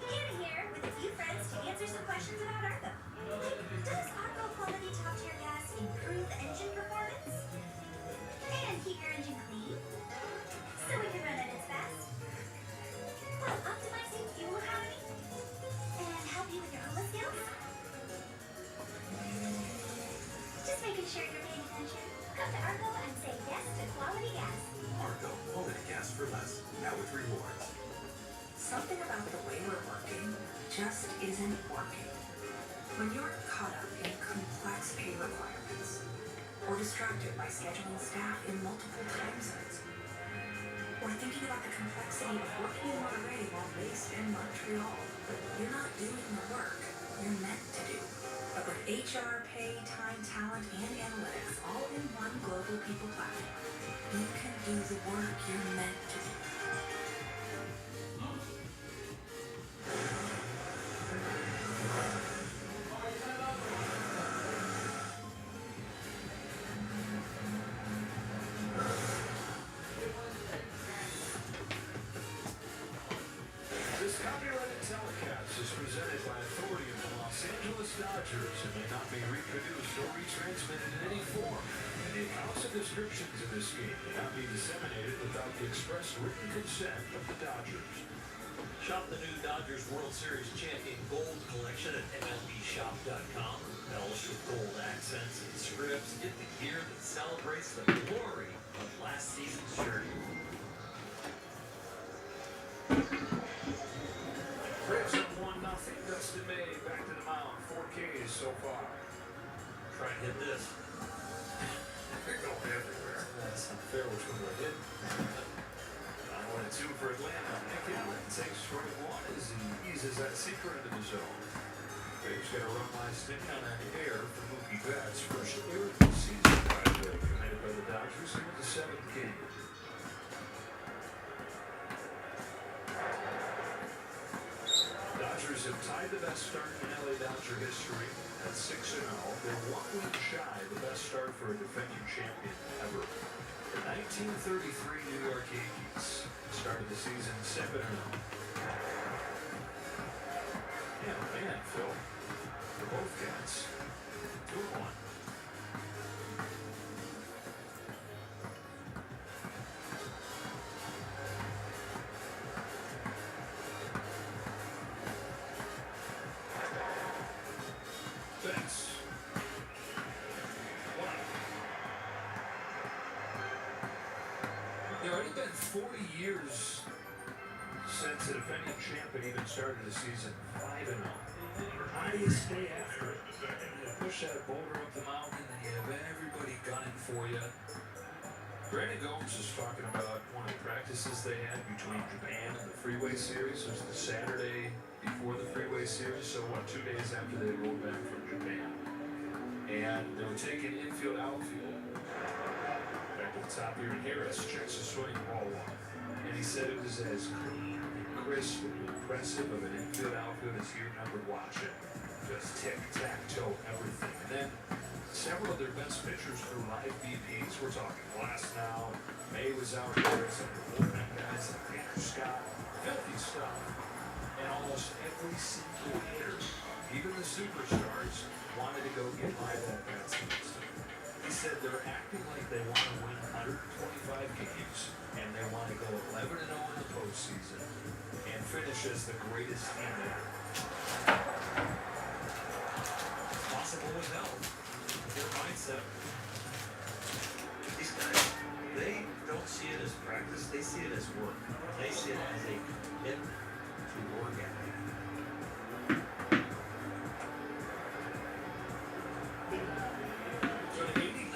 Hannah here with a few friends to answer some questions about Argo. Does Argo quality top tier gas improve the engine performance? And keep your engine clean? So we can run at its best? While optimizing fuel economy? And help you with your HOLA skills? Just making sure you're paying attention. Come to Argo and say yes to quality gas. Argo, quality gas for less. Now with rewards. Something about the way we're working just isn't working. When you're caught up in complex pay requirements, or distracted by scheduling staff in multiple time zones, or thinking about the complexity of working in Monterey while based in Montreal, you're not doing the work you're meant to do. But with HR, pay, time, talent, and analytics all in one global people platform, you can do the work you're meant to do. This copyrighted telecast is presented by authority of the Los Angeles Dodgers and may not be reproduced or retransmitted in any form. And the accounts and descriptions in this game may not be disseminated without the express written consent of the Dodgers. Shop the new Dodgers World Series Champion Gold Collection at MLBShop.com. Embellish with gold accents and scripts. Get the gear that celebrates the glory of last season's journey. Braves up 1-0. Dustin May back to the mound. 4 Ks so far. Try and hit this. They're going everywhere. That's unfair. Which one do I hit? 1-2 for Atlanta. Nick Allen takes strike one as he eases that seeker into the zone. Braves got a run line sting on an air for Mookie Betts. First error of the season committed by the Dodgers in the 7th game. Dodgers have tied the best start in LA Dodger history at 6-0. They're 1 win shy of the best start for a defending champion ever. The 1933 New York Yankees started the season 7-0. Yeah, man, Phil. For both cats. 2-1. Betts. It's already been 40 years since the defending champion even started the season 5-0. How do you stay after it? You push that boulder up the mountain and you have everybody gunning for you. Brandon Gomes is talking about one of the practices they had between Japan and the Freeway Series. It was the Saturday before the Freeway Series, so 2 days after they rolled back from Japan. And they were taking infield, outfield. Back at the top here, and Harris checks the swing ball one. And he said it was as clean, crisp, and impressive of an infield, outfield as you remember watching. Just tic-tac-toe everything. And then Several of their best pitchers are live BPs. We're talking Glass now. May was out there. Some of the bullpen guys like Andrew Scott. Filthy stuff. And almost every single hitter, even the superstars, wanted to go get by that bats. He said they're acting like they want to win 125 games, and they want to go 11-0 in the postseason and finish as the greatest team ever. Possible with help. Their mindset. These guys, they don't see it as practice, they see it as work. They see it as a commitment to work ethic. So in '89,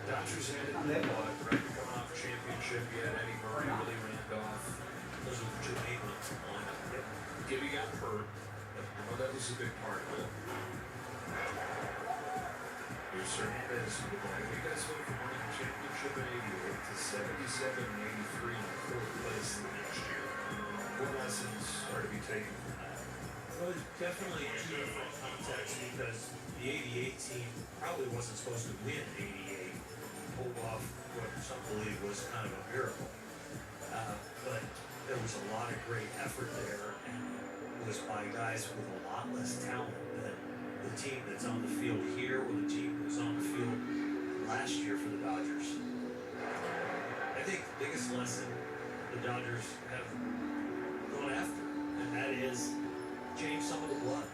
Dodgers had it in the blood, right? Coming off a championship, you had Eddie Murray, Willie Randolph. Those are the two main ones. Yep. Gibby got hurt. Well, that was a big part of it. Here's Hernandez in the ball. You guys went from winning a championship in '88 to '77 and '83 and fourth place the next year. What lessons are to be taken from that? Well, there's definitely two different contexts because the '88 team probably wasn't supposed to win '88. Pulled off what some believe was kind of a miracle. But there was a lot of great effort there, and it was by guys with a lot less talent than the team that's on the field here or the team that was on the field last year for the Dodgers. I think the biggest lesson the Dodgers have gone after, and that is change some of the blood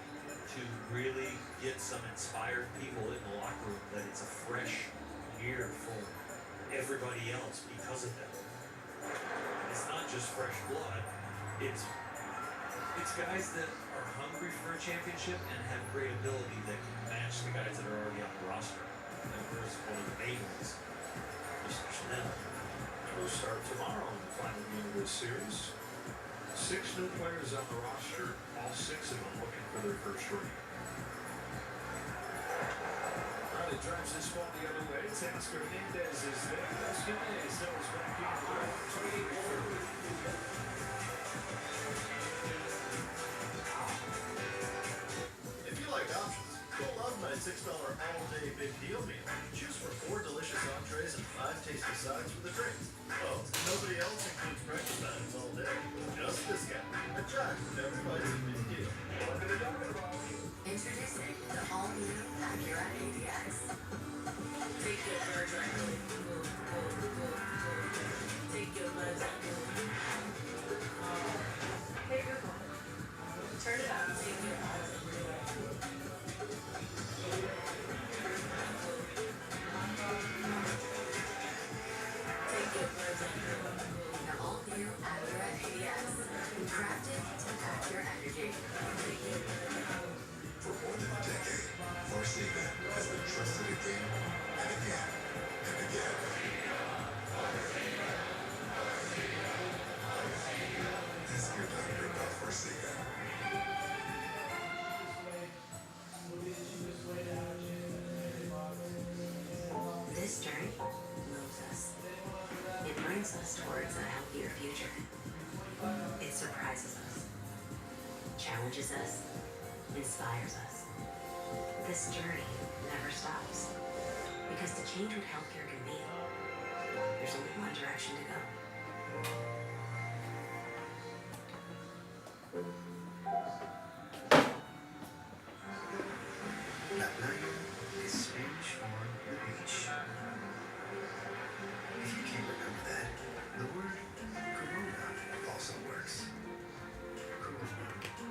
to really get some inspired people in the locker room, that it's a fresh year for everybody else because of them. It's not just fresh blood, it's guys that are hungry for a championship and have great ability that can match the guys that are already on the roster. And there's one of the main ones, Mr. Snell. We'll start tomorrow in the final game of this series. 6 new players on the roster, all 6 of them looking for their first ring. Riley drives this ball the other way. Teoscar Hernandez is there. Hernandez settles back in for the 23rd. If you like options, go love my $6 all-day big deal meal. Choose from 4 delicious entrees and 5 tasty sides with a drink. Oh, nobody else includes breakfast items all day. Just this guy. A Jack with everybody's a big deal. What are they talking about? Introducing the all-new Acura ADX. Take your birds and go. Take your birds and go. Hey Google, turn it up. Take your birds and go. Take your birds and go. The all-new Acura ADX. Crafted to pack your energy. For more than a decade, Forsaken has been trusted again and again and again. Ask your doctor about Forsaken. This journey moves us. It brings us towards a healthier future. It surprises us, challenges us, inspires us. This journey never stops. Because to change what healthcare can be, there's only one direction to go. La playa is Spanish for the beach. If you can't remember that, the word Corona also works. Corona,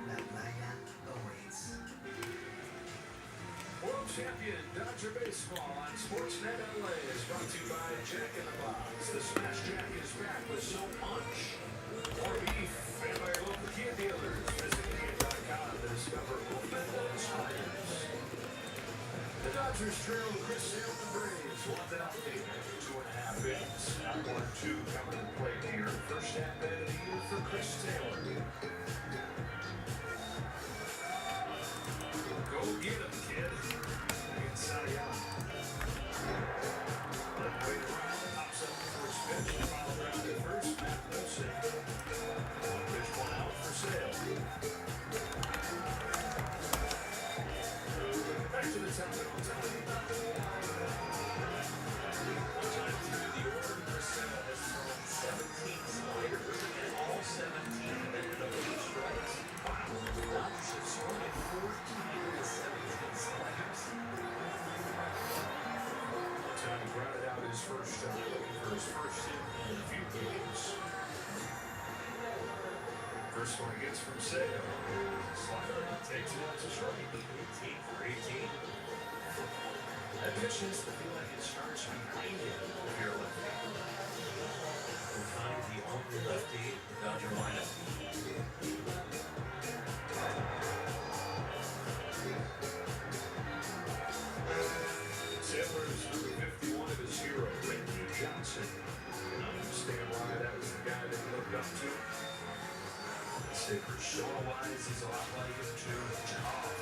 La playa awaits. World Champion Dodger Baseball on Sportsnet LA is brought to you by Jack in the Box. The Smash Jack is back with so much more beef and by your local Kia dealers. Visit Kia.com to discover movement that inspires. The Dodgers trail Chris Sale and the Braves 1-0. 2.5 innings. Not 1-2 coming to play here. First at bat of the year for Chris Taylor. Go get him, kid. Inside out. Left way around, pops up for his pitch. Fouled around at first. Matt Wilson. One pitch, 1 out for Sale. Back to the top of the for his first hit in a few games. First one he gets from Sale is a slider. He takes it to strike. 18 for 18. That pitch seems to feel like it starts behind you if you're a lefty. Otani, the only lefty in the Dodger lineup. Sailors number 51 of his hero, Randy Johnson. I understand why that was the guy that he looked up to. They say persona-wise, he's a lot like him too. Tough.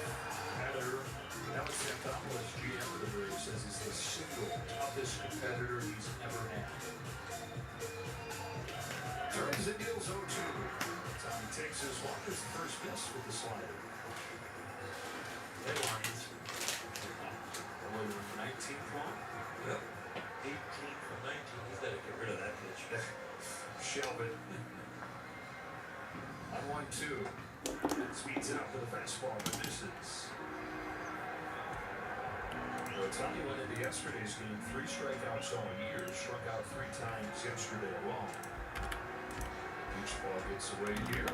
Competitor. Alex Santopoulos, GM of the Braves, says he's the single toughest competitor he's ever had. Turns and deals 0-2. Tommy takes his walk as the first pitch with the slider. Headlines. Early in the 19th one. Yep. 18 from 19. He's got to get rid of that pitch. Shelvin. On 1-2. Speeds it up to the fastball, but misses. Otani went into yesterday's game 3 strikeouts all year. Struck out 3 times yesterday alone. Each ball gets away here.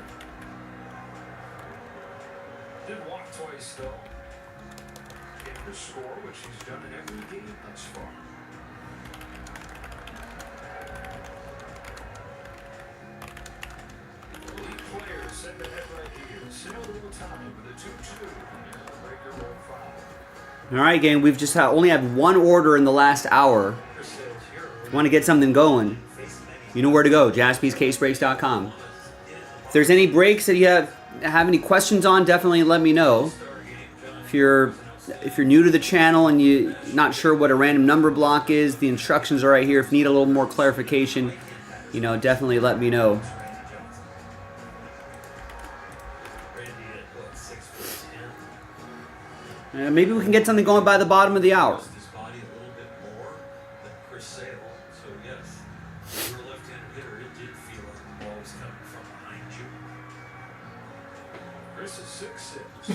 Did walk twice though. Came to score, which he's done in every game thus far. Elite players send the head right here. Sale to Otani with a 2-2. And a breaker roll foul. All right, gang. We've just only had one order in the last hour. If you want to get something going, you know where to go. JaspysCaseBreaks.com. If there's any breaks that you have any questions on, definitely let me know. If you're new to the channel and you're not sure what a random number block is, the instructions are right here. If you need a little more clarification, definitely let me know. Maybe we can get something going by the bottom of the hour. His body a little bit more than Chris Sale. So yes, if you're a left-handed hitter, it did feel like the ball was coming from behind you. Chris is 6'6",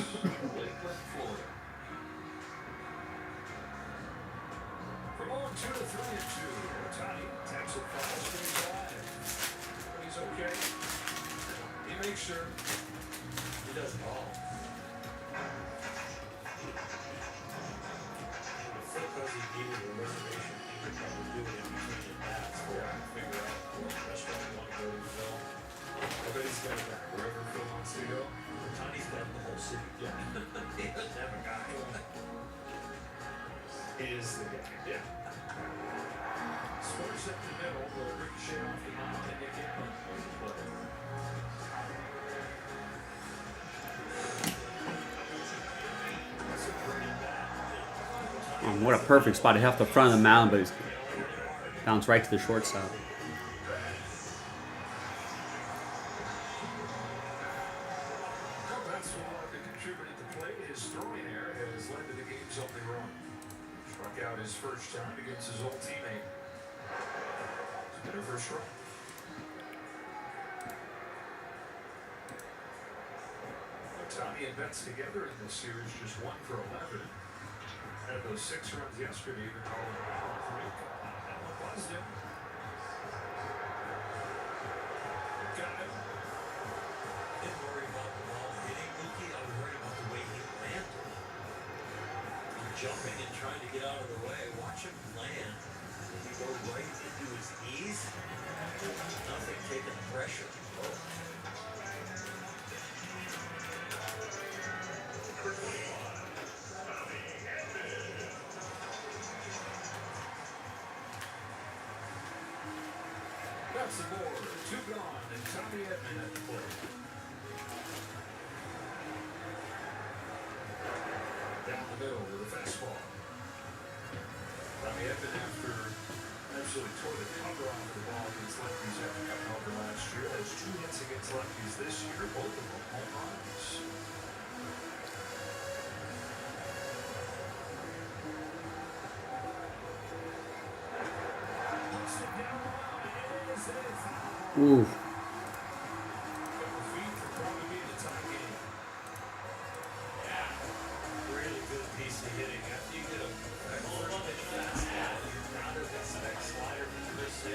Lakeland, Florida. From 0-2 to 3-2, Otani taps it foul, stays alive. But he's okay. He makes sure. He does it all. Because he needed a reservation, he would probably do it in between at bats. Figure out what restaurant you want to go to film. I bet he's got that wherever Phil wants to go. Tony's got the whole city. Yeah. He doesn't have a guy. He is the guy. Yeah. Sports up the middle, the ricochet off the mound, and Nick Allen on the play. That's a pretty bad. What a perfect spot. He off the front of the mound, but he's bounced right to the shortstop. That's what the contributed to play. His throwing error has led to the game's only run. Struck out his first time against his old teammate. It's been a first run. Otani and Betts together in this series, just 1 for 11. Had those 6 runs yesterday, even though all 3 that one buzzed him. Got him. Didn't worry about the ball hitting Mookie. I was worried about the way he landed. Jumping and trying to get out of the way. Watch him land. He go right into his knees. Nothing taking the pressure. Oh. That's the board. 2 gone, and Tommy Edman at the plate. Down the middle with a fastball. Tommy Edman, after absolutely tore the cover off the ball against lefties at the Cup Holder last year, has 2 hits against lefties this year, both of them home runs. Ooh. Really good piece of hitting. After you get a first pitch fastball, you're not as expect slider from Chris Sale.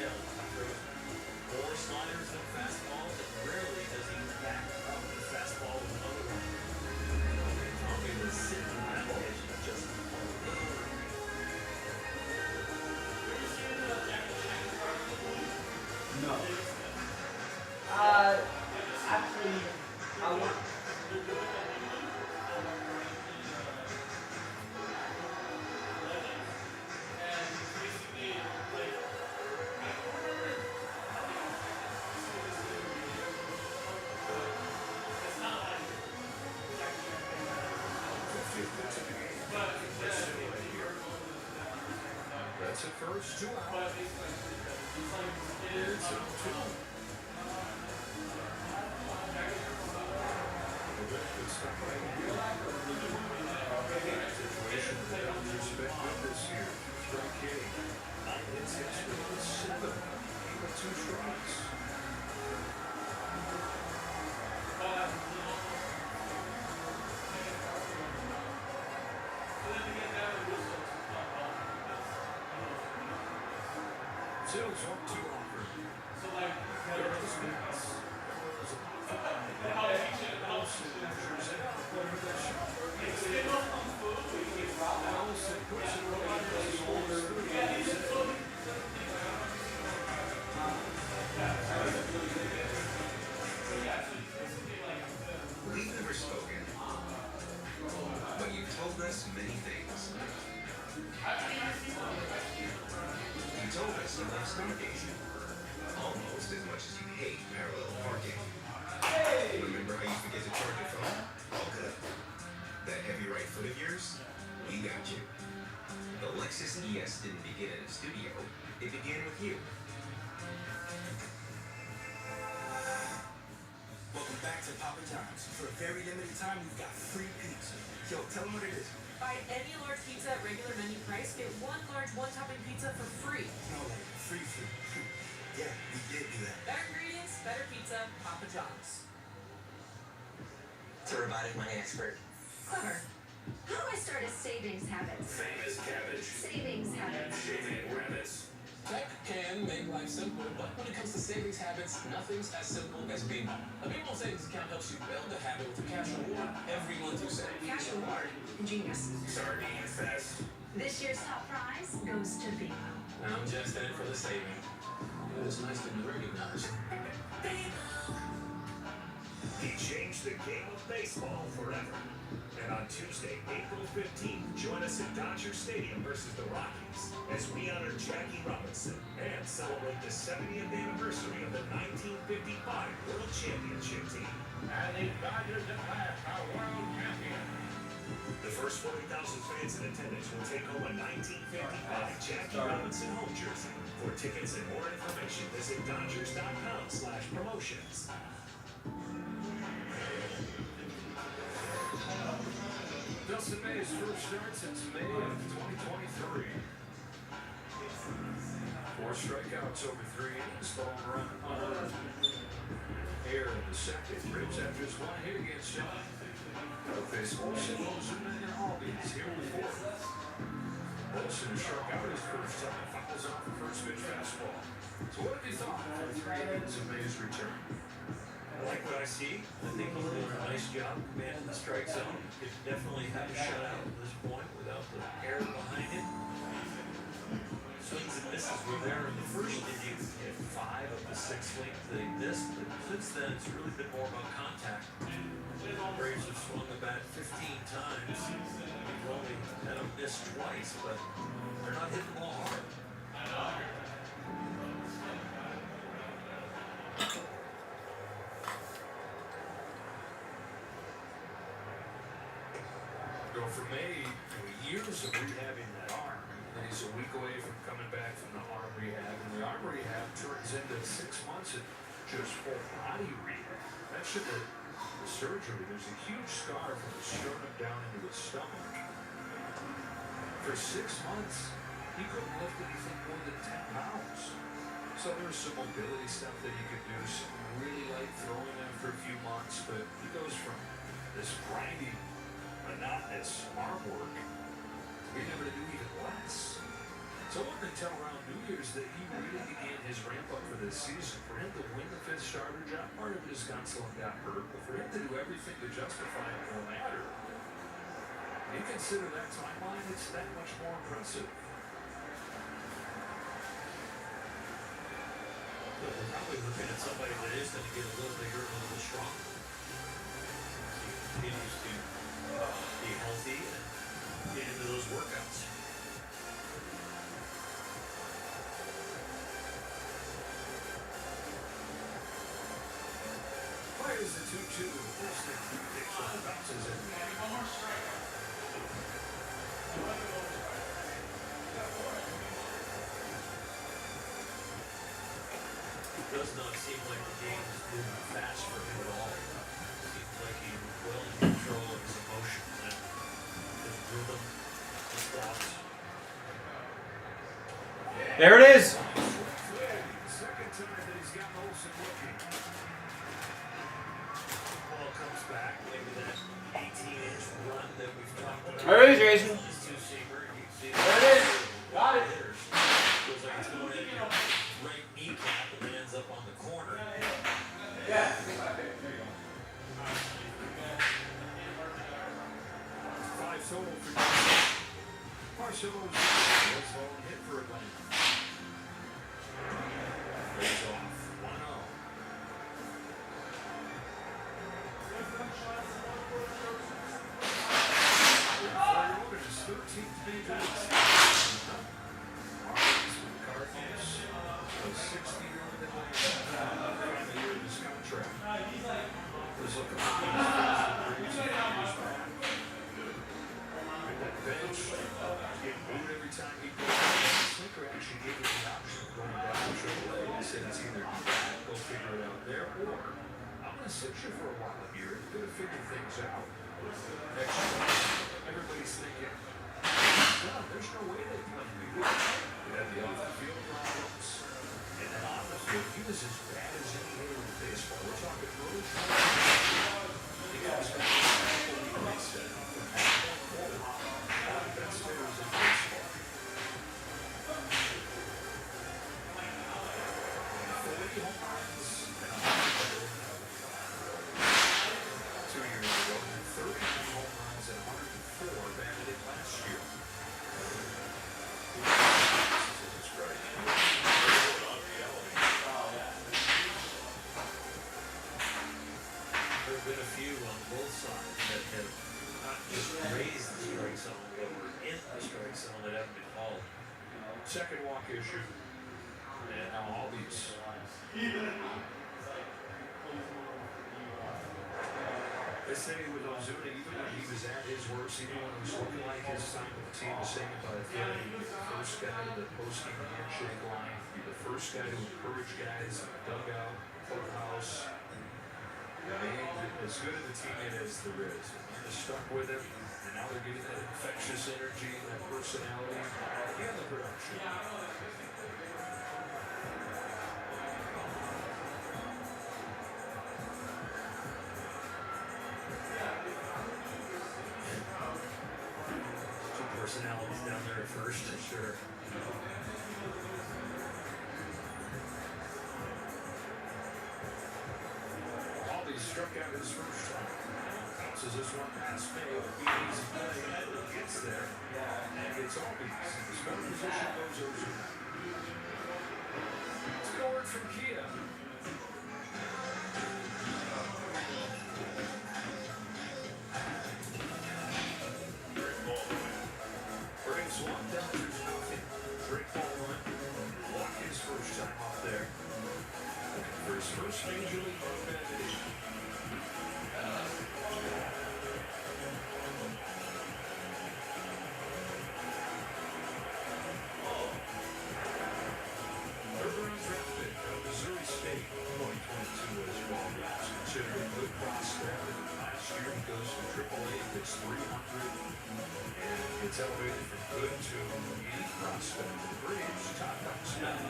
No. Actually, I want. That's it first, 2 out. It's 2. Good stuff right here. Situation the Dodgers been good this year. Strike K. 9 hits yesterday with 7. Even 2 strikes. Sales 1-2 offer. There are the spins. We've never spoken, but you've told us many things. You told us you love stargazing, almost as much as you hate parallel parking. Remember how you forget to charge your phone? All good. That heavy right foot of yours? We got you. The Lexus ES didn't begin in a studio. It began with you. Welcome back to Papa John's. For a very limited time, we've got free pizza. Yo, tell them what it is. Buy any large pizza at regular menu price, get 1 large 1-topping pizza for free. No, like free. Yeah, we did do that. Better ingredients, better pizza, Papa John's. It's a robotic money expert. Clever. How do I start a savings habit? Famous cabbage. Savings habit. Shaving rabbits. Tech can make life simple, but when it comes to savings habits, nothing's as simple as BMO. A BMO savings account helps you build a habit with a cash reward every month you save. Cash reward. Ingenious. Sardine fest. This year's top prize goes to BMO. I'm just in it for the saving. But it's nice to be recognized. He changed the game of baseball forever. And on Tuesday, April 15th, join us at Dodger Stadium versus the Rockies as we honor Jackie Robinson and celebrate the 70th anniversary of the 1955 World Championship team. And the Dodgers at last are world champion. The first 40,000 fans in attendance will take home a 1955 Jackie Robinson home jersey. For tickets and more information, visit Dodgers.com/promotions. Dustin May's first start since May of 2023. 4 strikeouts over 3 innings, ball run unearned. Air in the second, Ribs after his 1 hit against him. They'll face Olsen, and Albies here in the 4th. Olsen struck out his first time, fouls off the first pitch fastball. So what have you thought for 3 innings of May's return? I like what I see. I think he's doing a nice job commanding the strike zone. Could definitely have a shutout at this point without the air behind him. Swings and misses were there in the first inning. He had 5 of the 6 swings that he missed, but since then it's really been more about contact. The Braves have swung the bat 15 times. We've only had them miss twice, but they're not hitting the ball hard. For May, years of rehabbing that arm, and he's a week away from coming back from the arm rehab, and the arm rehab turns into 6 months of just full body rehab. That should be the surgery. There's a huge scar from his sternum down into his stomach. For 6 months, he couldn't lift anything more than 10 pounds. So there's some mobility stuff that he could do, some really light throwing after a few months, but he goes from this grinding, monotonous arm work, we never do even less. So what can tell around New Year's that he really began his ramp up for this season. For him to win the 5th starter job, part of it is Gonsolin got hurt, but for him to do everything to justify it will matter. You consider that timeline, it's that much more impressive. You're looking at somebody that is going to get a little bigger and a little stronger. He continues to be healthy and get into those workouts. Fires the 2-2 with the first thing he takes on the bounces in. It does not seem like the game is moving fast for him at all. Seems like he's well in control of his emotions and his rhythm, his thoughts. There it is. Second time that he's got Olsen looking. Ball comes back, maybe that 18-inch run that we've talked about. There it is, Jason. This two-seamer, you can see There it is. Got it. Feels like it's going in your right kneecap and then ends up on the corner. Yeah. Five total for Marcelo's first ball hit for Atlanta. Goes off 1-0. His 13th major league season. Marlins with the Cardinals. A 60-year-old Atlanta. The year of his contract. Was looking for these years back. That bench, getting booed every time he goes. Slinker actually gave him the option of going back to AAA. He said it's either go figure it out there, or I'm going to sit you for a while here. You're going to figure things out. Next year, everybody's thinking, no, there's no way they can do it. They had the off-the-field problems, and then on the field, he was as bad as any hitter in baseball. We're talking road. He comes back to the said, one of the best hitters in baseball. 40 home runs and 2 years ago, 30 home runs and 104 batted in last year. It's great. There have been a few on both sides that have not just raised the strike zone, but were in the strike zone that haven't been called. Second walk issue. And now all these. They say with Ozuna, even when he was at his worst, even when he was looking like his time with the team, was saying about it, he'd be the first guy to the post-game handshake line, be the first guy to encourage guys in the dugout, clubhouse. As good of a teammate as there is. They're stuck with him, and now they're getting that infectious energy and that personality and the production. Two personalities down there at first, for sure. Struck out his first time. Bounces this one past May. It'll be an easy play. Gets there. And gets all these. His better position goes Ozuna. Scored from Kia. Brings one down to nothing. Great ball run. Walk his first time up there. For his first major league opportunity. It's elevated from good to elite prospect. The Braves top prospect.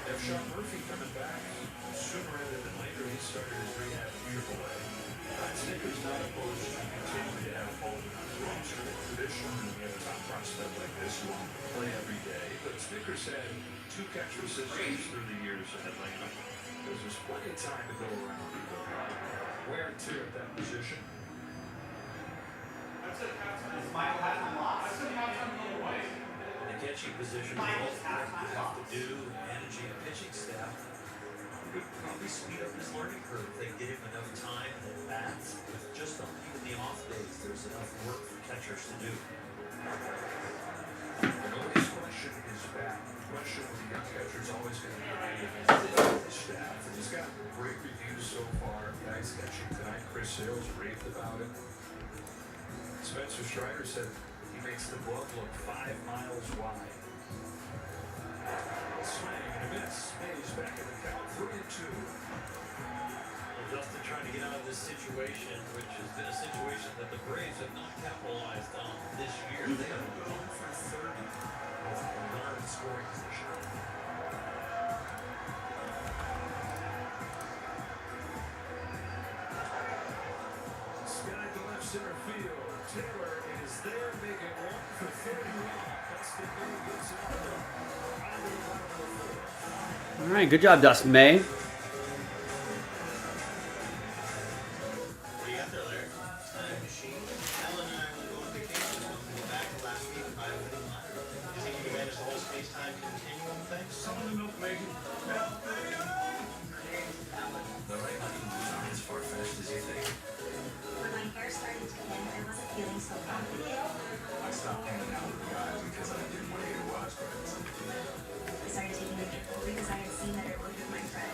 Have Sean Murphy coming back sooner rather than later. He started his rehab in AAA. Snicker's not opposed to continuing to have both on the roster. Traditionally, when you have a top prospect like this, you want to play every day. But Snicker's had 2 catch resistance through the years in Atlanta. There's plenty of time to go around. Wear and tear at that position. Michael has some loss. catching position role, what you have to do, managing a pitching staff, would probably speed up his learning curve if they get him enough time and at bats. Just on even the off days, there's enough work for catchers to do. Nobody's question is back. The question with the young catcher is always going to be the staff. And he's got great reviews so far. Guys catching tonight. Chris Sales raved about it. Spencer Strider said he makes the glove look 5 miles wide. Swing and a miss. Mays back in the count. 3-2. Well, Dustin trying to get out of this situation, which has been a situation that the Braves have not capitalized on this year. They have gone for 30 with a runner in scoring position. Sky to left center field. Taylor is there, making one for 31. Dustin May gets it on the All right, good job, Dustin May. What do you got there, Larry? Time machine. Ellen and I will go on vacation. We'll back to last week by a winning line. You think you can manage the whole space-time continuum thing? some of the milk making. The right money is not as far-fetched as you think. When my hair started to thin, I wasn't feeling so confident. I stopped hanging out with guys because I didn't want to get watch parties. I started taking a Nutrafol because I had seen that it worked with my friend.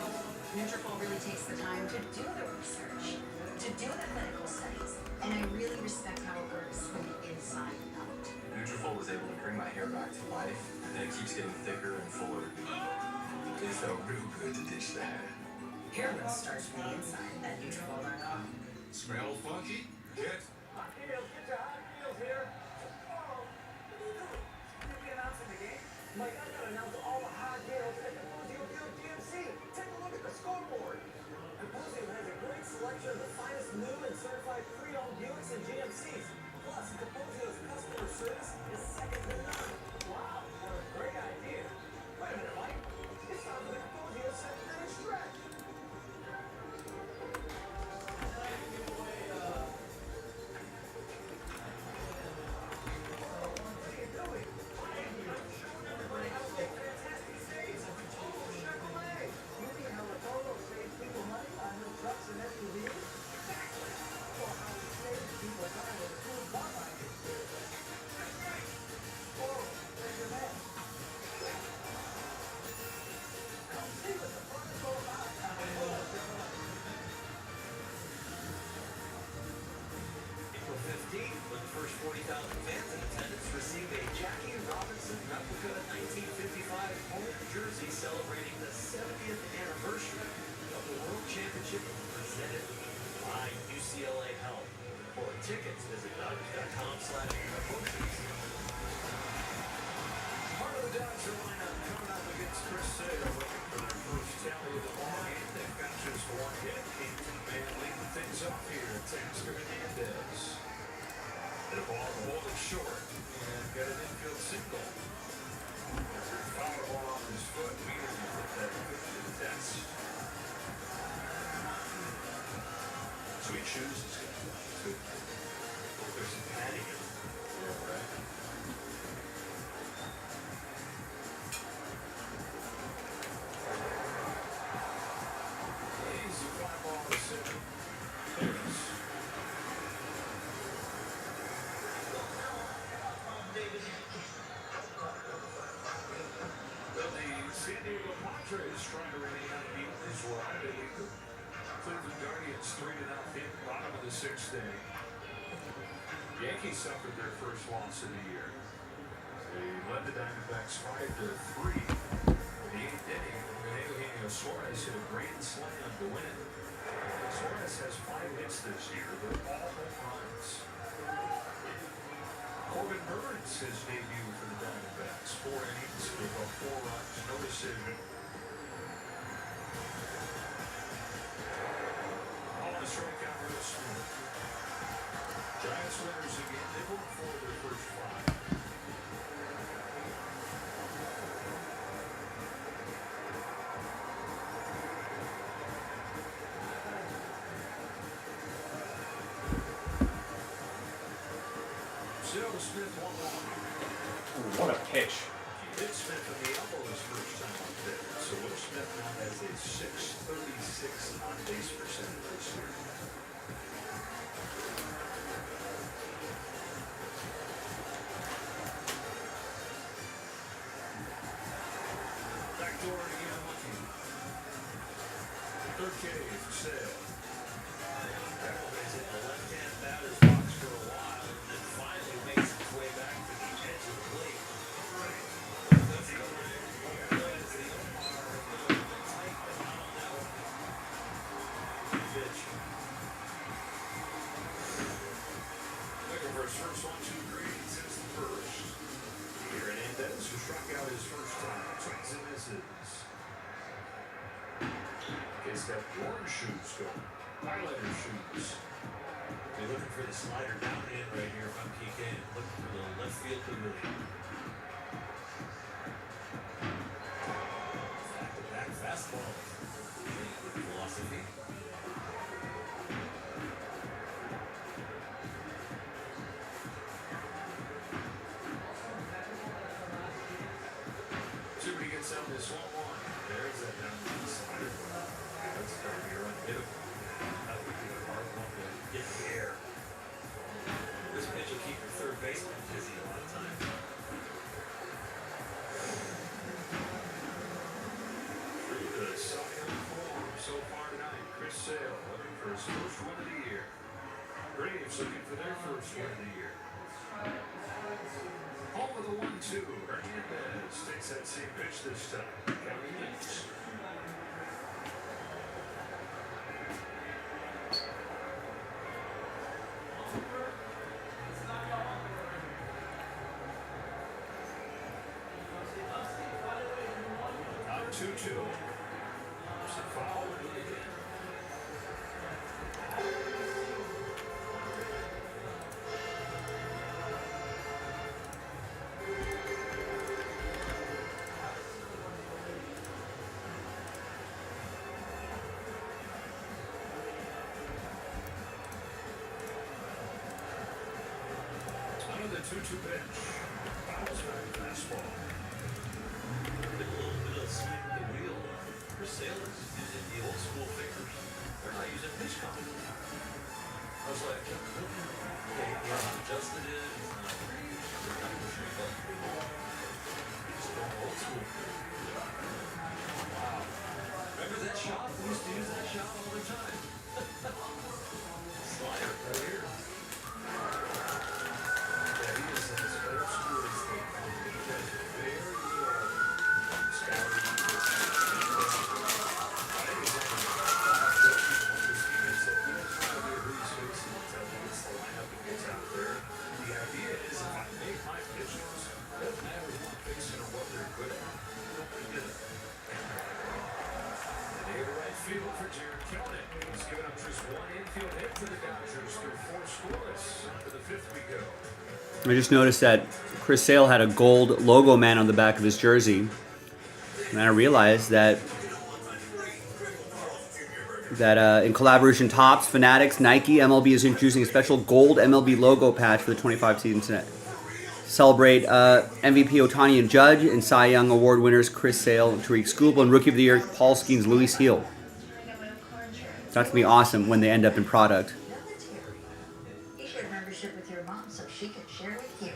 Nutrafol really takes the time to do the research, to do the clinical studies, and I really respect how it works from the inside out. Nutrafol was able to bring my hair back to life, and it keeps getting thicker and fuller. It felt real good to ditch the hat. Hair loss starts from the inside at Nutrafol.com. Smell funky? Get. Hot deals, get your hot deals here. Oh, what are you doing? Should we be announcing the game? Mike, I gotta announce all the hot deals at Capuzio Buick GMC. Take a look at the scoreboard. Capuzio has a great selection of the finest new and certified pre-owned Buicks and GMCs. Plus, Capuzio's customer service is second to none. Wow, what a great idea. Wait a minute, Mike. It's time for the Capuzio 7-minute stretch. April 15th, when the first 40,000 fans in attendance received a Jackie Robinson replica 1955 home jersey celebrating the 70th anniversary of the World Championship presented by UCLA Health. For tickets, visit Dodgers.com/promotions. Part of the Dodger lineup coming up against Chris Sale, looking for their first tally of the ball game. They've got just one hit. Kingman leading things off here. Tasker Hernandez. Hit a ball holding short and got an infield single. Foul ball off his foot. Wheeler with that pitch to the test. Sweet shoes is going to too. There's some padding in there, right? Easy fly ball to center. Clearance. Well, the San Diego Padres trying to remain unbeaten as well. They lead the Cleveland Guardians 3-0, bottom of the 6th inning. Yankees suffered their first loss of the year. They led the Diamondbacks 5-3. In the 8th inning, Eugenio Suarez hit a grand slam to win it. Suarez has 5 hits this year. They're all home runs. Corbin Burns, his debut for the Diamondbacks. 4 innings, gave up 4 runs, no decision. All the strikeout real smooth. Giants winners again. They won 4 of their first 5. Smith 1-1. What a pitch. Nick Smith on the elbow his first time up there. So Will Smith now has a .636 on base percentage this year. Backdoor again, looking. Third K for Sale. Everybody's in the left-hand batter's box for a while, and then finally makes his way back to the edge of the plate. That's the tight on that one. Pitch. Looking for his first 1-2 grade since the first. Hernandez, who struck out his first time, swings and misses. Kid's got orange shoes going. Highlighter shoes. Be looking for the slider down in right here if I'm PK, and looking for the left field pavilion. Back-to-back fastball. Good philosophy. See what he gets out this 1-1. There's that down to the slider. That's going to be unhittable. That would be a hard one to get in the air. This pitch will keep your third baseman busy a lot of time. Through the Cy Young form so far tonight, Chris Sale looking for his first win of the year. Braves looking for their first win of the year. Home with a 1-2. Hernandez takes that same pitch this time. Counting leads. Now 2-2. There's a foul. Do it again. Out of the 2-2 pitch. Fouls back fastball. A little bit of swing of the wheel. For sailors using the old school fingers. They're not using pitch count. I was like, okay, yeah, adjusted it. It's not they're not pushing a button. Just going old school. Wow. Remember that shot? We used to use that shot all the time. Slider right here. Yeah, he is as old school as they come. He does very well. Scouting. I think he's actually one of his teammates said he doesn't know who he's facing until he gets the lineup and gets out there. The idea is if I make my pitches, it doesn't matter who I'm facing or what they're good at. Don't forget it. And they to right field for Jared Kelnick. He's given up just one infield hit to the Dodgers through 4 scoreless. To the 5th we go. I just noticed that Chris Sale had a gold logo man on the back of his jersey. And I realized that in collaboration Topps, Fanatics, Nike, MLB is introducing a special gold MLB logo patch for the 25 season to celebrate MVP Ohtani and Judge and Cy Young Award winners Chris Sale, Tariq Skubal, and Rookie of the Year Paul Skeens, Luis Heel. That's going to be awesome when they end up in product. You should have membership with your mom so she can share with you.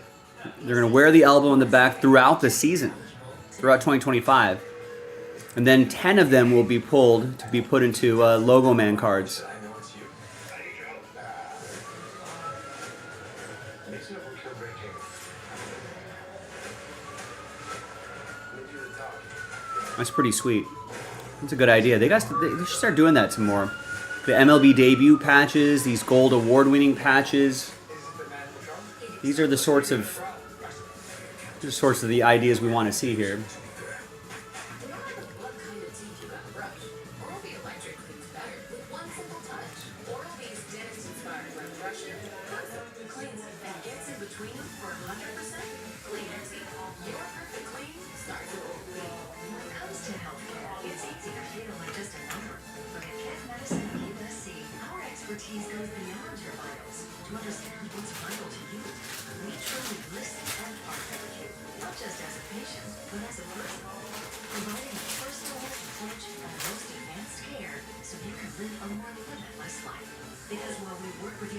They're going to wear the elbow on the back throughout the season, throughout 2025. And then 10 of them will be pulled to be put into Logo Man cards. That's pretty sweet. That's a good idea. They should start doing that some more. The MLB debut patches, these gold award-winning patches. These are the sorts of the ideas we want to see here. Expertise goes beyond your vitals to understand what's vital to you. We truly listen and partner with you, not just as a patient, but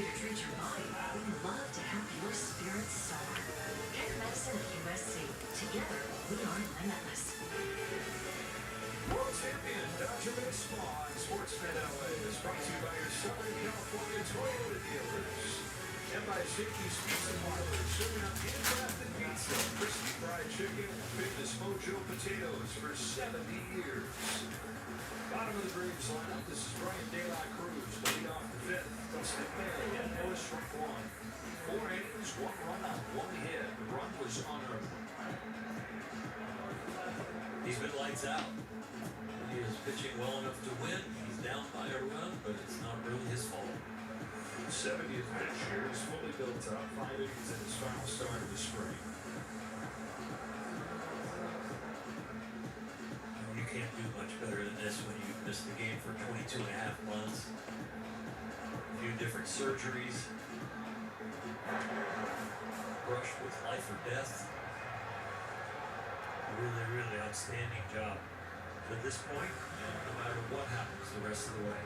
to treat your body, we love to help your spirits soar. Care Medicine of USC. Together, we are limitless. World champion Dodger Baseball on Sportsnet LA is brought to you by your Southern California Toyota dealers. And by Shakey's Pizza Parlor, serving up handcrafted pizza, crispy fried chicken, and Fitness Mojo potatoes for 70 years. Bottom of the Braves lineup, this is Brian De La Cruz, the leadoff the fifth. Dustin May and Noah struck one. 4 innings, 1 run on 1 hit. The run was unearned. He's been lights out. He is pitching well enough to win. He's down by a run, but it's not really his fault. 70th pitch here is fully built up. 5 innings in his final start of the spring. You can't do much better than this when you've missed the game for 22 and a half months. A few different surgeries. Brushed with life or death. Really, really outstanding job to this point, and no matter what happens the rest of the way.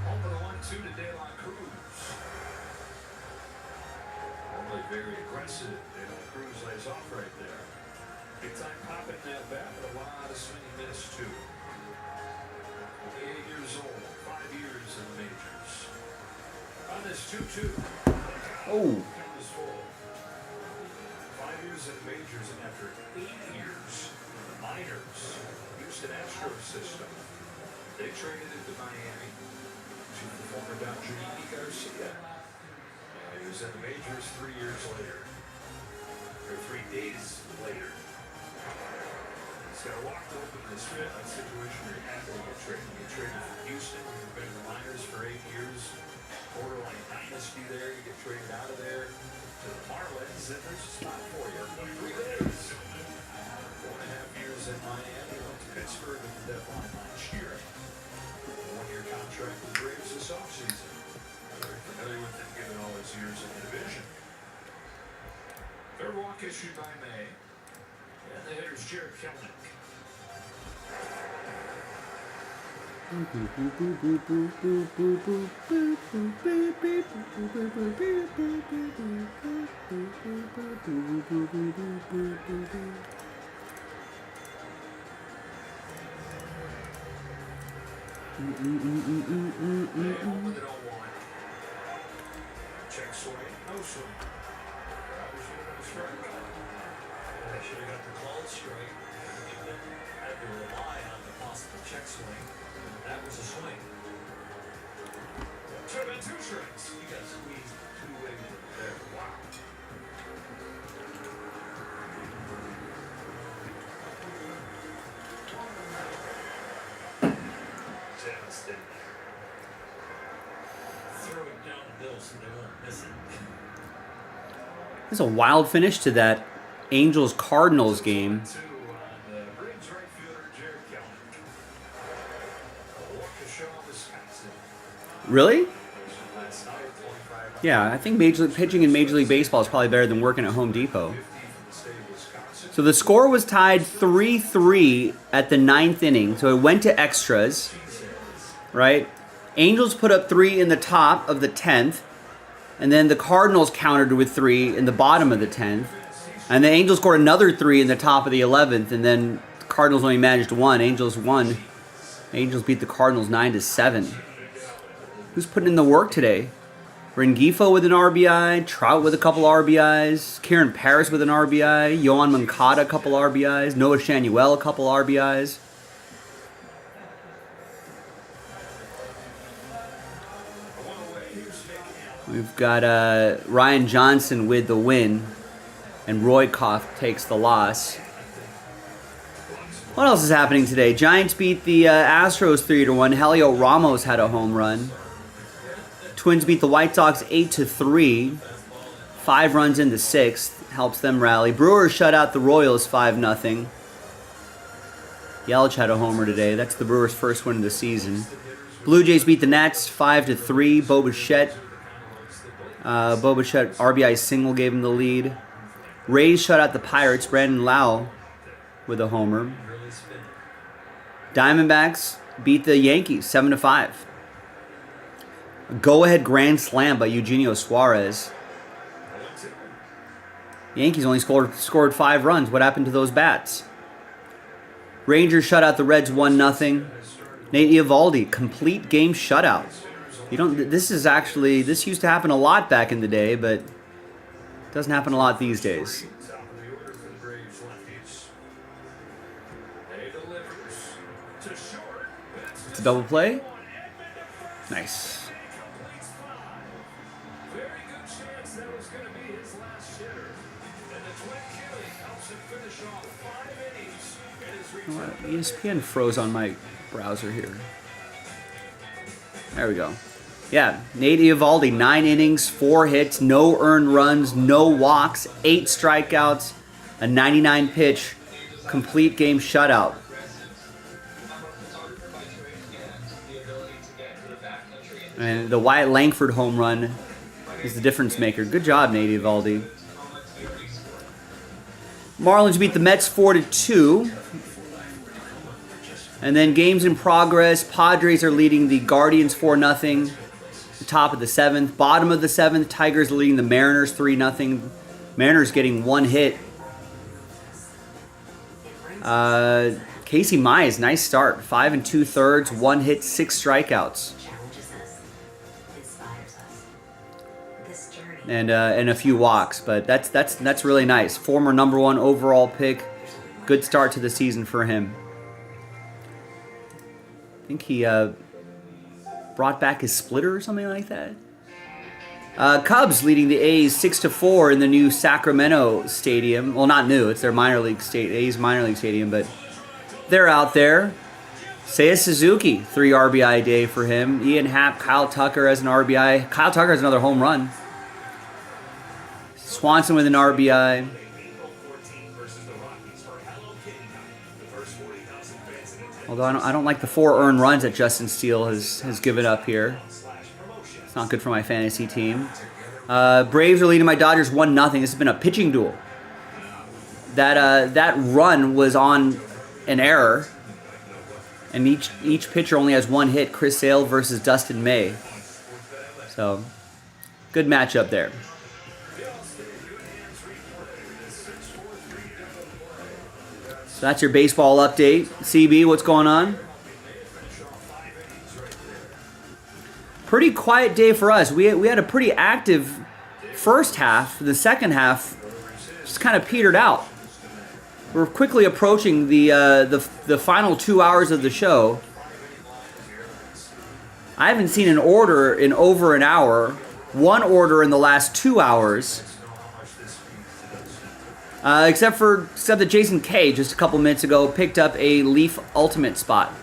Home of the 1-2 to De La Cruz. Normally very aggressive. De La Cruz lays off right there. Big time pop in that bat, but a lot of swinging miss too. 28 years old, 5 years in the majors. On this 2-2. Oh. Count is full. 5 years in the majors, and after 8 years in the minors, Houston Astros system, they traded it to Miami to the former Dodger E. Garcia. And he was in the majors 3 years later, or 3 days later. He's got a walk to open this situation where you have to get traded. You get traded from Houston, you've been in the minors for 8 years, borderline dynasty there, you get traded out of there to the Marlins, and there's a spot for you. 3 days. 4.5 years in Miami, went to Pittsburgh at the deadline last year. 1-year contract with the Braves this offseason. Very familiar with him given all his years in the division. Third walk issued by May. And the hitter's Jared Kelnick. Check swing, no swing. They should have got the called strike. They had to rely on the possible check swing. That was a swing. Should have been 2 strikes. You got squeezed 2 ways there. Wow. Devastating. Throw it down the middle so they won't miss it. It's a wild finish to that Angels Cardinals game. Really? Yeah, I think pitching in Major League Baseball is probably better than working at Home Depot. So the score was tied 3-3 at the 9th inning. So it went to extras, right? Angels put up 3 in the top of the 10th. And then the Cardinals countered with 3 in the bottom of the 10th. And the Angels scored another 3 in the top of the 11th. And then the Cardinals only managed 1. Angels won. Angels beat the Cardinals 9-7. Who's putting in the work today? Rengifo with an RBI. Trout with a couple RBIs. Kieran Paris with an RBI. Yohan Moncada a couple RBIs. Noah Shanuel a couple RBIs. We've got Ryan Johnson with the win, and Roykoff takes the loss. What else is happening today? Giants beat the Astros 3-1. Helio Ramos had a home run. Twins beat the White Sox 8-3. 5 runs in the 6th. Helps them rally. Brewers shut out the Royals 5-0. Yelich had a homer today. That's the Brewers' first win of the season. Blue Jays beat the Nats 5-3. Bo Bichette RBI single gave him the lead. Rays shut out the Pirates. Brandon Lau with a homer. Diamondbacks beat the Yankees 7-5. Go-ahead grand slam by Eugenio Suarez. Yankees only scored 5 runs. What happened to those bats? Rangers shut out the Reds 1-0. Nate Eovaldi, complete game shutout. This used to happen a lot back in the day, but it doesn't happen a lot these days. It's a double play. Nice. ESPN froze on my browser here. There we go. Yeah, Nate Eovaldi, 9 innings, 4 hits, no earned runs, no walks, 8 strikeouts, a 99 pitch, complete game shutout. And the Wyatt Langford home run is the difference maker. Good job, Nate Eovaldi. Marlins beat the Mets 4-2. And then games in progress. Padres are leading the Guardians 4-0. The top of the 7th. Bottom of the 7th. Tigers leading the Mariners 3-0. Mariners getting 1 hit. Casey Mize, nice start. 5 2/3, 1 hit, 6 strikeouts. And a few walks, but that's really nice. Former #1 overall pick. Good start to the season for him. I think he brought back his splitter or something like that. Cubs leading the A's 6-4 in the new Sacramento Stadium. Well, not new; it's their A's minor league stadium, but they're out there. Seiya Suzuki, 3 RBI day for him. Ian Happ, Kyle Tucker as an RBI. Kyle Tucker has another home run. Swanson with an RBI. Although I don't like the 4 earned runs that Justin Steele has given up here. It's not good for my fantasy team. Braves are leading my Dodgers 1-0. This has been a pitching duel. That run was on an error, and each pitcher only has 1 hit. Chris Sale versus Dustin May. So, good matchup there. So that's your baseball update. CB, what's going on? Pretty quiet day for us. We had a pretty active first half. The second half just kind of petered out. We're quickly approaching the final 2 hours of the show. I haven't seen an order in over an hour. 1 order in the last 2 hours. Except that Jason K just a couple minutes ago picked up a Leaf Ultimate spot.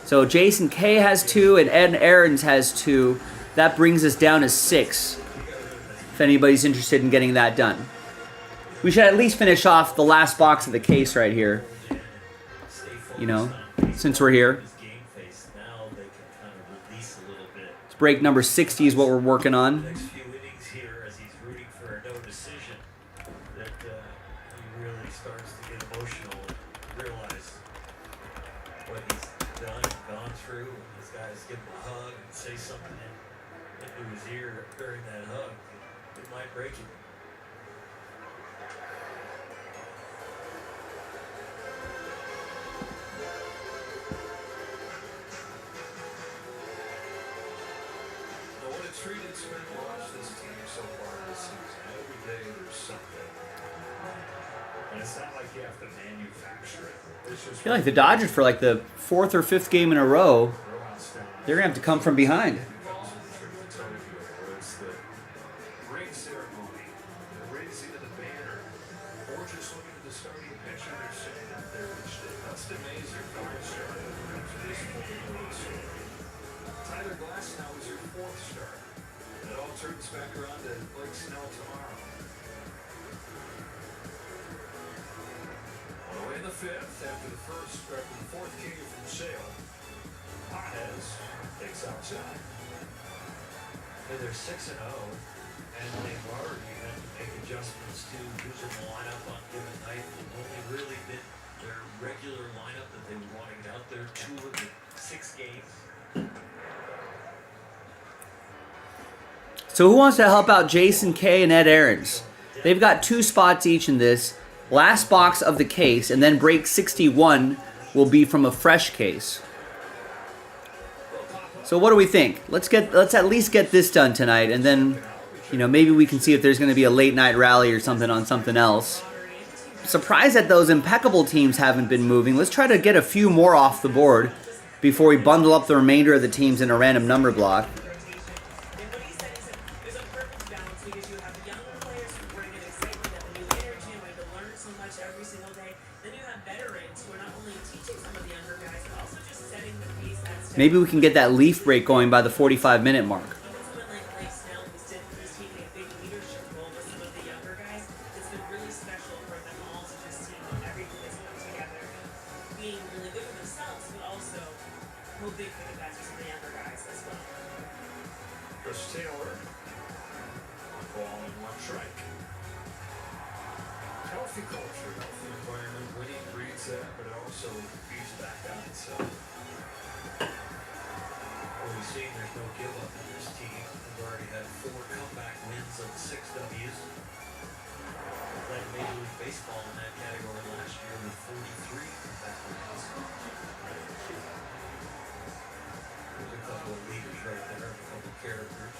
So Jason K has 2 and Ed Aarons has 2. That brings us down to 6. If anybody's interested in getting that done. We should at least finish off the last box of the case right here. You know, since we're here. It's break number 60 is what we're working on. I feel like the Dodgers, for like the 4th or 5th game in a row, they're going to have to come from behind. They're 6-0. and they've already had to make adjustments to who's in the lineup on given night. They've only really been their regular lineup that they were wanting out there 2 of the 6 games. So who wants to help out Jason K and Ed Aarons? They've got 2 spots each in this. Last box of the case, and then break 61 will be from a fresh case. So what do we think? Let's at least get this done tonight, and then, you know, maybe we can see if there's going to be a late night rally or something on something else. Surprised that those impeccable teams haven't been moving. Let's try to get a few more off the board before we bundle up the remainder of the teams in a random number block. Maybe we can get that leaf break going by the 45-minute mark. Healthy culture, healthy environment, winning breeds that, but it also feeds back on itself. Well, we've seen there's no give up in this team. They've already had 4 comeback wins of 6 W's. Led Major League Baseball in that category last year with 43 comeback wins. There's a couple of leaders right there, a couple of characters.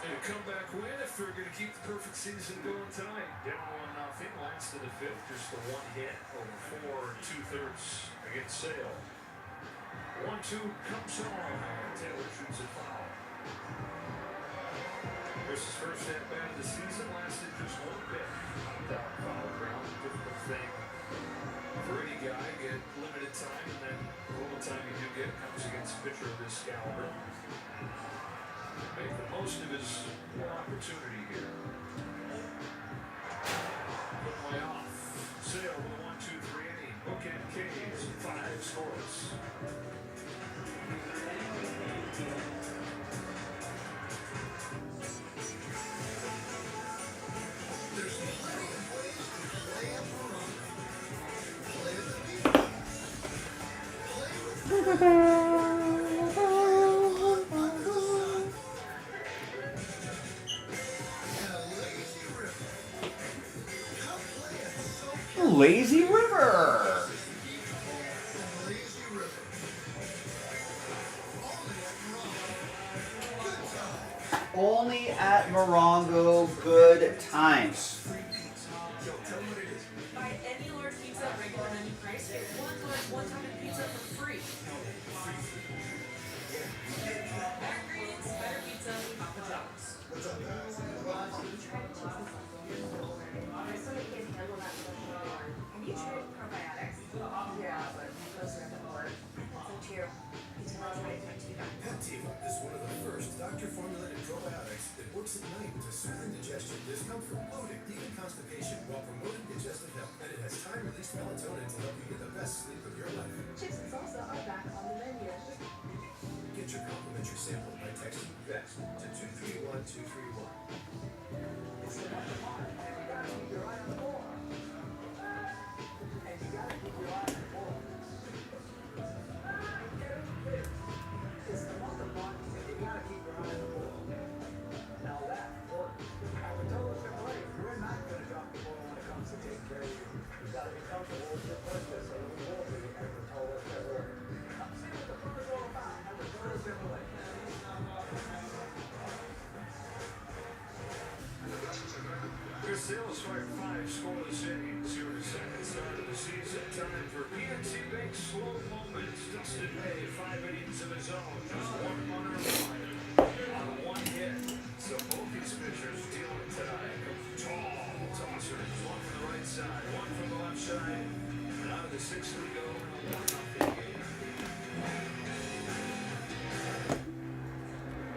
And a comeback win if they're going to keep the perfect season going tonight. Down 1-0, last to the 5th, just the 1 hit over 4 2/3 against Sale. 1-2 comes on. Taylor shoots it foul. Chris's first at bat of the season lasted just 1 bit. Down foul ground, difficult thing for any guy. Get limited time, and then the little time you do get comes against a pitcher of this caliber. Make the most of his opportunity here. Put way off. Sale with a 1-2-3 inning. Bookend K's, 5 scores. There's plenty of ways to play at Hermosa. Play at the beach. Play with Lazy River. Only at Morongo, good times. Buy any large pizza at regular menu price. Get 1 large one-topping pizza for free. Better ingredients, better pizza, Papa John's. What's up, guys? Have you tried probiotics? Yeah, but those are the word. So true. Peptiva is one of the first doctor-formulated probiotics that works at night to soothe indigestion, discomfort, bloating, even constipation, while promoting digestive health. And it has time-released melatonin to help you get the best sleep of your life. Chips and salsa are back on the menu. Get your complimentary sample by texting VEST to 231231. It's the month of March, and you gotta keep your eye on the ball. And you gotta keep your eye on the ball. It's the month of March, and you gotta keep your eye on the ball. Now that works. Now with Total AAA, you're not gonna drop the ball when it comes to taking care of you. You gotta be comfortable with your purchase, so we will be at the Total AAA. Come see what the fun is all about at the Total AAA. Chris Sale's fired 5 scoreless innings here in the second start of the season. Time for PNC Bank slow moments. Dustin May, 5 innings of his own. Just 1 runner alive on 1 hit. So both these pitchers dealing tonight. Tall tossers. 1 from the right side, 1 from the left side. And out of the 6th we go in a 1-0 game.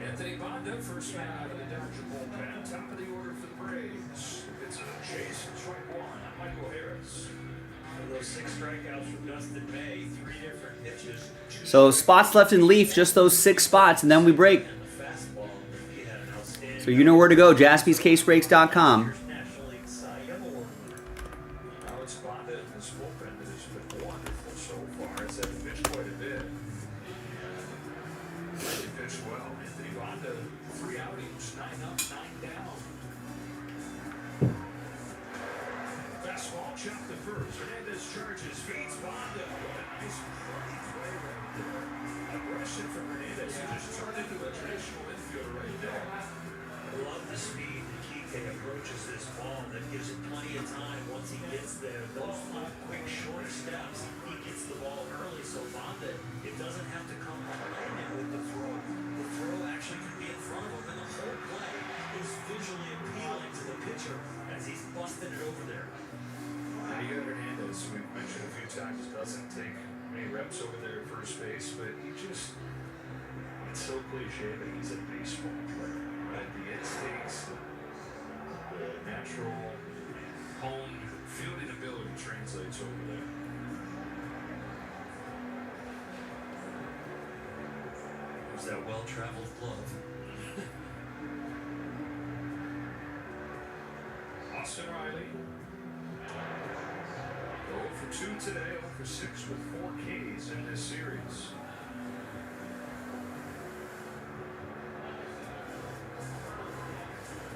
Anthony Bonda, first man out of the Dodger bullpen. Top of the order for the Braves. It's a chase, strike 1 on Michael Harris. strikeouts from Dustin May, 3 different pitches. So spots left in Leaf, just those 6 spots, and then we break. And the fastball, he had an outstanding. So you know where to go, jaspyscasebreaks.com. National League Cy Young Award. Alex Bonda in this bullpen has been wonderful so far. It's had pitched quite a bit. Really pitched well. Anthony Bonda, 3 outings, 9 up, 9 down. Fastball chopped the first. Hernandez charges, feeds Bonda. What a nice pretty play right there. Aggression from Hernandez. He just turned into a traditional infielder right there. I love the speed that Kike approaches this ball. That gives him plenty of time once he gets there. Those little quick, short steps, he gets the ball early. So Bonda, it doesn't have to come behind him with the throw. The throw actually can be in front of him, and the whole play is visually appealing to the pitcher as he's busting it over there. And you got Hernandez, we've mentioned a few times, doesn't take many reps over there at first base, but he just, it's so cliche, but he's a baseball player, right? The instincts, the natural honed fielding ability translates over there. There's that well-traveled glove. Austin Riley. 0 for 2 today, 0 for 6 with 4 Ks in this series.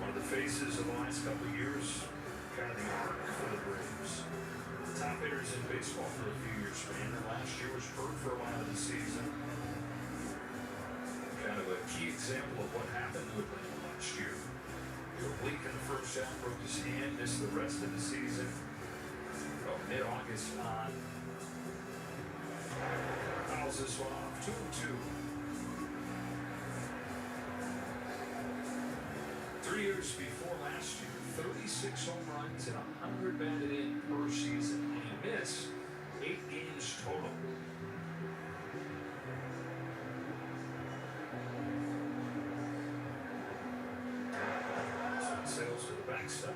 One of the faces of the last couple of years, kind of the arc for the Braves. The top hitters in baseball for a few years span, and last year was hurt for a lot of the season. Kind of a key example of what happened to Atlanta last year. Oblique in the first half, broke his hand, missed the rest of the season. Mid-August on. Fouls this one off, 2-2. 3 years before last year, 36 home runs and 100 batted in per season. And he missed 8 games total. Sails to the backstop.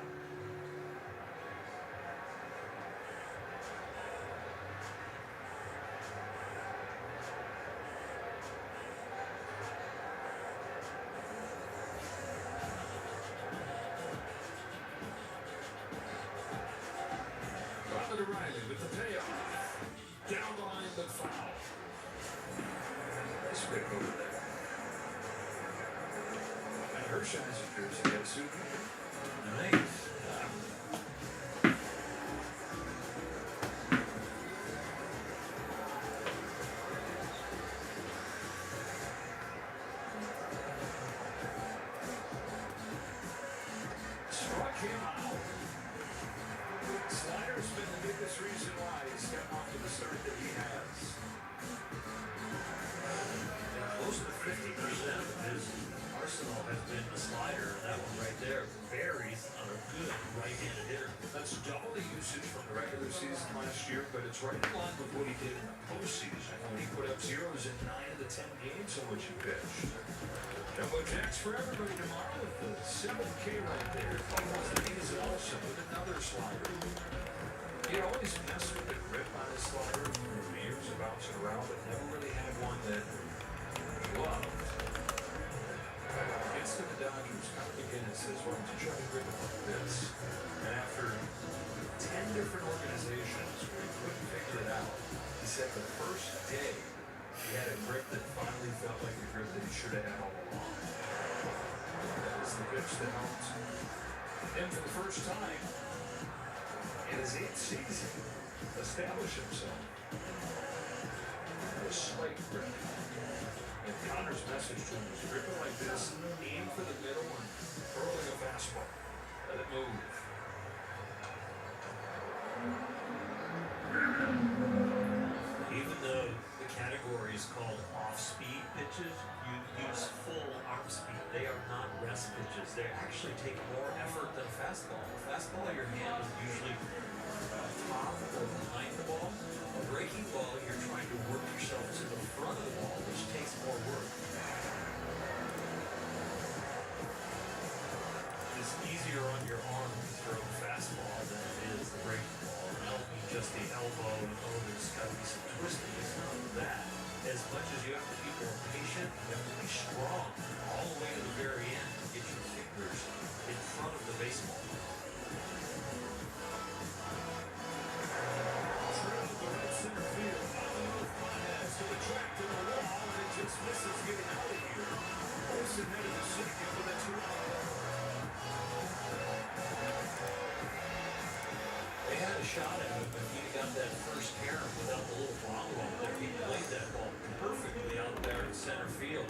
Robert Riley with the payoff. Down the line, but foul. Nice pick over there. And Hershiser jersey got a souvenir. Nice. Struck him out. Slider's been the biggest reason why he's gotten off to the start that he has. And close to 50% of his arsenal has been the slider. That one right there varies on a good right-handed hitter. That's double the usage from the regular season last year, but it's right in line with what he did in the postseason when he put up zeros in 9 of the 10 games in which he pitched. Jumbo jacks for everybody tomorrow with the 7K right there. He's also with another slider. He always messed with the grip on his slider for years of bouncing around, but never really had one that he loved. Gets to the Dodgers, Conor McGinnis says, why don't you try to grip it like this? And after 10 different organizations where he couldn't figure it out, he said the first day he had a grip that finally felt like the grip that he should have had all along. That was the pitch that helped him for the first time in his 8th season establish himself. A slight grip. And Connor's message to him was grip it like this, aim for the middle and hurling a fastball. Let it move. Even though the category is called off-speed pitches, you use full arm speed. They are not rest pitches. They actually take more effort than a fastball. A fastball, your hand is usually on top or behind the ball. A breaking ball, you're trying to work yourself to the front of the ball, which takes more work. It's easier on your arm to throw a fastball than it is the breaking ball. And I don't mean just the elbow and oh, there's got to be some twisting. It's not that. As much as you have to be more patient, you have to be strong all the way to the very end to get your fingers in front of the baseball. Center field. Flyers to the track to the wall, and it just misses getting out of here. Olsen headed to second with a 2-out. They had a shot at him, but he got that first carom without the little wobble up there. He played that ball perfectly out there in center field,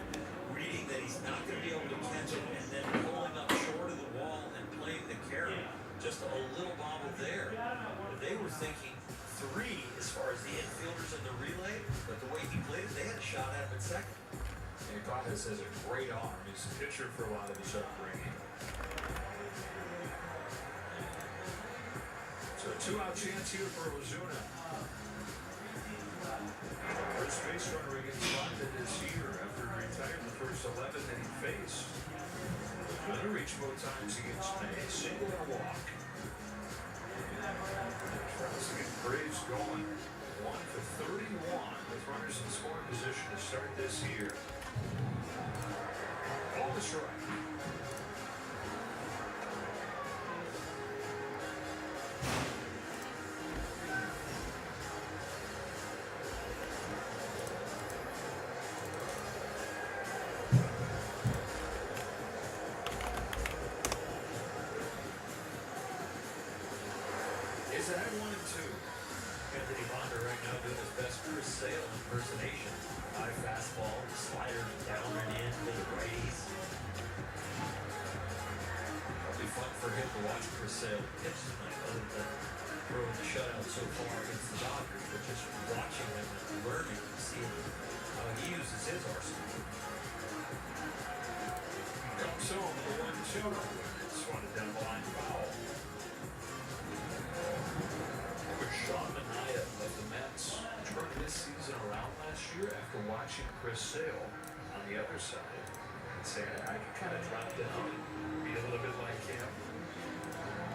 reading that he's not going to be able to catch it, and then pulling up short of the wall and playing the carom. Just a little bobble there. They were thinking 3 as far as the infielders in the relay, but the way he played it, they had a shot at him at second. And Cottis has a great arm. He's a pitcher for a lot of his upbringing. So a 2-out chance here for Ozuna. First base runner against London this year after he retired the first 11 that he faced. Ozuna reached both times against May, single and a walk. Tries to get Braves going. 1 for 31 with runners in scoring position to start this year. All the strike. Is that 1-2? Anthony Bonder right now doing his best Chris Sale impersonation. High fastball, slider down and in to the righties. It'll be fun for him to watch Chris Sale pitch tonight, other than throwing the shutout so far against the Dodgers, but just watching him and learning and seeing how he uses his arsenal. Comes home with a 1-2. Swatted down the line, foul. Sean Manaea of the Mets turned this season around last year after watching Chris Sale on the other side and saying, I can kind of drop down and be a little bit like him.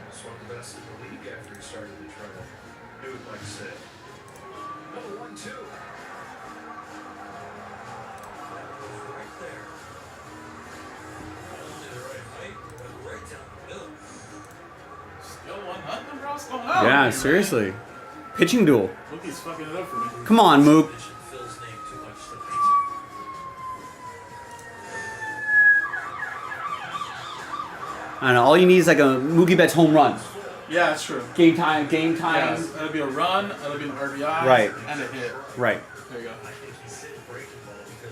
He's one of the best in the league after he started to try to do it like Sale. Another 1-2. That was right there. Not only the right height, but right down the middle. Still 1-0, bro. What's going on? Yeah, seriously. Pitching duel. Mookie's fucking it up for me. Come on, Mook. Phil's name too much to I don't know. All you need is like a Mookie Betts home run. Yeah, that's true. Game time. Game time. Yeah, it'll be a run, it'll be an RBI, Right. and a hit. Right. There you go.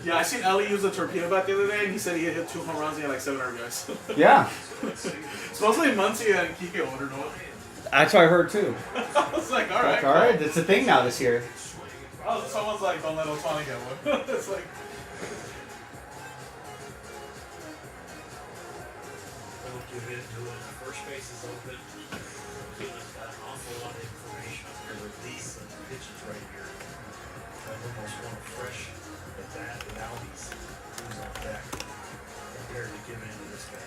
Yeah, I seen Ellie use a torpedo bat the other day, and he said he hit 2 home runs and he had like 7 RBIs. Yeah. Supposedly Muncie and Kike ordered one. That's what I heard too. I was like, all right. All right. It's a thing now this year. Oh, someone's like, don't let Otani get one. It's like. Don't give in to it. First base is open. He's got an awful lot of information on your release and pitches right here. I almost want a fresh at that with Albies, who's on deck, compared to giving into this guy.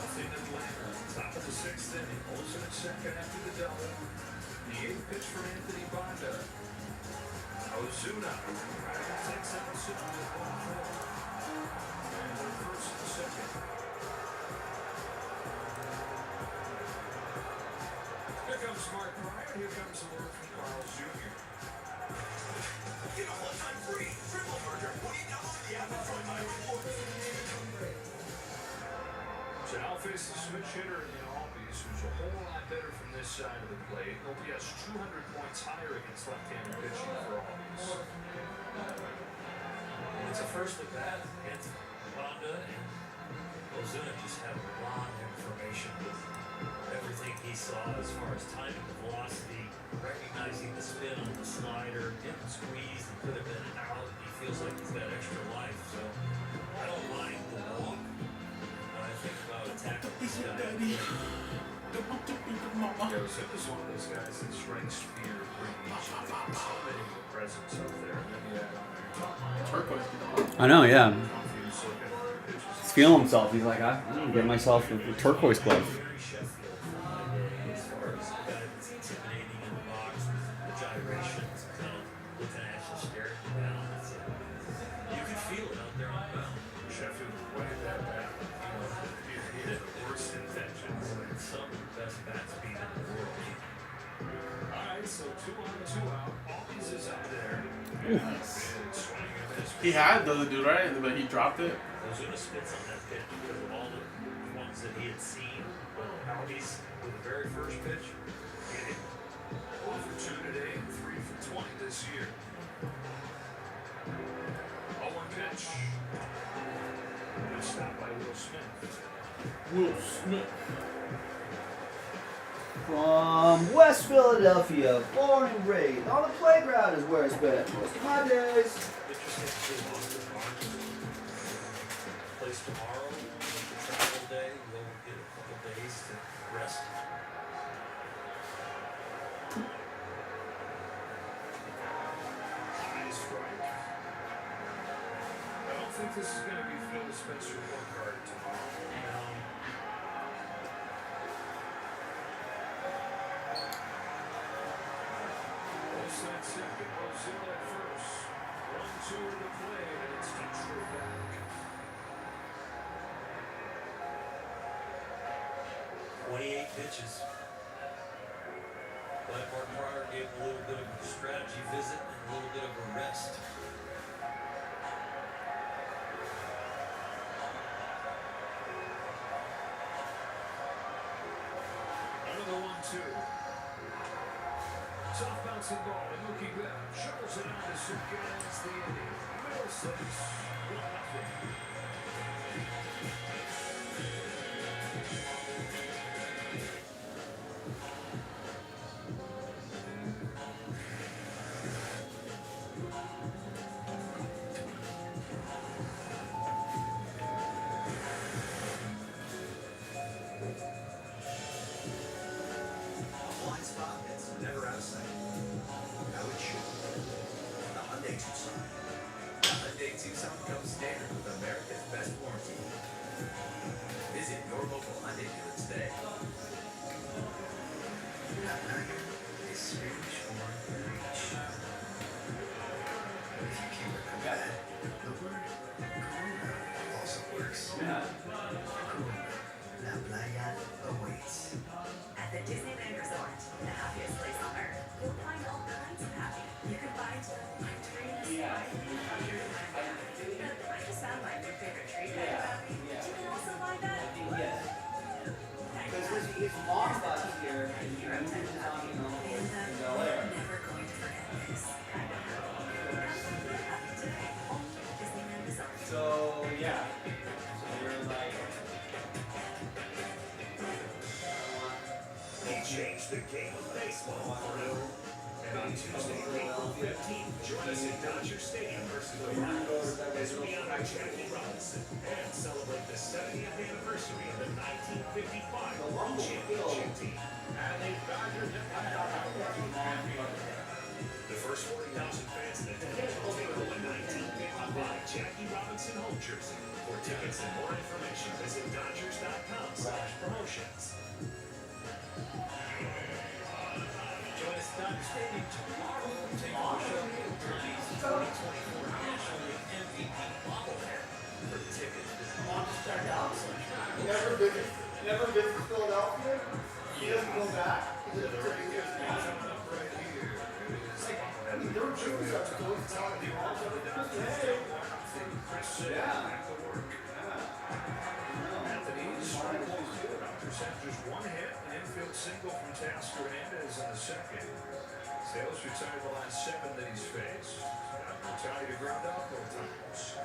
Nothing Atlanta. Top of the 6th inning. Olsen at second after the double. The 8th pitch for Anthony Banda. Ozuna takes out Ozuna with 1-4. And one first and second. Here comes Mark Pryor. Here comes the word from Carl Jr. Get a one-time free triple burger when you download the app and join my rewards. So now face the switch hitter in the Albies, who's a whole lot better from this side of the plate. OPS 200 points higher against left-handed pitching for Albies. It's a first at bat against Banda, and Ozuna just had a lot of information with everything he saw as far as timing the velocity, recognizing the spin on the slider, getting squeezed, and could have been out. He feels like he's got extra life, so I don't mind the walk. When I think about attacking this guy. Yeah, Ozuna's one of those guys that strengths fear pretty easily. So many presence out there. And then you add on there. I know, yeah. He's feeling himself. He's like, I'm going to get myself a turquoise glove. As far as the guy that's He had the other dude, right? But he dropped it. Ozuna spits on that pitch because of all the ones that he had seen. But Albies, with the very first pitch, hit it. 1 for 2 today and 3 for 20 this year. 0-1 pitch. Good stop by Will Smith. Will Smith. From West Philadelphia, born and raised. On the playground is where I spent most of my days. Interesting to see Austin Barnes plays tomorrow. It's a travel day. We'll get a couple days to rest. High strike. I don't think this is going to be Phil Spencer report card tomorrow. At second, Brazil at first. 1-2 to the play, and it's Detroit back. 28 pitches. But Mark Pryor gave him a little bit of a strategy visit and a little bit of a rest. Another 1-2. Tough bouncing ball, and Mookie Betts shovels it on to Suarez, the inning. Middlesex, 1-0. Blind spot, it's never out of sight. How it should. The Hyundai Tucson. The Hyundai Tucson comes standard with America's best warranty. Visit your local Hyundai dealer today. That night is Swedish for reach. If you keep it combat, the word Corona also works. Corona, La Playa awaits. At the Disneyland Resort, the happiest place on earth, you'll find all kinds of happy. You can find dreams. I just found my new favorite tree kind of happy. You can also find that. Because his mom got here and he moved his on, Never going to forget this kind of girl. Happy today, only at Disneyland Resort. So, yeah. So we're like... He changed the game of baseball for you. And on Tuesday, April 15th, join us in Dodger Stadium versus the Royals as we honor Jackie Robinson and celebrate the 70th anniversary of the 1955 World Championship team. The first 40,000 fans in attendance will take home a 1955 Jackie Robinson home jersey. For tickets and more information, visit Dodgers.com/promotions. Join us at Dodger Stadium tomorrow. Take on Johnny's 2024 National League MVP bobblehead. For tickets, visit Never been to Philadelphia? He doesn't go back? They're Jews up to go tell him Just one hit, an infield single from Tasker Hernandez in the second. Sales retired the last 7 that he's faced. Retired to ground out both times.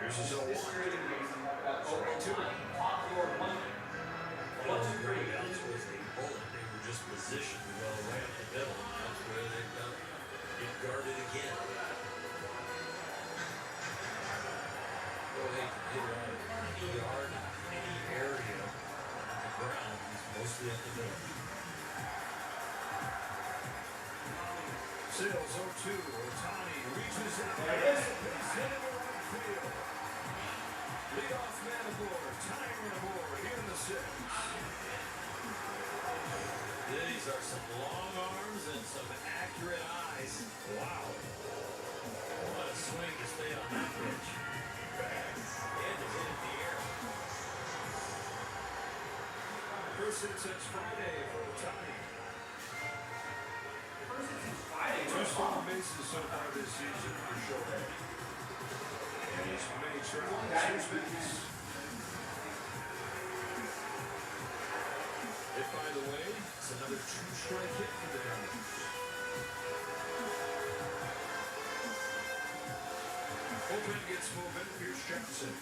Here's his 0-1. One of the great outs was a bullet. They were just positioned well right up the middle. That's where they got get guarded again. Go ahead and hit it out any yard, any area on the ground. He's mostly up the middle. Sales 0-2. Ohtani reaches out. Base hit into right field. Leadoff man aboard. Timer aboard here in the 6th. These are some long arms and some accurate eyes. Wow. What a swing to stay on that pitch. And to hit in the air. First hit since Friday for Ohtani. First since Friday. Two stolen bases so far this season for Shohei. And he's made tries. Here's Vince. Hit by the way, it's another two-strike hit for the Dodgers. Bullpen gets moving. Here's Johnson.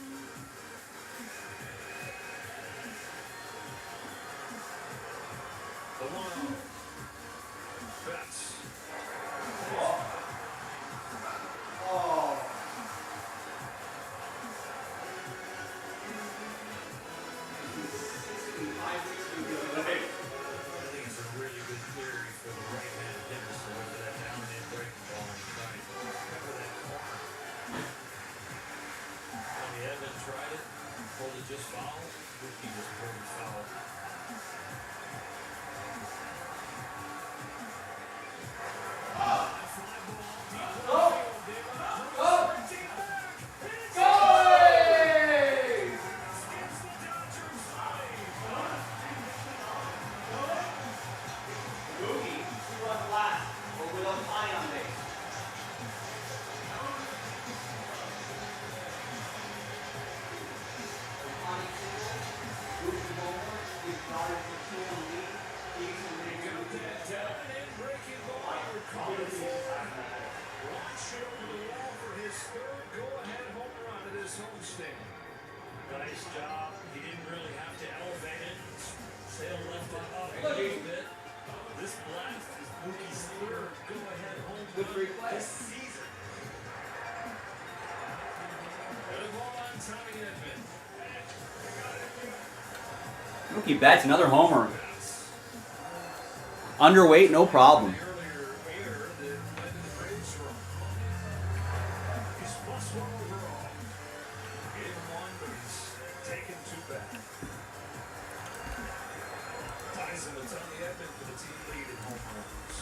The 1-0. Betts. I think it's a really good theory for the right-hand hitter, so look at that down-in breaking ball and try to cover that corner. When the Edmund tried it, pulled it just foul, Mookie just pulled it foul. Nice job. He didn't really have to elevate it. Sale left it up a little bit. This blast is Mookie's third go-ahead home run this season. Got a ball on Tommy Edmund. Mookie Betts, another homer. Underweight, no problem. He's +1 overall. Game 1, but he's taken 2 back. Ties him to Tommy Edmund for the team lead in home runs.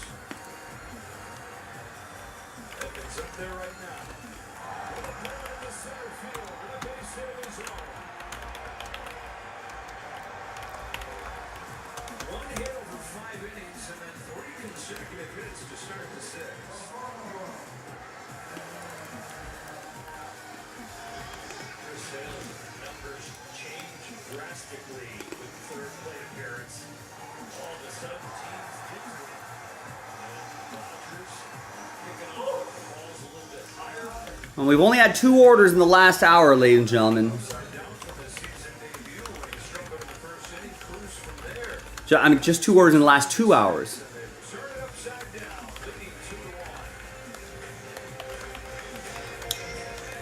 Edmund's up there right now. In the center field, with a base hit of his own. 1 hit over 5 innings, and then 3 consecutive hits to start the 6th. Chris Sale's numbers change drastically with the third plate appearance. All of a sudden, teams did win. And Dodgers picking up the balls a little bit higher. And we've only had 2 orders in the last hour, ladies and gentlemen. I mean, just 2 orders in the last 2 hours.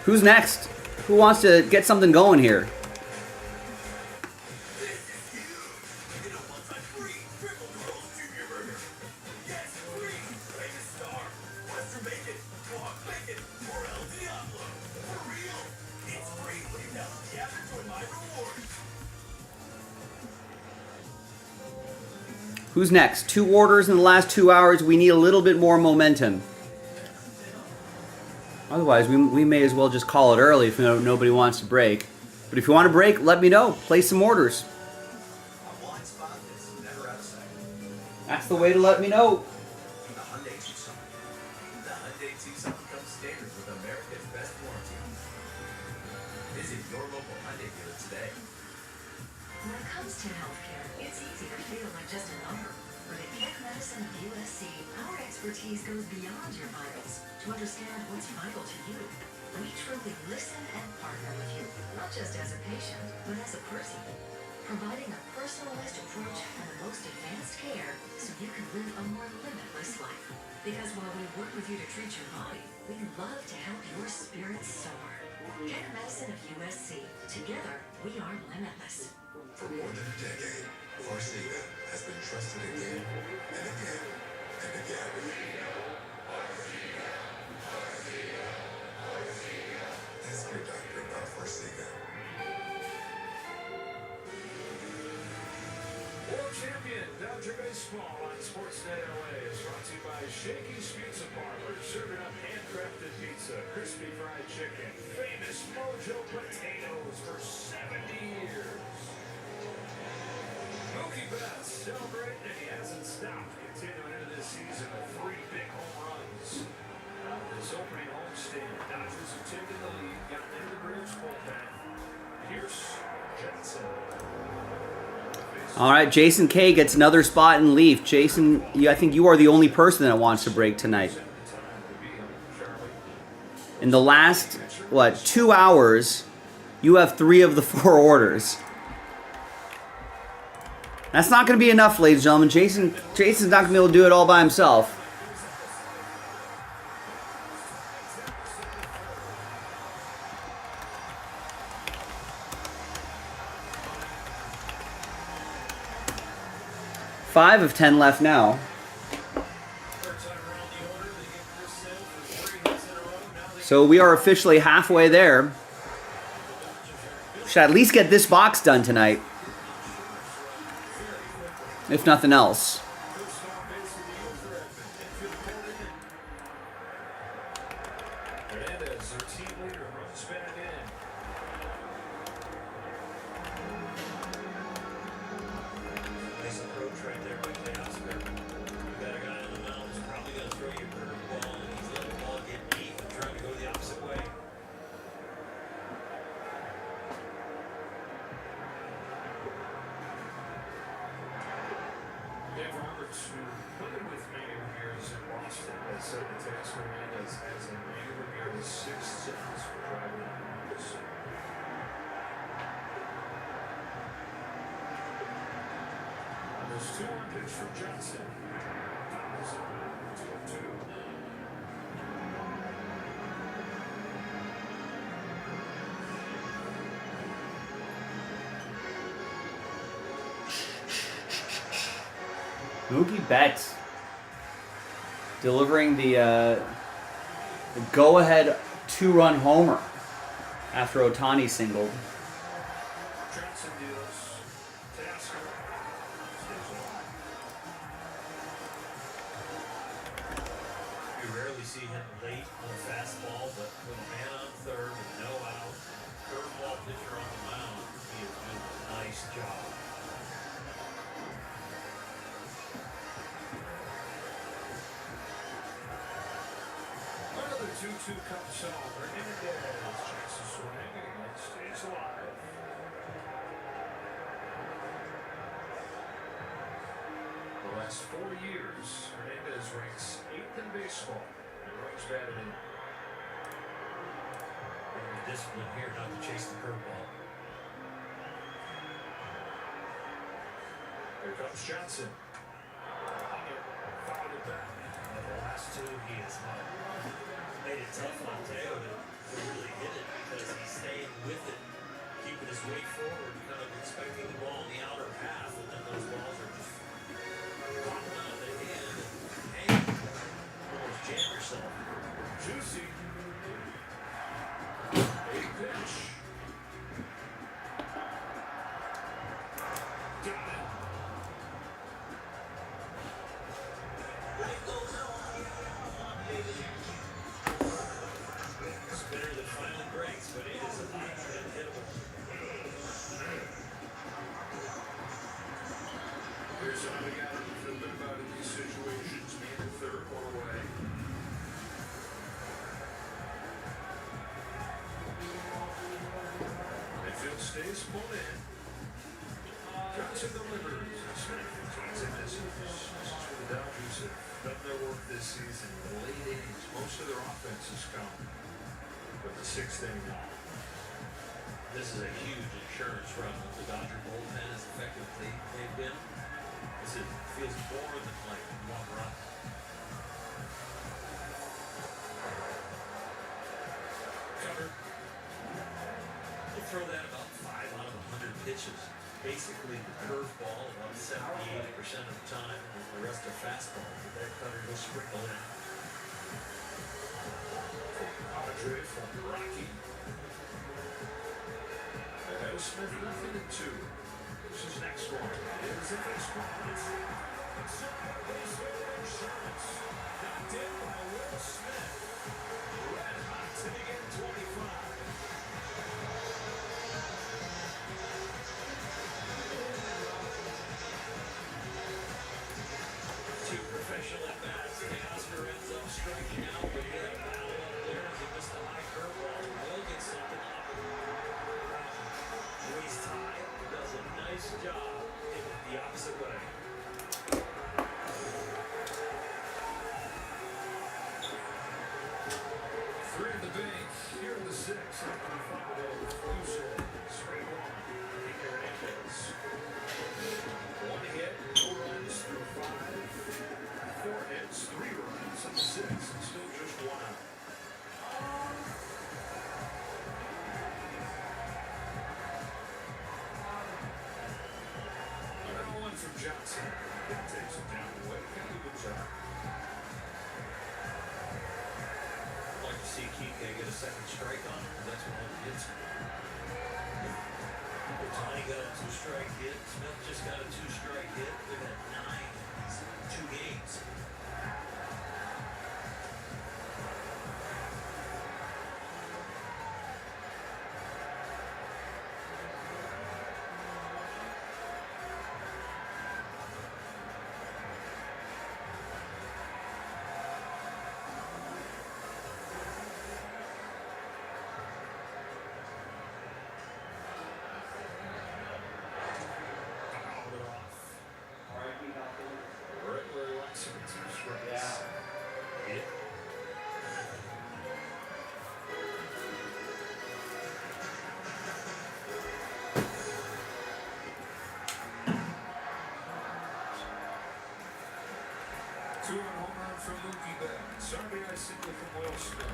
Who's next? Who wants to get something going here? Who's next? 2 orders in the last 2 hours. We need a little bit more momentum. Otherwise, we may as well just call it early if nobody wants to break. But if you want to break, let me know. Place some orders. That's the way to let me know. The Hyundai Tucson. The Hyundai Tucson comes standard with America's best warranty. Visit your local Hyundai dealer today. When it comes to healthcare, it's easy to feel like just a number. But at Keck Medicine of USC, our expertise goes beyond your vitals to understand what's vital to you. We truly listen and partner with you, not just as a patient, but as a person. Providing a personalized approach and the most advanced care so you can live a more limitless life. Because while we work with you to treat your body, we love to help your spirit soar. Keck Medicine of USC. Together, we are limitless. For more than a decade, Farxiga has been trusted again and again and again. Ask your doctor about Farxiga. World champion Dodger Baseball on Sportsnet LA is brought to you by Shakey's Pizza Parlor, serving up handcrafted pizza, crispy fried chicken, famous Mojo potatoes for 70 years. Mookie Betts celebrating and he hasn't stopped. continuing into this season with 3 big home runs. This opening homestand, Dodgers have taken the lead, gotten into the Braves bullpen. Here's Johnson. All right, Jason K gets another spot in Leaf. Jason, I think you are the only person that wants to break tonight. In the last, 2 hours, you have 3 of the 4 orders. That's not going to be enough, ladies and gentlemen. Jason's not going to be able to do it all by himself. Five of 10 left now. So we are officially halfway there. Should at least get this box done tonight, if nothing else. There's 2 on pitch for Johnson. Mookie Betts delivering the go-ahead 2-run homer after Ohtani singled. Johnson deals. Tasker stays alive. You rarely see him late on a fastball, but with a man on third with no out, curveball pitcher on the mound, he is doing a nice job. Another 2-2 comes on. Hernandez checks a swing and stays alive. The last 4 years, Hernandez ranks 8th in baseball in runs batted in. The discipline here not to chase the curveball. Here comes Johnson. Fouled it back. And the last 2 he has not made it tough on Teo to really hit it because he's staying with it, keeping his weight forward, kind of expecting the ball in the outer half, and then those balls are just popping out of the hand and hanging. Almost jam yourself. Juicy. A pitch. Got it. Spinner that finally breaks, but it is a unhittable. Here's how we got to feel good about in these situations. Man in third, 1 away. Midfield stays pulled in. Johnson delivers. Smith swings and misses. This is where the Dodgers have done their work this season. In the late innings, most of their offense has come with the 6th inning on. This is a huge insurance run with the Dodger bullpen as effective they've been. This feels more than like 1 run. Covered. We'll throw that about 5 out of 100 pitches. Basically the curveball about 70-80% of the time, and the rest are fastballs. But that cutter will sprinkle in. Padre from Rocky. Ahead of Smith, 0-2. This is next one. It is a baseball. It's insurance. Knocked in by Will Smith. Red hot to begin 25. crucial at bats. And Oscar ends up striking out, but he had a battle up there as he missed a high curveball. Will get something off of Joyce Ty does a nice job hitting it the opposite way. Three at the bank, here in the sixth, after the final of Houston, straight one, Enrique Hernandez. One hit, no runs through five, 4 hits, 3 runs in the sixth, and still just 1 out. Now one from Johnson, that takes him down the way, kind of a good job. I'd like to see Kike get a second strike on him. That's what I'll get. Tony got a 2-strike hit. Smith just got a 2-strike hit. They've had 9 in these 2 games. Two-run home run from Mookie Betts. RBI single from Will Smith.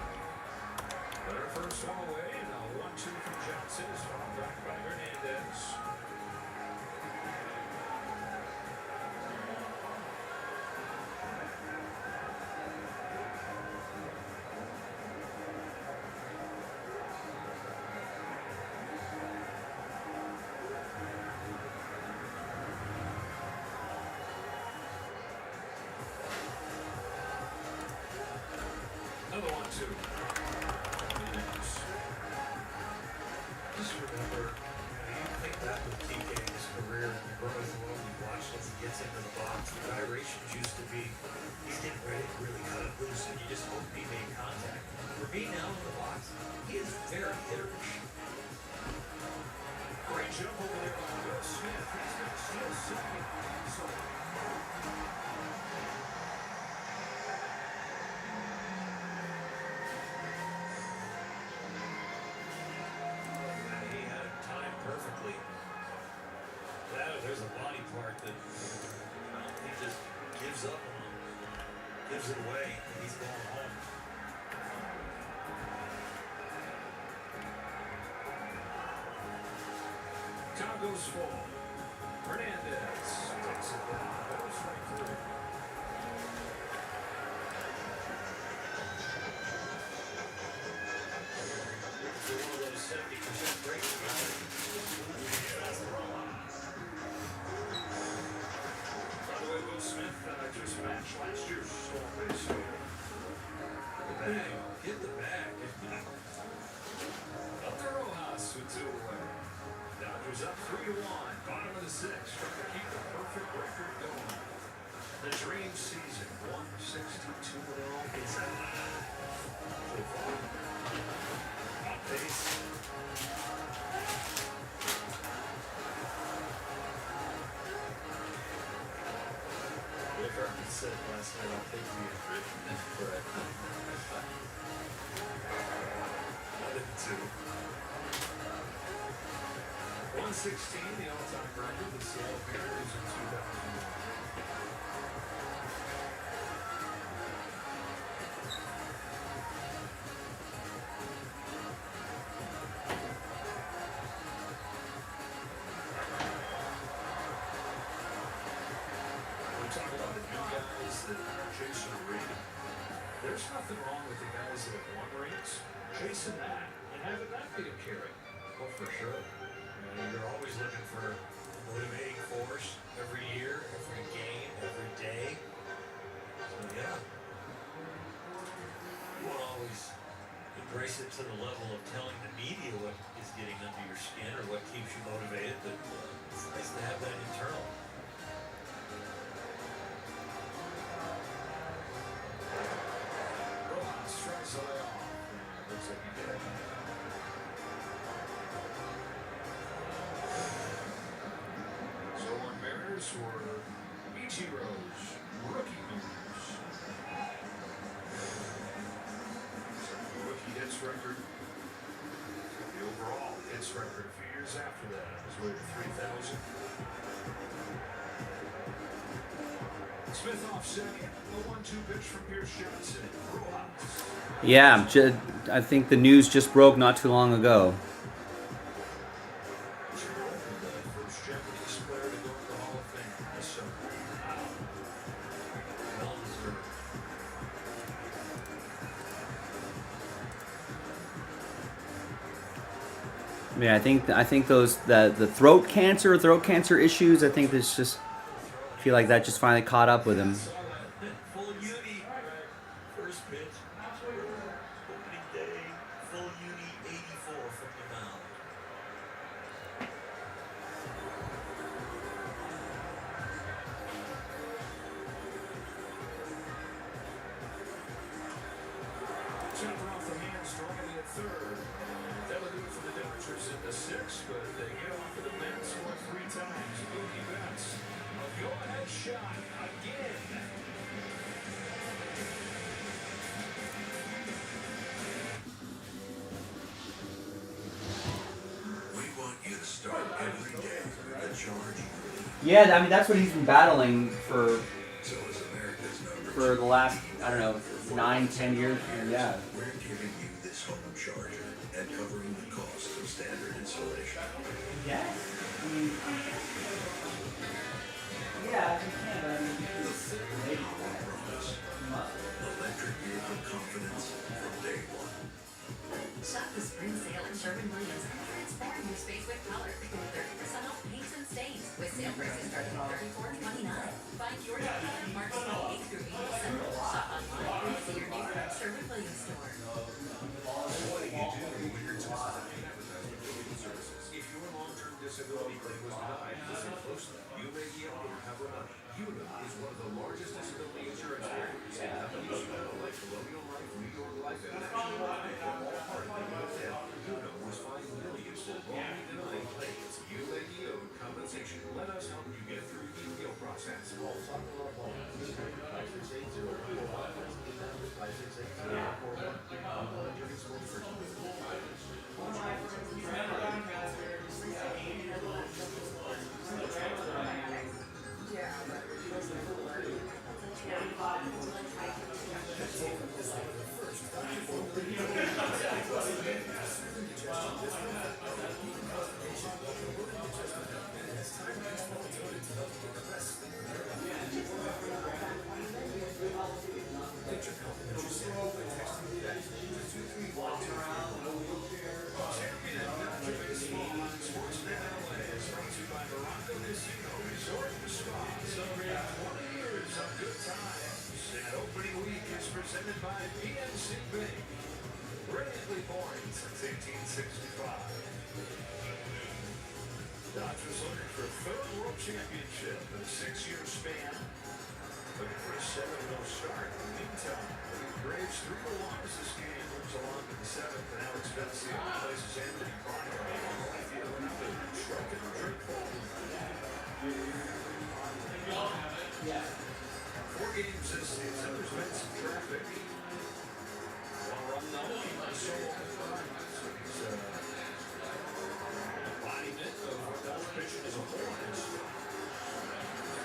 Their first one away, and a 1-2 from Johnson is fouled back by Hernandez. Another 1-2. Just remember, you think back with TK in his career, and you growing along, you watch as he gets into the box. The gyrations used to be, he's getting ready to really cut it loose, and you just hope he made contact. For me now in the box, he is very hitterish. Great jump over there by Will Smith. He's going to steal second. So He had it timed perfectly. There's a body part that he just gives up on, gives it away, and he's going home. count goes full. Hernandez takes it down. That was right through. For one of those 70% breaks, that's the wrong one. By the way, Will Smith just matched last year's stolen base leader. The bag. Get the bag. Up to Rojas with 2 away. Dodgers up 3-1. Bottom of the 6th. Trying to keep the perfect record going. The dream season. 162-0. It's so far. On pace. Like Arkin said last night, I'll take the enrichment, but Not in 2. 116, the all-time record. The Seattle Mariners in 2001. We talk about the new guys that are chasing a ring. There's nothing wrong with the guys that have won rings. Chasing that and having that be a carry. well, for sure. You're always looking for a motivating force every year, every game, every day. So yeah, you won't always embrace it to the level of telling the media what is getting under your skin or what keeps you motivated, but it's nice to have that internal. Here's were Ichiro's rookie numbers. Rookie hits record. The overall hits record a few years after that was over 3,000. Smith off second. The 1-2 pitch from Pierce Johnson. Rojas. Yeah, I think the news just broke not too long ago. First Japanese player to go to the Hall of Fame this summer. Wow. Well deserved. Yeah, I think those the throat cancer issues. I think this just I feel like that just finally caught up with him. Full uni. First pitch. Opening day. Full uni 84 from the mound. Chopper off the hands, driving at third. That'll do it for the Dodgers in the sixth, but they get off of the men, score 3 times. Mookie Betts, a go-ahead shot again. We want you to start every day with a charge. Yeah, I mean that's what he's been battling for So is America's number the last, I don't know, 9-10 years. Yeah. We're giving you this home charger and covering the cost of standard installation. Yes. I mean, yeah, you can, but I mean, Electric vehicle confidence from day one. Shop the spring sale at Sherwin-Williams and transform your space with color. Get 30% off paints and stains with sale prices starting at $34.29. Find your discount March 28th through 8th December. Shop online or see your neighborhood Sherwin-Williams store. What do you do when you're tested? If your long-term disability claim was denied, listen closely. You may be able to recover money. UNO is one of the largest disability insurance carriers. Companies you know, like Colonial Life, New York Life, and National Life are all part of the UNO. UNO was fined millions for wrongly denying claims. You may be owed compensation. Let us help you get through the appeal process. Call Tucker or Paul. 1865. Dodgers looking for a third world championship in a 6-year span. Looking for a 7-0 start. In the meantime, the Braves 3-1 as this game moves along to the 7th, and Alex Vencia replaces Anthony Pryor. Striking the drink ball. 4 games this season. There's been some traffic. One run though, solo home. So he's embodiment of what Dallas pitching as a whole is.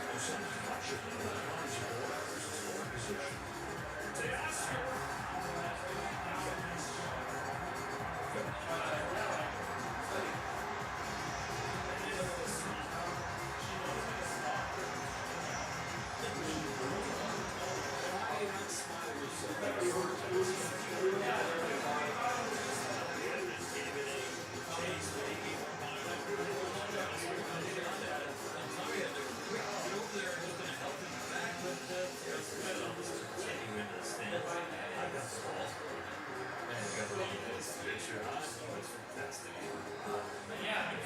There's some touching in the runs for versus scoring position. Teoscar.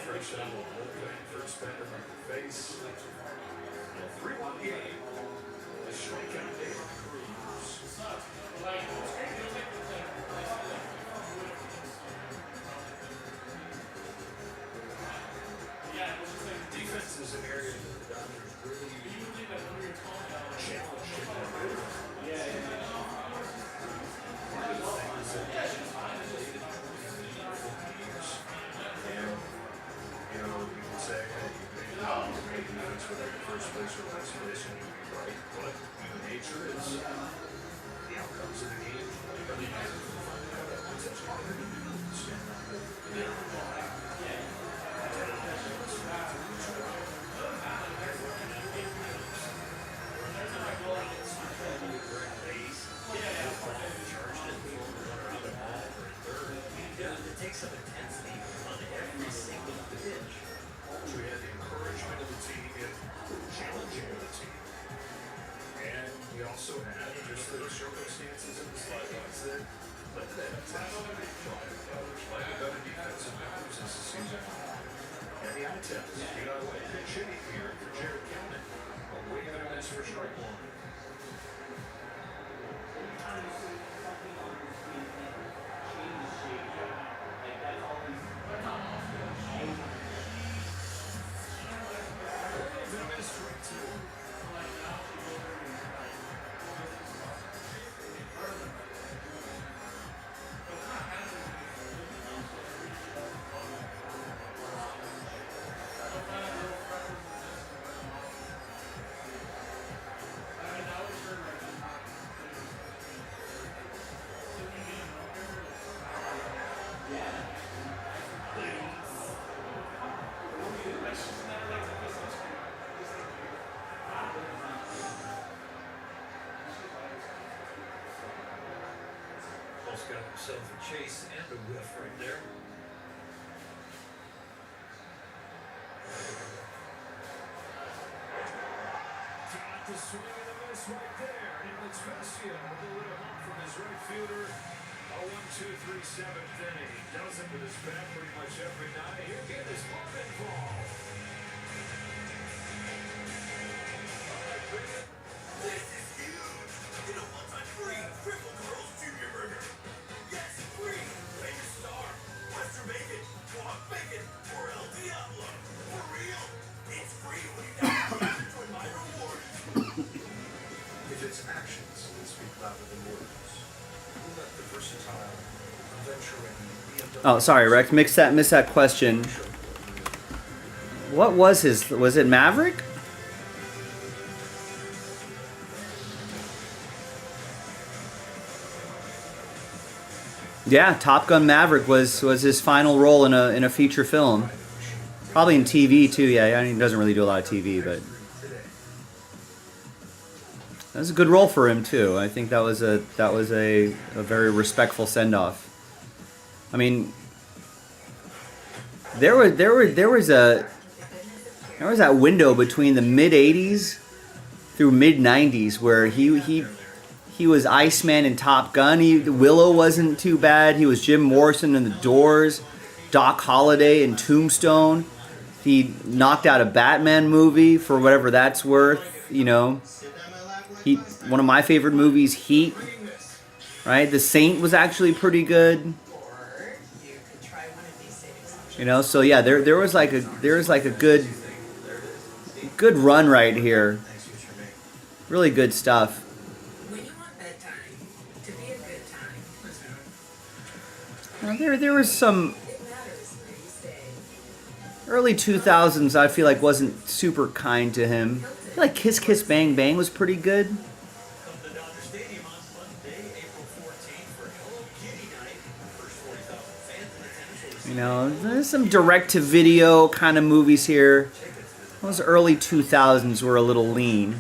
Fresh out of the bullpen, first batter from the face. 3-1 game. A strikeout day on Cruz. Defense is an area that the Dodgers difference whether you're first place or last place, right? But nature is the outcomes of the game. Really matter. It's harder to do. It takes some intensity on every single pitch. So we had the encouragement of the team and challenging of the team. And we also had just the circumstances of the slugouts that led to that attention. Like the better defensive numbers as the season went on. And the eye test. You got away pitch hitting here for Jared Kelman. A wave and a miss for strike one. Almost got himself a chase and a whiff right there. Got the swing and a miss right there. And it's Vestian with a little hump from his right fielder. A 1-2-3 seventh inning. He does it with his bat pretty much every night. Here again is Marvin Ball. This is huge! Get a one-time free Triple Girls Junior Burger. Yes, free! Make a star. Western Bacon, Guac Bacon, or El Diablo. For real? It's free when you join my rewards. If it's actions that speak louder than words, we'll let the versatile, adventuring BMW. Oh, sorry, Rex. Missed that question. What was his? Was it Maverick? Yeah, Top Gun Maverick was his final role in a feature film. Probably in TV too. Yeah, I mean, he doesn't really do a lot of TV, but that was a good role for him too. I think that was a very respectful send off. I mean, there was that window between the mid '80s through mid '90s where he was Iceman in Top Gun. Willow wasn't too bad. He was Jim Morrison in The Doors, Doc Holliday in Tombstone. He knocked out a Batman movie for whatever that's worth. You know, one of my favorite movies, Heat. Right, The Saint was actually pretty good. You know, so yeah, there was like a good run right here. Really good stuff. There was some early 2000s I feel like wasn't super kind to him. I feel like Kiss Kiss Bang Bang was pretty good. You know, there's some direct-to-video kind of movies here. Those early 2000s were a little lean.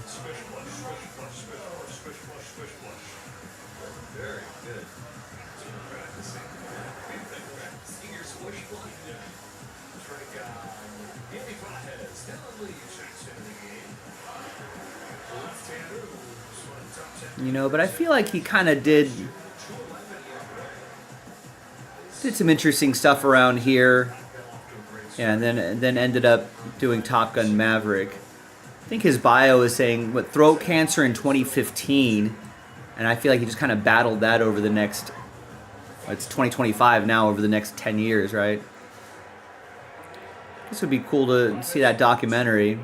You know, but I feel like he kind of did some interesting stuff around here, yeah, and then ended up doing Top Gun Maverick. I think his bio is saying throat cancer in 2015, and I feel like he just kind of battled that over the next. It's 2025 now, over the next 10 years, right? This would be cool to see that documentary.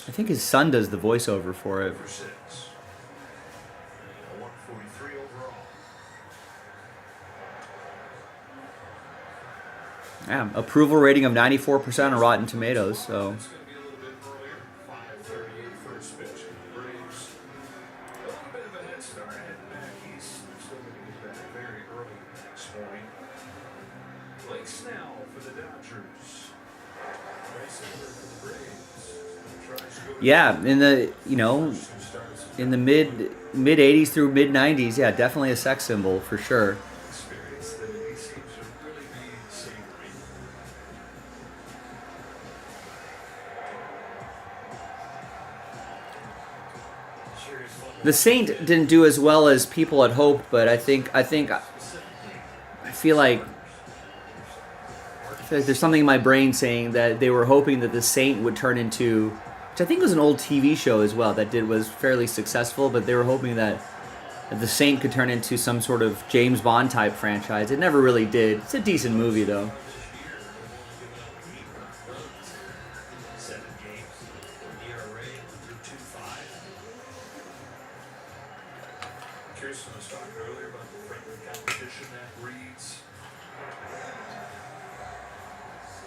I think his son does the voiceover for it. Yeah, approval rating of 94% on Rotten Tomatoes, so Yeah, in the in the mid 80s through mid 90s, yeah, definitely a sex symbol for sure. Experience that he seems to really be savoring. The Saint didn't do as well as people had hoped, but I feel like there's something in my brain saying that they were hoping that the Saint would turn into, which I think was an old TV show as well that was fairly successful, but they were hoping that the Saint could turn into some sort of James Bond type franchise. It never really did. It's a decent movie though. Kirsten was talking earlier about the friendly competition that breeds.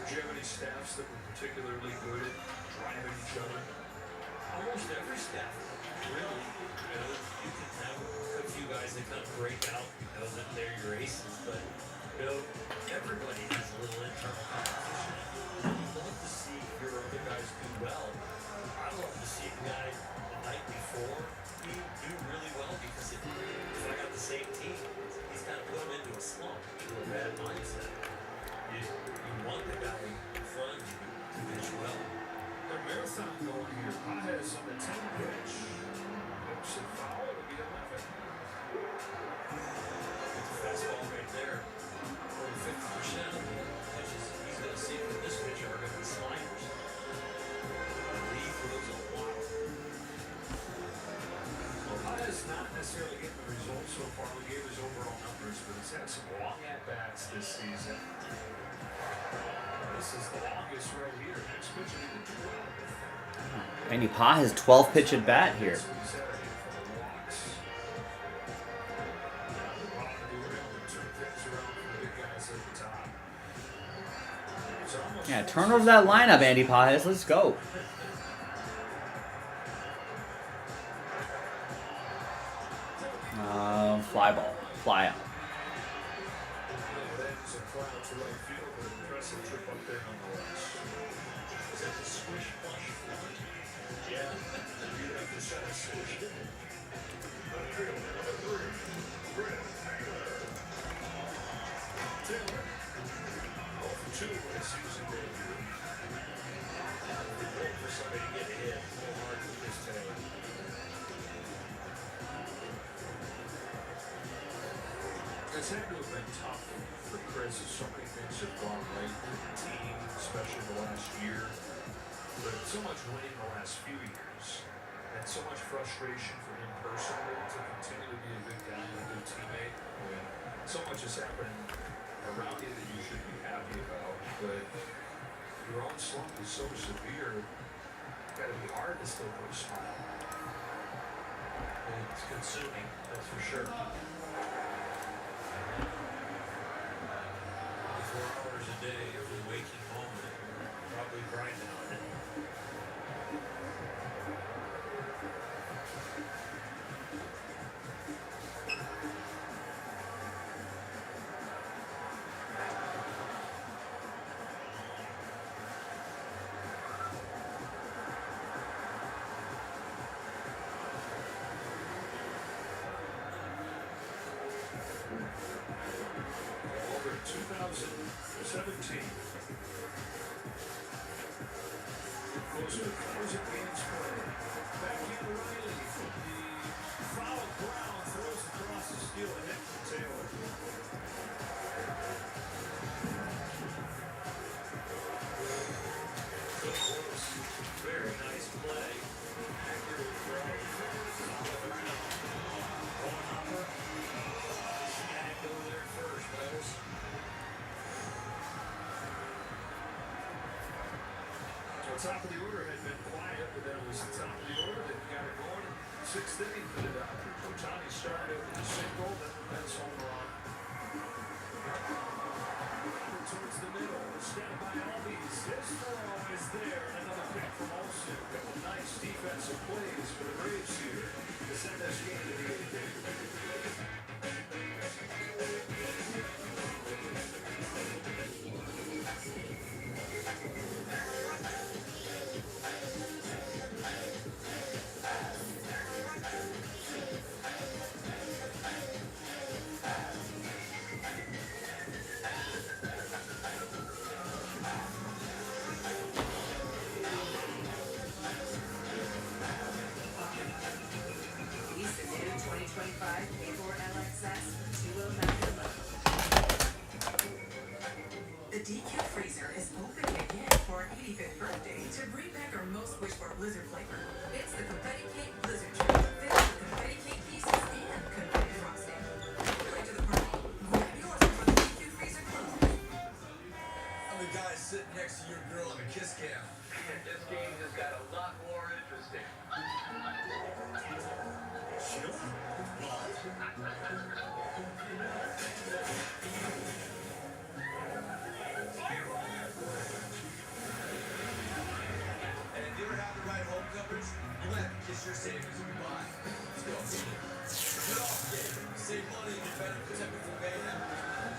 Do you have any staffs that were particularly good at driving each other? Almost every staff, really. You know, you can have a few guys that kind of break out, that they're your aces, but everybody has a little internal competition. You love to see your other guys do well. I love to see a guy the night before do really well, because if I got the same team, he's kind of put him into a slump, into a bad mindset. You want the guy in front of you to pitch well. The marathon going here. Pajes on the 10 pitch. Hooks and foul. It'll be 11. It's a fastball right there. Over 50% of the pitches he's going to see from this pitcher are going to be sliders. He throws a lot. Well, Pajes not necessarily getting the results so far. We gave his overall numbers, but he's had some long at-bats this season. This is the longest right here. Next pitch will be the 12. Andy Pa has 12 pitch at bat here. Yeah, turn over that lineup, Andy Pajes. Let's go. Fly ball. Fly out. It's had to have been tough for Chris as so many things have gone right for the team, especially the last year. But so much winning the last few years, and so much frustration for him personally to continue to be a good guy and a good teammate. So much has happened around you that you should be happy about, but your own slump is so severe, it's got to be hard to still put a smile. It's consuming, that's for sure. 24 hours a day, every waking moment, probably grinding on it. Over 2017. Closer to 1,000 games played. Back in Riley from the foul ground, throws across the steal and hit from Taylor. So close. Very nice play. Accurate throw. Follow around. Going upper. Snagged over there first, Wells. Well, top of the order had been quiet, but then it was the top of the order that got it going. Sixth inning for the Dodgers. Ohtani started with a single, then the Mets home run. Towards the middle, stand by Albies. His throw is there, and another pick from Olsen. A couple nice defensive plays for the Braves here to send this game to the eighth inning. Squish Bar Blizzard flavor. It's the Confetti Cake Blizzard Treat, filled with confetti cake pieces and confetti frosting. Late to the party. Grab yours before the DQ freezer closes. I'm the guy sitting next to your girl on a kiss cam. This game has got a lot more interesting. And if you ever have to ride home covers, you might have to kiss your savings goodbye. Let's go. Get off, kid. Save money and get better protected from mayhem.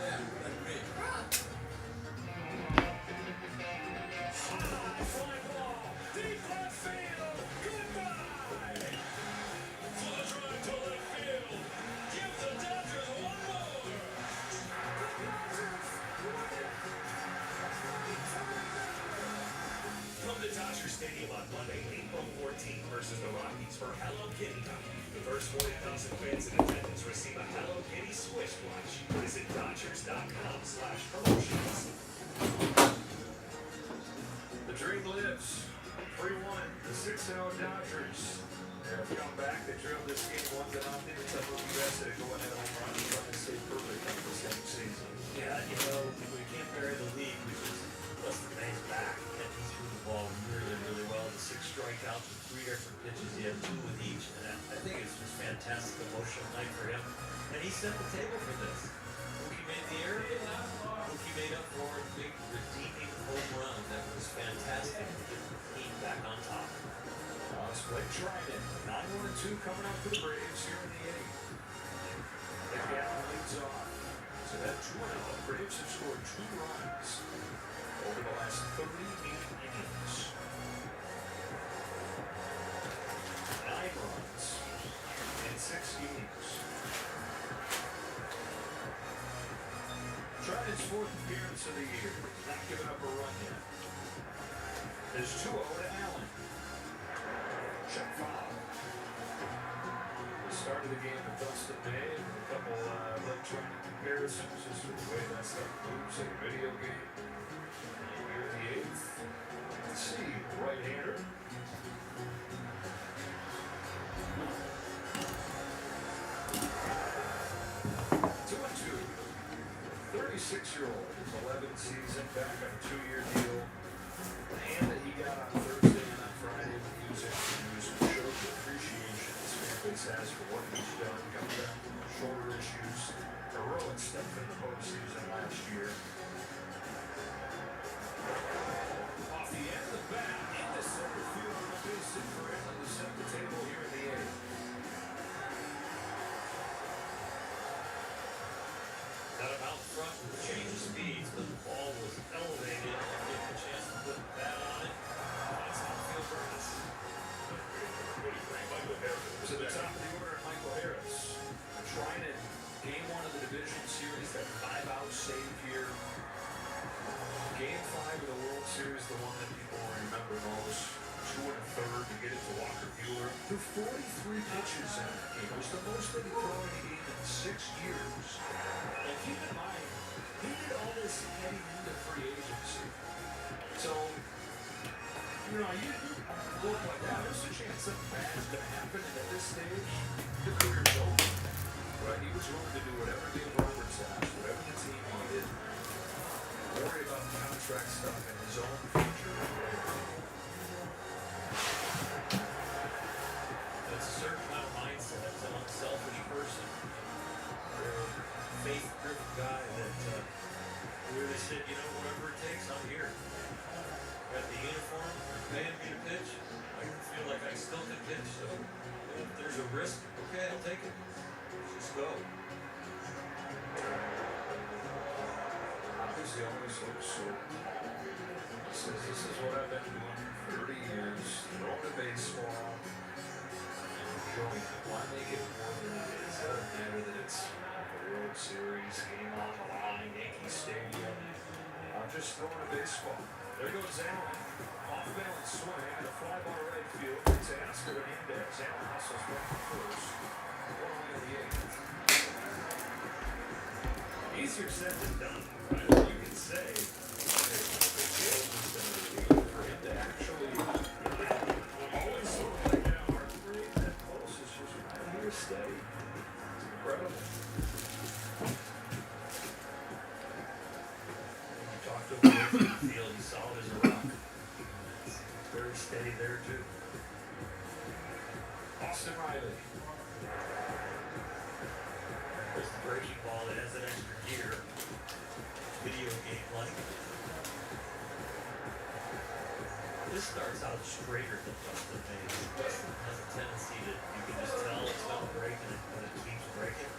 Yeah, like me. Fly ball, deep left field, goodbye! Fly drive to left field, give the Dodgers one more! Come to Dodger Stadium on Monday, April 14th versus the Rockies for Hello Kitty Night. The first 40,000 fans in attendance receive a Hello Kitty Swish Watch. Visit Dodgers.com/promotions. The dream lives. 3-1, the 6-0 Dodgers have come back. They trailed this game 1-0. It's up with USA going at home run and trying to stay perfect in the same season. Yeah, you know, we can't bury the lead because Dustin May's back. And he threw the ball really, really well. The 6 strikeouts with 3 different pitches. He had 2 with each. And I think it's just fantastic emotional night for him. And he set the table for this. Mookie made the error. Mookie made up for a big redeeming home run that was fantastic to get the team back on top. It's Blake Trinan, 9-1-2 coming up for the Braves here in the 8th. Nick Allen leads off. So that 2-0. The Braves have scored 2 runs over the last 38 innings. 9 runs in 6 games. Trinan's 4th appearance of the year. Not giving up a run yet. There's 2-0 to Allen. Check foul. The start of the game with Dustin May and a couple Blake Trinan comparisons just with the way that stuff moves in a video game. Here in the 8th. Let's see, right-hander. 36-year-old, his 11th season, back on a 2-year deal. The hand that he got on Thursday and on Friday when he was introduced showed the appreciation his fan base has for what he's done, coming back from shoulder issues, heroic stuff in the postseason last year. Off the end of the bat, into center field, and a base hit for him to set the table here in the 8th. Got him out front with change of speeds, but the ball was elevated and didn't get a chance to put the bat on it. That's outfield Burns. To the top of the order, Michael Harris. Trinan, game 1 of the division series, that 5-out save here. Game 5 of the World Series, the one that people will remember most. 2 1/3 to get it to Walker Buehler. Threw 43 pitches in that game. It was the most that he thrown in a game in 6 years. And keep in mind, he did all this heading into free agency. So, you know, you look like that, there's a chance something bad's going to happen, and at this stage, the career's over. Right? He was willing to do whatever Dave Roberts asked, whatever the team needed, worry about contract stuff and his own future. It's a certain kind of mindset. It's an unselfish person. They're a faith-driven guy that really said, you know, whatever it takes, I'm here. Got the uniform, they're paying me to pitch. I feel like I still can pitch, so if there's a risk, okay, I'll take it. Let's just go. Obviously, always looks so. He says, this is what I've been doing for 30 years, throwing a baseball, and enjoying it. Why make it more than it is? It doesn't matter that it's the World Series, game on the line, Yankee Stadium. I'm just throwing a baseball. There goes Allen. Off balance swing and a fly ball right field. It's Oscar Hernandez. Allen hustles back to first. 1 away in the 8th. Easier said than done, right? You can say that the field has been a for him to actually very steady there, too. Austin Riley. There's the breaking ball that has an extra gear. Video game like. This starts out straighter than Dustin Mays. Dustin has a tendency to, you can just tell it's not breaking it, but it keeps breaking.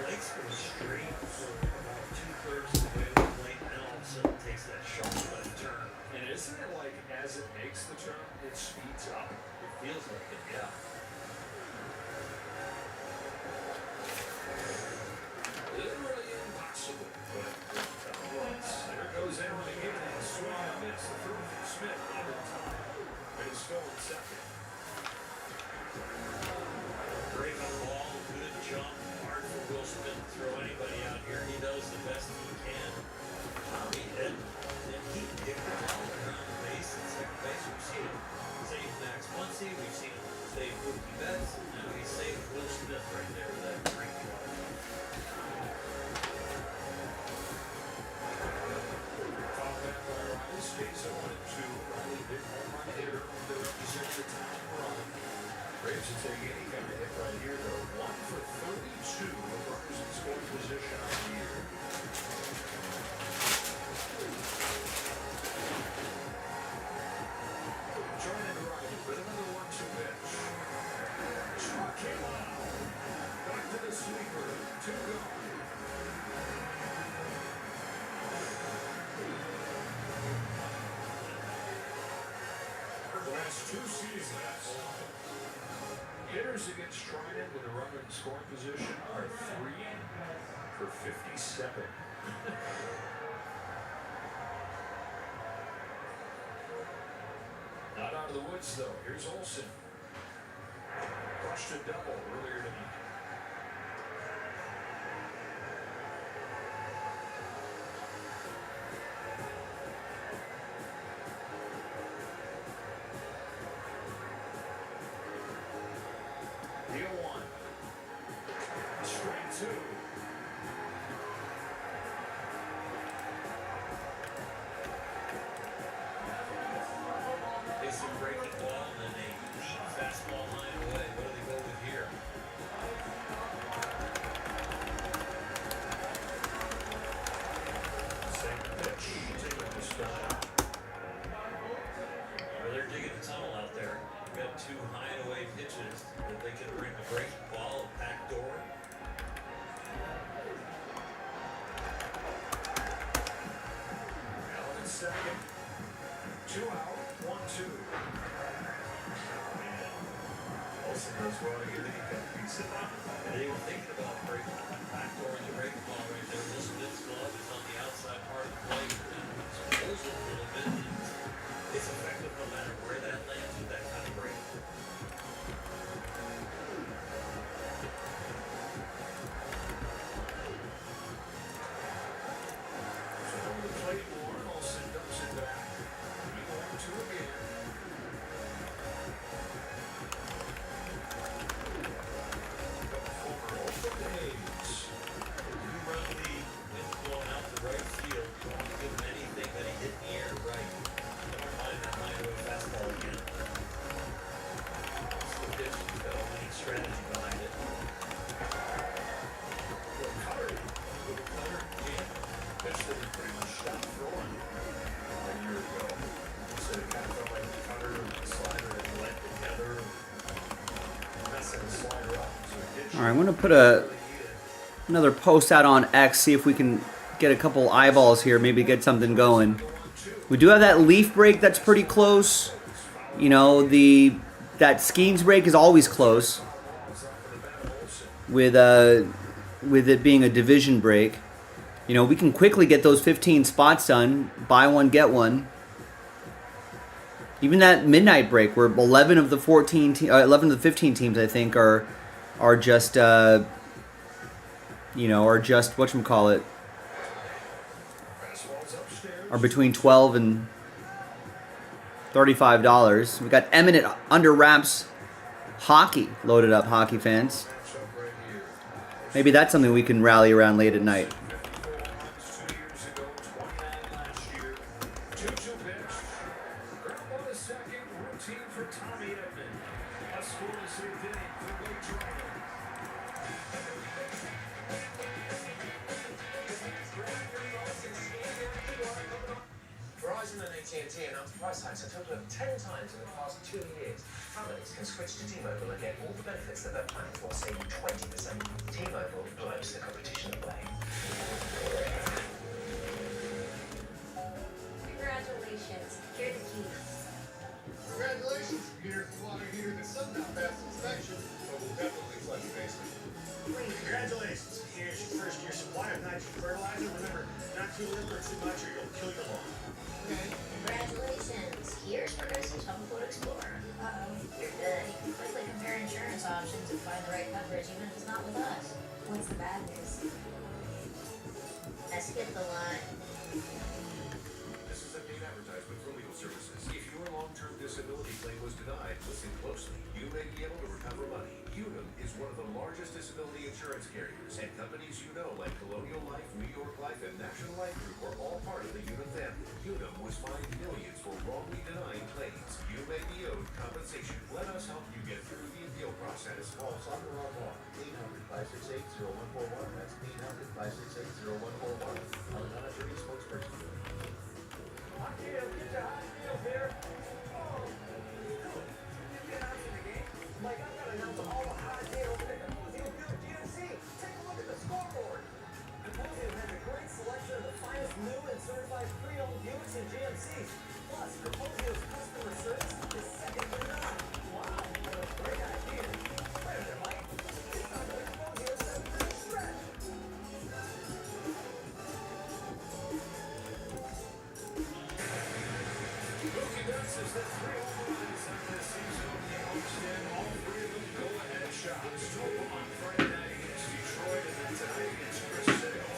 Blake's goes straight for about 2/3 of the way to the plate, and all of a sudden takes that sharp left turn. And isn't it like as it makes the turn, it speeds up? It feels like it, yeah. Literally impossible, but there goes Emily again. Swing and a miss. The throw from Smith not in time. It is still in second. Breaking ball, good jump, hard for Will Smith to throw anybody out here. He does the best he can. And he picked the ball around the base and second base. We've seen him save Max Muncy, we've seen him save Mookie Betts, and now he saved Will Smith right there with that breaking ball. Foul back by Riley. Stays 0-2. Riley big home run hitter to represent the town run. Braves will take any kind of hit right here, though. 1 for 32 of runners in scoring position on the year. Joining Riley with another 1-2 pitch. Struck him out. Back to the sweeper. 2 gone. The last 2 seasons, hitters against Trident with a runner in scoring position are 3 for 57. Not out of the woods, though. Here's Olsen. Crushed a double earlier tonight. Deal 1. Straight 2. They see breaking ball and then a deep fastball line away. What do they go with here? Same pitch. Taking the stop. Well, they're digging a tunnel out there. We've got 2 high and away pitches that they can bring the breaking ball, back door. Allen in second. 2 out. 1-2. Olsen does well to get the hiccup piece of that. And they were thinking about breaking back door in the breaking ball right there. Will Smith's glove is on the outside part of the plate. And pulls it a little bit. It's effective no matter where that lands with that kind of break. So over the plate, Warren Olsen dumps it back. 1-2 again. Former Oakland A's. You run the wind blowing out the right field. You don't want to give him anything that he hit in the air right. Never mind that line away fastball again. It's the pitch. He's got a winning strategy behind it. Little cutter. Little cutter. Jam. Pitch that he pretty much stopped throwing a year ago. So it kind of felt like the cutter and the slider had bled together. Messing the slider up. So it did. All right, I'm going to put another post out on X, see if we can get a couple eyeballs here, maybe get something going. We do have that leaf break that's pretty close. You know, that Skeens break is always close with it being a division break. You know, we can quickly get those 15 spots done, buy one, get one. Even that midnight break, where 11 of the 15 teams, I think, are just whatchamacallit, are between $12 and $35. We got eminent under wraps hockey loaded up, hockey fans. Maybe that's something we can rally around late at night. 2 years ago, 29 last year. 2-2 pitch. Ground ball is second, routine for Tommy Edmond. A scoreless eighth inning for Blake Trial. Verizon and AT&T announced price hikes a total of 10 times in the past 2 years. Families can switch to T-Mobile and get all the benefits that they're planning for, saving 20%. T-Mobile blows the competition away. Congratulations. Here are the keys. Congratulations, Peter. Water heater that's somehow passed inspection, but will definitely flood your basement. Wait. Congratulations. Here's your first year supply of nitrogen fertilizer. Remember, not too little or too much or you'll kill your lawn. Congratulations. Here's Progressive's Home Quote Explorer. Uh-oh. You're good. You can quickly compare insurance options and find the right coverage even if it's not with us. What's the bad news? I skipped the line. This is a paid advertisement for legal services. If your long-term disability claim was denied, listen closely. You may be able to recover money. Unum is one of the largest disability insurance carriers, and companies you know like Colonial Life, New York Life, and National Life Group are all part of the Unum family. Unum was fined millions for wrongly denying claims. You may be owed compensation. Let us help you get through the appeal process. Call Soccer on Law, 800-568-0141. That's 800-568-0141. I'm not a jury spokesperson. Hot deal, get your hot deal here. Oh, you get out to the game. Like, I've got to announce all the hot deals at Hermosa GMC. Take a look at the scoreboard. Hermosa has a great selection of the finest new and certified pre-owned Buicks and GMCs. Plus, Hermosa's customer service is second to none. Wow, what a great idea. Wait a minute, Mike. It's not the Hermosa 7-minute stretch. Mookie Betts is the 3 home runs on this season on the homestand. All 3 of them go-ahead shots. 2 on Friday night against Detroit and then tonight against Chris Sale.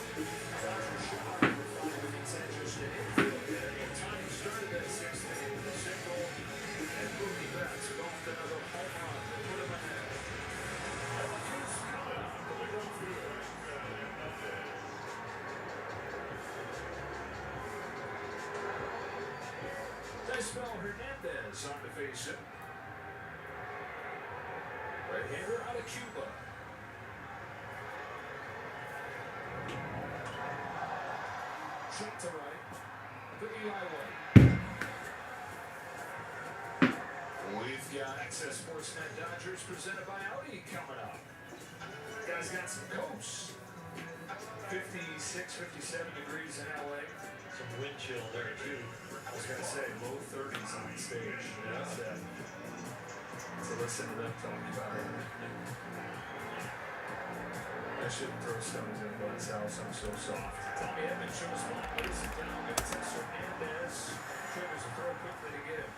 Dodgers shot number 5 against Sanchez to infield there. Otani started that 6th inning with a single, and Mookie Betts golfed another home run to put him ahead. LSU's coming up to the golf field. Jaspy Hernandez on to face him. Right-hander out of Cuba. Shot to right. To Eli White. We've got Access Sportsnet Dodgers presented by Audi coming up. Guys got some coats. 56, 57 degrees in LA. Some wind chill there too. I was gonna say low 30s on the stage. Yeah. So listen to them talking about it. I shouldn't throw stones in Bud's house. I'm so soft. Tommy Edmond shows one, lays it down, gets it to Hernandez. Triggers a throw quickly to get him.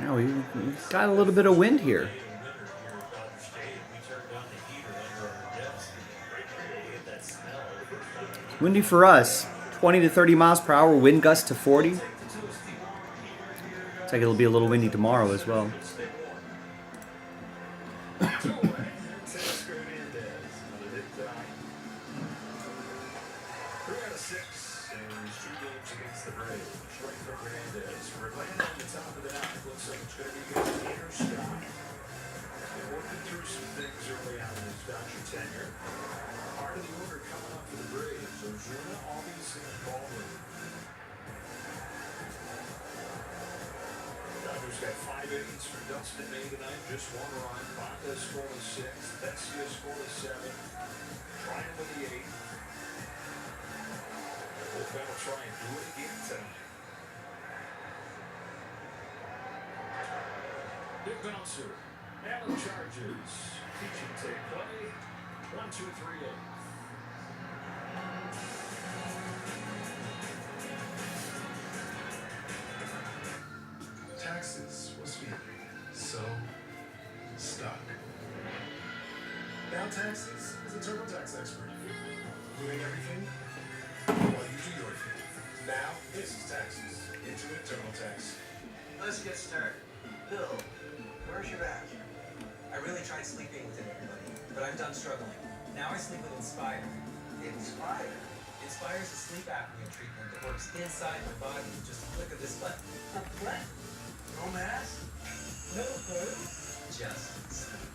Now he's got a little bit of wind here. Windy for us. 20 to 30 miles per hour, wind gust to 40. Looks like it'll be a little windy tomorrow as well. Got 5 innings for Dustin May tonight, just 1 run. Baca scoreless 6, Vesia scoreless 7, trying with the 8. Bullpen will try and do it again tonight. Big bouncer, and the Chargers. Teaching take play. 1, 2, 3, 8. Taxes was feeling so stuck. Now Taxes is a TurboTax expert, doing everything while you do your thing. Now this is Taxes. Intuit TurboTax. Let's get started. Bill, where's your bag? I really tried sleeping with everybody, but I'm done struggling. Now I sleep with Inspire. Inspire? Inspire's a sleep apnea treatment that works inside my body with just a click of this button. A what? No mask? No hood? Just sleep.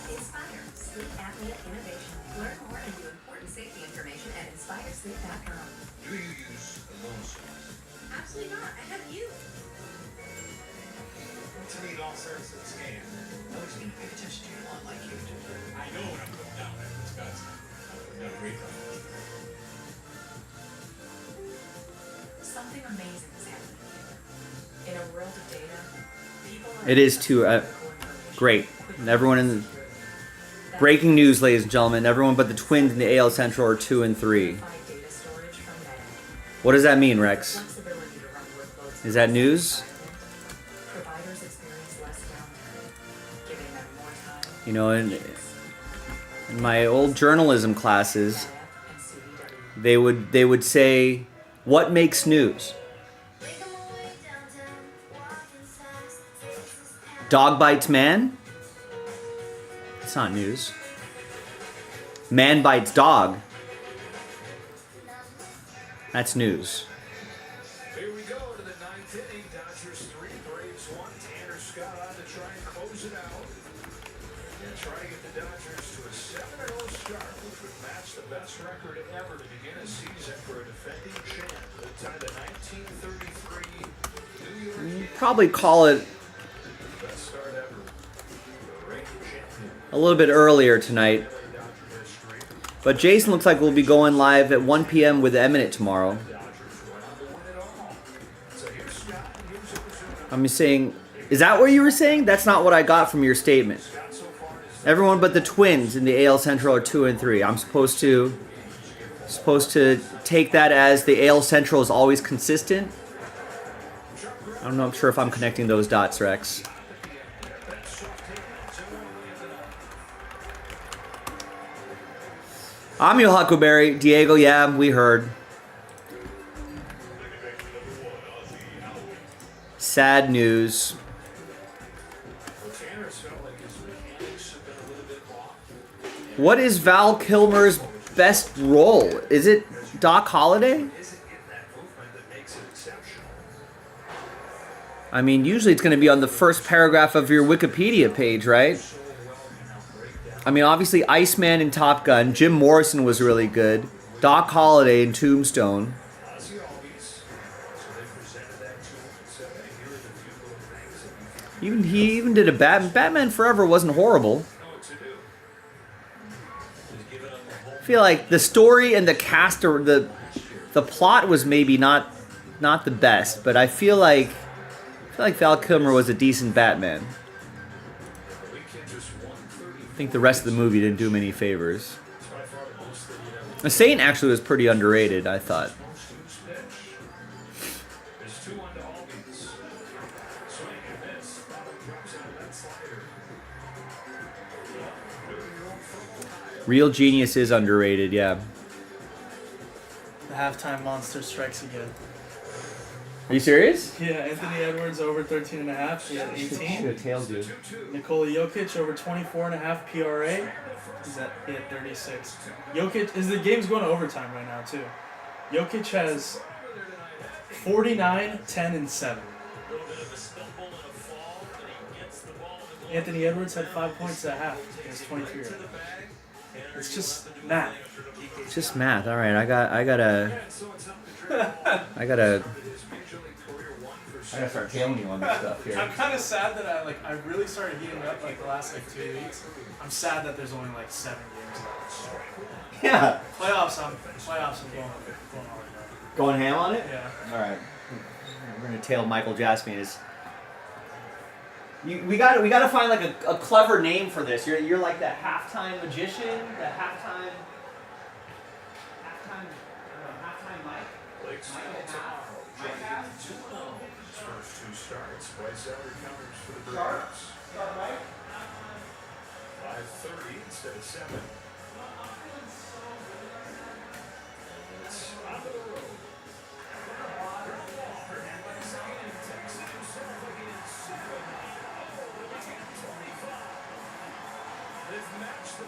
Inspire Sleep Apnea Innovation. Learn more and view important safety information at inspiresleep.com. Do you use Hermosa? Absolutely not. I have you. To me, it all starts at the scan. I always need to pay attention to your lawn like you do. I know what I'm putting down there. It's got great coverage. Something amazing is happening here. In a world of data, people are It is too great. And everyone in the breaking news, ladies and gentlemen. Everyone but the Twins in the AL Central are 2 and 3. data storage from man. What does that mean, Rex? Flexibility to run workloads. Is that news? Providers experience less downtime, giving them more time. You know, in my old journalism classes, they would say, "What makes news?" Dog bites man? It's not news. Man bites dog. That's news. Here we go to the 9th inning. Dodgers 3, Braves 1. Tanner Scott on to try and close it out. And try to get the Dodgers to a 7-0 start, which would match the best record ever to begin a season for a defending champ. The time the 1933 New York You'd probably call it best start ever for a reigning champion. a little bit earlier tonight. But Jason looks like we'll be going live at 1 p.m. with Eminent tomorrow. I'm saying, is that what you were saying? That's not what I got from your statement. Everyone but the Twins in the AL Central are 2 and 3. I'm supposed to take that as the AL Central is always consistent. I'm not sure if I'm connecting those dots, Rex. I'm your Huckleberry. Diego, yeah, we heard. Sad news. What is Val Kilmer's best role? Is it Doc Holliday? I mean, usually it's going to be on the first paragraph of your Wikipedia page, right? I mean, obviously Iceman in Top Gun, Jim Morrison was really good, Doc Holliday in Tombstone. He even did a Batman Forever wasn't horrible. I feel like the story and the cast or the plot was maybe not the best, but I feel like Val Kilmer was a decent Batman. I think the rest of the movie didn't do him any favors. The Saint actually was pretty underrated, I thought. Real Genius is underrated, yeah. The halftime monster strikes again. Are you serious? Yeah, Anthony Edwards over 13.5. He had 18. Should have tailed you. Nikola Jokic over 24.5 PRA. He had 36. Jokic is the game's going to overtime right now too. Jokic has 49, 10, and 7. Anthony Edwards had 5 points at half. He has 23. It's just math. It's just math. All right, I gotta start tailing you on this stuff here. I'm kind of sad that I really started heating up like the last 2 weeks. I'm sad that there's only 7 games left. Yeah. Playoffs. I'm going all right. Going ham on it? Yeah. All right. We're gonna tail Michael Jaspy and his. We gotta find a clever name for this. You're like that halftime magician, that halftime Mike. Blake's first 2 starts. White's out recovers for the Braves. 5:30 instead of 7. It's on the road. They've matched the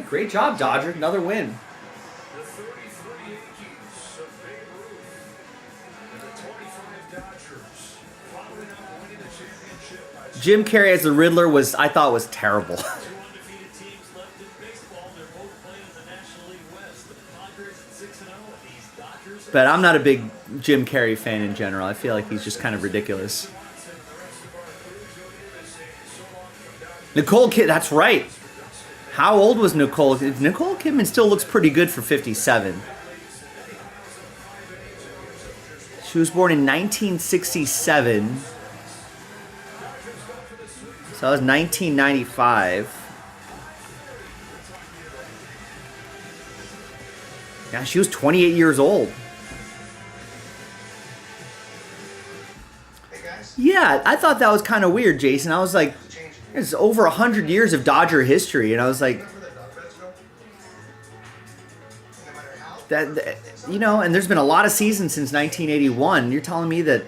Great job, Dodger. Another win. The 33 Yankees of Babe Ruth and the 25 Dodgers following up winning the championship by Jim Carrey as the Riddler I thought was terrible. Two undefeated teams left in baseball. They're both playing in the National League West. The Padres at 6-0, and these Dodgers. But I'm not a big Jim Carrey fan in general. I feel like he's just kind of ridiculous. Nicole Kidman, that's right. How old was Nicole? Nicole Kidman still looks pretty good for 57. She was born in 1967. So that was 1995. Yeah, she was 28 years old. Yeah, I thought that was kind of weird, Jason. I was like, it's over 100 years of Dodger history, and I was like, that you know, and there's been a lot of seasons since 1981. You're telling me that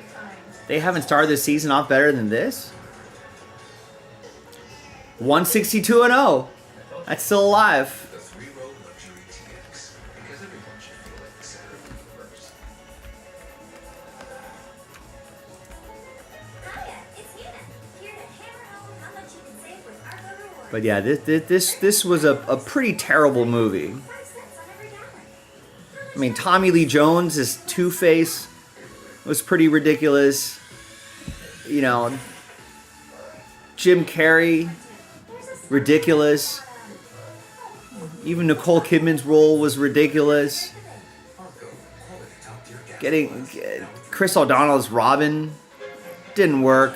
they haven't started this season off better than this? 162-0. That's still alive. But yeah, this was a pretty terrible movie. I mean, Tommy Lee Jones as Two-Face was pretty ridiculous. You know, Jim Carrey, ridiculous. Even Nicole Kidman's role was ridiculous. Getting Chris O'Donnell as Robin didn't work.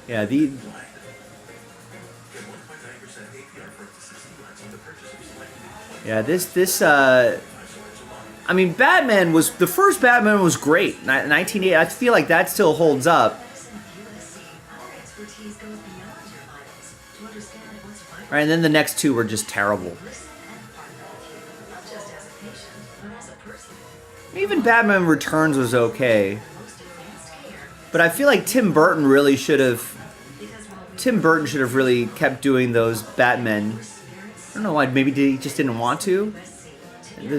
Yeah, I mean, Batman was, the first Batman was great, 1980. I feel like that still holds up. Right, and then the next two were just terrible. Even Batman Returns was okay. But I feel like Tim Burton should have really kept doing those Batmen. I don't know why, maybe he just didn't want to.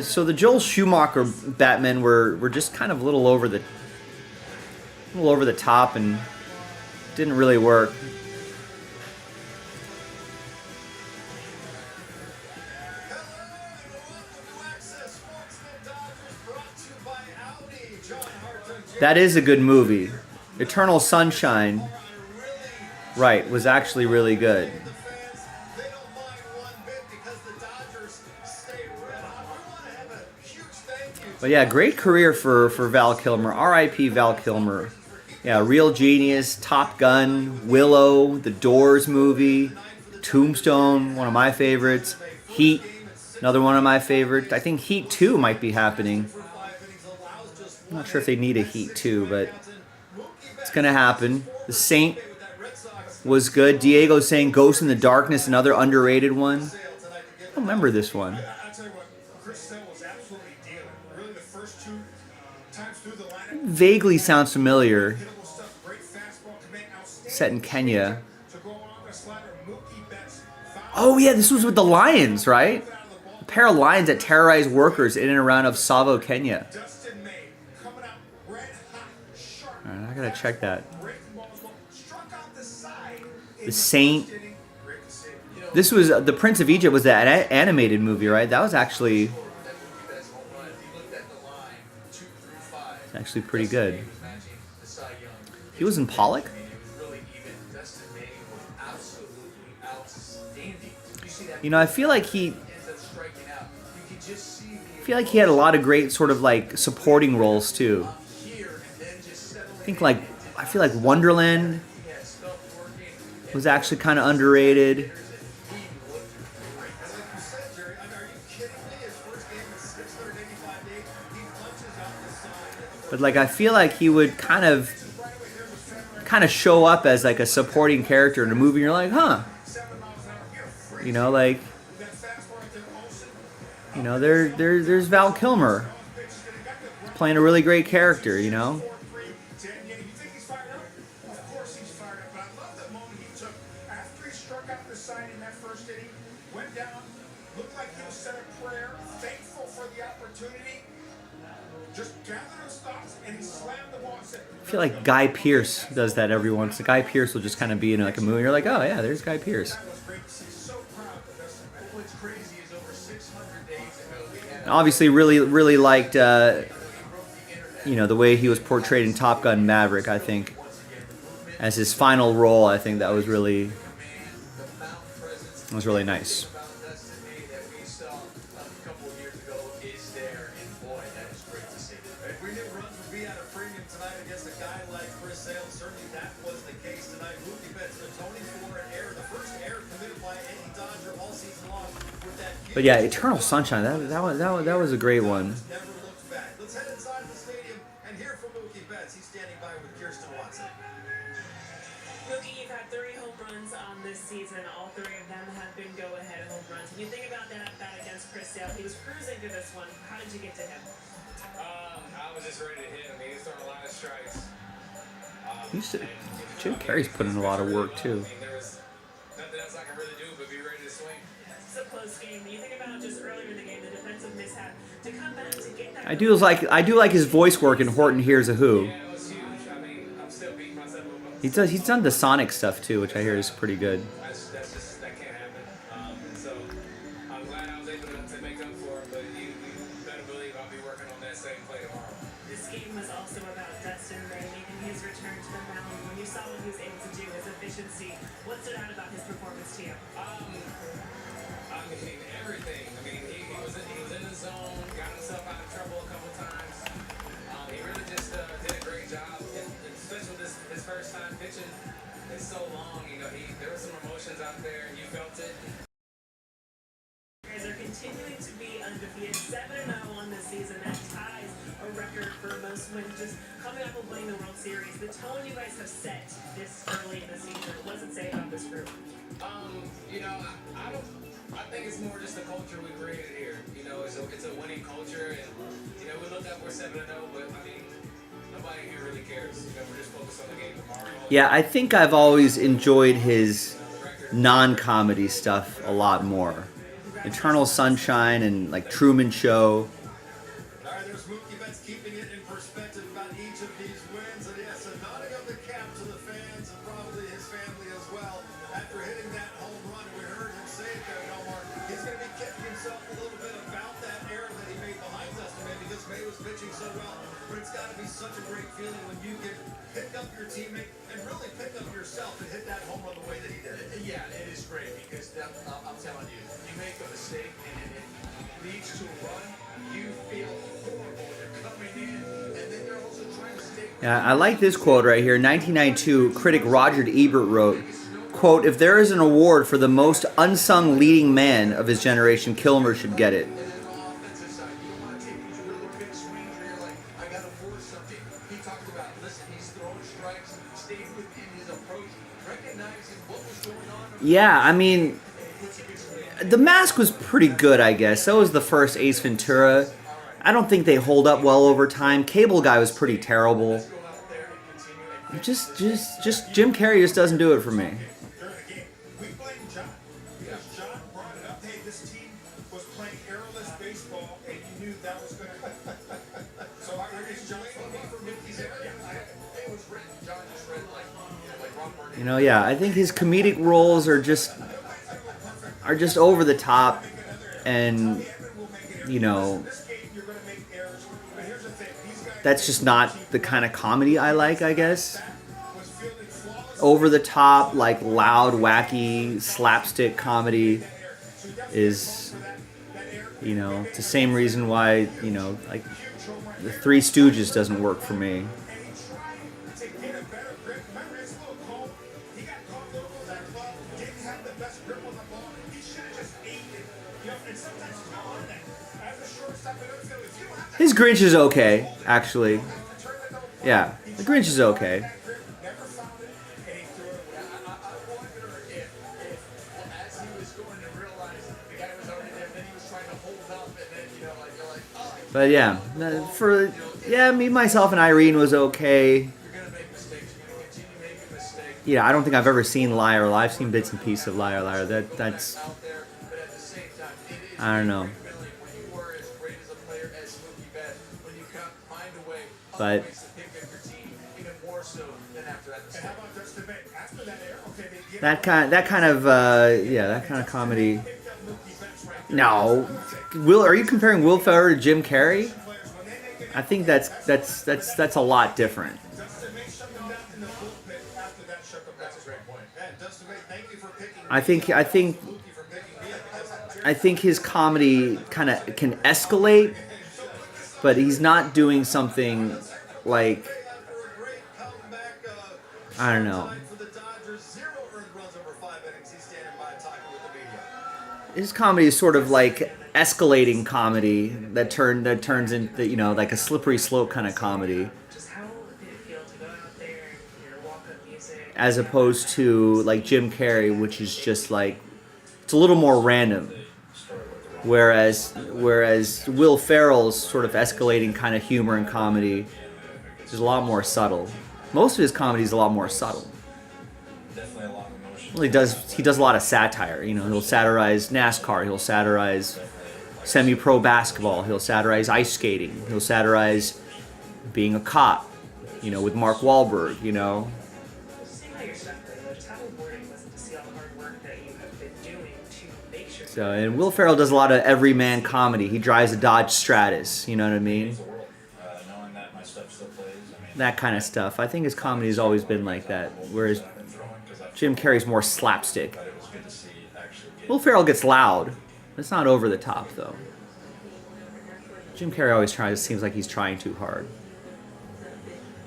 So the Joel Schumacher Batmen were just kind of a little over the top and didn't really work. That is a good movie. Eternal Sunshine, right, was actually really good. But yeah, great career for Val Kilmer. R.I.P. Val Kilmer. Yeah, Real Genius, Top Gun, Willow, The Doors movie, Tombstone, one of my favorites. Heat, another one of my favorites. I think Heat 2 might be happening. I'm not sure if they need a Heat 2, but it's going to happen. The Saint was good. Diego's saying Ghost in the Darkness, another underrated one. I don't remember this one. Vaguely sounds familiar. Set in Kenya. Oh yeah, this was with the lions, right? A pair of lions that terrorized workers in and around of Savo, Kenya. Alright, I gotta check that. The Saint. This was The Prince of Egypt was that animated movie, right? That was actually pretty good. He was in Pollock? You know, I feel like he had a lot of great sort of like supporting roles too. I feel like Wonderland was actually kind of underrated. But like I feel like he would kind of kind of show up as like a supporting character in a movie. You're like, huh? You know, like, you know, there's Val Kilmer. He's playing a really great character. You know. I feel like Guy Pearce does that every once. Guy Pearce will just kind of be in like a movie. You're like, oh yeah, there's Guy Pearce. Obviously, really liked you know, the way he was portrayed in Top Gun Maverick. I think as his final role, I think that was really nice. But yeah, Eternal Sunshine, that was a great one. Let's head inside the stadium and hear from Mookie Betts. He's standing by with Kirsten Watson. Mookie, you've had 3 home runs on this season. All 3 of them have been go-ahead home runs. When you think about that at-bat against Chris Sale, he was cruising to this one. How did you get to him? I was just ready to hit him. He was throwing a lot of strikes. Jim Carrey's putting in a lot of work too. There was nothing else I could really do but be ready to swing. It's a close game. You think about just earlier in the game, the defensive mishap to come back to get that. I do like his voice work in Horton Hears a Who. Yeah, it was huge. I mean, I'm still beating myself up. He's done the Sonic stuff too, which I hear is pretty good. That can't happen. And so I'm glad I was able to make up for it. But you better believe I'll be working on that same play tomorrow. This game was also about Dustin May making his return to the mound. When you saw what he was able to do, his efficiency, what stood out about his performance to you? I mean, everything. I mean, he was in the zone, got himself out of trouble a couple times. He really just did a great job, and especially with his first time pitching. It's so long, you know. There were some emotions out there, and you felt it. You guys are continuing to be undefeated, 7-0 on this season. That ties a record for most wins. Just coming up and winning the World Series. The tone you guys have set this early in the season, what does it say about this group? You know, I think it's more just the culture we created here. You know, it's a winning culture, and you know, we look up we're 7-0, but I mean, nobody here really cares. You know, we're just focused on the game tomorrow. Yeah, I think I've always enjoyed his non-comedy stuff a lot more. Eternal Sunshine and like Truman Show. All right, there's Mookie Betts keeping it in perspective about each of these wins. And yes, a nodding of the cap to the fans and probably his family as well. After hitting that home run, we heard him say it there, Omar. He's going to be kicking himself a little bit about that error that he made behind Dustin May because May was pitching so well. But it's got to be such a great feeling when you can pick up your teammate and really pick up yourself and hit that home run the way that he did. Yeah, it is great because I'm telling you, you make a mistake and it leads to a run. You feel horrible. You're coming in, and then you're also trying to stay. Yeah, I like this quote right here. 1992, critic Roger Ebert wrote, quote, "If there is an award for the most unsung leading man of his generation, Kilmer should get it." Yeah, I mean, The Mask was pretty good, I guess. So was the first Ace Ventura. I don't think they hold up well over time. Cable Guy was pretty terrible. Just Jim Carrey just doesn't do it for me. We blame John because John brought it up. Hey, this team was playing airless baseball, and you knew that was going to. So I guess John for Mickey's area. It was written. John just read like Ron Burgundy. You know, yeah, I think his comedic roles are just over the top, and you know, that's just not the kind of comedy I like, I guess. Over the top, like loud, wacky, slapstick comedy is, you know, it's the same reason why, you know, like the Three Stooges doesn't work for me. His Grinch is okay, actually. Yeah, the Grinch is okay. But yeah, me, myself, and Irene was okay. Yeah, I don't think I've ever seen Liar. I've seen bits and pieces of Liar. That's I don't know. But that kind of comedy. No, are you comparing Will Ferrell to Jim Carrey? I think that's a lot different. I think his comedy kind of can escalate, but he's not doing something like, I don't know. His comedy is sort of like escalating comedy that turns into, like a slippery slope kind of comedy. As opposed to like Jim Carrey, which is just like, it's a little more random. Whereas Will Ferrell's sort of escalating kind of humor and comedy is a lot more subtle. Most of his comedy is a lot more subtle. Well, he does a lot of satire. He'll satirize NASCAR. He'll satirize semi-pro basketball. He'll satirize ice skating. He'll satirize being a cop. With Mark Wahlberg. So, and Will Ferrell does a lot of everyman comedy. He drives a Dodge Stratus. You know what I mean? That kind of stuff. I think his comedy has always been like that. Whereas Jim Carrey's more slapstick. Will Ferrell gets loud. It's not over the top, though. Jim Carrey always seems like he's trying too hard.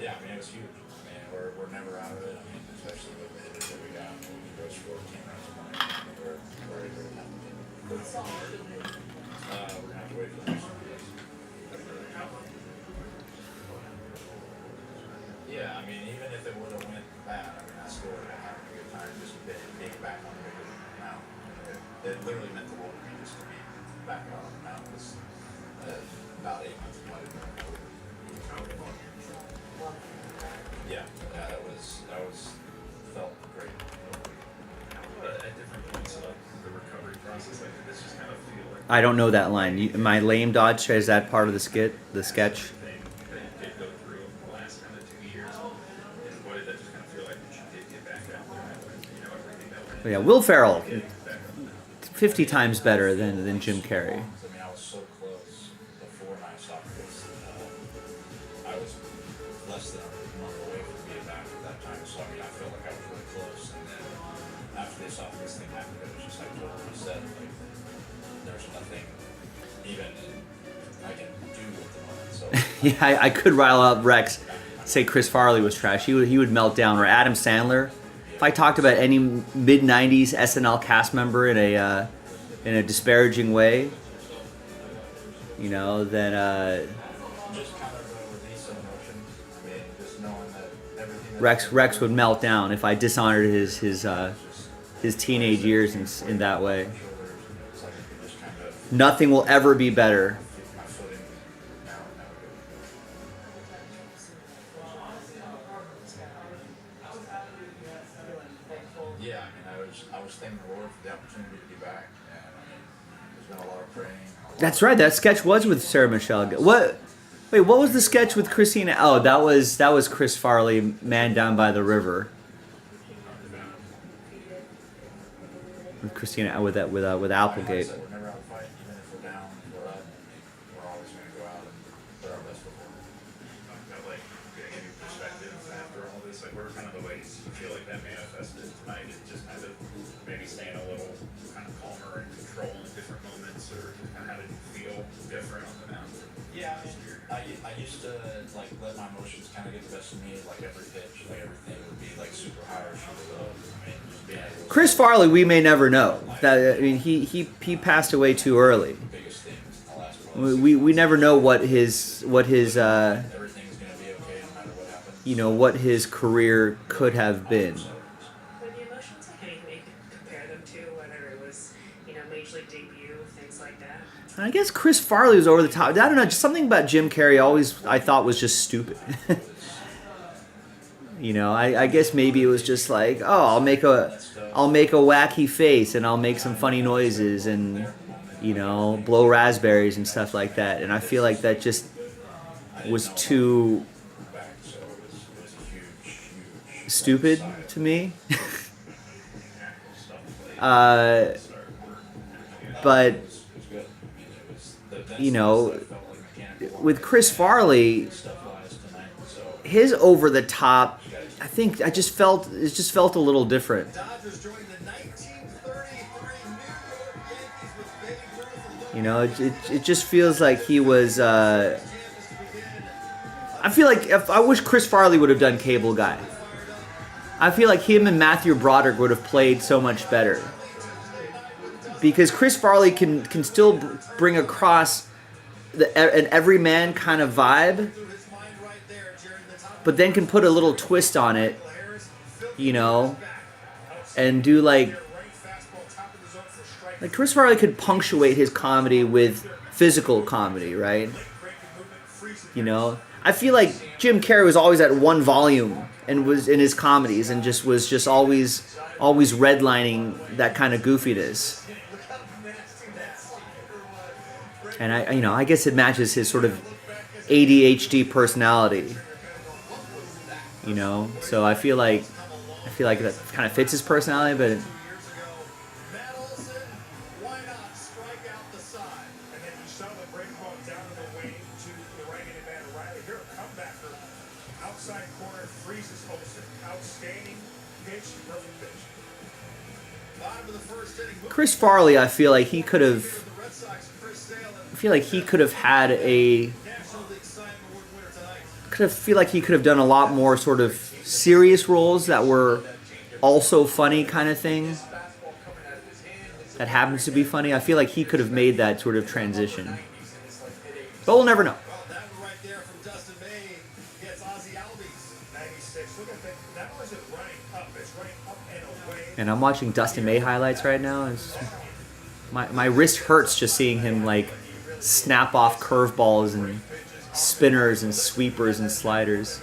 Yeah, I mean, it was huge. I mean, we're never out of it. I mean, especially with the hits that we got when we go 14 runs a month. We're able to have it. We're going to have to wait for the next one. Yeah, I mean, even if it would have went bad, I mean, I still would have had a good time just being back on the mountain. It literally meant the world to me just to be back out on the mountain. It was about 8 months away. Yeah, that was felt great. At different points of the recovery process, like, did this just kind of feel like I don't know that line. My lame Dodge Stratus, is that part of the sketch? thing that you did go through the last kind of 2 years? And what did that just kind of feel like when you did get back out there? Everything that went But yeah, Will Ferrell, 50 times better than Jim Carrey. I mean, I was so close before my stop because I was less than a month away from being back at that time. So I mean, I felt like I was really close. And then after they saw this thing happen, it was just like totally reset. Like there's nothing even I can do with the moment. So Yeah, I could rile up Rex, say Chris Farley was trash. He would melt down. Or Adam Sandler. If I talked about any mid-90s SNL cast member in a disparaging way, then just kind of release of emotion. I mean, just knowing that everything. Rex would melt down if I dishonored his teenage years in that way. Nothing will ever be better. Yeah, I mean, I was thanking the Lord for the opportunity to be back, and I mean, there's been a lot of praying. That's right. That sketch was with Sarah Michelle. What? Wait, what was the sketch with Christina? Oh, that was Chris Farley, Man Down by the River. With Christina, with Applegate. We're never out of fight, even if we're down, we're up. We're always going to go out and put our best foot forward. about like getting a new perspective after all this? Like, what are kind of the ways you feel like that manifested tonight? Is just kind of maybe staying a little kind of calmer and control in different moments, or just kind of how did you feel different on the mound? Yeah, I used to like let my emotions kind of get the best of me. Like every pitch, like everything would be like super high or super low. I mean, just being able to Chris Farley, we may never know. He passed away too early. We never know what his what his career could have been. But the emotions, anything you can compare them to too, whether it was, Major League debut, things like that. I guess Chris Farley was over the top. I don't know, just something about Jim Carrey always I thought was just stupid. I guess maybe it was just like, oh, I'll make a wacky face and I'll make some funny noises and blow raspberries and stuff like that. And I feel like that just was too stupid to me. But with Chris Farley, his over the top, I think it just felt a little different. It just feels like he was. I feel like I wish Chris Farley would have done Cable Guy. I feel like him and Matthew Broderick would have played so much better. Because Chris Farley can still bring across an everyman kind of vibe, but then can put a little twist on it, and do like Chris Farley could punctuate his comedy with physical comedy, right? I feel like Jim Carrey was always at one volume and was in his comedies and was always redlining that kind of goofiness. And I guess it matches his sort of ADHD personality. So I feel like that kind of fits his personality, but Chris Farley, I feel like he could have had a. I feel like he could have done a lot more sort of serious roles that were also funny kind of thing. That happens to be funny. I feel like he could have made that sort of transition. But we'll never know. And I'm watching Dustin May highlights right now. My wrist hurts just seeing him like snap off curveballs and spinners and sweepers and sliders.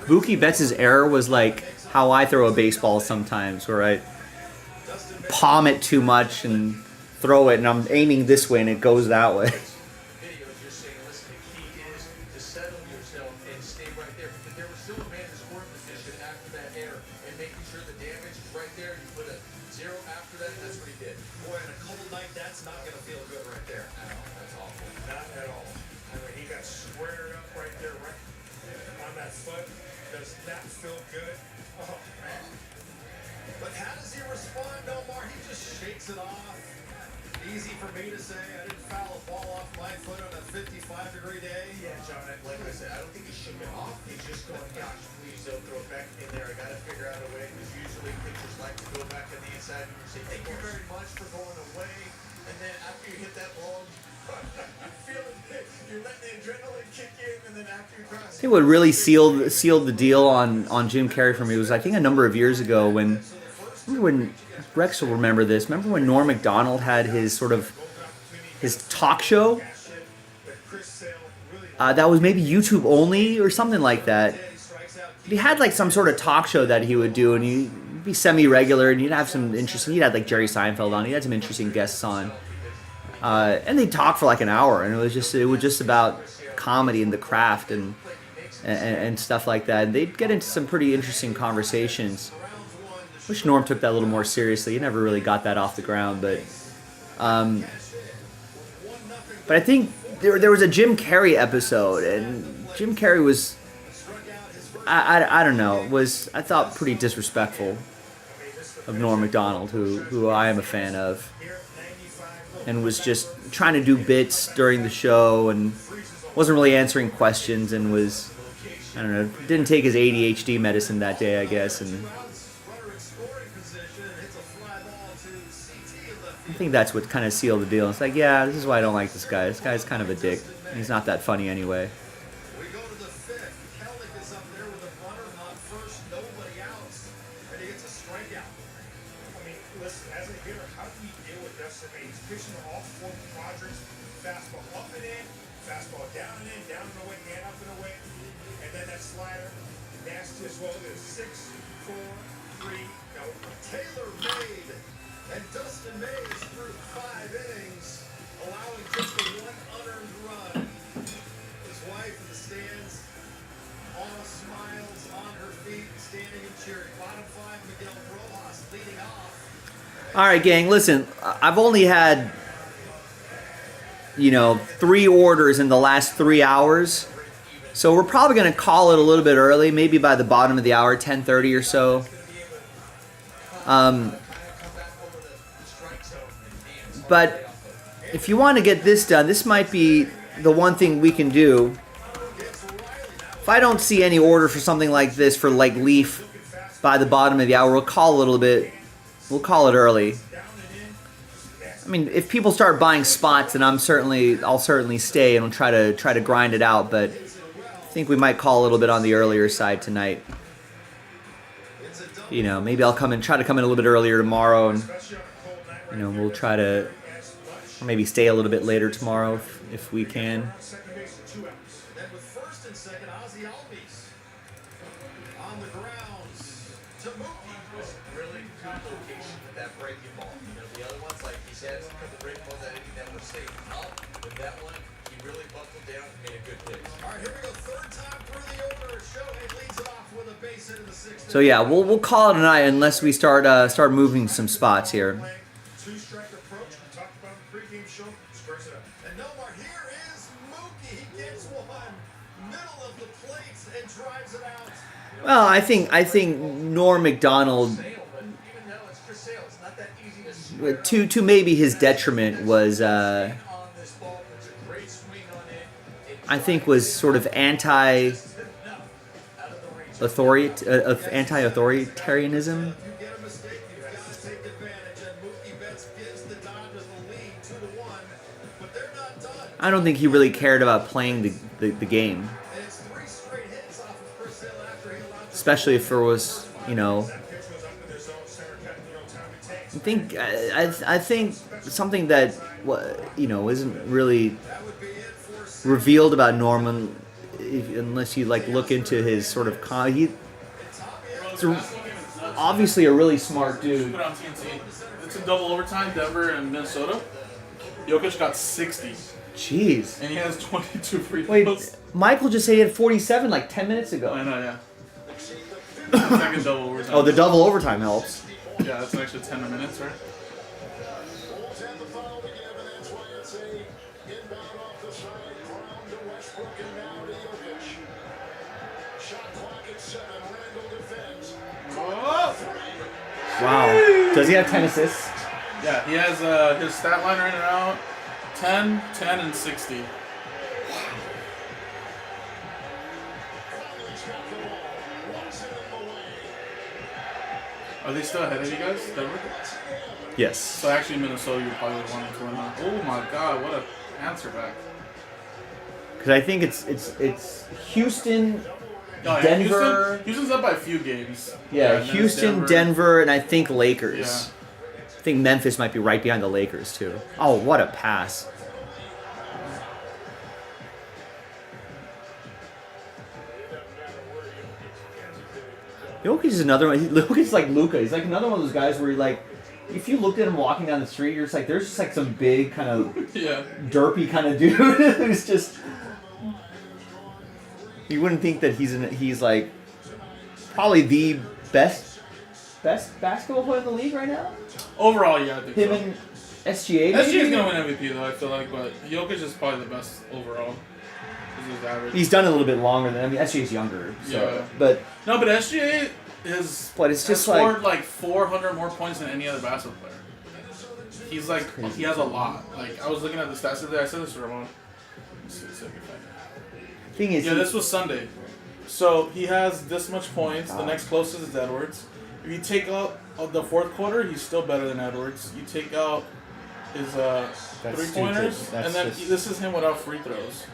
Mookie Betts' error was like how I throw a baseball sometimes, where I palm it too much and throw it, and I'm aiming this way and it goes that way. I think what really sealed the deal on Jim Carrey for me was, I think, a number of years ago when Rex will remember this. Remember when Norm Macdonald had his talk show? That was maybe YouTube only or something like that. He had like some sort of talk show that he would do, and he'd be semi-regular, and you'd have some interesting. He'd had like Jerry Seinfeld on. He had some interesting guests on, and they'd talk for like an hour, and it was just about comedy and the craft and stuff like that. And they'd get into some pretty interesting conversations. Wish Norm took that a little more seriously. He never really got that off the ground, but I think there was a Jim Carrey episode, and Jim Carrey was, I don't know, I thought pretty disrespectful of Norm Macdonald, who I am a fan of, and was just trying to do bits during the show and wasn't really answering questions and was, I don't know, didn't take his ADHD medicine that day, I guess, and I think that's what kind of sealed the deal. It's like, yeah, this is why I don't like this guy. This guy's kind of a dick. He's not that funny anyway. We go to the fifth. Kelnick is up there with a runner on first, nobody out, and he gets a strikeout. I mean, listen, as a hitter, how do you deal with Dustin May? He's pitching off four quadrants, fastball up and in, fastball down and in, down and away, and up and away, and then that slider, nasty as well. There's 6, 4, 3, no. Taylor made, and Dustin May is through 5 innings, allowing just the 1 unearned run. His wife in the stands, all smiles on her feet, standing and cheering. Bottom 5, Miguel Rojas leading off. All right, gang, listen, I've only had, 3 orders in the last 3 hours. So we're probably going to call it a little bit early, maybe by the bottom of the hour, 10:30 or so. But if you want to get this done, this might be the one thing we can do. If I don't see any order for something like this for like Leaf by the bottom of the hour, we'll call a little bit. We'll call it early. I mean, if people start buying spots, then I'll certainly stay and we'll try to grind it out. But I think we might call a little bit on the earlier side tonight. Maybe I'll try to come in a little bit earlier tomorrow, and we'll try to, or maybe stay a little bit later tomorrow if we can. Then with first and second, Ozzy Albies on the grounds to Mookie. Really good location with that breaking ball. The other ones, like he said, a couple breaking balls that were safe up. With that one, he really buckled down and made a good pitch. All right, here we go. Third time through the order. Shohei leads it off with a base hit in the 6th. So yeah, we'll call it a night unless we start moving some spots here. Two-strike approach. We talked about the pregame show. Squares it up. And Nomar, here is Mookie. He gets one. Middle of the plate and drives it out. Well, I think Norm Macdonald, to maybe his detriment, was I think was sort of anti-authoritarianism. I don't think he really cared about playing the game. Especially if there was, I think something that isn't really revealed about Norman, unless you look into his sort of he's obviously a really smart dude. Put on TNT. It's a double overtime, Denver and Minnesota. Jokic got 60. Jeez. And he has 22 free throws. Wait, Michael just said he had 47 like 10 minutes ago. I know, yeah. Second double overtime. Oh, the double overtime helps. Yeah, that's an extra 10 minutes, right? Wow. Does he have 10 assists? Yeah, he has his stat line right now, 10, 10, and 60. Are they still ahead of you guys, Denver? Yes. So actually Minnesota, you probably want to win that. Oh my god, what a answer back. Because I think it's Houston, Oh, yeah, Denver. Houston's up by a few games. Yeah, and then Houston, Denver, and I think Lakers. I think Memphis might be right behind the Lakers too. Oh, what a pass. Jokic is another one. Jokic's like Luka. He's like another one of those guys where you're like, if you looked at him walking down the street, you're just like, there's just like some big kind of derpy kind of dude who's just. You wouldn't think that he's like probably the best basketball player in the league right now. Overall, yeah, I think him so. and SGA. SGA's gonna win MVP though, I feel like, but Jokic is probably the best overall. His average. He's done it a little bit longer than SGA's younger. So, Yeah, but SGA is. But it's just scored like 400 more points than any other basketball player. He's like he has a lot. Like I was looking at the stats today. I said this to Ramon. Let's see if I can find it. Thing is, Yeah, this was Sunday. So he has this much points. The God. next closest is Edwards. If you take out the fourth quarter, he's still better than Edwards. You take out his three-pointers, stupid. and then That's just- this is him without free throws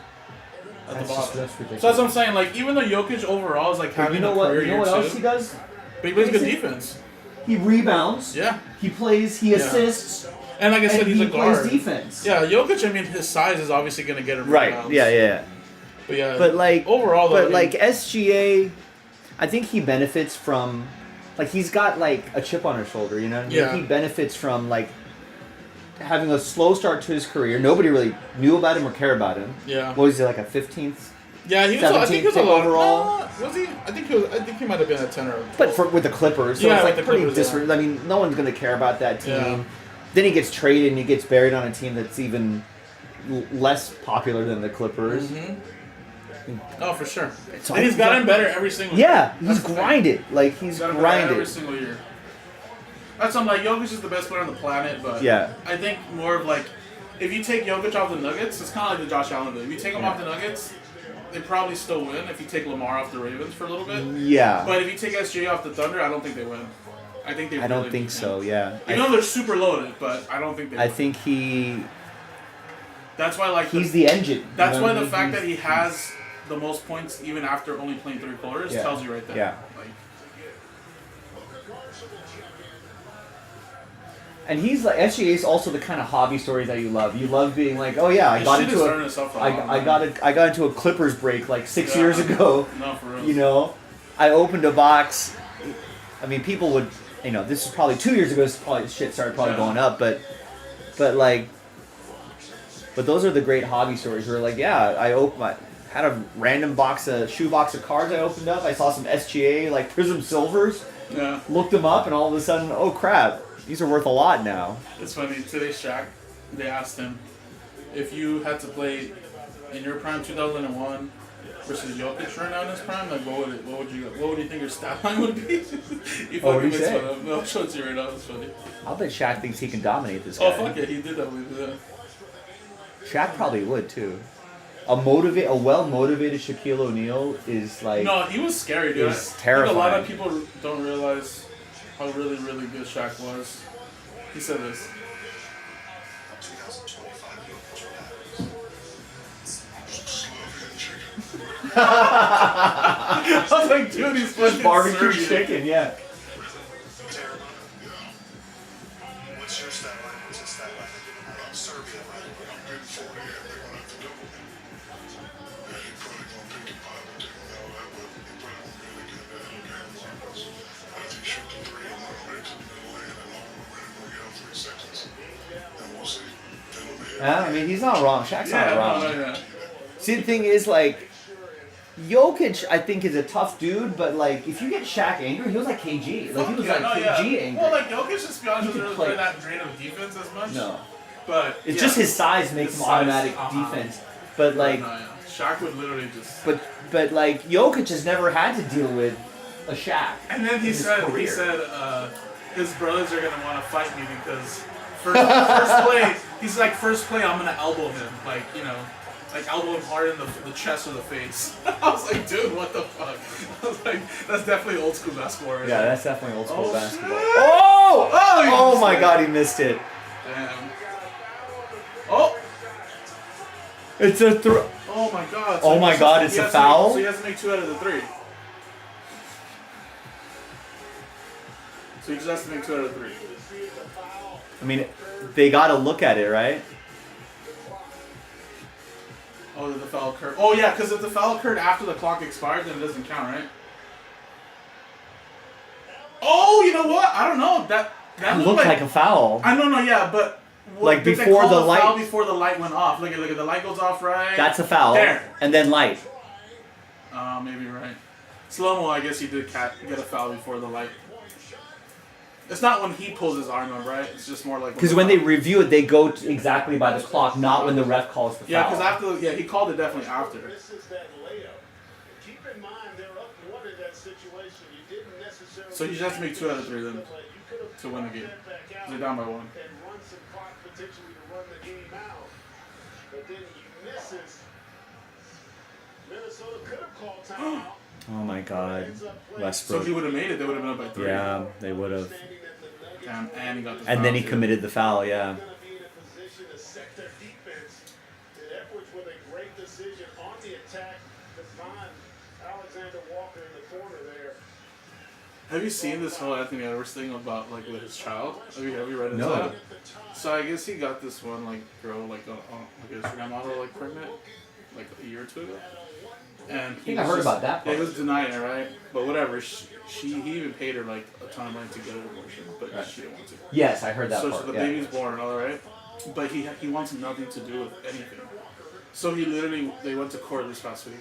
at the That's bottom. ridiculous. So that's what I'm saying. Like, even though Jokic overall is like But having you know a what? career You know year what else too, he does? but he plays good He- defense. He rebounds. Yeah. He plays. He Yeah. assists. And like I said, and he's he a guard. plays defense. Yeah, Jokic. I mean, his size is obviously going to get him Right. rebounds. Yeah. But yeah. But like overall, though, but I mean, like SGA, I think he benefits from, like he's got like a chip on his shoulder. You know what I mean? Yeah. He benefits from like having a slow start to his career. Nobody really knew about him or cared about him. Yeah. What was he, like a 15th? Yeah, he was. I think he was a 17th lot overall. No, was he? I think he might have been a 10 or. But with the Clippers, so Yeah, it's with like the pretty Clippers, I mean, no one's gonna care about that team. Yeah. Then he gets traded and he gets buried on a team that's even less popular than the Clippers. Oh, for sure. It's And he's all- gotten better every single Yeah, year. he's That's the thing. grinded. Like he's Gotten better every grinded. single year. That's why I'm like, Jokic is the best player on the planet, but Yeah. I think more of like, if you take Jokic off the Nuggets, it's kind of like the Josh Allen deal. If you take him Yeah. off the Nuggets, they probably still win. If you take Lamar off the Ravens for a little bit, Yeah. But if you take SJ off the Thunder, I don't think they win. I think they. I don't really think beat so. them. Yeah. You know they're super loaded, but I don't think they. I win. think That's why like he's the engine. That's You know why what I the mean? fact He's- that he has the most points even after only playing 3 quarters Yeah. tells you right there. Yeah. Like, And he's like SGA is also the kind of hobby stories that you love. You love being like, oh yeah, I His got shit into is earning itself a lot, I got into a Clippers break like 6 Yeah. years ago. No, for real. You know, I opened a box. I mean, people would, you know, this is probably 2 years ago. This probably shit started probably Yeah. going up, but like, but those are the great hobby stories where like, yeah, I had a random shoe box of cards I opened up. I saw some SGA like Prism Silvers. Yeah. Looked them up, and all of a sudden, oh crap, these are worth a lot now. It's funny. Today, Shaq, they asked him if you had to play in your prime 2001 versus Jokic right now in his prime. Like, what would you think your stat line would be? He Oh, what'd fucking he makes say? fun of him. I'll show it to you right now. It's funny. I'll bet Shaq thinks he can dominate this guy. Oh fuck it, he did that with Shaq probably would too. A well-motivated Shaquille O'Neal is like No, he was scary, dude. is I terrifying. think a lot of people don't realize how really, really good Shaq was. He said this. I was like, dude, he's fucking barbecue Serbian. chicken, yeah. What's your stat line? What's his stat line? Serbia, right? I'm good for it. Yeah, they're gonna have to do it. Yeah, he probably gonna pick it by what they're gonna know that, but he probably won't be able to get that in the game. As he shoot the three, I'm gonna make it in the lane, and I'm gonna get up 3 seconds. And we'll see. I mean, he's not wrong. Shaq's Yeah, not wrong. no. See, the thing is, like, Jokic, I think, is a tough dude, but like, if you get Shaq angry, he was like KG. Like, he was like KG angry. Well, like Jokic, just to be honest, He doesn't could really play- play that drain of defense as much. No. But It's yeah. just his size makes His him size, automatic defense. But like, No, yeah. Shaq would literally just. but like, Jokic has never had to deal with a Shaq. And then in he his said career. his brothers are gonna want to fight me because first play, he's like first play I'm gonna elbow him, like you know, like elbow him hard in the chest or the face. I was like, dude, what the fuck? I was like, that's definitely old school basketball. Right Yeah, there. that's definitely old school Oh, basketball. shit. Oh! Oh, he Oh missed my it. God, he missed it. Damn. Oh. It's a throw. Oh my God. Oh he my has God, to- it's he a has to foul? make- so he has to make 2 out of the 3. So he just has to make 2 out of 3. I mean, they got to look at it, right? Oh, did the foul occur? Oh yeah, because if the foul occurred after the clock expired, then it doesn't count, right? Oh, you know what? I don't know. That It looked like a foul. I don't know, yeah, but Like did they before call the light- foul before the light went off. Look at the light goes off, right? That's a foul. There. And then light. Maybe right. Slow-mo, I guess he did get a foul before the light. It's not when he pulls his arm up, right? It's just more like Because when they review it, they go exactly by the clock, not when the ref calls the foul. yeah, because he called it definitely after. Keep in mind, they're up one in that situation. You didn't necessarily. So you just have to make 2 out of 3 then to win the game. They're down by 1. And run some clock potentially to run the game out. But then he misses. Minnesota Minnesota could have called timeout. Oh my God, So Westbrook. he would have made it. They would have been up by 3. Yeah, they would have. And he got the And then he foul, too. committed the foul. Yeah. Going to be in a position to set their defense. And Edwards with a great decision on the attack to find Alexander Walker in the corner there. Have you seen this whole Anthony Edwards thing about like with his child? Have you read into No. that? So I guess he got this one like girl like his grandmother like pregnant like a year or 2 ago. And I think I heard about that Yeah, he part. was denying it, right? But whatever. He even paid her like a ton of money to get an abortion, but Right. she didn't want to. Yes, I heard that so part. the yeah. baby's born, all right. But he wants nothing to do with anything. So they went to court this past week,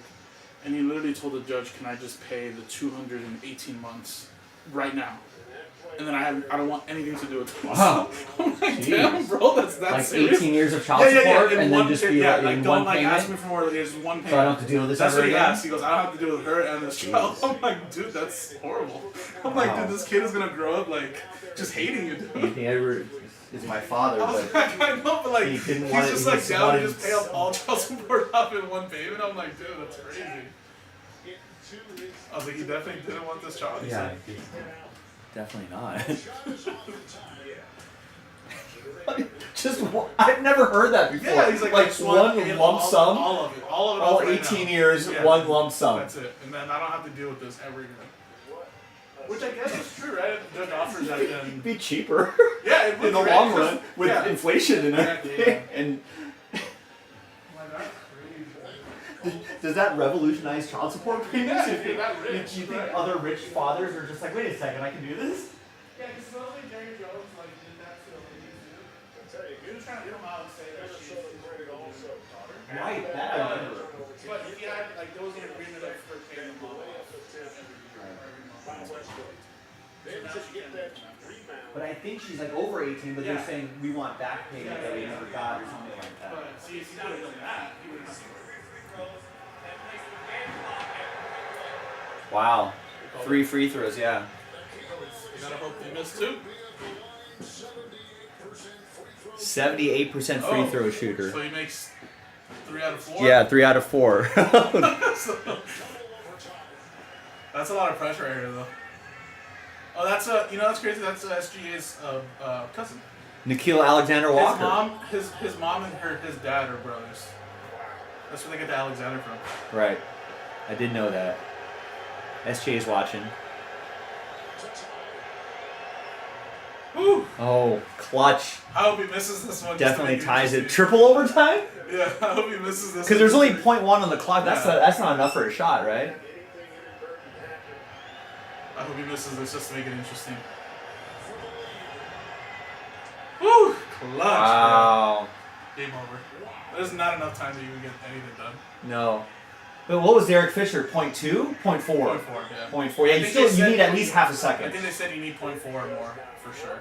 and he literally told the judge, "Can I just pay the 218 months right now?" And then I don't want anything to do with this. Wow. I'm like, Jeez. damn, bro, that's Like serious. 18 years of child support, in and one, then just be yeah, like, in don't one like payment? ask me for more. There's one payment. So I don't have to deal with this That's ever what he again? asked. He goes, I don't have to deal with her and this child. I'm like, dude, that's horrible. I'm like, Wow. dude, this kid is gonna grow up like just hating you, dude. Anthony Edwards is my father, I was but like, I know, but like, he he's didn't want it. just He like just down to wanted just pay off all child support off in one payment. I'm like, dude, that's crazy. I was like, he definitely didn't want this child. He Yeah, said. definitely not. Just I've never heard that before. Yeah, he's like one one lump sum. all of it, all All right 18 now. years, Yeah. one lump sum. That's it, and then I don't have to deal with this ever again. Which I guess is true, right? If the judge offers that, then It'd be cheaper. yeah, it would in the be, long right? run with Yeah. inflation and Exactly, everything. yeah. And Like, that's crazy. does that revolutionize child support payments? Yeah, if you're that Do rich, you think right? other rich fathers are just like, wait a second, I can do this? Yeah, because only Jerry Jones like did that to the ladies too. He was trying to come out and say that she's his daughter. Right, that I remember. But he had like there was an agreement of her paying the mom off every month. But I think she's like over 18, but Yeah. they're saying we want back payment that we never got or something like that. But see, if he would have done that, he would have. Wow. 3 free throws, yeah. You gotta hope they miss 2. 78% free throw shooter. So he makes 3 out of 4. Yeah, 3 out of 4. That's a lot of pressure right here, though. Oh, that's crazy. That's SGA's cousin. Nikhil Alexander Walker. His mom and his dad are brothers. That's where they get the Alexander from. Right. I did know that. SJ is watching. Woo! Oh, clutch. I hope he misses this one. Definitely ties it. Triple overtime? Yeah, I hope he misses this. Because there's only 0.1 on the clock. That's not enough for a shot, right? I hope he misses this just to make it interesting. Woo! Clutch. Wow. Bro. Game over. There's not enough time to even get anything done. No. But what was Derek Fisher? 0.2? 0.4? 0.4, yeah. 0.4. Yeah, you need at least half a second. I think they said you need 0.4 or more, for sure.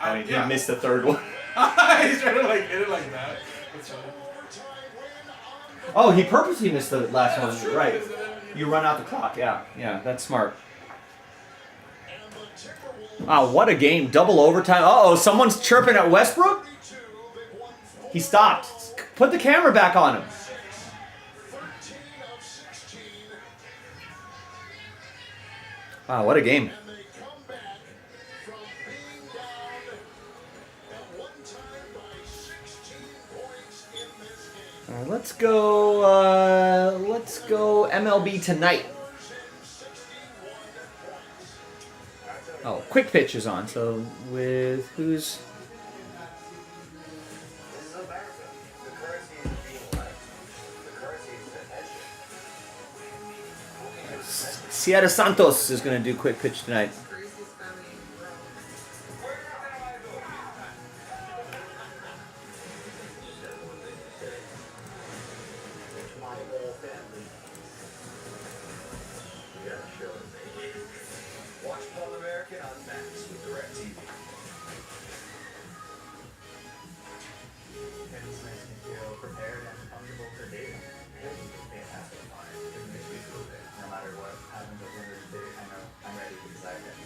I mean, he missed the third one. He's trying to hit it like that. That's funny. Oh, he purposely missed the last one. Right. You run out the clock. Yeah, that's smart. Wow, what a game. Double overtime. Uh-oh, someone's chirping at Westbrook? He stopped. Put the camera back on him. Wow, what a game. Let's go MLB Tonight. Oh, Quick Pitch is on. So with who's Sierra Santos is going to do Quick Pitch tonight. Watch All American on Max with DirecTV. And it's nice to feel prepared and comfortable for dating. It's fantastic. It makes me feel good. No matter what happens at the end of the day, I know I'm ready because I've been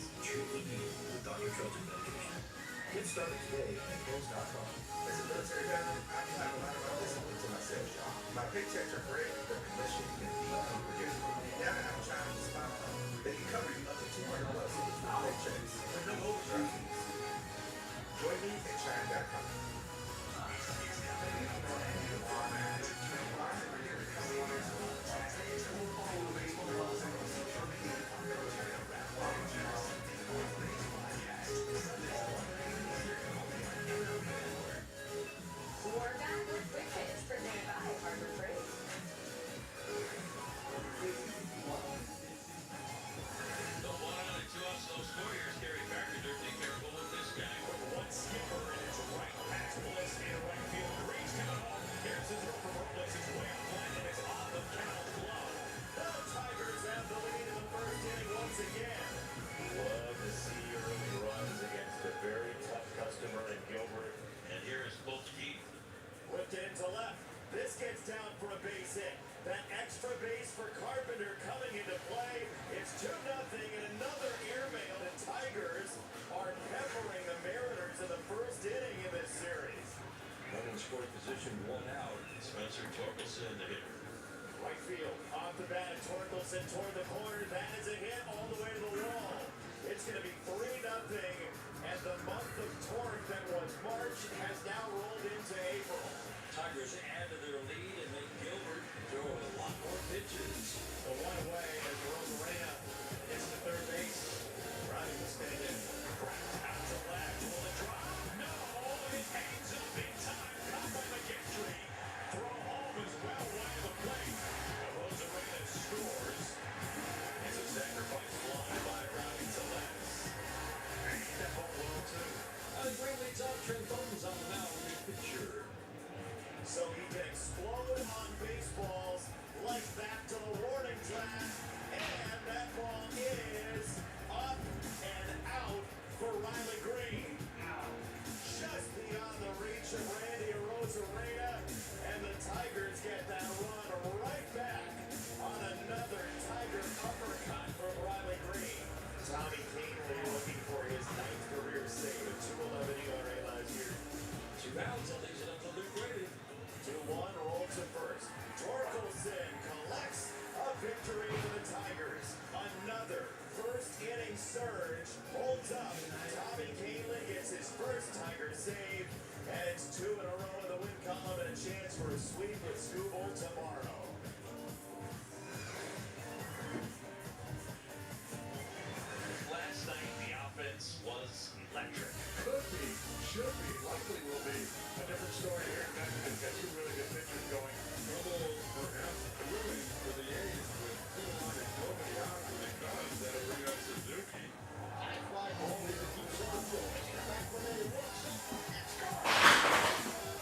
flipped it into left. This gets down for a base hit. That extra base for Carpenter coming into play. It's 2-0 and another airmail. The Tigers are peppering the Mariners in the first inning in this series. Running scoring position, 1 out. Spencer Torkelson, the hitter. Right field, off the bat, Torkelson toward the corner. That is a hit all the way to the wall. It's going to be 3-0, and the month of torque that was March has now rolled into April. Tigers add to their lead and make Gilbert throw a lot more pitches. The one away as Rosarena hits the third base. Ronnie will stand in. Out to left, will it drop? No, it hangs up big time. Caught by McGinty. Throw home is well wide of the plate. Rosarena scores. It's a sacrifice fly by Ronnie to left. And that ball low too. Green leads off. Trent Thornton's on the mound. New pitcher. So he can explode on baseballs like that to the warning track. And that ball is up and out for Riley Green. Just beyond the reach of Randy Rosarena. And the Tigers get that run right back on another Tiger uppercut from Riley Green. Tommy Canely looking for his 9th career save, a 211 ERA last year. 2 outs, that leaves it up to Luke Brady. 2-1, roll to first. Torkelson collects a victory for the Tigers. Another first inning surge holds up. Tommy Canely gets his first Tiger save, and it's 2 in a row in the win column and a chance for a sweep with Scooble tomorrow. Last night, the offense was electric. Could be, should be, likely will be a different story here. They've got 2 really good pitchers going. Trouble, perhaps, brewing for the A's with Kumar and nobody out for the Cubs. That'll bring up Suzuki. High fly ball that keeps on going. Back when they works. It's gone.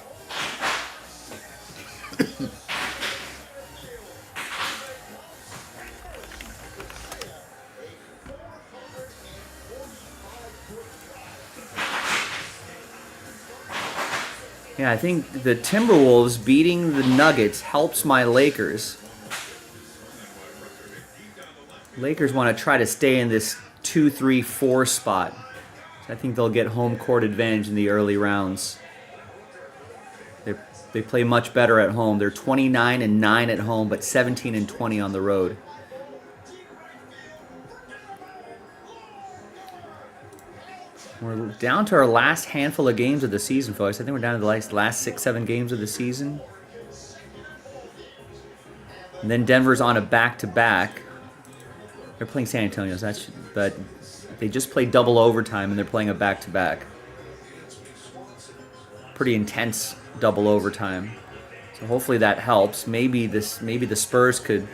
Yeah, I think the Timberwolves beating the Nuggets helps my Lakers. Lakers want to try to stay in this 2-3-4 spot. I think they'll get home court advantage in the early rounds. They play much better at home. They're 29-9 at home, but 17-20 on the road. We're down to our last handful of games of the season, folks. I think we're down to the last 6-7 games of the season. And then Denver's on a back-to-back. They're playing San Antonio, but they just played double overtime, and they're playing a back-to-back. Pretty intense double overtime. So hopefully that helps. Maybe the Spurs could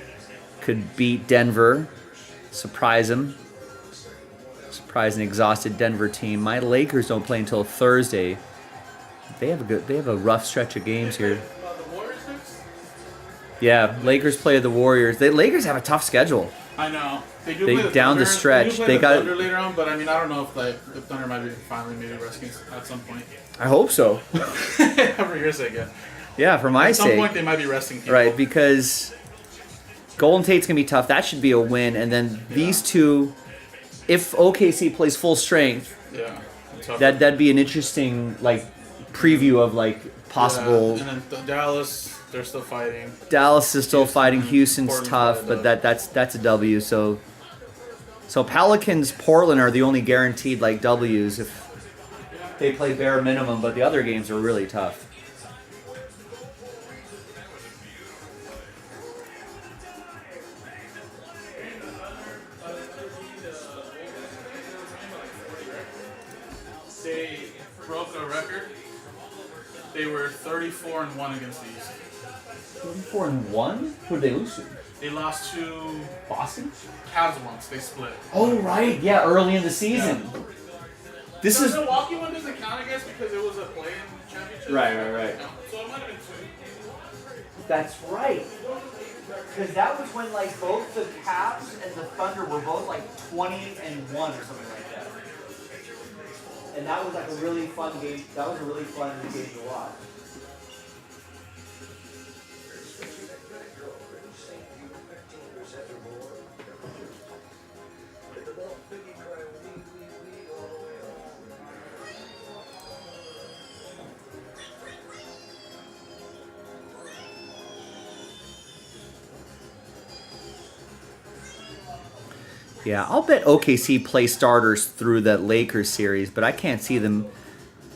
beat Denver, surprise them. Surprise an exhausted Denver team. My Lakers don't play until Thursday. They have a rough stretch of games here. The Warriors next? Yeah, Lakers play the Warriors. Lakers have a tough schedule. I know. They do They play the down the Thunder. stretch. They, They got Thunder later on, but I mean I don't know if the Thunder might be finally maybe resting at some point. I hope so. For your sake, yeah. Yeah, for my At some sake. point they might be resting people. Right, because Golden Tate's gonna be tough. That should be a win. And then these two, if OKC plays full strength, Yeah. that'd be an interesting preview of possible. Yeah, and then Dallas, they're still fighting. Dallas is still fighting. Houston's Portland's tough, probably but that's a W. So Pelicans, Portland are the only guaranteed W's if they play bare minimum. But the other games are really tough. They broke a record. They were 34-1 against the East. 34-1? Who did they lose to? They lost to Boston? Cavs once. They split. Oh right, yeah, early in the season. Yeah. This the is Milwaukee one doesn't count, I guess, because it was a play-in championship. Right. So it might have been two. That's right. Because that was when both the Cavs and the Thunder were both 20-1 or something like that. And that was a really fun game. That was a really fun game to watch. Yeah, I'll bet OKC play starters through that Lakers series, but I can't see them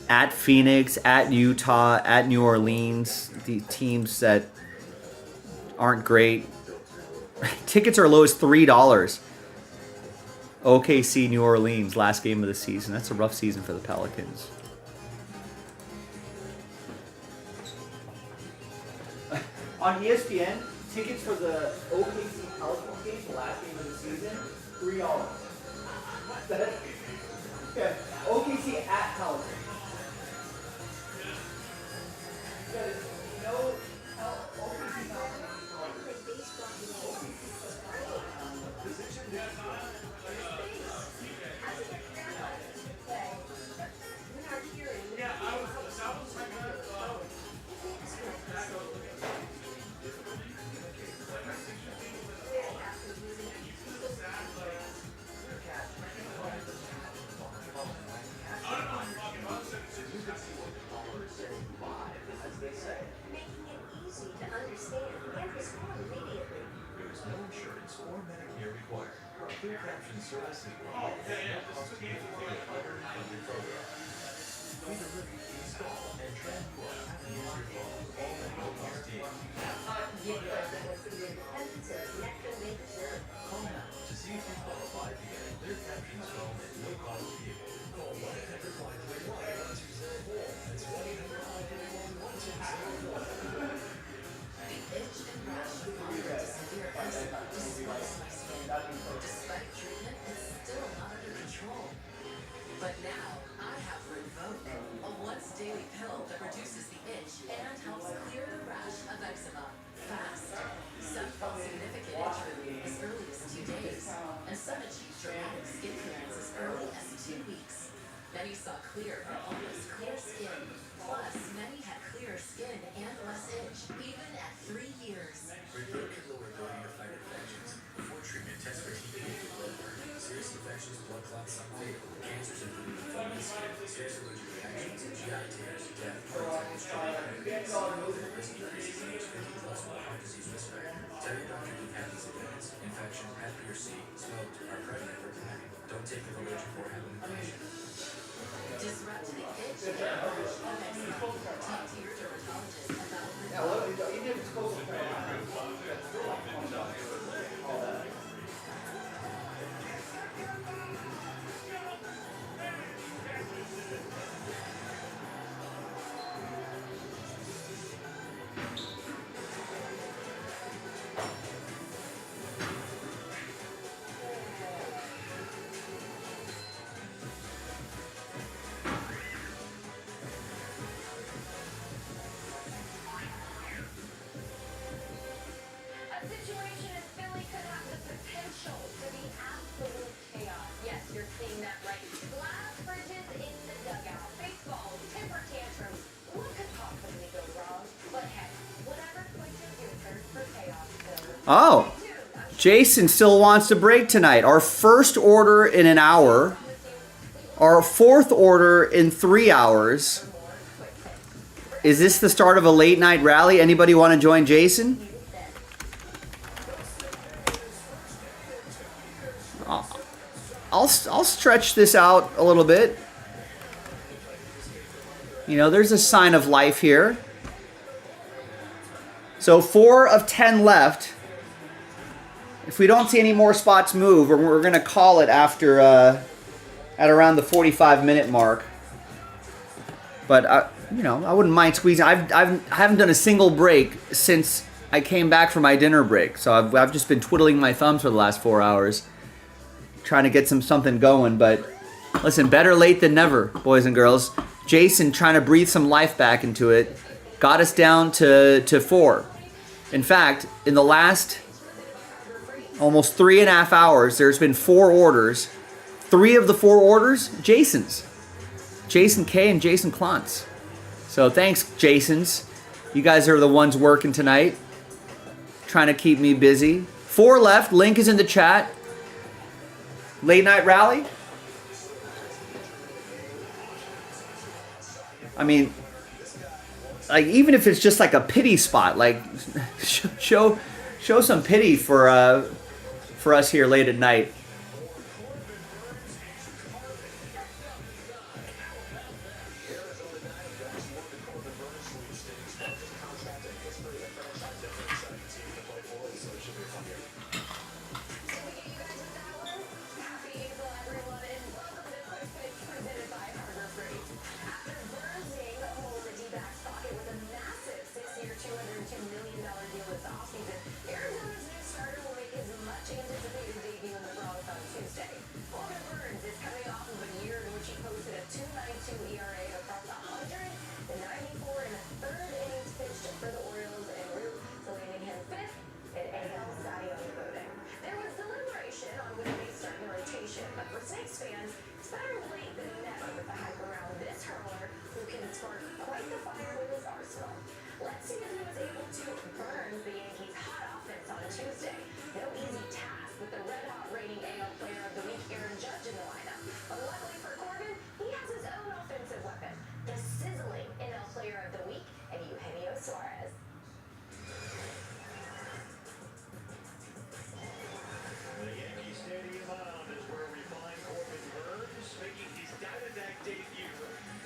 at Phoenix, at Utah, at New Orleans, the teams that aren't great. Tickets are low as $3. OKC, New Orleans, last game of the season. That's a rough season for the Pelicans. On ESPN, tickets for the OKC Pelicans game, the last game of the season, $3. Okay. OKC at Pelicans. Oh, Jason still wants to break tonight. Our first order in an hour. Our fourth order in 3 hours. Is this the start of a late night rally? Anybody want to join Jason? I'll stretch this out a little bit. You know, there's a sign of life here. So 4 of 10 left. If we don't see any more spots move, we're going to call it after at around the 45-minute mark. But you know, I wouldn't mind squeezing. I haven't done a single break since I came back from my dinner break. So I've just been twiddling my thumbs for the last 4 hours, trying to get something going. But listen, better late than never, boys and girls. Jason trying to breathe some life back into it, got us down to 4. In fact, in the last almost 3.5 hours, there's been 4 orders. 3 of the 4 orders, Jason's. Jason K and Jason Klontz. So thanks, Jasons. You guys are the ones working tonight, trying to keep me busy. 4 left. Link is in the chat. Late night rally. I mean, like, even if it's just like a pity spot, like show some pity for us here late at night. Tuesday. No easy task with the red-hot reigning AL Player of the Week, Aaron Judge, in the lineup. But luckily for Corbin, he has his own offensive weapon, the sizzling NL Player of the Week, and Eugenio Suarez. The Yankee Stadium mound is where we find Corbin Burns making his Diamondback debut,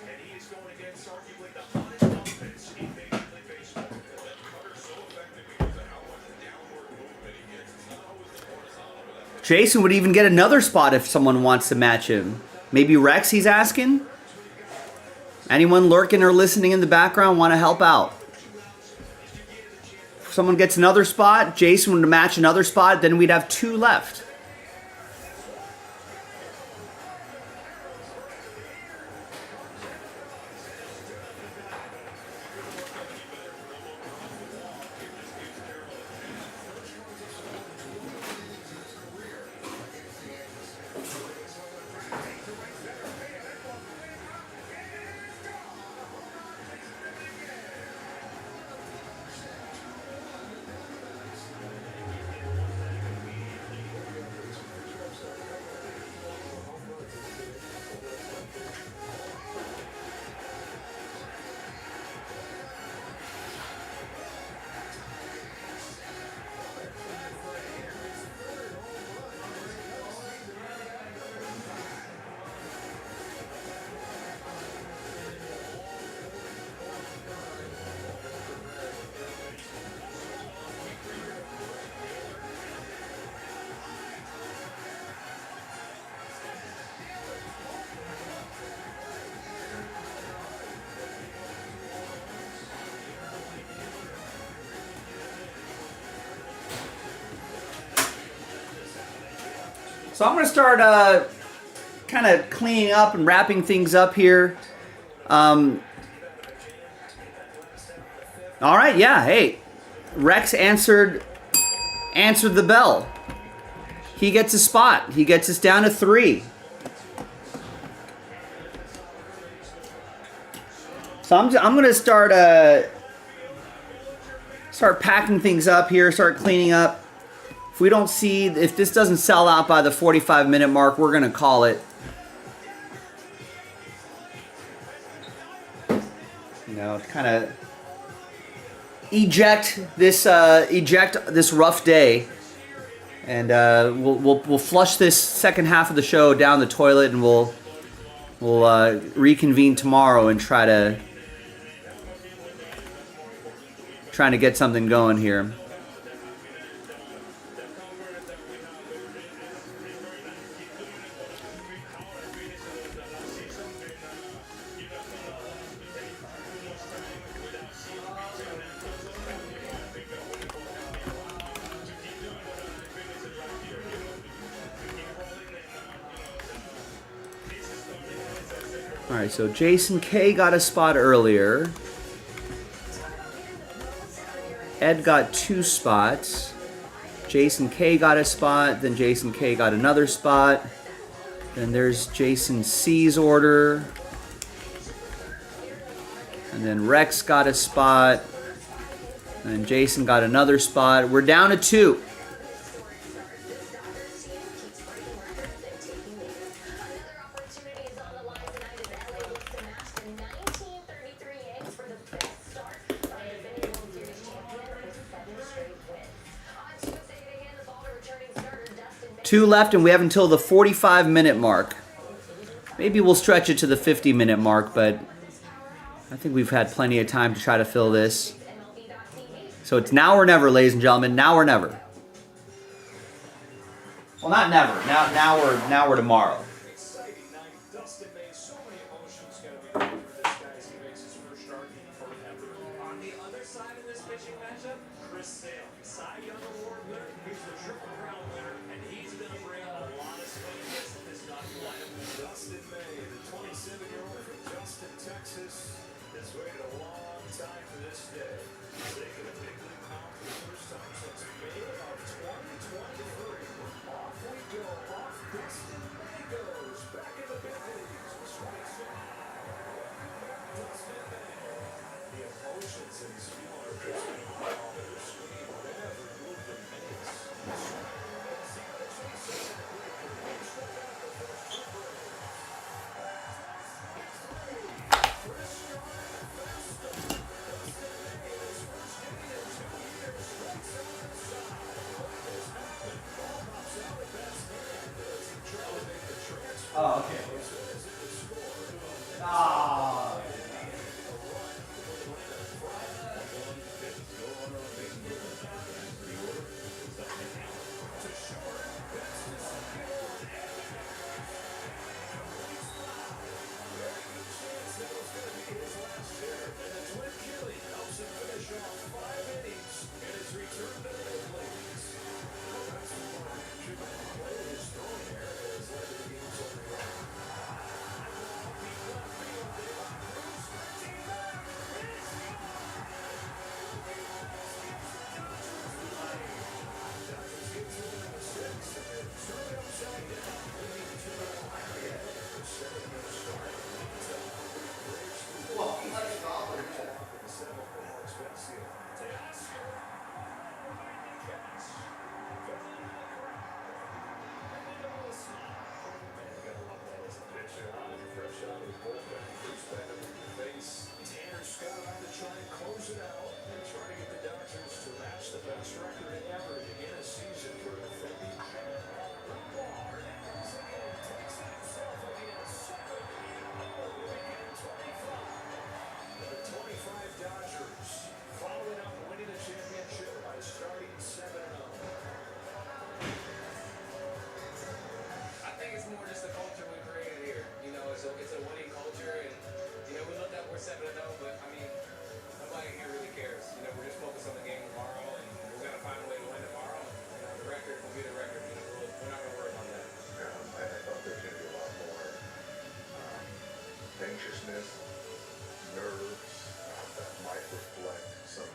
and he is going against arguably the hottest offense in Major League Baseball. That cutter's so effective because of how much downward movement he gets. It's not always the horizontal, but that's Jason would even get another spot if someone wants to match him. Maybe Rex, he's asking? Anyone lurking or listening in the background want to help out? If someone gets another spot, Jason would match another spot, then we'd have 2 left. So I'm going to start kind of cleaning up and wrapping things up here. All right, yeah, hey. Rex answered the bell. He gets a spot. He gets us down to 3. So I'm going to start packing things up here, start cleaning up. If we don't see, if this doesn't sell out by the 45-minute mark, we're going to call it. You know, kind of eject this rough day, and we'll flush this second half of the show down the toilet, and we'll reconvene tomorrow and trying to get something going here. All right, so Jason K got a spot earlier. Ed got 2 spots. Jason K got a spot. Then Jason K got another spot. Then there's Jason C's order. And then Rex got a spot. And then Jason got another spot. We're down to 2. Two left, and we have until the 45-minute mark. Maybe we'll stretch it to the 50-minute mark, but I think we've had plenty of time to try to fill this. So it's now or never, ladies and gentlemen. Now or never. Well, not never. Now we're tomorrow. Exciting night. Dustin made so many emotions gotta be for this guy as he makes his first start forever. On the other side of this pitching matchup, Chris Sale, Cy Young Award winner, he's the Triple Crown winner, and he's going to bring a lot of smokiness to this Dodger lineup. Dustin May, the 27-year-old from Justin, Texas, has waited a long time for this day. Taking a big league mound for the first time since May of 2023. Off we go. Off Dustin May goes. Back in the big leagues. Strikes out. Dustin May. The emotions in his feeling are just all that are sweet. Whatever moved the Mays. Oh, okay. Ah. I think it's more just the culture we created here. You know, it's a winning culture, and you know we look up we're 7-0, but I mean nobody here really cares. You know, we're just focused on the game tomorrow, and we're gonna find a way to win tomorrow. You know, the record will be the record. You know, we're not gonna worry about that. I thought there's going to be a lot more anxiousness, nerves that might reflect some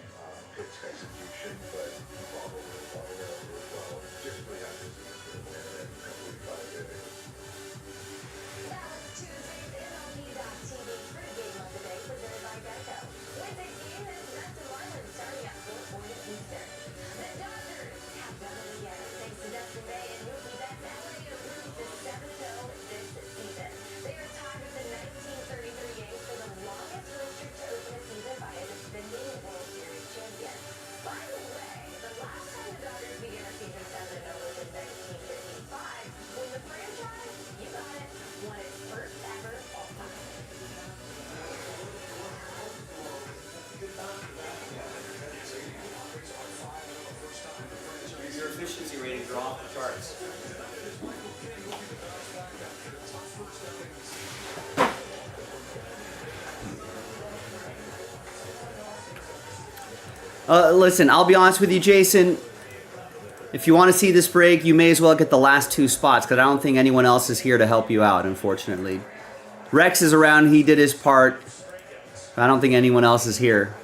pitch execution, but probably as well. Just really have to see the win and 45 innings. That was Tuesday's MLB.TV pregame of the day presented by Geico. Wednesday's game is Mets and Marlins starting at 4:40 Eastern. The Dodgers have done it again. Thanks to Jaspy and Mookie Betts, LA improved to 7-0 this season. They are tied with the 1933 Yankees for the longest win streak to open a season by a defending World Series champion. By the way, the last time the Dodgers began a season 7-0 was in 1955 when the franchise, you got it, won its first ever all-time. Your efficiency ratings are off the charts. Listen, I'll be honest with you, Jason. If you want to see this break, you may as well get the last two spots because I don't think anyone else is here to help you out, unfortunately. Rex is around. He did his part. I don't think anyone else is here.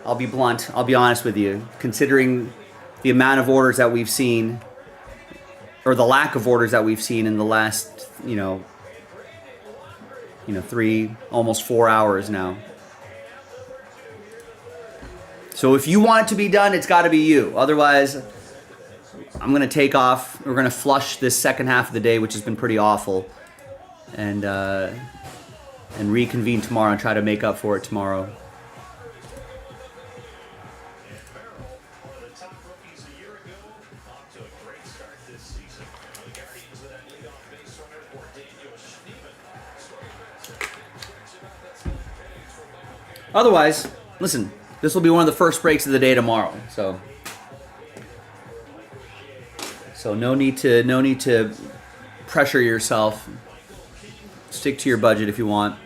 I'll be blunt. I'll be honest with you. Considering the amount of orders that we've seen, or the lack of orders that we've seen in the last, you know, 3, almost 4 hours now. So if you want it to be done, it's got to be you. Otherwise, I'm going to take off. We're going to flush this second half of the day, which has been pretty awful, and reconvene tomorrow and try to make up for it tomorrow. Otherwise, listen, this will be one of the first breaks of the day tomorrow. So no need to pressure yourself. Stick to your budget if you want.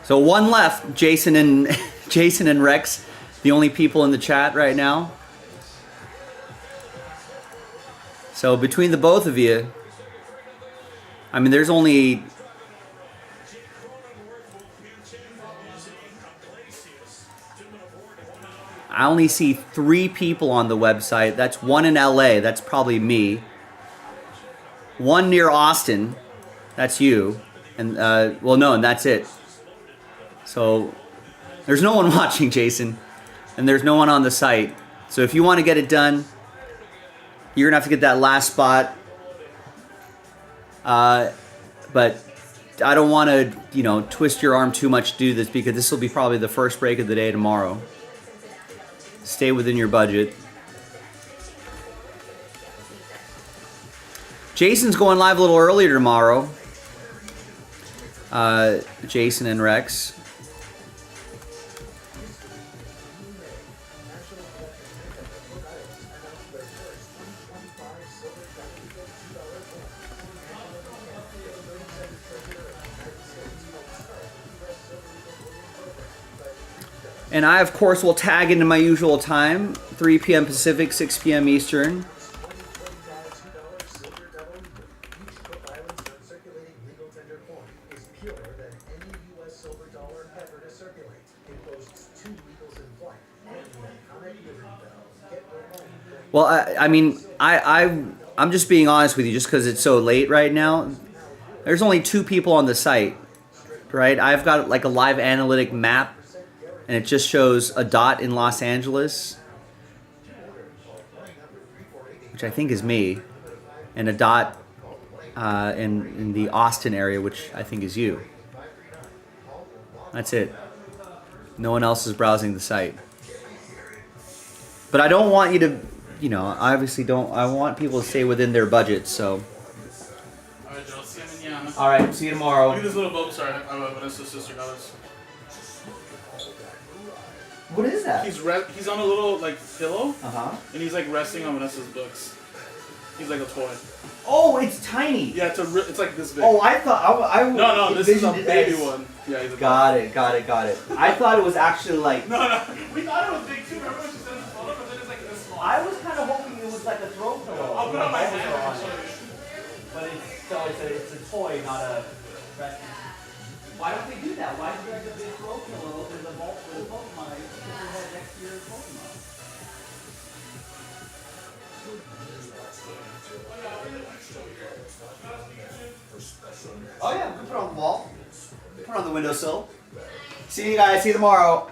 So one left, Jason and Rex, the only people in the chat right now. So between the both of you, I mean, there's only I only see 3 people on the website. That's one in LA. That's probably me. One near Austin. That's you. And well, no, and that's it. So there's no one watching, Jason, and there's no one on the site. So if you want to get it done, You're gonna have to get that last spot. But I don't want to, you know, twist your arm too much to do this because this will be probably the first break of the day tomorrow. Stay within your budget. Jason's going live a little earlier tomorrow. Jason and Rex. And I, of course, will tag into my usual time, 3 p.m. Pacific, 6 p.m. Eastern. Well, I mean, I'm just being honest with you, just because it's so late right now. There's only 2 people on the site, right? I've got like a live analytic map, and it just shows a dot in Los Angeles, which I think is me, and a dot in the Austin area, which I think is you. That's it. No one else is browsing the site. But I don't want you to, you know, I obviously don't. I want people to stay within their budget, so. Alright, Joe. See you mañana. Alright, see you tomorrow. Look at this little boat. Sorry, Vanessa's sister got us. What is that? He's on a little like pillow. And he's like resting on Vanessa's books. He's like a toy. Oh, it's tiny. Yeah, it's like this big. Oh, I thought I No, this is a envisioned it baby as- one. Yeah, he's a Got it. I thought it was actually like. No, we thought it was big too. Remember when she sent the photo, but then it's like this small. I was kind of hoping it was like a throw pillow. I'll put it on my hand and show you. But it's a toy, not a rescue. Why don't they do that? Why do you have a big throw pillow in the vault with a Pokemon? Put your head next to your Pokemon. Oh yeah, we put it on the wall. Put it on the windowsill. See you guys. See you tomorrow.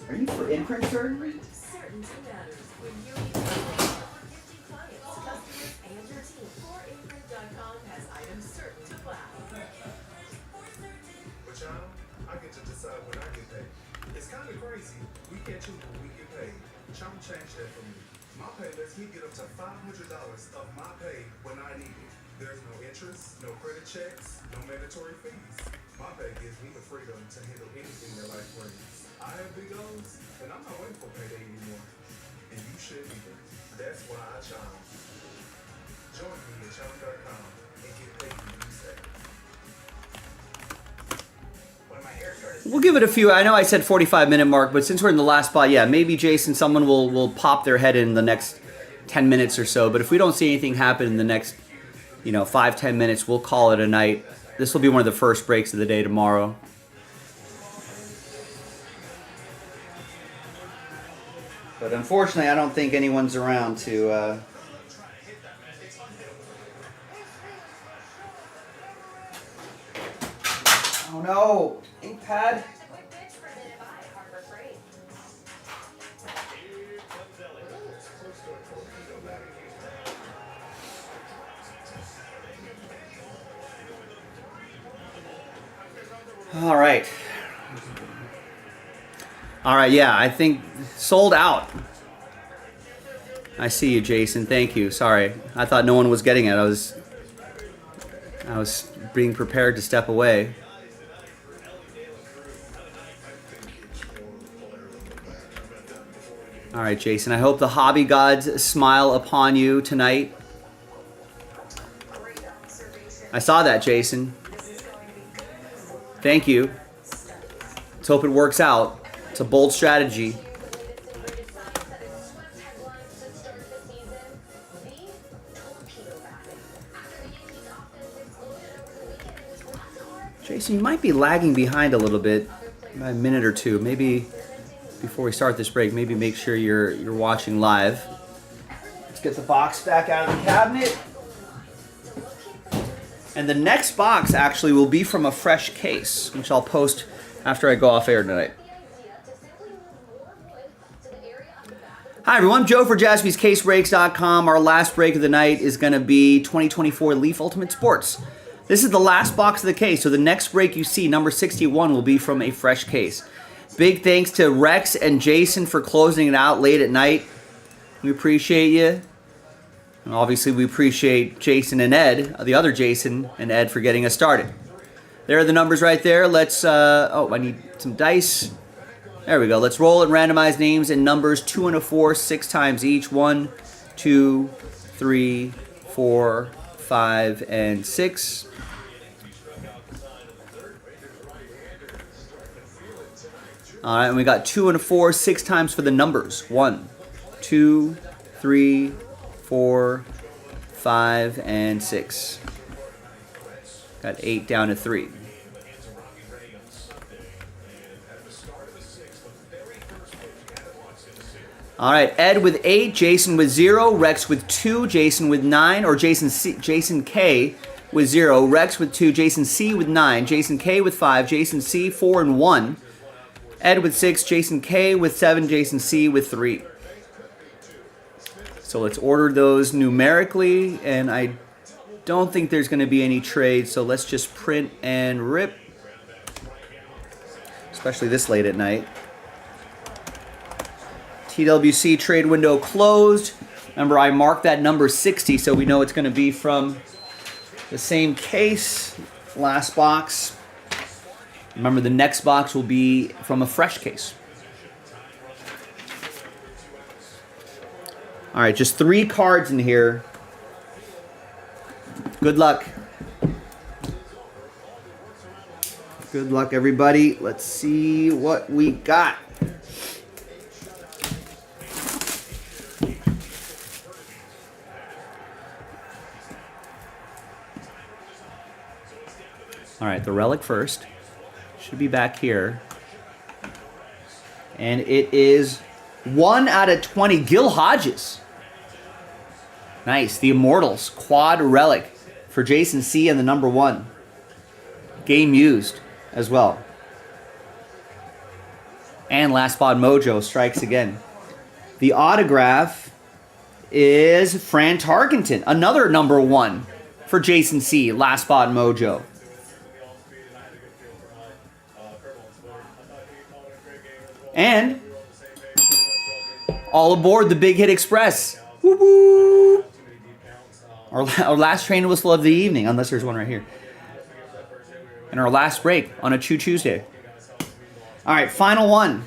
Are you for imprint surgery? Certainty matters when you need to make over 50 clients, customers, and your team. 4imprint.com has items certain to last. But y'all, I get to decide when I get paid. It's kind of crazy. We can't choose when we get paid. Chomp changed that for me. My pay lets me get up to $500 of my pay when I need it. There's no interest, no credit checks, no mandatory fees. My pay gives me the freedom to handle anything that life brings. I have big goals, and I'm not waiting for payday anymore. And you shouldn't either. That's why I Chomp. Join me at Chomp.com and get paid when you say. We'll give it a few. I know I said 45-minute mark, but since we're in the last spot, yeah, maybe Jason, someone will pop their head in the next 10 minutes or so. But if we don't see anything happen in the next, 5-10 minutes, we'll call it a night. This will be one of the first breaks of the day tomorrow. But unfortunately, I don't think anyone's around to. Oh no! Ink pad. All right. All right, yeah, I think sold out. I see you, Jason. Thank you. Sorry. I thought no one was getting it. I was being prepared to step away. All right, Jason. I hope the hobby gods smile upon you tonight. I saw that, Jason. Thank you. Let's hope it works out. It's a bold strategy. Jason, you might be lagging behind a little bit, a minute or two. Maybe before we start this break, maybe make sure you're watching live. Let's get the box back out of the cabinet. And the next box actually will be from a fresh case, which I'll post after I go off air tonight. Hi everyone, Joe for JaspysCaseBreaks.com. Our last break of the night is going to be 2024 Leaf Ultimate Sports. This is the last box of the case, so the next break you see, number 61, will be from a fresh case. Big thanks to Rex and Jason for closing it out late at night. We appreciate you. And obviously we appreciate Jason and Ed, the other Jason and Ed, for getting us started. There are the numbers right there. Let's, I need some dice. There we go. Let's roll and randomize names and numbers 2 and a 4, 6 times each. 1, 2, 3, 4, 5, and 6. All right, and we got 2 and a 4, 6 times for the numbers. 1, 2, 3, 4, 5, and 6. Got 8 down to 3. All right, Ed with 8, Jason with 0, Rex with 2, Jason with 9, or Jason K with 0, Rex with 2, Jason C with 9, Jason K with 5, Jason C 4 and 1, Ed with 6, Jason K with 7, Jason C with 3. So let's order those numerically, and I don't think there's going to be any trades, so let's just print and rip, especially this late at night. TWC trade window closed. Remember, I marked that number 60, so we know it's going to be from the same case. Last box. Remember, the next box will be from a fresh case. All right, just 3 cards in here. Good luck. Good luck, everybody. Let's see what we got. All right, the relic first. Should be back here. And it is 1 out of 20. Gil Hodges. Nice. The Immortals. Quad relic for Jason C and the number 1. Game used as well. And Last Spot Mojo strikes again. The autograph is Fran Tarkenton. Another number 1 for Jason C. Last Spot Mojo. And all aboard the Big Hit Express. Woo-woo. Our last train whistle of the evening, unless there's one right here. And our last break on a Chew Tuesday. All right, final one.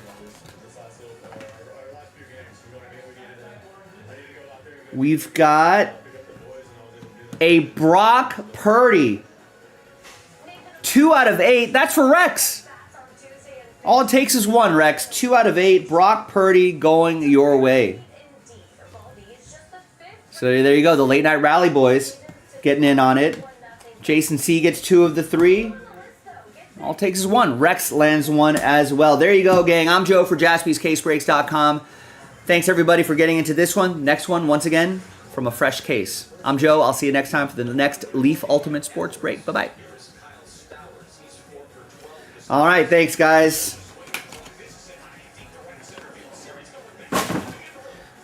We've got a Brock Purdy. 2 out of 8. That's for Rex. All it takes is 1, Rex. 2 out of 8. Brock Purdy going your way. So there you go. The late night rally boys getting in on it. Jason C gets 2 of the 3. All it takes is 1. Rex lands 1 as well. There you go, gang. I'm Joe for JaspysCaseBreaks.com. Thanks, everybody, for getting into this one. Next one, once again, from a fresh case. I'm Joe. I'll see you next time for the next Leaf Ultimate Sports break. Bye-bye. All right, thanks, guys.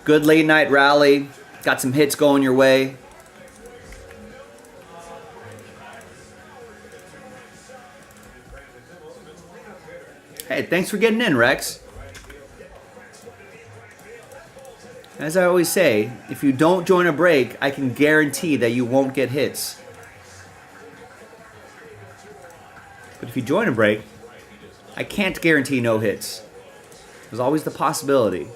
Good late night rally. Got some hits going your way. Hey, thanks for getting in, Rex. As I always say, if you don't join a break, I can guarantee that you won't get hits. But if you join a break, I can't guarantee no hits. There's always the possibility.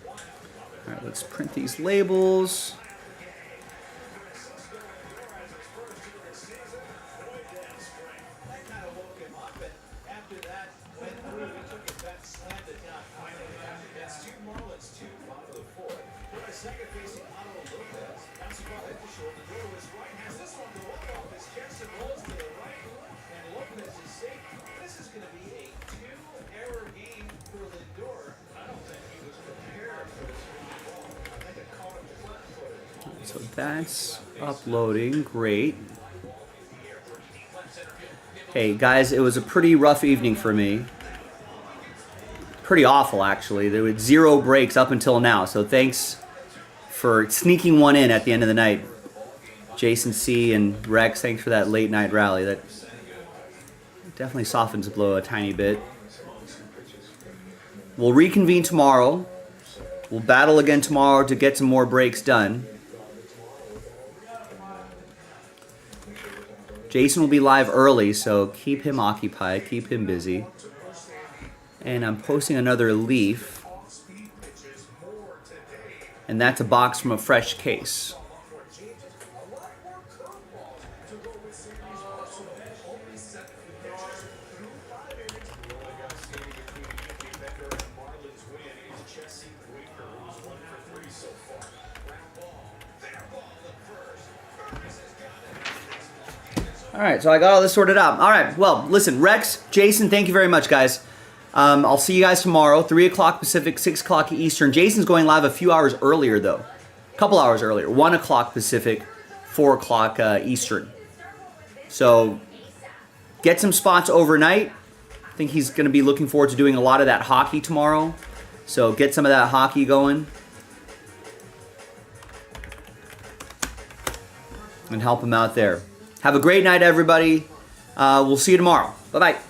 All right, let's print these labels. So that's uploading. Great. Hey, guys, it was a pretty rough evening for me. pretty awful, actually. There were 0 breaks up until now, so thanks for sneaking one in at the end of the night. Jason C. and Rex, thanks for that late night rally. That definitely softens the blow a tiny bit. We'll reconvene tomorrow. We'll battle again tomorrow to get some more breaks done. Jason will be live early, so keep him occupied, keep him busy. And I'm posting another leaf. And that's a box from a fresh case. All right, so I got all this sorted out. All right, well, listen, Rex, Jason, thank you very much, guys. I'll see you guys tomorrow, 3 o'clock Pacific, 6 o'clock Eastern. Jason's going live a few hours earlier, though. A couple hours earlier. 1 o'clock Pacific, 4 o'clock Eastern. So get some spots overnight. I think he's going to be looking forward to doing a lot of that hockey tomorrow. So get some of that hockey going. And help him out there. Have a great night, everybody. We'll see you tomorrow. Bye-bye.